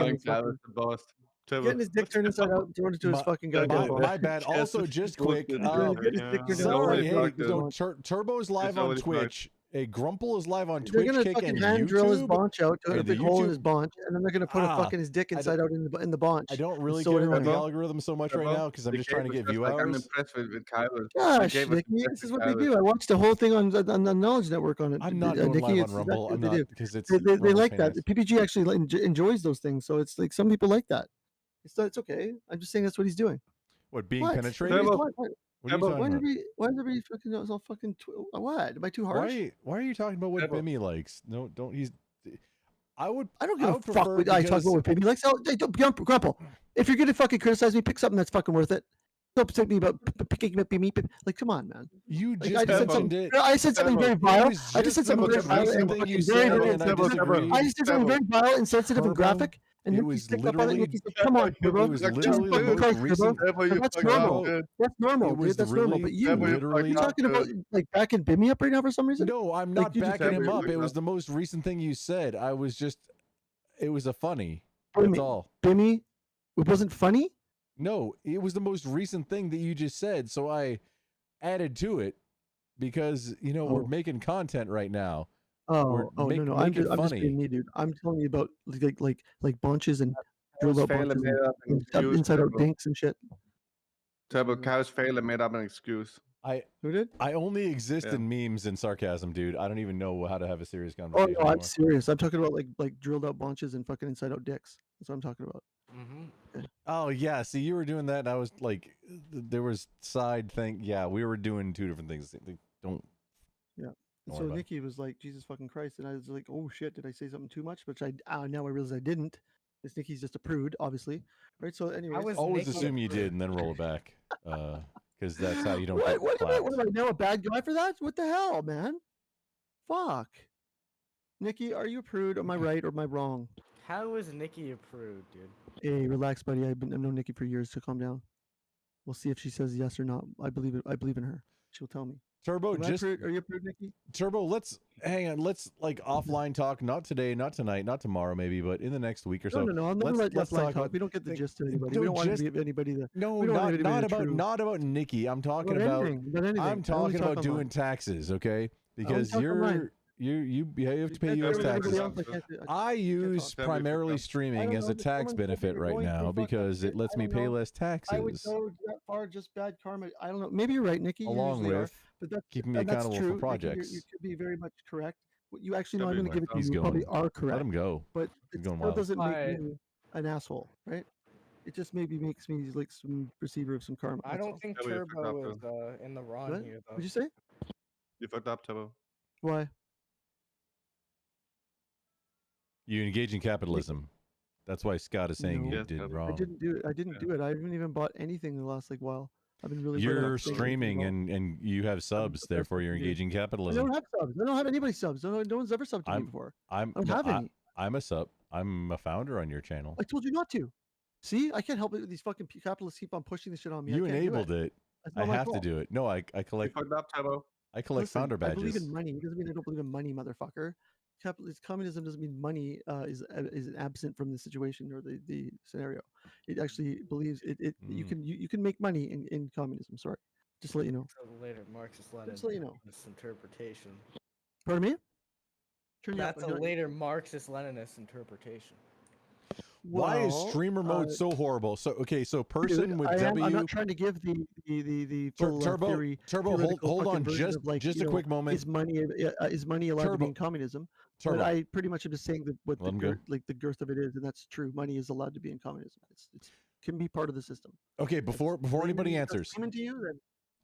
And getting his dick turned inside out and thrown into his fucking goddamn My bad. Also, just quick. Sorry, hey, so Turbo's live on Twitch. A Grumple is live on They're Twitch, gonna Kick, fucking and hand drill his YouTube. bonch out, to a And the big hole in YouTube- his bonch, and then they're gonna put a Ah, fucking his dick I inside out in the bonch. I don't really So care anyway. about the algorithm so much right now because I'm just trying to get view I'm hours. impressed with Kyle. Gosh, Nikki, this is what they do. I watched the whole thing on the Knowledge Network on it. I'm not going Nikki, live it's on Rumble. exactly I'm what they not do. because it's They Rumble's like that. famous. PPG actually enjoys those things, so it's like some people like that. It's okay. I'm just saying that's what he's doing. What, being What? penetrated? What? What are you talking about? Why is everybody fucking all fucking what? Am I too harsh? Why are you talking about what Bimmy likes? No, don't. He's. I would. I don't give a would fuck prefer what I talk because- about with Piggy. Like, so, Grumple, if you're gonna fucking criticize me, pick something that's fucking worth it. Don't say me about picking me. Like, come on, man. You Like, just I just said mentioned something. it. I said something very It vile. was I just said just the something very most vile recent and thing you fucking said, very, and I disagreed. I just said something very vile, insensitive, and Turbo, graphic. And it Nikki was picked up on it. literally- Nikki said, "Come on, Turbo. It was Jesus literally the fucking most Christ, recent. Turbo. That's normal. That's normal, It dude. was That's normal. But really- you, literally- you're talking about like backing Bimmy up right now for some reason. No, I'm Like, not you just backing said- him up. It was the most recent thing you said. I was just. It was a funny. That's Bimmy, all. Bimmy, it wasn't funny. No, it was the most recent thing that you just said, so I added to it because we're making content right now. Oh, no. I'm just funny. being me, dude. I'm telling you about like bunches and drilled out Failure bunches made up an and excuse, inside out Turbo. dinks and shit. Turbo, Kyle's failure made up an excuse. Who did? I only exist Yeah. in memes and sarcasm, dude. I don't even know how to have a serious Oh conversation. no, I'm anymore. serious. I'm talking about like drilled out bunches and fucking inside out dicks. That's what I'm talking about. Oh yeah, see, you were doing that, and I was like, there was side thing. Yeah, we were doing two different things. Don't. Yeah. Don't And worry so about it. Nikki was like, Jesus fucking Christ. And I was like, oh shit, did I say something too much? Which now I realize I didn't. This Nikki's just a prude, obviously. Right. So anyway, Always assume you did, and then roll it back, because that's how you don't get What clapped. am I now a bad guy for that? What the hell, man? Fuck. Nikki, are you a prude? Am I right or am I wrong? How is Nikki a prude, dude? Hey, relax, buddy. I've known Nikki for years, so calm down. We'll see if she says yes or not. I believe it. I believe in her. She'll tell me. Turbo, Am I just prude? Are you a prude, Nikki? Turbo. Let's hang on. Let's like offline talk. Not today, not tonight, not tomorrow, maybe, but in the next week or so. No. I'm not let's let's talk. We don't get the gist to anybody. No, We don't want just- to be anybody that. No, we don't want anybody not to about true. not about Nikki. I'm talking About about. anything, about anything. I I'm only talking talk about doing online. taxes. Okay, because talk online. you have to pay can't U.S. do everybody taxes. else, I can't do- I use talk. primarily I streaming don't as know, a but tax someone said benefit you're right going now through fucking because it shit. lets I me don't pay know. less I would taxes. go that far, just bad karma. I don't know. Maybe you're right, Nikki. You Along usually are, with but that's keeping me and that's accountable true. for Nikki, projects. you could be very much correct. You actually know. Could I'm be going to give it to He's you. You probably going. are correct. Let him go. But He's it going still wild. doesn't make I- me an asshole, right? It just maybe makes me like some receiver of some karma. I that's don't all. think Turbo, you fucked Turbo up, is in the wrong What? here, though. What'd you say? You fucked up, Turbo. Why? You engage in capitalism. That's why Scott is saying No. you Yes, did Turbo. wrong. I didn't do it. I didn't do it. I haven't even bought anything in the last like while. I've been really. You're streaming and you have subs, therefore you're engaging I capitalism. don't have subs. I don't have anybody subs. No one's ever subbed to me before. I don't have any. I'm a sub. I'm a founder on your channel. I told you not to. See, I can't help it. These fucking capitalists keep on pushing this shit on me. You I can't do enabled it. That's I not my have to fault. do it. No, I collect. You fucked up, Turbo. I collect Listen, founder I believe badges. in money. It doesn't mean I don't believe in money, motherfucker. Communism doesn't mean money is absent from the situation or the scenario. It actually believes it. You can make money in communism. Sorry, just to let you know. So the later Marxist Lenin Just so you know. misinterpretation. Pardon me? Turn you up. That's a later Marxist Leninist interpretation. Why is Well, streamer mode so horrible? So okay, so person Dude, with I'm W. not trying to give the full Turbo, hold theoretical on, fucking version just of, like, just you a know, quick moment. Is money allowed to be Turbo. in communism? But Turbo. I pretty much am just saying that what Let him go. the girth of it is, and that's true. Money is allowed to be in communism. It's can be part of the system. Okay, before anybody answers. Layman to you, then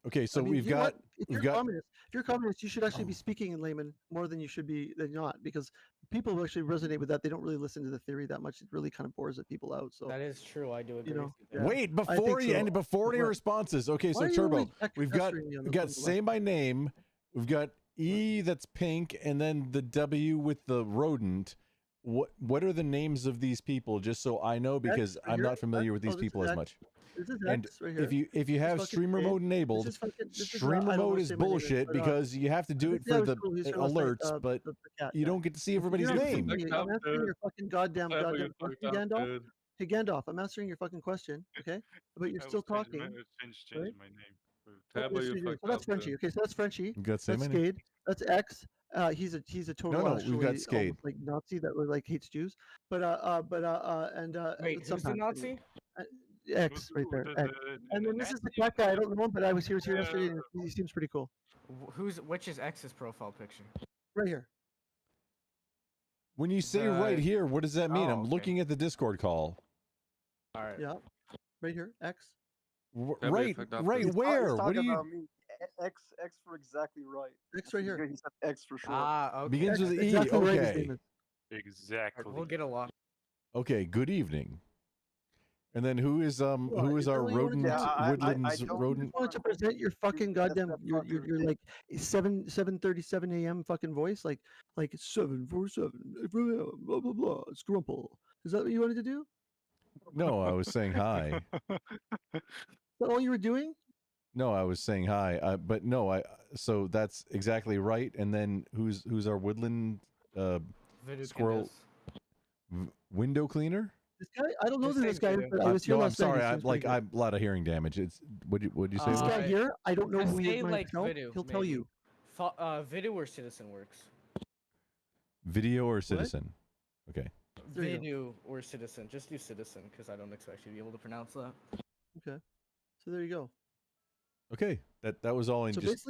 Okay, so I mean, we've you know got what? If we've you're got communist, if you're communist, you should actually be speaking in layman more than you should be than not, because people who actually resonate with that, they don't really listen to the theory that much. It really kind of bores the people out. So That is true. I do agree. you know, with you there. Wait, I before think you so. and before any What? responses. Okay, Why so are you Turbo, always we've got pestering me on we've the got left? say my name. We've got E that's pink, and then the W with the rodent. What are the names of these people? Just so I know, because I'm not familiar with these people as much. This is And X right here. if you have fucking streamer Dave. mode enabled, This is streamer I don't mode wanna is say my name, bullshit but, because you have to do this it guy for was the cool. He showed last night, alerts, but the cat, you yeah. don't get to see You're everybody's not name. answering me. I'm answering your fucking goddamn question, Gandalf. Hey Gandalf, I'm answering your fucking question, okay? But you're still talking, Change right? my name. Okay, so so that's Frenchie. Okay, so that's Frenchie. You got to say That's my name. Skade. That's X. He's a total No, we've got actually Skade. almost like Nazi that like hates Jews. But Wait, who's the sometimes Nazi? X right there. X. And then this is the cat guy. I don't know him, but he was here yesterday, and he seems pretty cool. Which is X's profile picture? Right here. When you say right here, what does that mean? oh, I'm okay. looking at the Discord call. All right. Yeah. Right here. X. Right, where? What do you? X for exactly right. X right here. He said X for sure. Ah, okay. Begins with E. Exactly right, his Okay. name is. Exactly. We'll get along. Okay. Good evening. And then who is our rodent woodlands rodent? You want to present your fucking goddamn your like 7:37 a.m. fucking voice like 747 blah blah blah Scrumple. Is that what you wanted to do? No, I was saying hi. Is that all you were doing? No, I was saying hi. But no, so that's exactly right. And then who's our woodland squirrel window cleaner? This guy, I don't know Just this say guy, Voodoo. but I was here No, I'm last night. sorry. He I'm seems like pretty I'm a lot of hearing damage. It's what'd you say? good. This guy here, I don't know Just who he say is like myself. Voodoo, He'll tell maybe. you. Video or Citizen works. Video or citizen? Okay. There you go. Video or Citizen. Just do Citizen because I don't expect you to be able to pronounce that. Okay. So there you go. Okay. That was all in So just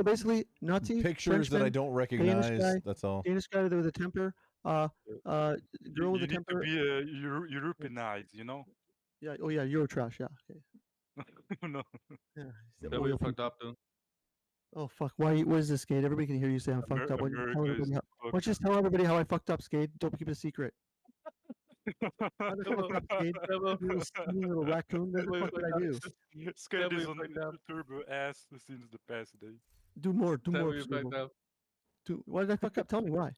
basically, Nazi pictures that I Frenchman, don't Danish recognize. guy, That's all. Danish guy with a temper. Girl with You a need to temper. be Europeanized, you know? Yeah. Oh yeah. Eurotrash. Yeah. Okay. No. Yeah. he's the That we oil fucked people. up, dude. Oh fuck! Why? What is this, Skade? Everybody can hear you say I'm fucked up. Why don't you tell everybody how, why don't you just tell everybody how I fucked up, Skade? Don't keep it a secret. How the fuck up, Skade? You little skinny little raccoon. What the fuck did I do? Skate is on Turbo ass since the past day. Do more. Do That more. we fucked Skade. up. Why did I fuck up? Tell me why.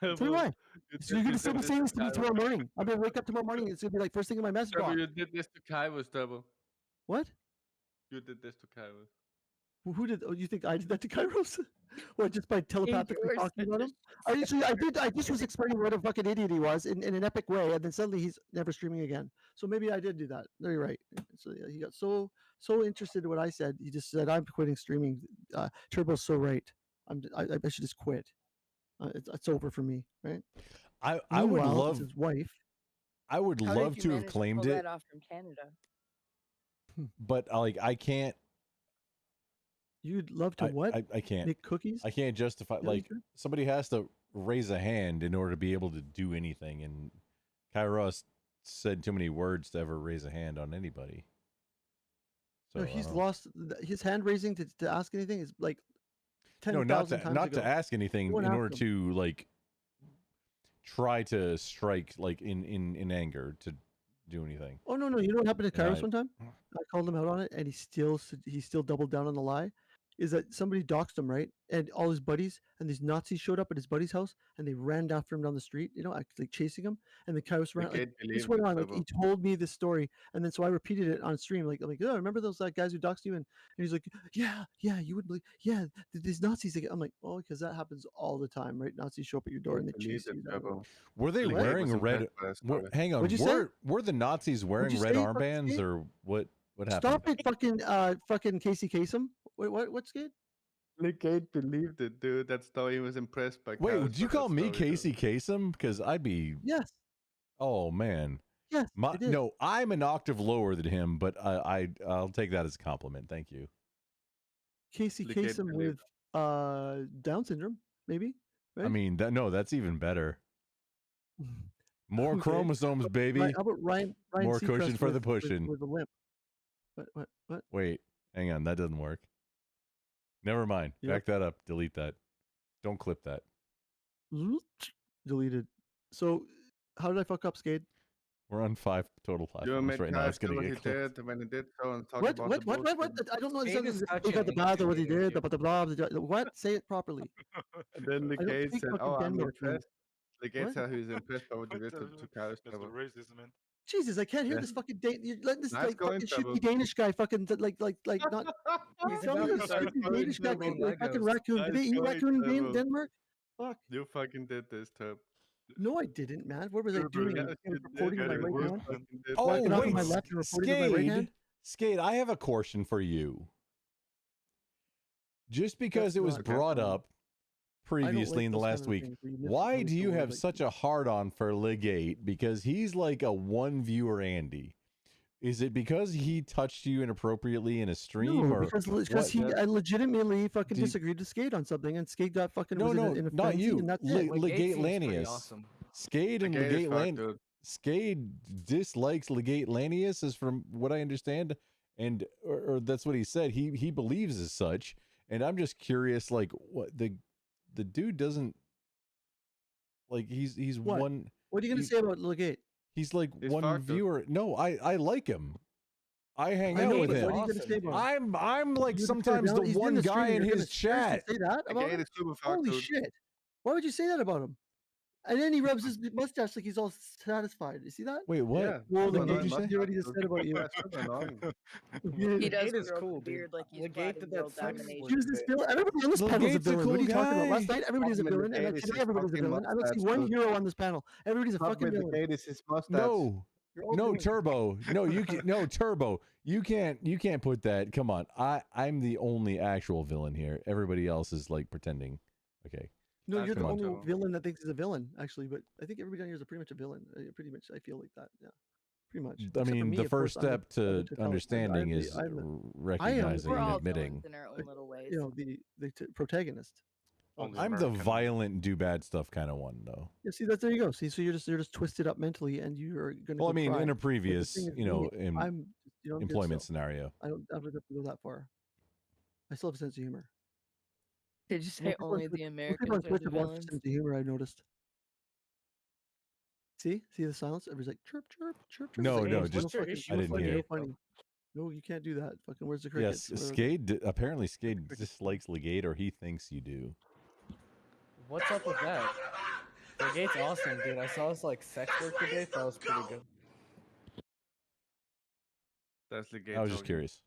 Tell me why. So you're gonna still be saying this to me tomorrow morning. I'm gonna wake up tomorrow morning. It's gonna be like first thing in my message Turbo, box. you did this to Kairos, Turbo. What? You did this to Kairos. Who did? Oh, you think I did that to Kairos? What? Just by telepathically talking about him? I did. I just was explaining what a fucking idiot he was in an epic way, and then suddenly he's never streaming again. So maybe I did do that. No, you're right. So yeah, he got so interested in what I said. He just said, "I'm quitting streaming." Turbo's so right. I should just quit. It's over for me, right? I would Meanwhile, love his wife. I would How love did to you have manage to claimed pull it, that off from Canada? but like I can't. You'd love to what? I can't Make cookies? I can't justify Yeah, you like could. somebody has to raise a hand in order to be able to do anything, and Kairos said too many words to ever raise a hand on anybody. So No, he's uh, lost his hand raising to ask anything is like 10,000 no, not times to not ago. to ask anything Go and in ask order him. to like try to strike like in anger to do anything. Oh no, you know what happened to And Kairos one time? I called him out on it, and he still doubled down on the lie. Is that somebody doxed him, right? And all his buddies and these Nazis showed up at his buddy's house, and they ran after him down the street, like chasing him. And the Kairos ran. can't Like, believe this went it, on. Like, Turbo. he told me this story, and then so I repeated it on stream. Like, oh, remember those guys who doxed you? And he's like, yeah, you would believe, yeah, these Nazis. I'm like, oh, because that happens all the time, right? Nazis show up at your door and they chase you down. Were they What? wearing red? Hang on, What'd you say? were the Nazis wearing you red say, fucking armbands Skate? or what? What happened? Stop it, fucking Casey Kasem. Wait, what's good? Legate believed it, dude. That story, he was impressed by. Wait, Kairos did you for that call me story, dude. Casey Kasem? Because I'd be. Yes. Oh man. Yes. I did. No, I'm an octave lower than him, but I'll take that as a compliment. Thank you. Casey Legate Kasem believed. with Down syndrome, maybe, Right? I mean, that's even better. More Okay. chromosomes, baby. How about Ryan More Seacrest cushion for the with- pushing. with a limp? What? Wait, hang on. That doesn't work. Never mind. Yep. Back that up. Delete that. Don't clip that. Deleted. So, how did I fuck up, Skade? We're on 5 total You platforms made right now. guys It's gonna do what get he clipped. did when he did so and talk What? about What? the What? What? bullshit. What? I don't know. Skade is such Look at the blah, what he did. you. Blah, what? Say it properly. And then the I don't gate speak said, fucking "Oh, I'm Denmark, man. impressed." The gate What? said he was impressed by what you did to Kai's That's the Trevor. racism, man. Jesus, I can't hear Yeah. this fucking you're letting this Nice like going, fucking Trevor. shitty Danish guy fucking like not. He's Tell me about this to start stupid throwing Danish guy Turbo like fucking Legos. raccoon. Did they Nice eat going, raccoon in Trevor. Denmark? Fuck. You fucking did this, Tub. No, I didn't, man. What was I Turbo, doing? yes, I was you did. reporting with my Very right worse, hand. man. Oh, Walking off with wait, my left and reporting with my right hand. Skade, I have a question for you. Just because it was not- brought up previously like in the those kind last of week, things where you miss why the do you story, have like- such a hard-on for Legate? Because he's like a one-viewer Andy. Is it because he touched you inappropriately in a stream? No, or because what? I legitimately fucking Do you- disagreed with Skade on something, and Skade got fucking No, was no, in a not frenzy, you. and that's Le- it. Legate seems pretty Lanius. awesome. Skade and Legate is Legate fucked, Lan- dude. Skade dislikes Legate Lanius, is from what I understand, and or that's what he said. He believes as such, and I'm just curious, like what the dude doesn't like. He's What? one. What are you gonna he- say about Legate? He's like He's one fucked, dude. viewer. No, I like him. I hang I out know, with but him. what are you gonna say about him? I'm like You're gonna sometimes down- the he's in one the guy stream, in you're gonna his seriously chat. say that about Legate him? is super fucked, Holy dude. shit! Why would you say that about him? And then he rubs his mustache like he's all satisfied. You see that? Wait, what? Yeah. Well, What Legate, did you say? he already just said about you. That's super annoying. He does Legate is grow cool, the dude. beard like he's Legate plotting did that world sex domination. Choose this villain. Everybody on this panel is a Legate's a villain. What are cool you talking about? guy. Last night, everybody's a Fucking villain, and Legate is today his everybody's a fucking villain. I don't see mustache, one dude. hero on this panel. Everybody's a Fuck fucking with the villain. gate is his mustache. No. You're all No, villains. Turbo. No, you can no Turbo. You can't put that. Come on. I'm the only actual villain here. Everybody else is like pretending. Okay. No, you're the Come on, only Turbo. villain that thinks he's a villain, actually. But I think everybody down here is pretty much a villain. Pretty much, I feel like that. Yeah, pretty much. I Except for mean, me, the of course, first I'm the- step I'm the to totalitarian. understanding I'm the- is I'm the- recognizing We're and all admitting. villains in our own little ways. You know, the protagonist. Only I'm the American. violent, do bad stuff kind of one, though. Yeah, see, there you go. See, so you're just twisted up mentally, and you're gonna. Well, go I mean, cry. in a But the previous, thing is, you know, me, I'm good employment still. scenario. I don't have to go that far. I still have a sense of humor. Did you say Most people on only Twitch- the most Americans people on are Twitch the have lost their villains? sense of humor. I've noticed. See the silence. Everybody's like chirp, chirp, chirp, chirp. No, It's like, no, it's just fucking- I it's didn't fucking hear. no funny. No, you can't do that. Fucking where's the Yes, crickets? Where are they? Skade. Apparently, Skade dislikes Legate, or he thinks you do. What's up with that? Legate's awesome, dude. I saw his like sex work today. That was pretty good. That's the gate. I was just talking. curious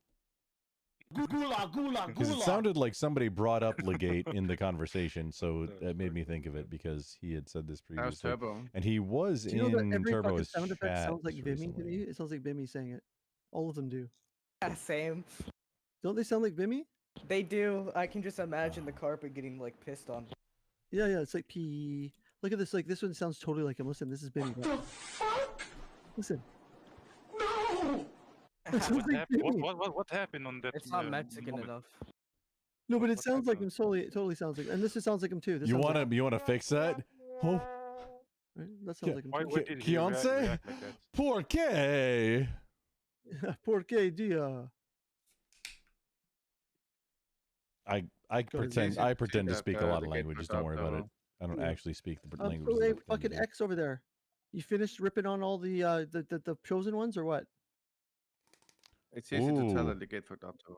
Gula, gula, because it gula. sounded like somebody brought up Legate in the conversation, so that made me think of it because he had said this That was previously, Turbo. and he was Do you know that in every fucking Turbo's sound effect chat sounds like Vimy to recently. me? It sounds like Vimy saying it. All of them do. Yeah, same. Don't they sound like Vimy? They do. I can just imagine the carpet getting like pissed on. Yeah, it's like pee. Look at this. Like this one sounds totally like him. Listen, this is Vimy. The fuck? Listen. No! It sounds like Vimy. What happened on that? It's not Mexican enough. No, but it sounds like him. Totally sounds like. And this just sounds like him too. This You sounds want to fix that? Oh, Right? That sounds like him. Why too. did he react Kianse? like that? Por qué? Por qué dia? I pretend easy I to pretend to that, speak a lot of Legate languages. Don't worry about it. I don't Yeah. actually speak the So languages. hey, I pretend fucking to do. X over there. You finished ripping on all the chosen ones or what? It's easy to tell Ooh. that the gate fucked up too.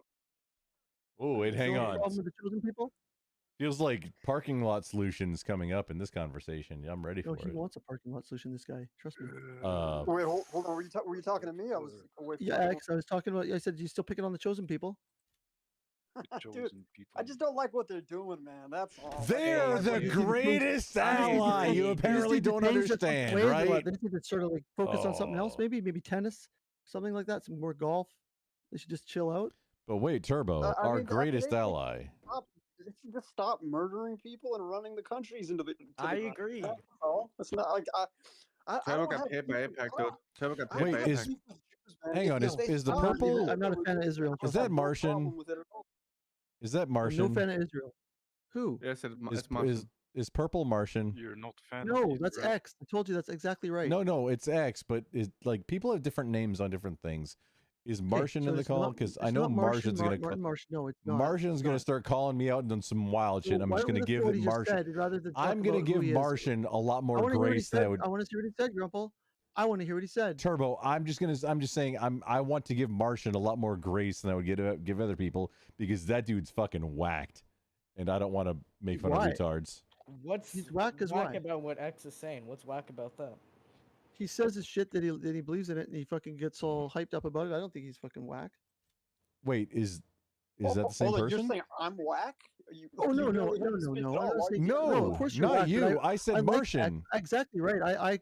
Oh, wait, hang Still any on. problem with the chosen people? Feels like parking lot solutions coming up in this conversation. I'm ready No, for he it. wants a parking lot solution. This guy, trust me. Wait, hold on. Were you talking to me? I was away from Yeah, my X. I was talking about. I said you still picking on the chosen people. Dude, I just don't like what they're doing, man. That's all. They're the greatest ally. You apparently don't understand, right? They just need to sort of like focus on something else. Oh. Maybe tennis, something like that. Some more golf. They should just chill out. But wait, Turbo, I our mean, greatest they ally. They should just stop murdering people and running the countries into the. I agree. That's all. It's not like I Turbo don't got have paid by beef with APAC, the dude. Turbo got paid Wait, by is APAC. hang on, is the purple? I'm not a fan of Israel. Is that Martian? Is that I'm Martian? no fan of Israel. Who? Yes, it's Is, Martian. is is purple Martian? You're not a fan. No, that's X. I told you that's exactly right. No, it's X, but it like people have different names on different things. Is Okay, Martian so in the it's call? not- Because I it's know not Martian, Martian's gonna Martin Martian. No, it's not. Martian's It's gonna not. start calling me out on some wild shit. So I'm why just don't we gonna listen to give what he just Martian. said rather than talk I'm gonna about who give he is? Martian a lot I more want to hear what he grace than I said. would. I want to see what he said, Grumple. I want to hear what he said. Turbo, I'm just saying I want to give Martian a lot more grace than I would give other people because that dude's fucking whacked, and I don't want to make fun Why? of retards. What's He's whack as why? about what X is saying? What's whack about that? He says his shit that he believes in it, and he fucking gets all hyped up about it. I don't think he's fucking whack. Wait, is that the same Hold on, person? you're saying I'm whack? Oh you no, no, really no, haven't no, speak no. at I all. was Why- saying, No, of course you're not whack, but you. I said like Martian. exactly right. I And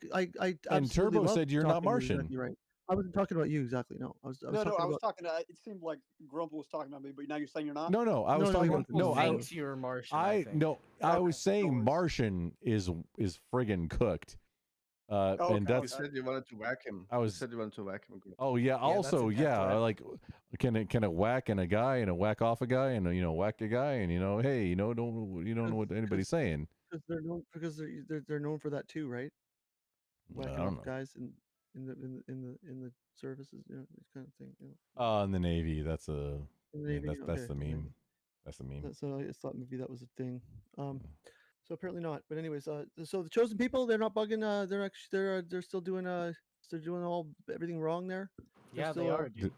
absolutely Turbo love said you're not talking to you Martian. Exactly right. I wasn't talking about you exactly. No, I was No, talking I was about. talking to. It seemed like Grumple was talking about me, but now you're saying you're not. No, I was No, talking no, about no, I thinks you're Martian. I think. no, I was Okay, saying no worries. Martian is friggin' cooked. Okay, And You that's said you wanted to whack him. I was- You said you wanted to whack him. oh yeah. that's Also, a yeah, threat. like can it whack and a guy and a whack off a guy and whack a guy and hey you don't know what anybody's saying. Because they're known for that too, right? Whacking don't off know. guys in the services, this kind of thing. In the Navy, that's a In the I mean, Navy, that's okay, the Navy. meme. That's the meme. So I just thought maybe that was a thing. So apparently not. But anyways, so the chosen people, they're not bugging. They're still doing everything wrong there. They're Yeah, they still, are, dude.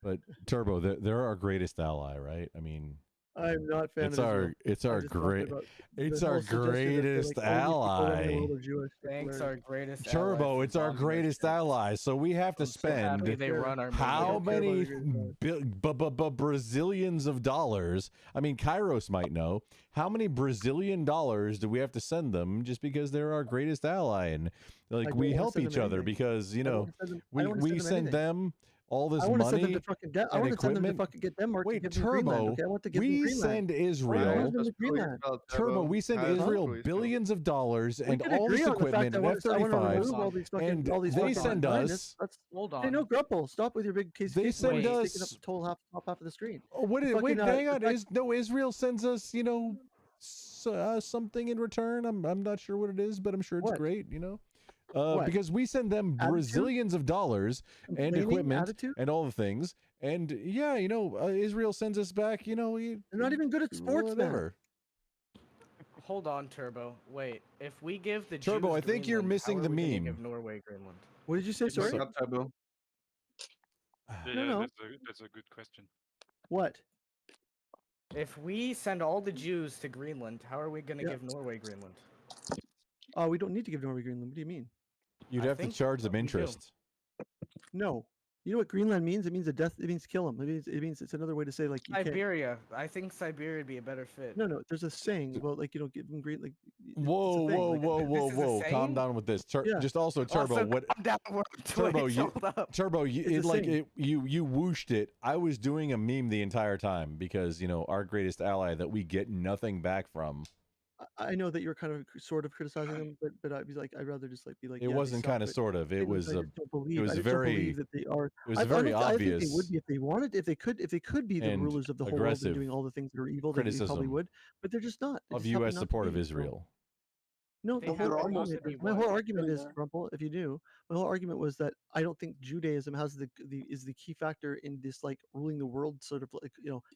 But Turbo, they're our greatest ally, right? I mean, I'm not a fan it's of our Israel. it's I'm our just talking great about it's the our whole suggestion that they're, greatest like, only people around the ally. world are Jewish. That's Thanks, hilarious. our greatest Turbo, ally it's our from greatest Domination. ally. So we have to I'm so happy spend they run our how don't care about many your greatest ally. Brazilians of dollars? I mean, Kairos might know. How many Brazilian dollars do we have to send them just because they're our greatest ally? And I like don't we wanna help send each them other anything. because I don't wanna send them- I we don't wanna we send them send anything. them all this I want to send them money to fucking I and want to send them to equipment. fucking get Denmark Wait, to give them Greenland. Turbo, Okay, I want to give them we Greenland. send I want to Israel. give them Greenland. Turbo, we send Kairos Israel Police billions of dollars We and can all agree this on the fact equipment that and I want to F-35s, remove all these fucking and all these they fucking send behind us. Hold Hey, on. no, Grumple, stop with your big case. They case send taking up us. the total top half of the screen. Oh, what The is, wait, fucking, hang the on. fact- Israel sends us, something in return. I'm not sure what it is, but I'm sure it's What? great. What? Because we send them Attitude? Brazilians of dollars and Complaining? equipment Attitude? and all the things. And yeah, Israel sends us back. They're not even good at sports, man. whatever. Hold on, Turbo. Wait, if we give the Turbo, Jews I think you're Greenland, missing how the are we gonna meme. Give Norway Greenland. What did you say? Sorry. What's up, Turbo? Yeah, No, no. That's a good question. What? If we send all the Jews to Greenland, how are we going to Yeah. give Norway Greenland? Oh, we don't need to give Norway Greenland. What do you mean? You'd I have to think charge them we do. interest. No. You know what Greenland means? It means a death. It means kill them. It means it's another way to say like you can't. Siberia. I think Siberia would be a better fit. No. There's a saying about like give them green like. it's a Whoa, thing, whoa, like, whoa, whoa, this is a whoa! Calm saying? down with this. Yeah. Just also, Turbo. Also, what? calm down, we're Turbo, Twitch, you, hold up. Turbo, It's it, a like saying. it, you whooshed it. I was doing a meme the entire time because our greatest ally that we get nothing back from. I know that you're kind of sort of criticizing them, but I'd be like, I'd rather just like be like. It yeah, they wasn't suck, kind of but sort of. It things was I a. just don't believe. It was I just very. don't believe that they are. It was I very think they obvious. would be if they wanted. If they could be the and rulers of the whole world aggressive and doing all the things that are evil. They probably criticism would, but they're just not. They of just happen U.S. not to support of be, so- Israel. No, They the have whole almost argument. every My one. whole argument Right is, there. Rumple. If you knew, my whole argument was that I don't think Judaism has is the key factor in this like ruling the world sort of like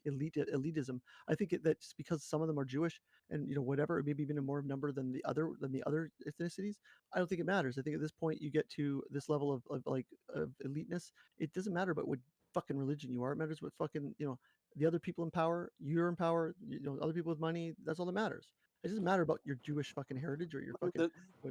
elitism. I think that just because some of them are Jewish and whatever, maybe even in more number than the other ethnicities, I don't think it matters. I think at this point you get to this level of eliteness. It doesn't matter about what fucking religion you are. It matters what fucking the other people in power. You're in power. Other people with money. That's all that matters. It doesn't matter about your Jewish fucking heritage or your fucking.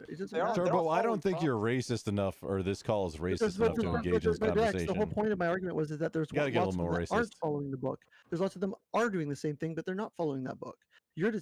It doesn't matter. Turbo, I don't think you're racist enough, or this call is racist enough to engage in this Rex, conversation. the whole point of my argument was that there's Gotta get a lots little of them more that aren't racist. following the book. There's lots of them are doing the same thing, but they're not following that book. Your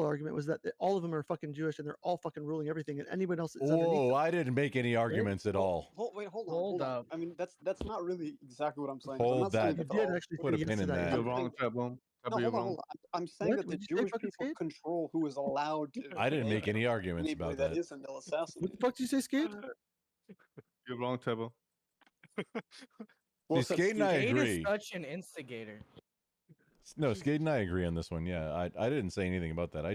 argument was that all of them are fucking Jewish and they're all fucking ruling everything, and anyone else that's underneath Whoa, I didn't make any arguments at all. Hold on. I mean, that's not really exactly what I'm saying. Hold I'm not saying that. that You did all- actually Put a say yes pin to in that. that. You're wrong, Turbo. No, Turbo, you're hold on, wrong. hold on. I'm saying What? that the What'd you say, Jewish fucking people Skate? control who is allowed to. I didn't make any arguments Anybody about that. isn't, they'll assassinate. What the fuck did you say, Skate? You're wrong, Turbo. Well, See, Skate and I Jade agree. is such an instigator. No, Skate and I agree on this one. Yeah, I didn't say anything about that. I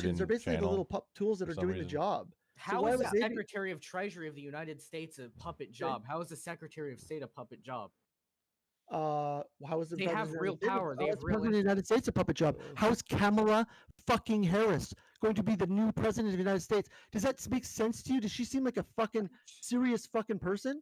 politicians are basically the channel little tools that for are some doing the reason. job. So How why is the would they be- Secretary of Treasury of the United States a puppet job? How is the Secretary of State a puppet job? how is the They president have of the real United States- power. They how have is the real president of the United States a puppet job? How is Kamala fucking Harris going to be the new president of the United States? Does that make sense to you? Does she seem like a fucking serious fucking person?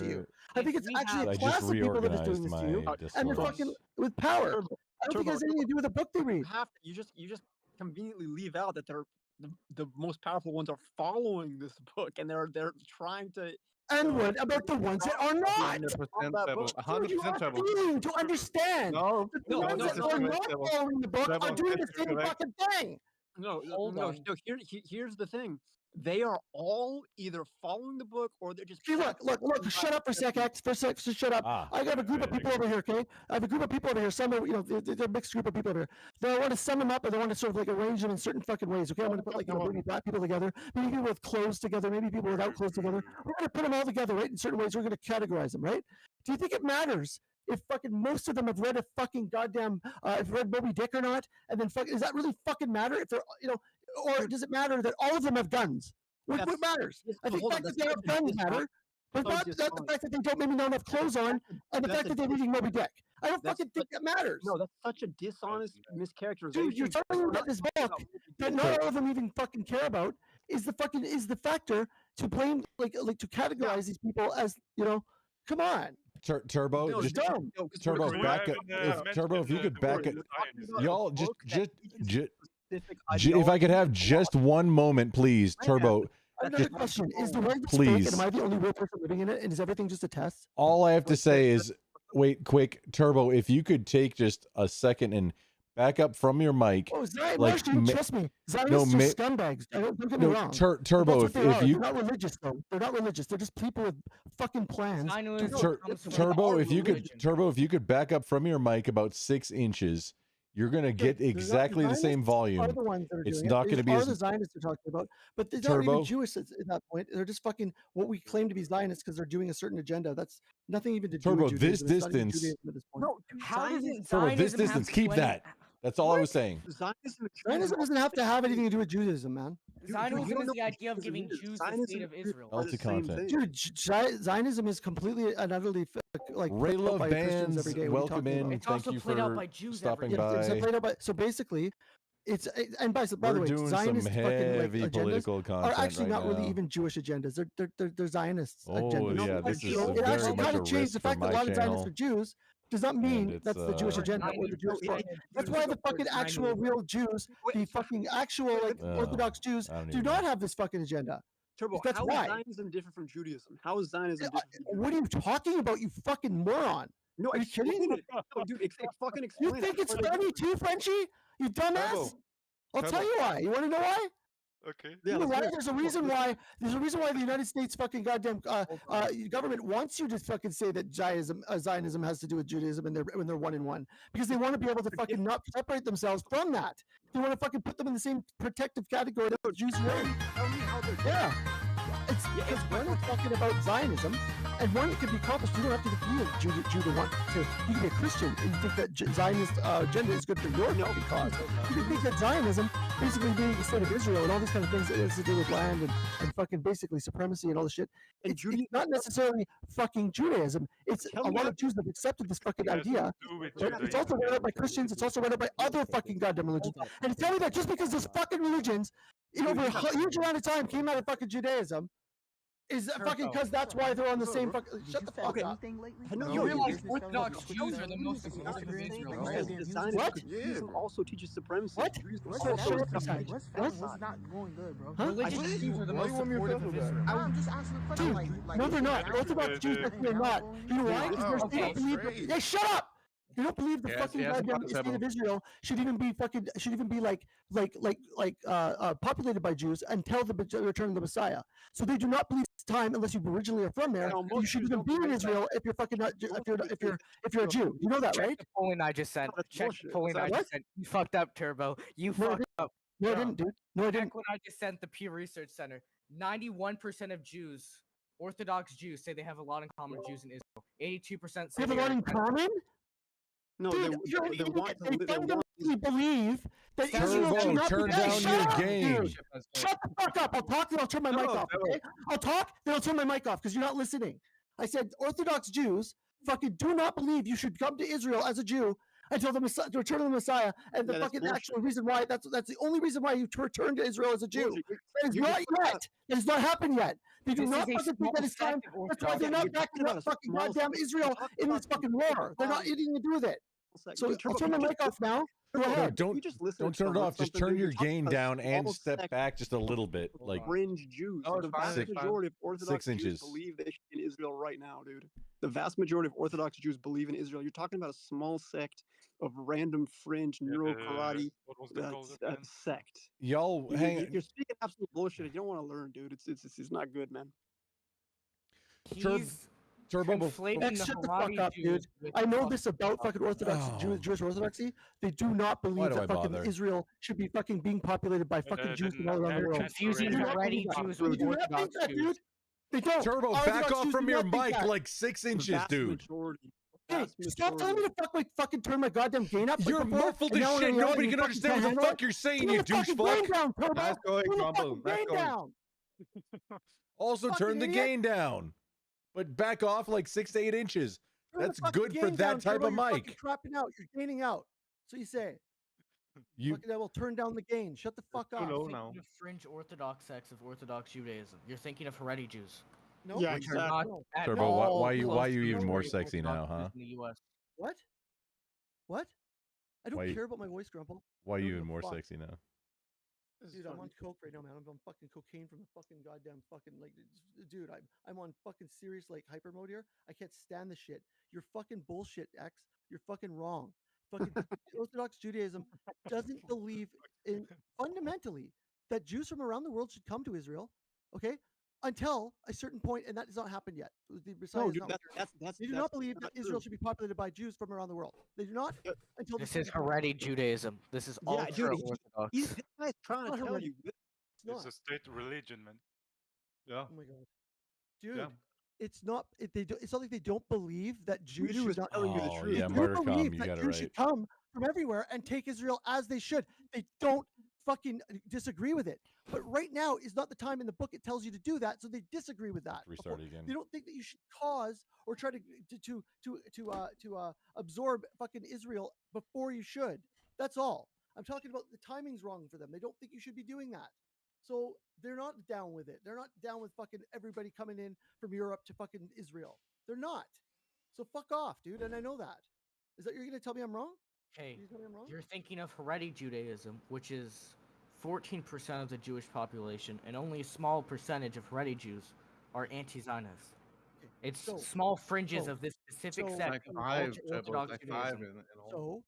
this to you. I think it's we actually have- a I class just of people that is reorganized doing this to you, my and they're Discord. fucking with power. I don't think it has anything to do with the book they read. You just conveniently leave out that the most powerful ones are following this book, and they're trying to. And what about the ones that are not? 100% trouble. So you 100% are trouble. failing to understand No, that the no, ones no, that no, are no, not Trevor. following the book are Trevor, doing the this is same correct. fucking thing. No, Hold no, on. no. Here's the thing. they are all either following the book or they're just. See, look, shut up for a sec, X. Shut up. I got a group of people over here, okay? I have a group of people over here. Some are, they're a mixed group of people over here. Then I want to sum them up, and I want to sort of like arrange them in certain fucking ways, okay? I'm going to put like, maybe black people together, maybe people with clothes together, maybe people without clothes together. We're going to put them all together, right? In certain ways, we're going to categorize them, right? Do you think it matters if fucking most of them have read a fucking goddamn, if read Moby Dick or not? And then does that really fucking matter if they're, or does it matter that all of them have guns? What matters? I think the fact that they have guns matter, but not the fact that they don't maybe not have clothes on, and the fact that they're reading Moby Dick. I don't fucking think that matters. No, that's such a dishonest mischaracterization. Dude, you're talking about this book that not all of them even fucking care about is the factor to blame, like to categorize these people as, come on. Turbo, No, just dumb. Turbo, back up. Turbo, if you could back up, y'all if I could have just one moment, please, Turbo. Another question: is the world fake, please. and am I the only real person living in it? And is everything just a test? All I have to say is, wait, quick, Turbo, if you could take just a second and back up from your mic. Oh, Zion, trust me. Zionists are scumbags. Don't get me wrong. Turbo, if you they're not religious though. They're not religious. They're just people with fucking plans. Turbo, if you could back up from your mic about 6 inches, you're gonna get exactly the same volume. It's not going to be as the Zionists are talking about, but they're not even Jewish at that point. They're just fucking what we claim to be Zionists because they're doing a certain agenda. That's nothing even to do Turbo, with this Judaism. distance. No, Turbo, this distance. Keep that. That's all I was saying. Zionism doesn't have to have anything to do with Judaism, man. Zionism is the idea of giving Jews the state of Israel. Multi-content. Dude, Zionism is completely and utterly like Ray played out Love by Christians every Bands, day. welcome in. Thank you for stopping by. So basically, it's and by the way, doing Zionist some fucking heavy agendas political are content actually right not really now. even Jewish agendas. They're Zionists Oh, agendas. yeah, this is it very actually much kind a of changed risk the for fact that a my lot of Zionists channel. are Jews. Does not mean it's, that's the Jewish agenda. Or the Jewish thought. That's why the fucking actual real Jews, the fucking actual like Orthodox Jews, do not have this fucking agenda. Turbo, That's how why. is Zionism different from Judaism? How is Zionism different from What are you talking about, you fucking moron? No, are you kidding? No, dude, fucking You explain think it. it's funny too, Frenchie? You dumbass? Turbo. I'll tell you why. You want to know why? Okay. You know why? There's a reason why. There's a reason why the United States fucking goddamn government wants you to fucking say that Zionism has to do with Judaism when they're one in one, because they want to be able to fucking not separate themselves from that. They want to fucking put them in the same protective category that the Jews are in. Yeah. It's because when we're talking about Zionism, and one that can be accomplished, you don't have to be a Jew to want to. You can be a Christian and you think that Zionist agenda is good for your fucking cause. You can think that Zionism, basically being the state of Israel and all these kind of things that has to do with land and fucking basically supremacy and all this shit. It's not necessarily fucking Judaism. It's a lot of Jews that have accepted this fucking idea. It's also read out by Christians. It's also read out by other fucking goddamn religions. And to tell me that just because those fucking religions, over a huge amount of time, came out of fucking Judaism, is fucking because that's why they're on the same fucking. Shut the fuck up. You realize Orthodox Jews are the most exclusive in Israel, right? What? Judaism also teaches supremacy. What? What's not going good, bro? Religious Jews are the most supportive of Israel. I'm just asking a question. Dude, no, they're not. Orthodox Jews, they're not. You know why? Because they don't believe. Yeah, shut up. You don't believe the fucking goddamn state of Israel should even be populated by Jews until the return of the Messiah. So they do not believe it's time unless you originally are from there. You should even be in Israel if you're fucking not if you're a Jew. You know that, right? Check the polling I just sent. Check the polling I just sent. You fucked up, Turbo. You fucked up. No, I didn't, dude. No, I didn't. Check what I just sent the Pew Research Center. 91% of Jews, Orthodox Jews, say they have a lot in common with Jews in Israel. 82% say They have a lot in common? No, Dude, they fundamentally believe that Israel Turbo, should not turn be. down Hey, shut your up, game. dude. Shut the fuck up. I'll talk, then I'll turn my mic off. Okay? I'll talk, then I'll turn my mic off because you're not listening. I said Orthodox Jews fucking do not believe you should come to Israel as a Jew until the return of the Messiah, and the fucking actual reason why that's the only reason why you return to Israel as a Jew. That is not yet. That has not happened yet. They do not fucking think that it's time. That's why they're not backing up fucking goddamn Israel in this fucking war. They're not anything to do with it. So I'll turn my mic off now. Go ahead. Don't turn it off. Just turn your gain down and step back just a little bit, like fringe Jews. The vast majority of Orthodox 6 inches. Jews believe they should be in Israel right now, dude. The vast majority of Orthodox Jews believe in Israel. You're talking about a small sect of random fringe neuro karate What was the called again? sect. Y'all, You're speaking absolute bullshit. You don't want to learn, dude. It's not good, man. He's Turbo, conflating X, the shut the fuck Haredi up, dude. Jews with I know fucking this about fucking Orthodox Jewish Orthodoxy. They do not believe do I that fucking bother? Israel should be fucking being populated by fucking Jews from all around the They're world. confusing They do not Haredi believe that. Jews They with do not Orthodox think that, Jews. dude. They don't. Turbo, Our back Orthodox off Jews from do your not think mic that. like 6 inches, Vast dude. majority. Hey, stop telling me to fucking turn my goddamn gain up. like You're before, muffled and as now shit. when I yell, Nobody you can fucking understand can't what the handle fuck it. you're saying, Turn you the fucking douche gain fuck. down, Turbo. Nice going, Turn the Grumble. fucking Nice gain going. down. Also, Fucking turn the idiot. gain down, but back off like 6 to 8 inches. Turn the That's fucking good for gain that down, type Turbo. of You're fucking mic. trapping out. You're gaining out. So you say. You Fucking, I will turn down the gain. Shut the fuck up. You're thinking of fringe Orthodox sects of Orthodox Judaism. You're thinking of Haredi Jews. No, Yeah, which are not exactly. at Turbo, all why you close to the even more majority of sexy now, Orthodox huh? Jews in the U.S. What? What? I don't Why you- care about my voice, Grumple. Why I don't you give even a more fuck. sexy now? Dude, I'm on coke right now, man. I'm on fucking cocaine from the fucking goddamn fucking like, dude. I'm on fucking serious like hyper mode here. I can't stand the shit. You're fucking bullshit, X. You're fucking wrong. Fucking Orthodox Judaism doesn't believe in fundamentally that Jews from around the world should come to Israel. Okay, until a certain point, and that has not happened yet. The Messiah No, is dude, not that's returned. They do not believe that Israel should be populated by Jews from around the world. They do not until This the is Haredi Judaism. This is Yeah, ultra dude, Orthodox. this guy's trying Not to tell Haredi. you. It's not. It's a state religion, man. Yeah. Oh my god, dude! Yeah. It's not. It's not like they don't believe that Jews Tweeter should is not. telling you the Oh, truth. yeah, They do Martyrcom, believe you that got it Jews right. should come from everywhere and take Israel as they should. They don't fucking disagree with it. But right now is not the time in the book. It tells you to do that, so they disagree with that. Restart it again. They don't think that you should cause or try to absorb fucking Israel before you should. That's all. I'm talking about the timing's wrong for them. They don't think you should be doing that. So they're not down with it. They're not down with fucking everybody coming in from Europe to fucking Israel. They're not. So fuck off, dude. And I know that. Is that you're gonna tell me I'm wrong? Okay, You tell me I'm wrong? you're thinking of Haredi Judaism, which is 14% of the Jewish population, and only a small percentage of Haredi Jews are anti-Zionist. It's So- small fringes so- of this specific so- sect Like of five, ultra-Orthodox like Judaism. five in all. So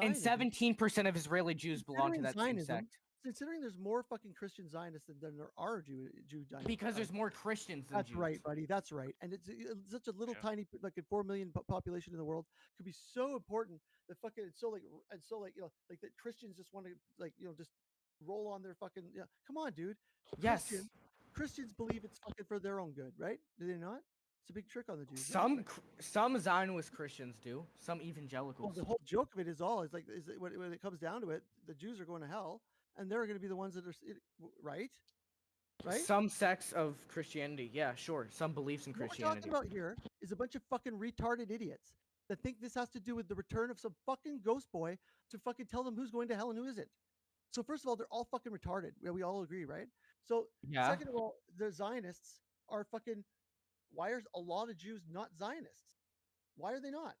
And Zionism- 17% of Israeli Jews belong to that same Zionism, sect. considering there's more fucking Christian Zionists than there are Jew Zionists. Because there's more Christians than That's Jews. right, buddy. That's right. And it's such a little tiny, like a 4 million population in the world, could be so important that fucking it's so like like that Christians just want to just roll on their fucking Come on, dude. Yes. Christians believe it's fucking for their own good, right? Do they not? It's a big trick on the Jews. right? Some Zionist Christians do. Some Well, evangelicals. the whole joke of it is when it comes down to it, the Jews are going to hell, and they're going to be the ones that are right. Right? Some sects of Christianity, yeah, sure. Some beliefs in What we're Christianity. talking about here is a bunch of fucking retarded idiots that think this has to do with the return of some fucking ghost boy to fucking tell them who's going to hell and who isn't. So first of all, they're all fucking retarded. We all agree, right? So Yeah. second of all, the Zionists are fucking. Why are a lot of Jews not Zionists? Why are they not?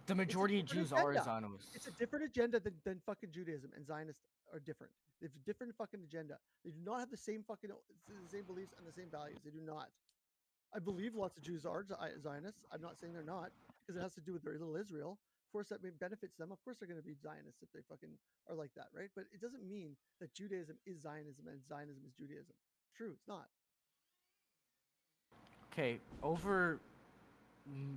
The majority of different Jews are agenda. Zionists. It's a different agenda than fucking Judaism, and Zionists are different. They have a different fucking agenda. They do not have the same fucking the same beliefs and the same values. They do not. I believe lots of Jews are Zionists. I'm not saying they're not, because it has to do with very little Israel. Of course, that benefits them. Of course, they're going to be Zionists if they fucking are like that, right? But it doesn't mean that Judaism is Zionism and Zionism is Judaism. True, it's not. Okay,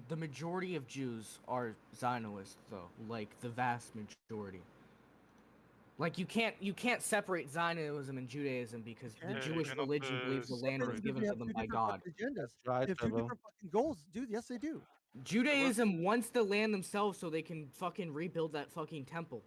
the majority of Jews are Zionists, though, like the vast majority. Like you can't separate Zionism and Judaism because the Yeah, you Jewish cannot, religion believes the land was Because given they to have them two by different God. fucking agendas. Right, They have two Turbo. different fucking goals, dude. Yes, they do. Judaism wants the land themselves so they can fucking rebuild that fucking temple.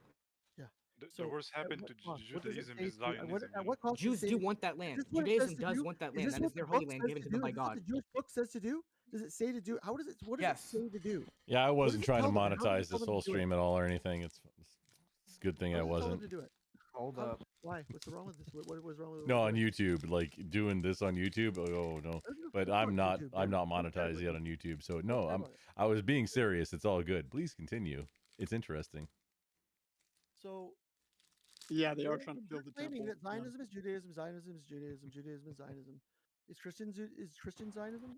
The worst happened to Judaism is Zionism. At what cost Jews does it do say- want that is land. this what it Judaism says to does do? want that Is land. this That what is their the holy book land says given to to them do? by Is this what God. the Jewish book says to do? Does it say to do? What does Yes. it say to do? Yeah, I wasn't it trying to tell them? How does it monetize tell this them whole to do it? stream at all or anything. It's a good thing I How does it tell them wasn't. to do it? Hold How- up. Why? What's wrong with this? What was wrong with it? No, on YouTube, like doing this on YouTube. Oh no, but I'm not. I'm not monetized yet on YouTube. So no, I was being serious. It's all good. Please continue. It's interesting. So Yeah, they are they're- trying to build the they're claiming temple. that Zionism is Judaism, Zionism is Judaism, Judaism is Zionism. Is Christian Zionism?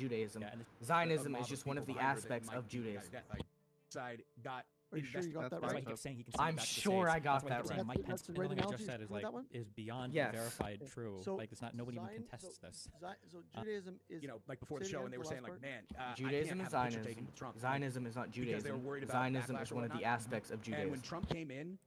Judaism. Yeah, and Zionism mob is of just one of people the behind her that aspects might of be the guy's Judaism. death. Side got Are you sure you got that That's why right? he kept saying he can send I'm it back to the sure States. I got That's why he that kept saying right. Mike That's Pence. the Everything right I just analogy? said is Is like that one? is beyond Yes. verified true. So like it's not nobody even Zion- contests so this. So Judaism is You know, like before the say it show, again, and they the were saying last like, part. man, Judaism I is can't have a picture taken Zionism. with Trump. Zionism is not Because they were Judaism. worried about Zionism backlash is or one of the whatnot. aspects of And Judaism. when Trump came in,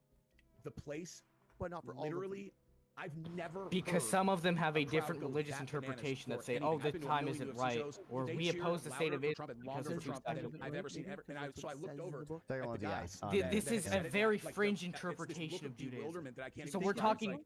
the place but not for all of them. literally, I've never Because heard some of them have a crowd different go religious that bananas interpretation that for say, anything. oh, I've this been to a time million isn't UFC right, shows. or They we cheer oppose the state louder of for Israel Trump and because longer of for two Trump than sides. I've ever seen. Maybe And because so I that's what looked it says in over. the book. They're at going the with the guy ice on Th- that. This is a said it, very like, fringe this look interpretation of of Judaism. bewilderment that I can't So even we're describe. It's talking. like,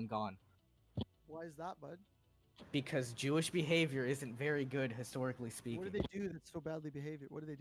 them gone. Why is that, bud? Because Jewish behavior isn't very good historically speaking. What do they do that's so badly behaved? What do?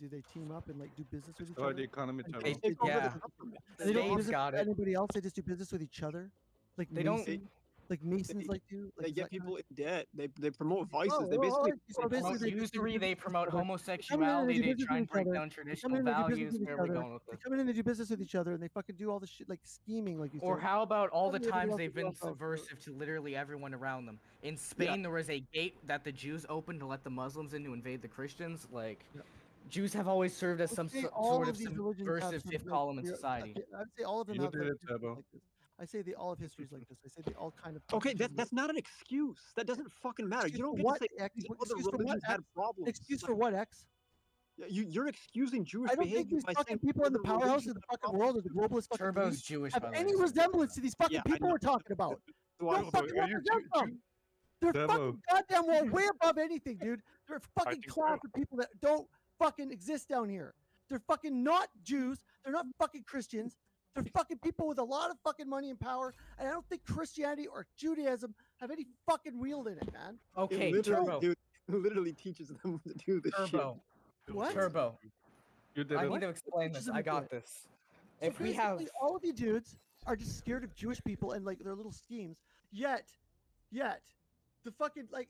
They team up and like do business with each Destroy other? the economy, And Turbo. they take over Yeah. the government. And they don't do Spain's business got with it. anybody else. They just do business with each other. Like They don't- Mason, like Masons like do. Like They is get that kinda- people in debt. They promote vices. Oh, they oh, basically oh, so They promote basically they just do usury, they business with promote each other. They come in and homosexuality, do they business try with and each break other. down They come traditional in and they do business values. with each Where are we other. going with They this? come in and they do business with each other, and they fucking do all this shit like scheming, like you said. Or how about all the Tell me everybody times else they've to do been also. subversive to literally everyone around them? In Spain, there was a gate that the Jews opened to let the Muslims in to invade the Christians. Like, Jews have always served as some all sort of these religions have subversive some, fifth like, column in they're- society. I would say all of them You have did like it, histories Turbo. like this. I say they all have histories like this. I say they all kind of. Okay, fucking do that's not an excuse. That doesn't fucking matter. Excuse You don't for get what, to say X? these What- other excuse for what, religions had X? problems. Excuse for what, X? You're excusing Jewish I don't think behavior these by fucking saying people in the other powerhouse religions of the have fucking world or the globalist fucking Turbo's elites Jewish, have by the any way. resemblance to these fucking Yeah, I people know. we're talking about. Why- Don't fucking are you represent them. They're Turbo. fucking goddamn well way above anything, dude. They're a fucking think class so. of people that don't fucking exist down here. They're fucking not Jews. They're not fucking Christians. They're fucking people with a lot of fucking money and power. And I don't think Christianity or Judaism have any fucking wheel in it, man. Okay, it literally, Turbo. dude, it literally teaches them to do this Turbo. What? Turbo. You did I it. need to explain teaches this. them I to do got it? this. So If we have basically, all of you dudes are just scared of Jewish people and like their little schemes. Yet, the fucking like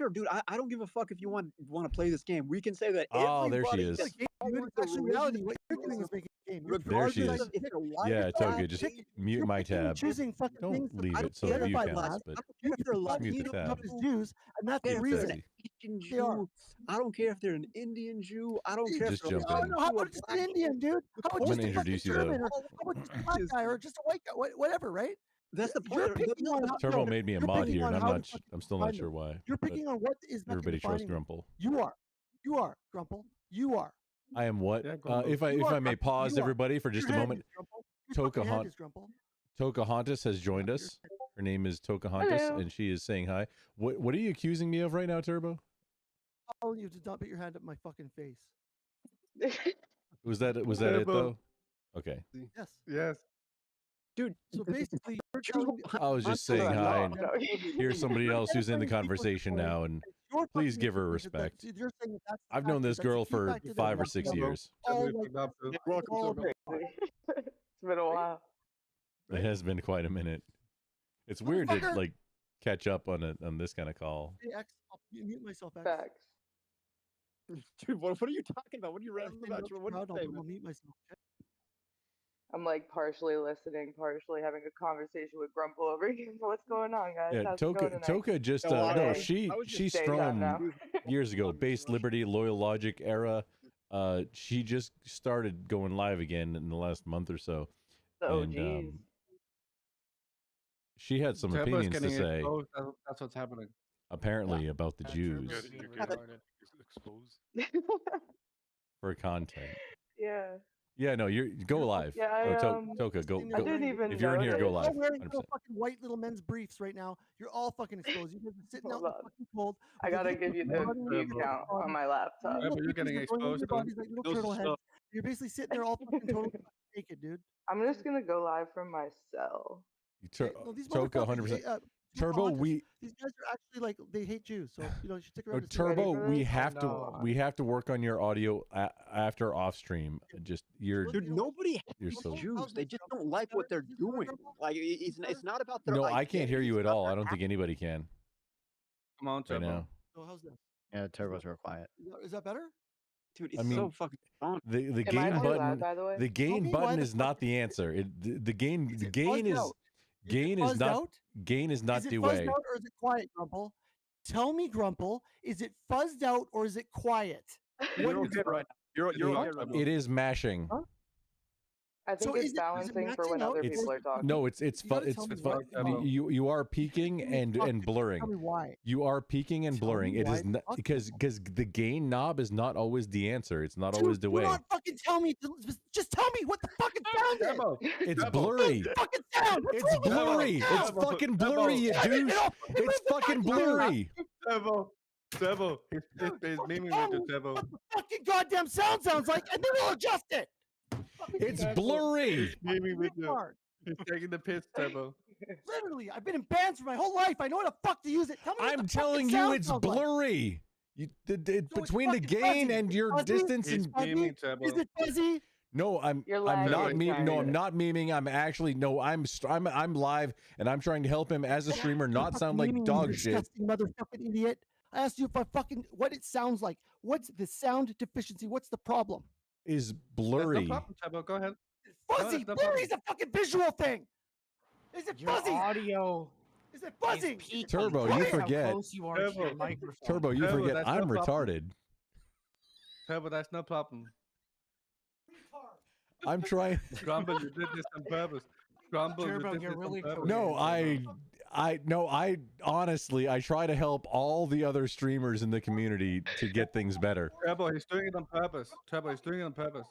sure, dude. I don't give a fuck if you want to play this game. We can say that. Oh, there she everybody is. just Dude, followed it's the actually reality. religion What you're doing of- is making a game. There she is. of if you're white Yeah, or Toga, black, just they- mute you're my picking and tab. choosing fucking Don't things that leave I it don't so care the view about counts, black. but I don't care if they're just mute Latino, the tab. as Jews, and that's I the don't care if they're reason. an Asian They are. Jew. I don't care if they're an Indian Jew. I don't care Just if they're jump a white in. No, how Jew or about just an black Indian, dude? How about I'm just gonna a introduce fucking you though. German, or how about just a black guy, or just a white guy, whatever, right? That's the You're point. picking on how, Turbo no, made me a you're mod picking here, on and how to fucking I'm still not define sure them. why. You're but picking on what is fucking everybody trusts defining them. Grumple. You are Grumple. You are. I am what? Yeah, Grumple. If I You are may Grumple. pause You are. everybody for Your just a hand moment. is Grumple. Your fucking hand is Grumple. Tocahontas has joined us. Her name is Tocahontas, Hello. and she is saying hi. What are you accusing me of right now, Turbo? Telling you to not put your hand up my fucking face. Was that it Turbo. though? Okay. Yes. Yes. Dude, So basically, you're telling me. I was just saying hi, and here's somebody else who's in the conversation now, and You're please fucking give her accusing that- respect. You're saying that that's the I've known factor, this that's the girl key for factor that 5 or makes 6 them years. all Turbo, like Turbo. welcome, all Turbo. It's been a while. It has been quite a minute. It's weird to Motherfucker. like catch up on this kind of call. Hey, X, I'll mute myself, X. Facts. Dude, what are you talking about? What are you ranting about? What are you saying? I'll mute myself. Okay? I'm like partially listening, partially having a conversation with Grumple over here. What's going on, guys? Yeah, How's it going tonight? Toka just No, I no, was- she I was she just daytime now. strummed years ago, Base Liberty, Loyal Logic era. She just started going live again in the last month or so. Oh, and geez. she had some Turbo's opinions to getting say, exposed. That's what's happening. apparently, about the Jews You're getting exposed. for content. Yeah. Yeah, no, you're go live. Yeah, I, Toka, go. I didn't even If you're in here, go notice. live. You're wearing 100%. little fucking white little men's briefs right now. You're all fucking exposed. You guys are sitting out in Hold the on. fucking cold. I with your gotta little give you fucking the bodies view and count your on my laptop. little but you're pictures getting are going over your exposed, though. bodies like little Those turtle stuff. heads. You're basically sitting there all fucking totally naked, dude. I'm just gonna go live from my cell. No, these Toka, motherfuckers, 100%. they, Turbo, Pocahontas, we these guys are actually like they hate Jews, so you know you should stick Oh, around. to see Turbo, for we this? have No. to work on your audio after off stream. Just you're Dude, nobody you're hates so Jews. They just don't like what they're doing. Like it's not about their. no, I can't hear identity, you it's at about all. their I don't think anybody can Come on, right Turbo. now. So how's this? Yeah, Turbo's real quiet. Is that better? Dude, I it's mean, so fucking fun. The Am I gain too button loud, by the way? the gain me why button the is fuck not the answer. The gain Is it fuzzed out? gain is Fuzzed not out? gain is not Is it the fuzzed way. out or is it quiet, Grumple? Tell me, Grumple, is it fuzzed out or is it quiet? You're okay right now. You're okay right now. It is mashing. I think So it's is it balancing for maxing when out? other It's- people are talking. No, it's You gotta it's tell me fu- why. you are peaking and Fuck, blurring. Tell me why. You are peaking and Tell blurring. me It why is the not fuck. because the gain knob is not always the answer. It's not Dude, always the do way. not fucking tell me. Just tell me what the fucking sound is. Turbo. It's Turbo. blurry. Fucking sound. What's It's wrong with blurry. the It's sound? fucking Turbo. blurry, you Damn it, douche. it all fucking It's moves the fucking goddamn sound. blurry. Turbo. Turbo. He's Fucking memeing tell with you, me Turbo. what the fucking goddamn sound sounds like, and then we'll adjust it. It's blurry. He's memeing with you. Retard. He's taking the piss, Turbo. Literally, I've been in bands for my whole life. I know how to fuck to use it. Tell me what I'm the telling fucking you, sound it's sounds like. blurry. it's Between the fucking gain fuzzy. and your Fuzzy? distance He's and Fuzzy? memeing, Turbo. Is it fuzzy? no, I'm You're not lagging, memeing. No, sorry. I'm not memeing. I'm actually no. I'm live and I'm trying to help him as a streamer not sound like Memeing, you dog shit. disgusting motherfucking idiot. I asked you if I fucking what it sounds like. What's the sound deficiency? What's the problem? Is There's blurry. no problem, Turbo. Go ahead. Fuzzy. that's no Blurry is a fucking visual thing. Is it Your fuzzy? audio Is it fuzzy? is peaking. Turbo, you That's how forget. close you are to your Turbo. microphone. Turbo, you Turbo, forget that's no I'm problem. retarded. Turbo, that's no problem. I'm trying. Grumble, you did this on purpose. Grumble, Turbo, you did you're this really on purpose. No, I honestly, I try to help all the other streamers in the community to get things better. Turbo, he's doing it on purpose. Turbo, he's doing it on purpose.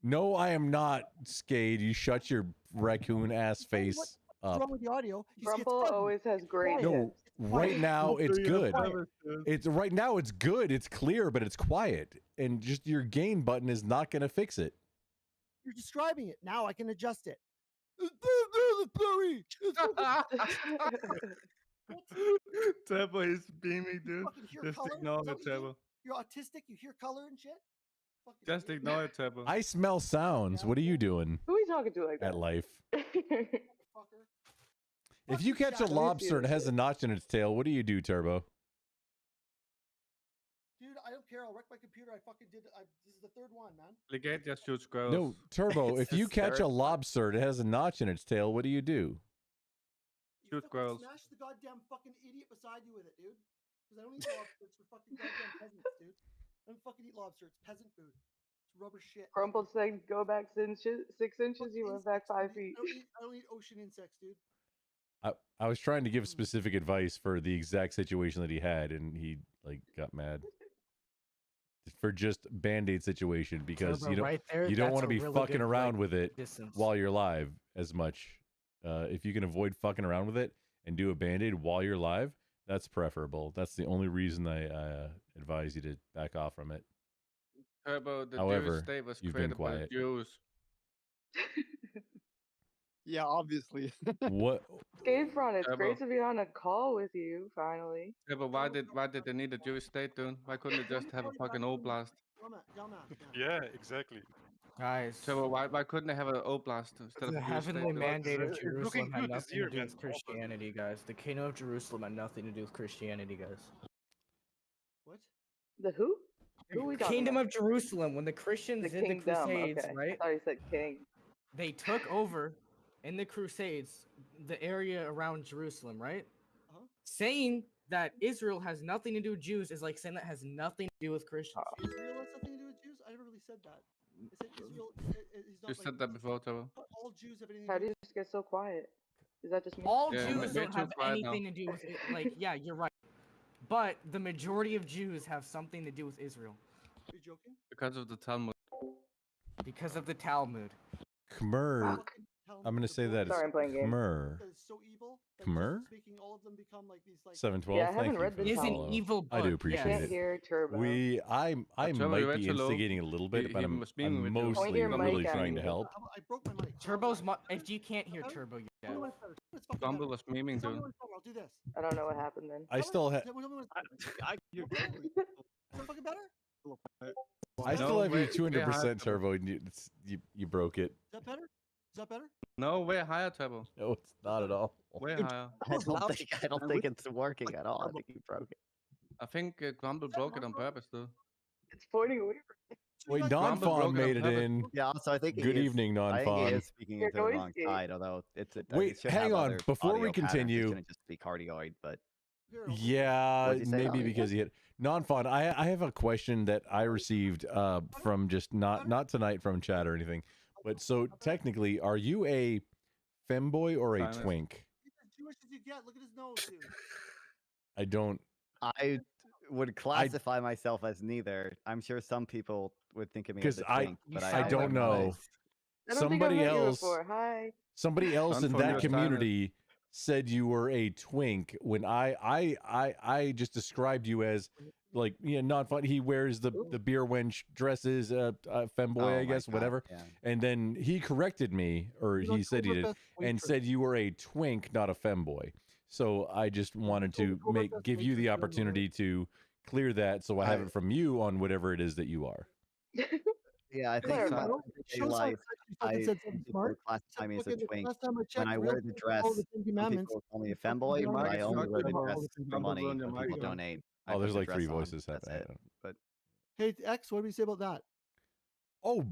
No, I am not, Skade. You shut your raccoon ass face What's up. wrong with the audio? You see, it's Grumple fuzzy. always has great quiet. No, hits. right now it's Doing it on good. purpose, dude. It's right now it's good. It's clear, but it's quiet. And just your gain button is not going to fix it. You're describing it. Now I can adjust it. It's blurry. Turbo is beaming, dude. Fucking hear Just color? ignore Is that it, what you do? Turbo. You're autistic. You hear color and shit. Fucking Just idiot. ignore it, Turbo. I smell sounds. What are you doing Who are you talking to like that? at life? Fucker. If you catch a Shadow. lobster and it has a notch in its tail, what do you do, Turbo? Dude, I don't care. I'll wreck my computer. I fucking did. This is the third one, man. Legate just shoots squirrels. No, Turbo, if you catch a lobster and it has a notch in its tail, what do? Shoot squirrels. Smash the goddamn fucking idiot beside you with it, dude. Because I don't eat lobster. It's for fucking goddamn peasants, dude. I don't fucking eat lobster. It's peasant food. It's rubber shit. Crumpled said, "Go back 6 inches. You went back 5 feet." I don't eat ocean insects, dude. I was trying to give specific advice for the exact situation that he had, and he like got mad for just Band-Aid situation because Turbo, you don't right there, you don't that's want to a be really fucking good, around like, with it distance. while you're live as much. If you can avoid fucking around with it and do a Band-Aid while you're live, that's preferable. That's the only reason I advise you to back off from it. Turbo, the However, Jewish state was you've been created by quiet. Jews. Yeah, obviously. What? Skatefront, it's Turbo. great to be on a call with you finally. Yeah, but why did they need a Jewish state, dude? Why couldn't they just have a fucking oblast? Yeah, exactly. Guys, So why couldn't they have an oblast instead of the a Jewish heavenly state? dude? mandate of It's looking Jerusalem had good this nothing year, to do man. with Christianity, guys. The kingdom of Jerusalem had nothing to do with Christianity, guys. What? The who? Who we talking Kingdom about? of Jerusalem, when the Christians The did the kingdom. Crusades, Okay. right? I thought you said king. They took over in the Crusades the area around Jerusalem, right? Saying that Israel has nothing to do with Jews is like saying that has nothing to do with Christians. Israel has something to do with Jews? I never really said that. I said Israel. He's not You said that before, Turbo. all Jews have anything How to do do you just get so quiet? Is that just me? All Yeah, Jews way don't too have quiet now. anything to do with it. Like, yeah, you're right. But the majority of Jews have something to do with Israel. Are you joking? Because of the Talmud. Because of the Talmud. Khmer. I'm gonna say that it's Sorry, I'm playing games. Khmer. That is so evil. that Khmer? Speaking, all of them become like these like. 712. Yeah, I Thank haven't you read for the the Is an follow. evil I do book, appreciate yes. Can't it. hear Turbo. I Turbo, might you went be too low. instigating a little bit, He but I'm was being I'm with you. Point mostly your really mic at trying to me. help. I broke my mic. Turbo's if you can't hear Turbo, you're dead. It's fucking Grumble better. was memeing, Tell me dude. when it's better, I'll do this. I don't know what happened then. I still have. Tell me when it's better. You're Is that fucking better? I still No, have you way higher, 200% Turbo. turbo, and you broke it. Is that better? Is that better? No, way higher, Turbo. No, it's not at all. Way higher. I don't think it's working at all. I think you broke it. I think Grumble broke it on purpose, dude. It's pointing away Wait, Grumble Non-Fawn broke it on made it purpose. in. Yeah, also I think Good evening, I think Non-Fawn. he is speaking Your into the noise wrong gate. side, although it Wait, should hang have on. other Before we audio patterns, continue- it shouldn't just be cardioid, but Yeah, What'd you say, maybe Nani? because he had Non-Fawn. I have a question that I received from just not tonight from chat or anything, but so technically, are you a femboy or a Silence. twink? He's as Jewish as you get. Look at his nose, dude. I don't. I would classify myself as neither. I'm sure some people would think of me as Because a twink, but I don't wouldn't know. know. I don't think I've Somebody met you else. before. Hi. Somebody else in Unfamiliar that silence. community said you were a twink when I just described you as like not fun. He wears the beer wench dresses, femboy, Oh I my guess, God, whatever. yeah. And then he corrected me, or You don't he said call he her did, best and waitress. said you were a twink, not a femboy. So I just wanted to call her best give you the waitress, opportunity to clear that, so I have it from you on whatever it is that you are. Yeah, I think Clarify. so. Shows how Life, you fucking said something people smart. classify me as a Fucking twink. last time I checked, When I real wear the people dress, follow the Ten some Commandments. people call me a You fucking femboy, don't but I know only what wear you're the talking dress about. for Grumble money ruined your when people mic. donate. I Oh, put there's the like three dress on, voices that's happening. it. But Hey, X, what do you say about that? Oh,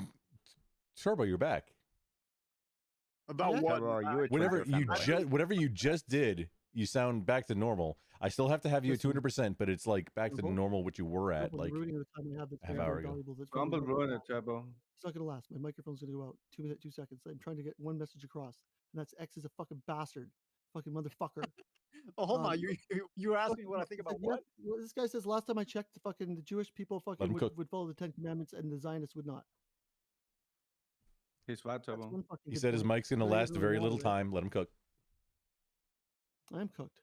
Turbo, you're back. About Yeah. what? Turbo, are you a twink Whatever or a you femboy? whatever you just did, you sound back to normal. I still have to have you at 200%, but it's like back to Turbo? normal what you were at Turbo, like you're ruining the time I have that's half very, hour very ago. valuable. That's Grumble really ruined it, Turbo. It's not gonna last. My microphone's gonna go out. 2 seconds. I'm trying to get one message across, and that's X is a fucking bastard, fucking motherfucker. Oh, hold Um, on. You asked me what I think about Said, yeah, what? well, this guy says last time I checked, the Jewish people fucking him cook. would follow the Ten Commandments, and the Zionists would not. He's right, That's Turbo. one fucking He good said his point. mic's gonna Now you last a really very know little it. time. Let him cook. I'm cooked.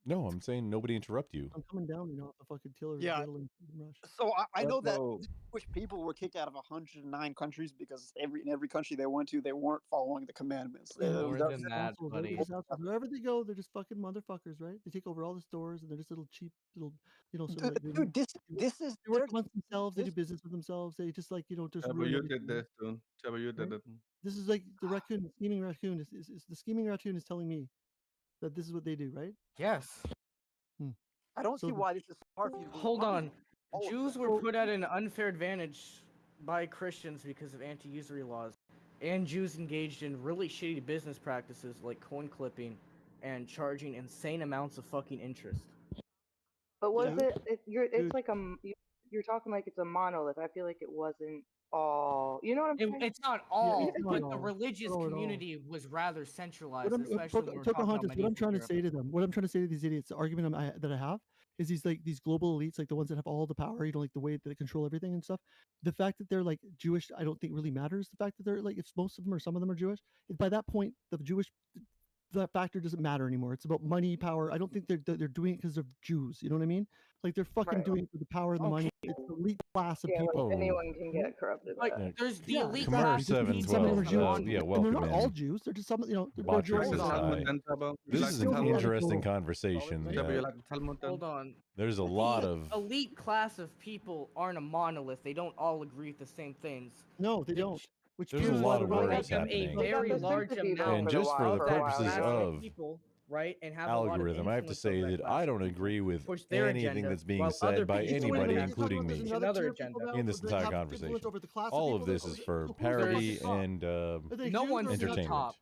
No, I'm saying nobody interrupt you. I'm coming down, off the fucking tiller. Yeah. Adrenaline rush. So I know that Turbo. Jewish people were kicked out of 109 countries because in every country they went to, they weren't following the commandments. More That- than that, Assholes, buddy. they're just assholes. Wherever they go, they're just fucking motherfuckers, right? They take over all the stores, and they're just little cheap, little, sort of like Dude, this is they work amongst themselves. They do business with themselves. They just like just Turbo, ruin you everything, did right? this, dude. Turbo, you did Right? it. This is like the raccoon, the scheming raccoon. Is the scheming raccoon is telling me that this is what they do, right? Yes. I don't So see the- why this is hard for you to believe. Hold on. Jews were put at an unfair advantage by Christians because of anti-usury laws, and Jews engaged in really shitty business practices like coin clipping and charging insane amounts of fucking interest. But was Yeah. it's like you're talking like it's a monolith. I feel like it wasn't all. You know what I'm saying? It's not all, it's not but all. the religious Not all at all. community was rather centralized, What I'm, especially when we're talking about Pocahontas, what I'm trying to medieval say to them, what I'm trying to say to these idiots, the argument that I have is these global elites, like the ones that have all the power, like the way that they control everything and stuff. The fact that they're like Jewish, I don't think really matters. The fact that they're like, if most of them or some of them are Jewish, by that point, that factor doesn't matter anymore. It's about money, power. I don't think they're doing it because they're Jews. You know what I mean? Like they're fucking doing it for the power and the money. It's the elite class of Yeah, people. like anyone can get corrupted. by Like, that. there's the Yeah, elite exactly. class Just of means people some of them that are Jewish. belong- yeah, And welcome they're not all in. Jews. They're just some, the Watchers majority of them. aside. This is still an the interesting ethical- conversation. Yeah, but you that like the Talmud then? Hold on. There's a The lot of elite class of people aren't a monolith. They don't all agree with the same things. No, they don't. Which There's a proves lot why of the right words Them a happening. very Well, that large seems to be amount And for a just for while- the for a while purposes now. of people, right, and have a lot of algorithm, I have to influence say over that class I of don't people, agree with push their anything agenda, that's being while other said by people anybody, have including me, another agenda. in this that entire have conversation. influence over the class of All people of that- this is for who's the parody top? and Are they No Jews one's or the entertainment. top.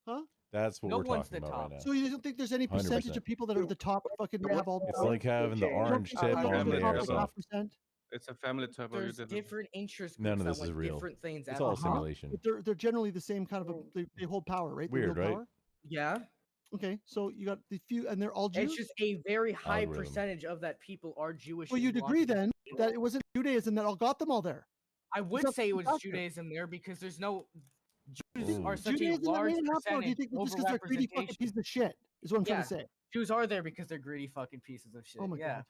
Huh? That's what No we're one's talking the about top. right now. So you don't think there's any percentage 100%. of people that are the top fucking that have all the It's power? like having the You don't orange think tip they're on the the top like airsoft. 0.5%? It's a family turbo. You There's did it. different interest groups None of that this is want real. different things. It's at all once. simulation. But they're generally the same kind of they hold power, right? They Weird, wield right? power. Yeah. Okay, so you got the few, and they're all Jews. It's just a very high Algorithm. percentage of that people are Jewish. Well, and you'd belong agree to the then same that it wasn't Judaism that all got them all there. I would That's say it was factor. Judaism there because there's no Jews Ooh. are such Judaism a that large made it happen, or do you percentage think just because they're greedy fucking overrepresentation. pieces of shit? Is what I'm trying Yeah, to say. Jews are there because they're greedy fucking pieces of shit. Oh my yeah. god.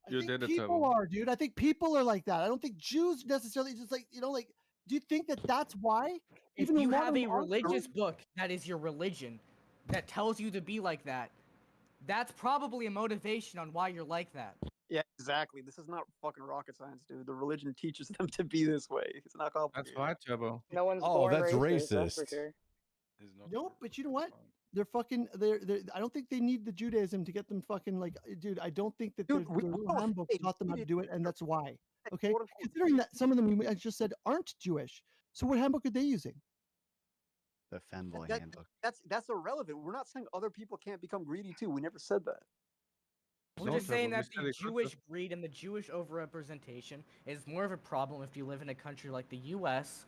I You think did it, people Turbo. are, dude. I think people are like that. I don't think Jews necessarily just like like. Do you think that that's why? If Even you though have a modern art- religious book that is your religion that tells you to be like that, that's probably a motivation on why you're like that. Yeah, exactly. This is not fucking rocket science, dude. The religion teaches them to be this way. It's not complicated. That's right, Turbo. No one's Oh, born that's racist. That's for racist. sure. No, but you know what? They're fucking. They're. I don't think they need the Judaism to get them fucking like, dude. I don't think that Dude, the we little don't handbook say taught them how to do it, and that's why. Okay, quote, unquote, considering that some of them I just said aren't Jewish. So what handbook are they using? The Femboy that- handbook. that's irrelevant. We're not saying other people can't become greedy too. We never said that. We're No, just saying Turbo, we that said the it could Jewish greed and the Jewish overrepresentation is more of a problem if you live in a country like the U.S.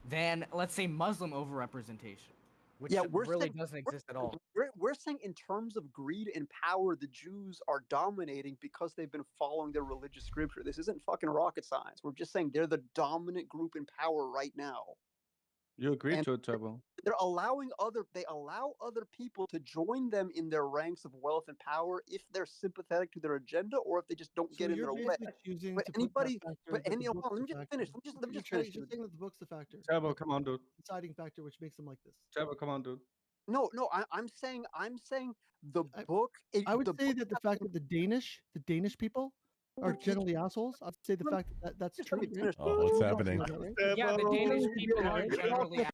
than, let's say, Muslim overrepresentation, which Yeah, we're really saying- doesn't exist at all. We're saying in terms of greed and power, the Jews are dominating because they've been following their religious scripture. This isn't fucking rocket science. We're just saying they're the dominant group in power right now. You agreed And to it, Turbo. they allow other people to join them in their ranks of wealth and power if they're sympathetic to their agenda or if they just don't So get in you're their way. basically choosing But to put that anybody, factor but that any, the hold book's on, let me the just factor. finish. Let me You're just finish. saying that the book's the factor. Turbo, come on, dude. Deciding factor which makes them like this. Turbo, come on, dude. No, I'm saying the book. I would say that the fact that the Danish people are generally assholes. I'd say the fact that that's true. Right? Oh, what's happening? Yeah, the Danish people are generally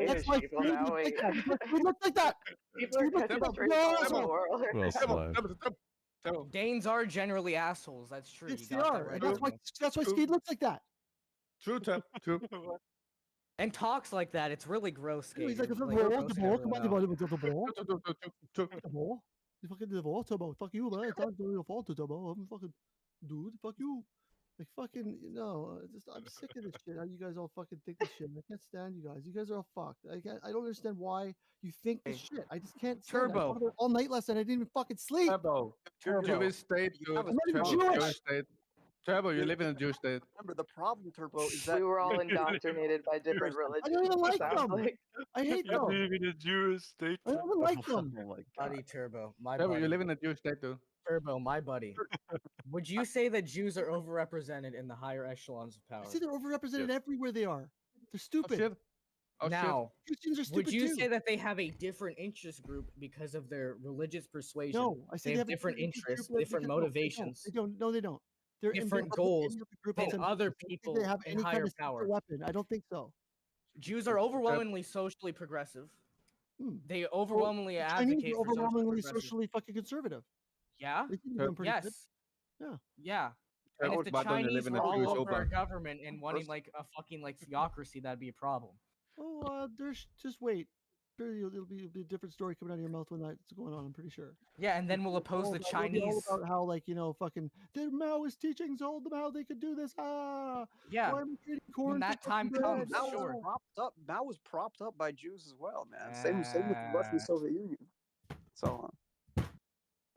That's why people Swede now, looks like yeah. that. That's why Swede looks like that. People are Swede looks catching like strays that. all over Asshole. the world. Who else alive? Danes are generally assholes. That's true. Yes, You they got that are. right. And that's why Swede looks like that. True, Turbo. True. And talks like that. It's really gross. He's Gabe. like, You're, the like, ball, grossing the ball, come on, the everyone ball, out. the ball. The ball. You fucking the ball, Turbo. Fuck you, man. It's not your fault, Turbo. I'm fucking dude. Fuck you. Like fucking, I'm sick of this shit. How you guys all fucking think this shit. I can't stand you guys. You guys are all fucked. I don't understand why you think this shit. I just can't stand it. I Turbo. thought about it all night last night. I didn't even fucking sleep. Turbo. Turbo. Jewish state, dude. I'm not even Turbo, Jewish. state. Turbo, you live in a Jewish state. Remember, the problem, Turbo, is that We were all indoctrinated by different religions. I don't even like sounds them. like. I hate You them. live in a Jewish state. I don't even like them. Oh my god. Buddy Turbo, my Turbo, buddy. you live in a Jewish state, dude. Turbo, my buddy. Would you say that Jews are overrepresented in the higher echelons of power? I see they're overrepresented everywhere they are. They're stupid. shit. Oh, Now, Christians are stupid would you too. say that they have a different interest group because of their religious persuasion? No, I say they have a different interest group interests, that- different because- no, motivations, They don't. No, they don't. They're different independent goals group than outside- other I don't think people they have in any kind higher of secret power. weapon. I don't think so. Jews are overwhelmingly socially progressive. They overwhelmingly The advocate Chinese are for social overwhelmingly progressive. socially fucking conservative. Yeah. They seem to be doing pretty good. Yes. Yeah. Yeah. And if the Why don't you live Chinese in were a all Jewish over our Oblast? government and wanting like a fucking like theocracy, that'd be a problem. Oh, there's just wait. Sure, it'll be a different story coming out of your mouth when that's going on. I'm pretty sure. Yeah, and then we'll oppose the It'll be all Chinese. about how, like, fucking the Maoist teachings told them how they could do this. Yeah. Why am I eating corn When for that time fucking comes, bread? sure. Mao was propped up by Jews as well, man. Same with the Russian Soviet Union. So,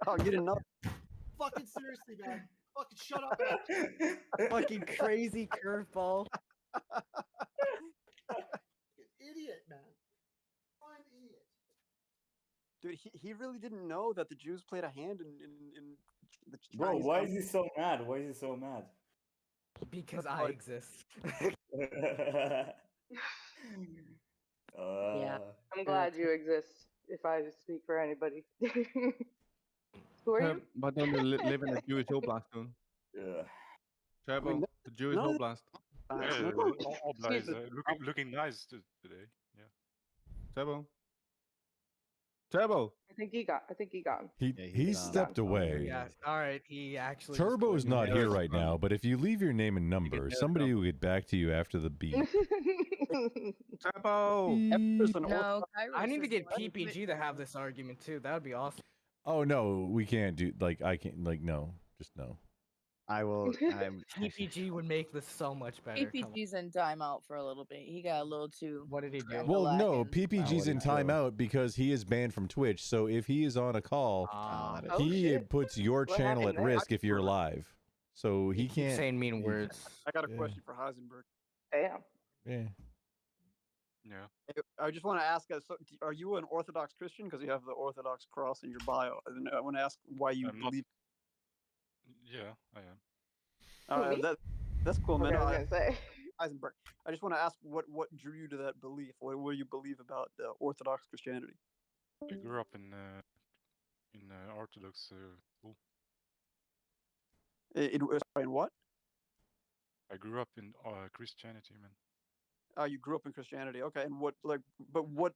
oh, you didn't know? Fucking seriously, man. Fucking shut up. Man. Fucking crazy curveball. Idiot, man. I'm idiot. Dude, he really didn't know that the Jews played a hand in the Bro, Chinese why is he so mad? Why is he so mad? Because I exist. Yeah. I'm glad you exist, if I speak for anybody. Who are you? Why don't you live in a Jewish Oblast, dude? Yeah. Trevor, the Jewish no, Oblast. Yeah, Obla is looking nice today. Yeah. Trevor. Trevor. I think he got him. He stepped away. Yeah. All right. He actually. Turbo's not here right from- now, but if you leave your name and number, somebody will get back to you after the beep. Trevor. No, I need to Kairos get is the- PPG to have this argument too. That would be awesome. Oh no, we can't do I can't no, just no. I will. PPG would make this so much better. Come on. PPG's in timeout for a little bit. He got a little too. What did he do? Well, no, Crackalackin'. PPG's in timeout because he is banned from Twitch. So if he is on a call, he puts your What channel happened at there? risk if you're live. So he Keep can't. saying mean words. I got a Yeah. question for Heisenberg. Damn. Yeah. Yeah. I just want to ask, so are you an Orthodox Christian? Because you have the Orthodox cross in your bio. And I want to ask why you I'm not- believe. Yeah, I am. Me? That's cool, man. Okay, I was gonna say. Heisenberg. I just want to ask what drew you to that belief? What do you believe about Orthodox Christianity? I grew up in Orthodox school. Sorry, in what? I grew up in Christianity, man. Oh, you grew up in Christianity. Okay, and but what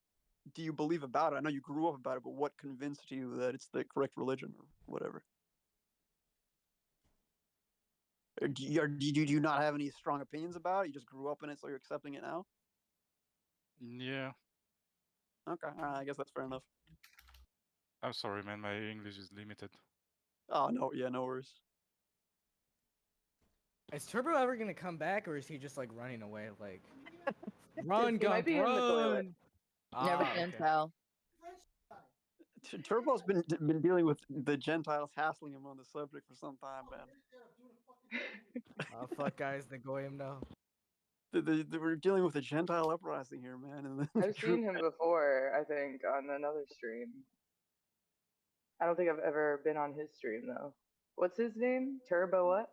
do you believe about it? I know you grew up about it, but what convinced you that it's the correct religion or whatever? Do you not have any strong opinions about it? You just grew up in it, so you're accepting it now? Yeah. Okay, I guess that's fair enough. I'm sorry, man. My English is limited. Oh, no, yeah, no worries. Is Turbo ever gonna come back, or is he just like running away? Like, run, He Gump, might be in the toilet. run! Never Ah, can okay. tell. Turbo's been dealing with the Gentiles hassling him on the subject for some time, man. Oh fuck, guys, the goyim now. We're dealing with a Gentile uprising here, man. And I've seen him before, I think, on another stream. I don't think I've ever been on his stream, though. What's his name? Turbo what?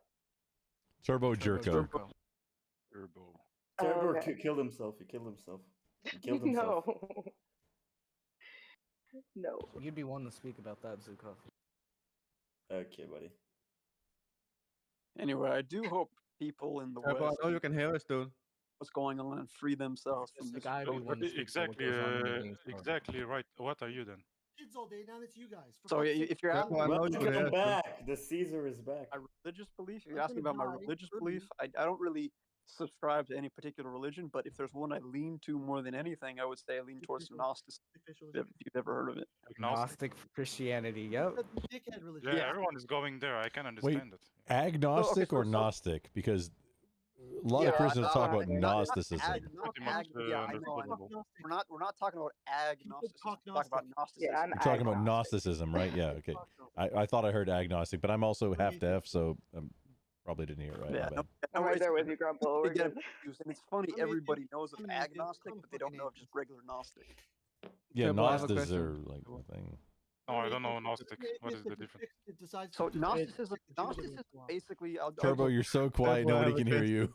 Turbo Jerko. Turbo. Oh, Turbo okay. killed himself. He killed himself. He killed himself. No. No. You'd be one to speak about that, Zukov. Okay, buddy. Anyway, I do hope people in the Turbo, I West know you can hear us, dude. what's going on and free themselves from Just this. like I Oh, be one to speak about exactly, what goes on in the games. exactly right. What are you then? Kids all day. Now it's you guys. For So fuck's sake. if you're asking Turbo, I know about you can hear Welcome us. back. The Caesar is back. my religious belief, if you're I'm asking gonna about my die religious early. belief, I don't really subscribe to any particular religion, but if there's one I lean to more than anything, I would say I lean towards Gnosticism, if you've ever heard of it. Agnostic. Gnostic Christianity, yep. That's the dickhead religion. Yeah, everyone is going there. I can Wait, understand it. agnostic so- or so- Gnostic? Because a lot of Yeah, Christians talk about not Gnosticism. Pretty much yeah, I know. understandable. We're not talking about agnosticism. talk We're talking about Gnostic. Gnosticism. Yeah, I'm You're talking about agnostic. Gnosticism, right? Yeah, okay. I thought I heard agnostic, but I'm also half deaf, so probably didn't hear it right. Yeah, my no, bad. I'm right worries. there with you, Grumple. We're They get good. confused, and it's funny. I mean, Everybody knows of I mean, agnostic, come but they don't know of fucking just regular Gnostic. Yeah, Turbo, I have a Gnostics question. are like a thing. No, I don't know Gnostic. What is the difference? So Gnosticism basically. Turbo, you're so quiet, Turbo, I nobody have a can hear you. question.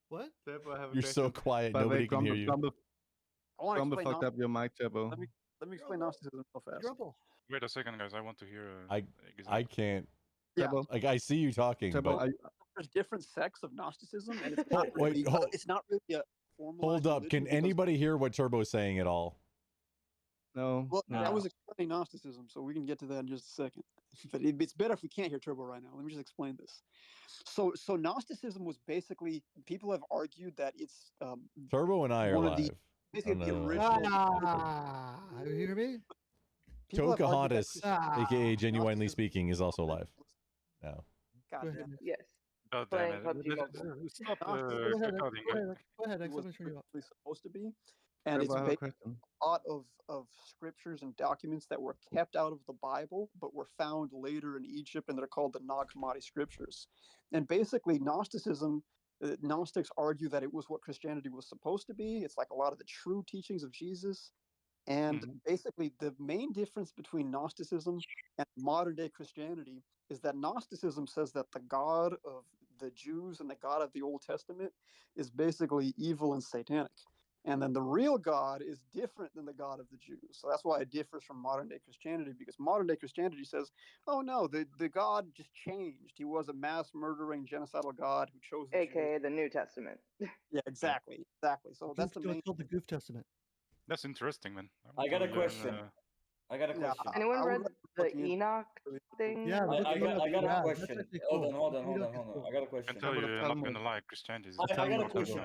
What? Turbo, I have a You're so question. quiet, By the way, nobody can hear you. Grumble I want to fucked explain. up your mic, Turbo. Let me explain Gnosticism real fast. Grumple. Wait a second, guys. I want to hear. I example. can't. Yeah. Turbo, Like I see you talking, Turbo, but There's different sects of Gnosticism, and it's not wait, really, hold- it's not really a formalized hold up. religion Can because- anybody hear what Turbo's saying at all? no. Well, no. I was explaining Gnosticism, so we can get to that in just a second. but it's better if we can't hear Turbo right now. Let me just explain this. So Gnosticism was basically, people have argued that it's Turbo and I are one of live. basically the on, original. You hear me? People have argued that Tokahatis, aka Genuinely Speaking, is also live now. God damn it. Yes. God Playing damn PUBG it. Mobile. Stop Go ahead, cutting Go it. ahead, go ahead. I'm was going to turn you up. originally supposed to be, and it's I have a based question. a lot of scriptures and documents that were kept out of the Bible, but were found later in Egypt, and they're called the Nag Hammadi scriptures. And basically, Gnosticism, Gnostics argue that it was what Christianity was supposed to be. It's like a lot of the true teachings of Jesus. And basically, the main difference between Gnosticism and modern day Christianity is that Gnosticism says that the God of the Jews and the God of the Old Testament is basically evil and satanic. And then the real God is different than the God of the Jews. So that's why it differs from modern day Christianity, because modern day Christianity says, oh no, the God just changed. He was a mass murdering genocidal God who chose the AKA the New Testament. Yeah, exactly. So that's the main. It's called the Goof Testament. That's interesting, man. I got a question. I got a Yeah, question. Anyone read the Enoch thing? Yeah, I got a that's question. actually Hold cool. on. Enoch is cool. I got a I question. can tell you, I'm not gonna lie, Christianity is I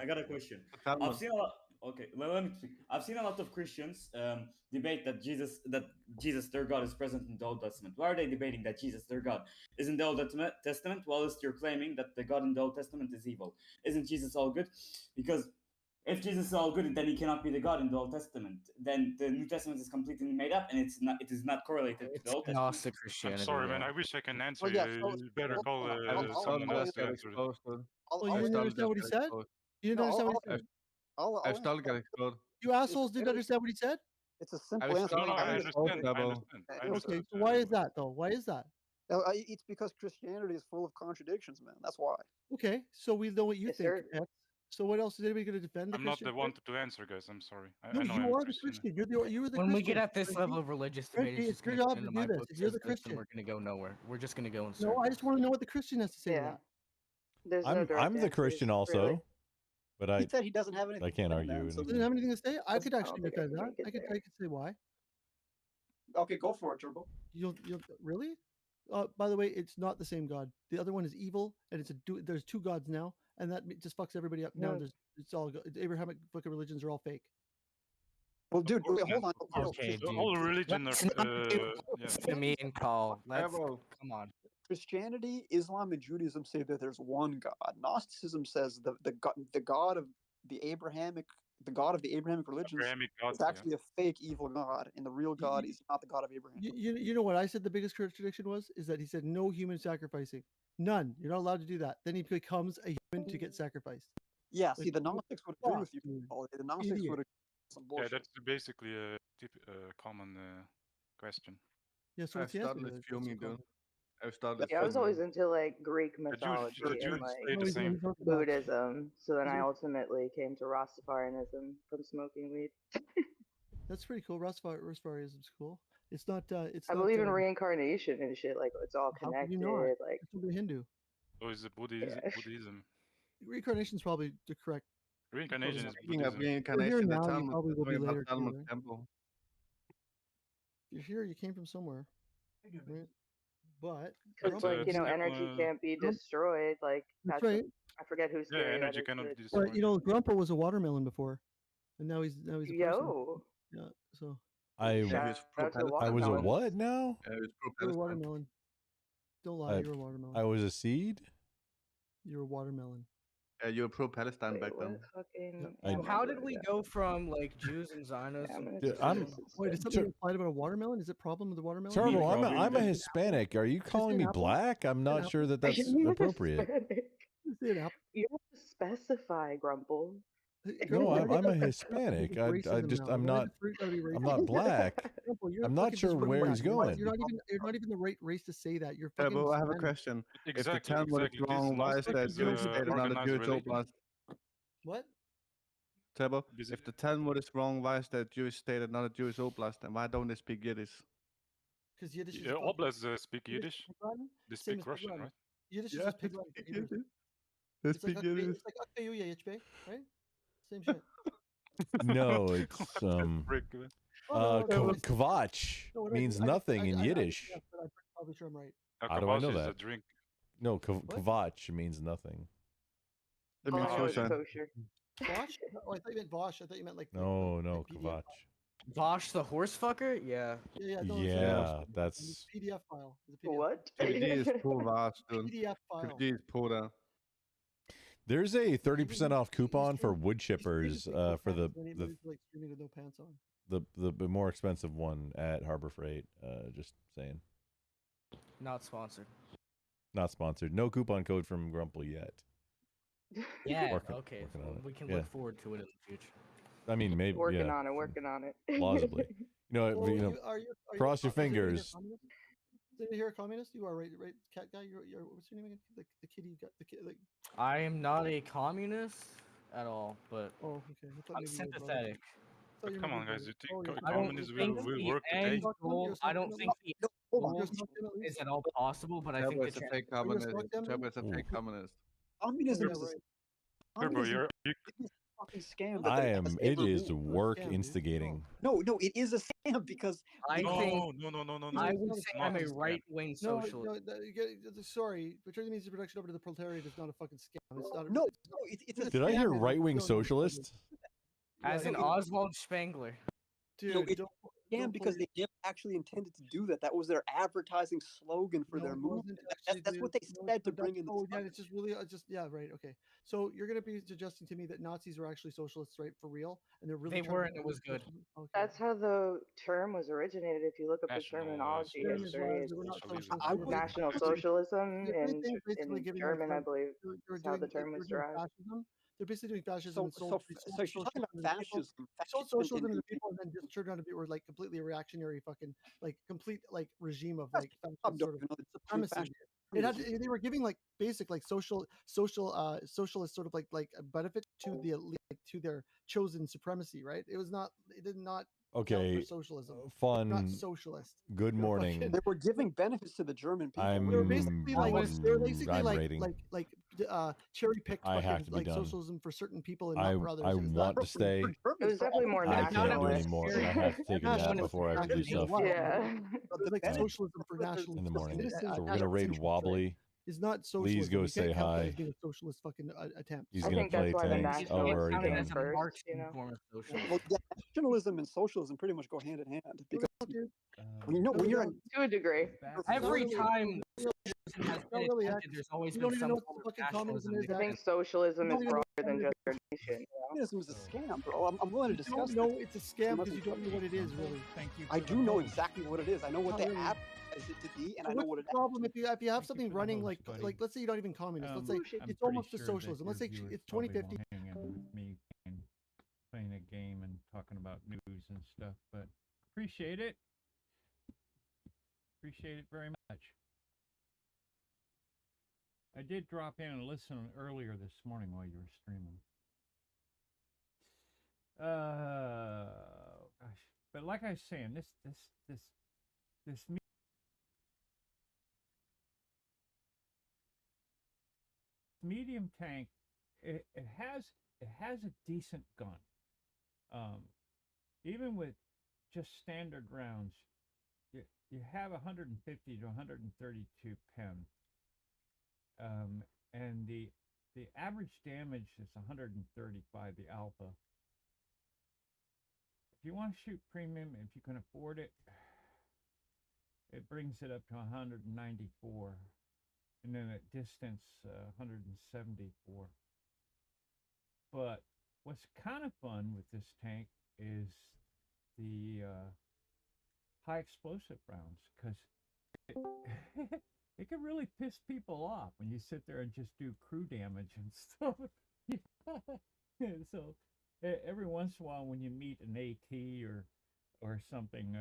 got a question. I've seen a lot. Okay, let me speak. I've seen a lot of Christians debate that Jesus, their God, is present in the Old Testament. Why are they debating that Jesus, their God, is in the Old Testament, whilst you're claiming that the God in the Old Testament is evil? Isn't Jesus all good? Because if Jesus is all good, then he cannot be the God in the Old Testament. Then the New Testament is completely made up, and it is not correlated to the Old Testament. Gnostic I'm Christianity. sorry, man. I wish I can answer yeah, you. so- You better call I'll someone else to got answer it. exposed. Oh, you didn't understand what he said? You didn't understand what he said? I'll Aristotle got exposed. You assholes didn't understand what he said? It's a simple answer. No, I understand. Okay, so why is that though? Why is that? It's because Christianity is full of contradictions, man. That's why. Okay, so we know what you Yes, think. sir. X. So what else is anybody going to defend? The I'm not Christian the one to answer, guys. I'm sorry. No, I know you I'm are the Christian. Christian. You're the When we Christian. get at this Frenchie. level of religious debate, Frenchie, it's it's your just job gonna to turn do into my this. book If you're says the this, and Christian. we're gonna go nowhere. We're just gonna go in No, circles. I just want to know what the Christian has to say to Yeah. that. There's no direct I'm the answers, Christian also, really. but He said he doesn't have anything. I can't to say to argue. that, so- Doesn't have anything to say. I could I actually don't think I defend can that. make it I there. could say why. Okay, go for it, Turbo. You'll really? By the way, it's not the same God. The other one is evil, and there's two gods now, and that just fucks everybody up. Now No. it's all Abrahamic fucking religions are all fake. Well, dude, hold on. Okay, dude. All religion Let's are. not do Yeah. to me and call. Let's Bravo. come on. Christianity, Islam, and Judaism say that there's one God. Gnosticism says the God of the Abrahamic religions Abrahamic gods, is actually a fake evil God, and the real God is not the God of Abraham. You know what I said the biggest contradiction was? Is that he said no human sacrificing. None. You're not allowed to do that. Then he becomes a human to get sacrificed. Yeah, Like, see, the Gnostics would agree with you. dude. Paul. The Gnostics Idiot. would agree with some Yeah, bullshit. that's basically a common question. Yeah, so what's the answer? Aristotle to is that? fuming, What's dude. Aristotle is Yeah, I was fuming. always into like Greek mythology the Jews and stay like the same. Buddhism. So then I ultimately came to Rastafarianism from smoking weed. That's pretty cool. Rastafarianism's cool. It's not. It's I not, believe in reincarnation and shit. Like it's all How could you connected. not? Like It's a Hindu. So is it Buddhism? Yeah. Buddhism. Reincarnation's probably the correct. Reincarnation is Speaking of Buddhism. If you're here reincarnation, the now, you Talmud probably will be talking about later too, Talmud right? temple. You're here. You came from somewhere. Right? But because like energy can't be destroyed. Like That's that's right. I forget whose Yeah, theory that energy is, cannot but- be destroyed. But Grumpo was a watermelon before, and now he's a person. Yo. Yeah. So Shout out to I was a watermelon. what now? you're a watermelon. Don't lie. You're a watermelon. I was a seed. You're a watermelon. You're pro-Palestine back then. Oh, How did we go from like Jews and Zionists? Wait, is something implied about a watermelon? Is it a problem with the watermelon? Turbo, I'm a Hispanic. Are you calling me black? I'm not sure that that's appropriate. You have to specify, Grumple. No, I'm a Hispanic. I'm not black. I'm not sure where he's going. You're not even the right race to say that. You're Yeah, fucking. but I have a Hispanic. question. If the Exactly, Talmud is exactly. wrong, This why is that Gnostic Jewish is, state and not a organized Jewish religion. oblast? What? Turbo, if the Talmud is wrong, why is that Jewish state and not a Jewish oblast? And why don't they speak Yiddish? Because Yiddish is Yeah, Oblasts speak Yiddish. They Same speak as Russian, Pig right? Yiddish is Yeah, just pig they Latin for speak Hebrews. Yiddish. They It's like speak Yiddish. it's like Akpeyuya Yichbe, right? Same shit. No, it's Oh, no, Kvatch no, means I nothing in Yiddish. yeah, but I I'll be sure I'm right. How do I know Kvass is that? a drink. No, kvatch means nothing. It All means I know is kosher. kosher. Vosh? Oh, I thought you meant Vosh. I thought you meant like. No, no, PDF kvatch. Vosh the horse fucker? Yeah. Yeah, no, Yeah, it's that's a PDF file. It's a PDF. What? KVD is poor vast, dude. PDF file. KVD is poor. there's a 30% off coupon for wood chippers for the like streaming with no pants on. the more expensive one at Harbor Freight. Just saying. Not sponsored. Not sponsored. No coupon code from Grumple yet. Yeah. Working So on it. we can Yeah. look forward to it in the future. I mean, maybe Working yeah. on it. Working on it. Plausibly. Well, You know, are you cross your is anybody here fingers. communist? Is anybody here a communist? You are, right? Cat guy. You're what's your name again? The kid you got. The kid. Like, I am not a communist at all, but oh, okay. I thought I'm maybe you were a brother. sympathetic. I thought you were Come maybe on, a guys. brother. You think Oh, you're I don't communism think will the work today? end goal. I don't think the Hold on. goal You're a stock them at least. is at all possible, but I Turbo think the is a trans- fake Are you a communist. stock them? Turbo is a fake communist. Communism Yeah, is a right. Turbo, communism you is a fucking scam. that I they am. has It ever is been. work scam, dude. instigating. No, it is a scam because I No, think no, no, no, no, I no. would It's say not I'm a a scam. right-wing No, socialist. sorry. Returning needs production over to the proletariat is not a fucking scam. It's not. no, It's not, it's a Did I scam. hear man. right wing No, no, socialist? As Yeah, an it- Oswald Spengler. dude, No, it's don't, a scam don't because pull they never actually intended to do that. That was their advertising slogan for No, their it movement. wasn't That's actually, that's what dude. they No, said to but bring in the oh, yeah, funding. it's just really, yeah, right, okay. So you're gonna be suggesting to me that Nazis were actually socialists, right, for real, and they're really They trying were, to and it was good. Okay. That's how the term was originated. If you look up the National terminology Term is history, lies, they were not socialism. socialists. I They were would- National basically- Socialism they're basically in giving German, I like, believe, they're is how the doing, term they're was doing derived. fascism. They're basically doing fascism So and so sold, so if you're talking about fascism, sold fascism socialism to in the people, and then just turned out to be were like completely reactionary, fucking like complete like regime of like I fascist don't sort of even know the difference between supremacy. fascism It and had they were giving like basic like socialist sort of like a benefit to the elite, like to their chosen supremacy, right? It was not. It did not. count Okay. For socialism. Not Fun. socialist. Good They were morning. fucking- They were giving benefits to the German people. I'm. They were basically like they were basically I'm like rating. cherry picked I have fucking to be like done. socialism for certain people and I not for others. I It was not- want to stay. It was definitely more I can't do nationalist. anymore. and I have to take a nap before I have to do stuff Yeah. It was like socialism for nationalism in the morning. and, So we're gonna raid national-centric, right? Wobbly. Is not socialism. Please go You say can't count that hi. as being a socialist fucking attempt. He's I gonna think that's play why the tanks. Oh, nationalists we're already came done. as a first, Marxian you know. form of socialism. Well, yeah, nationalism and socialism pretty much go hand in hand because Dude, when when you're in, To a degree. Every really- time socialism has not been really attempted, there's always you been don't even some know what form the of fucking communism nationalism. is. I think Actually. socialism You don't is even know broader than just their nation. You know? communism is a scam, bro. I'm willing to You discuss don't know this. it's a scam Unless because you it's don't know what it is really. I do know exactly what it is. I know what Not they really. advertise it to be, and So I know what's what the it. problem if you have something running like let's say you're not even communist. Let's say it's almost to socialism. Let's say it's 2050. Hanging with me and playing a game and talking about news and stuff, but appreciate it. Appreciate it very much. I did drop in and listen earlier this morning while you were streaming. Gosh, but like I was saying, this medium tank, it has a decent gun. Even with just standard rounds, you have 150 to 132 pen, and the average damage is 135. The alpha. If you want to shoot premium, if you can afford it, it brings it up to 194, and then at distance 174. But what's kind of fun with this tank is the high explosive rounds, because it can really piss people off when you sit there and just do crew damage and stuff. So every once in a while when you meet an AT or something,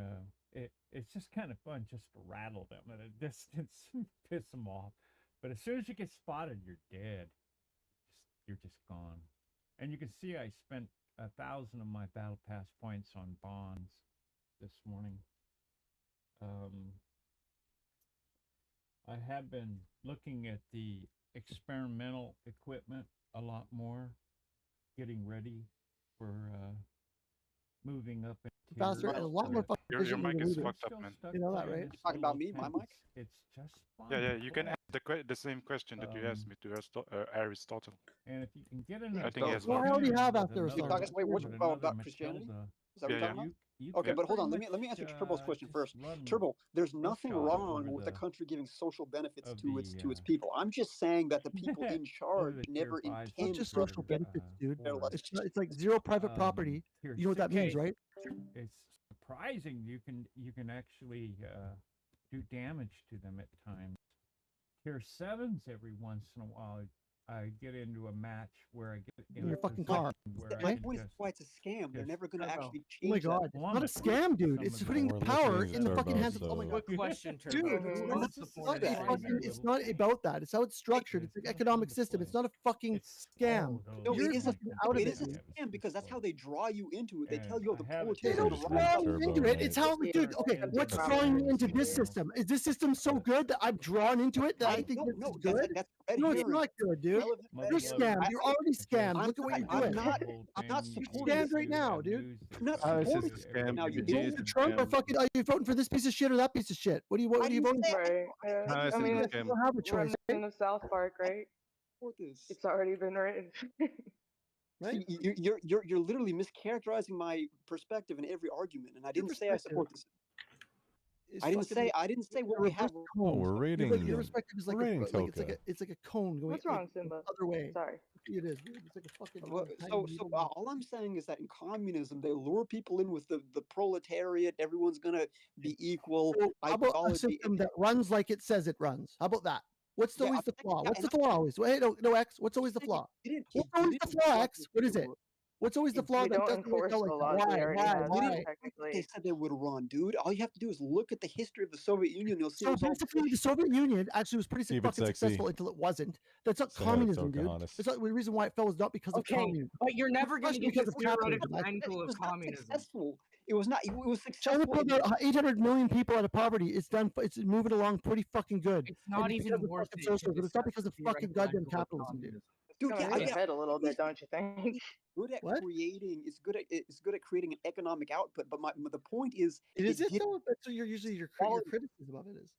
it's just kind of fun just to rattle them at a distance and piss them off. But as soon as you get spotted, you're dead. You're just gone. And you can see I spent 1,000 of my battle pass points on bonds this morning. I have been looking at the experimental equipment a lot more, getting ready for moving up in faster and a lot more fucking Your efficient mic than we is do. fucked up, man. You know that, right? You're talking about me, my mic? It's just fun. Yeah, to you can play. ask the same question that you asked me to Aristotle. And if you can get in I think he has Well, I already have after You're Aristotle. talking, wait, what about Christianity? Is that what you're talking about? Okay, but hold on. Let me answer Turbo's question first. Turbo, there's nothing wrong with the country giving social benefits to its people. I'm just saying that the people in charge never Not intend just for social benefits, dude. It's It's like zero private property. Tier You know what that means, 6, right? It's surprising you can actually do damage to them at times. Tier 7s every once in a while. I get into a match where I get in your a fucking car. position where That's I can why just it's a scam. They're never going to actually Oh my change god, that. it's not a scam, dude. It's putting the power in the fucking hands of. Oh my god, Quick question, dude. Turbo. What's the point of this? It's not about that. It's how it's structured. It's an economic system. It's not a fucking scam. No, You're it is a fucking out of it it. is a scam because that's how they draw you into it. They tell you, oh, the They proletariat. don't draw you into it. It's how, dude. Okay, what's drawing me into this system? Is this system so good that I'm drawn into it? That I think this is good? No, it's not good, dude. You're scammed. You're already scammed. Look at what you're doing. I'm not You're supporting scammed right now, dude. I'm not This is supporting a scam. now. You You voting for Trump or fucking? Are you voting for this piece of shit or that piece of shit? What are you voting for? Right. No, this I is mean, a it's scam. You don't have a choice. in the South Park, right? It's already been written. Right? You're literally mischaracterizing my perspective in every argument, and I didn't say I support this. I didn't say what we have. Oh, we're rating. Your perspective is like we're rating it's like a cone going. What's wrong, like, Simba? the other way. Sorry. It is. Dude. It's like a fucking. So all I'm saying is that in communism, they lure people in with the proletariat. Everyone's gonna be equal. So how about a system that runs like it says it runs? How about that? What's always the flaw? What's the flaw always? Wait, no, X. What's always the flaw? What's always the flaw, X? What is it? What's always the flaw We that don't doesn't enforce go the like laws we already have, why? technically. They said they would run, dude. All you have to do is look at the history of the Soviet Union. You'll see. So basically, the Soviet Union actually was pretty Keep it fucking sexy. successful until it wasn't. That's not Say communism, it, dude. Pocahontas. It's not, the reason why it fell is not because of Okay, communism. but you're never going to It's get the because of theoretical capitalism. angle of communism. Successful. It was not. It was China successful. put about 800 million people out of poverty. It's done. It's moving along pretty fucking good. It's not And even because of worth fucking it to socialism. It's not discuss because of the fucking theoretical goddamn angle of capitalism, dude. Dude, Coming in your head a little bit, don't you think? Good at creating. It's good at creating an economic output. But the point is, Is it get- though? That's what your criticism of it is.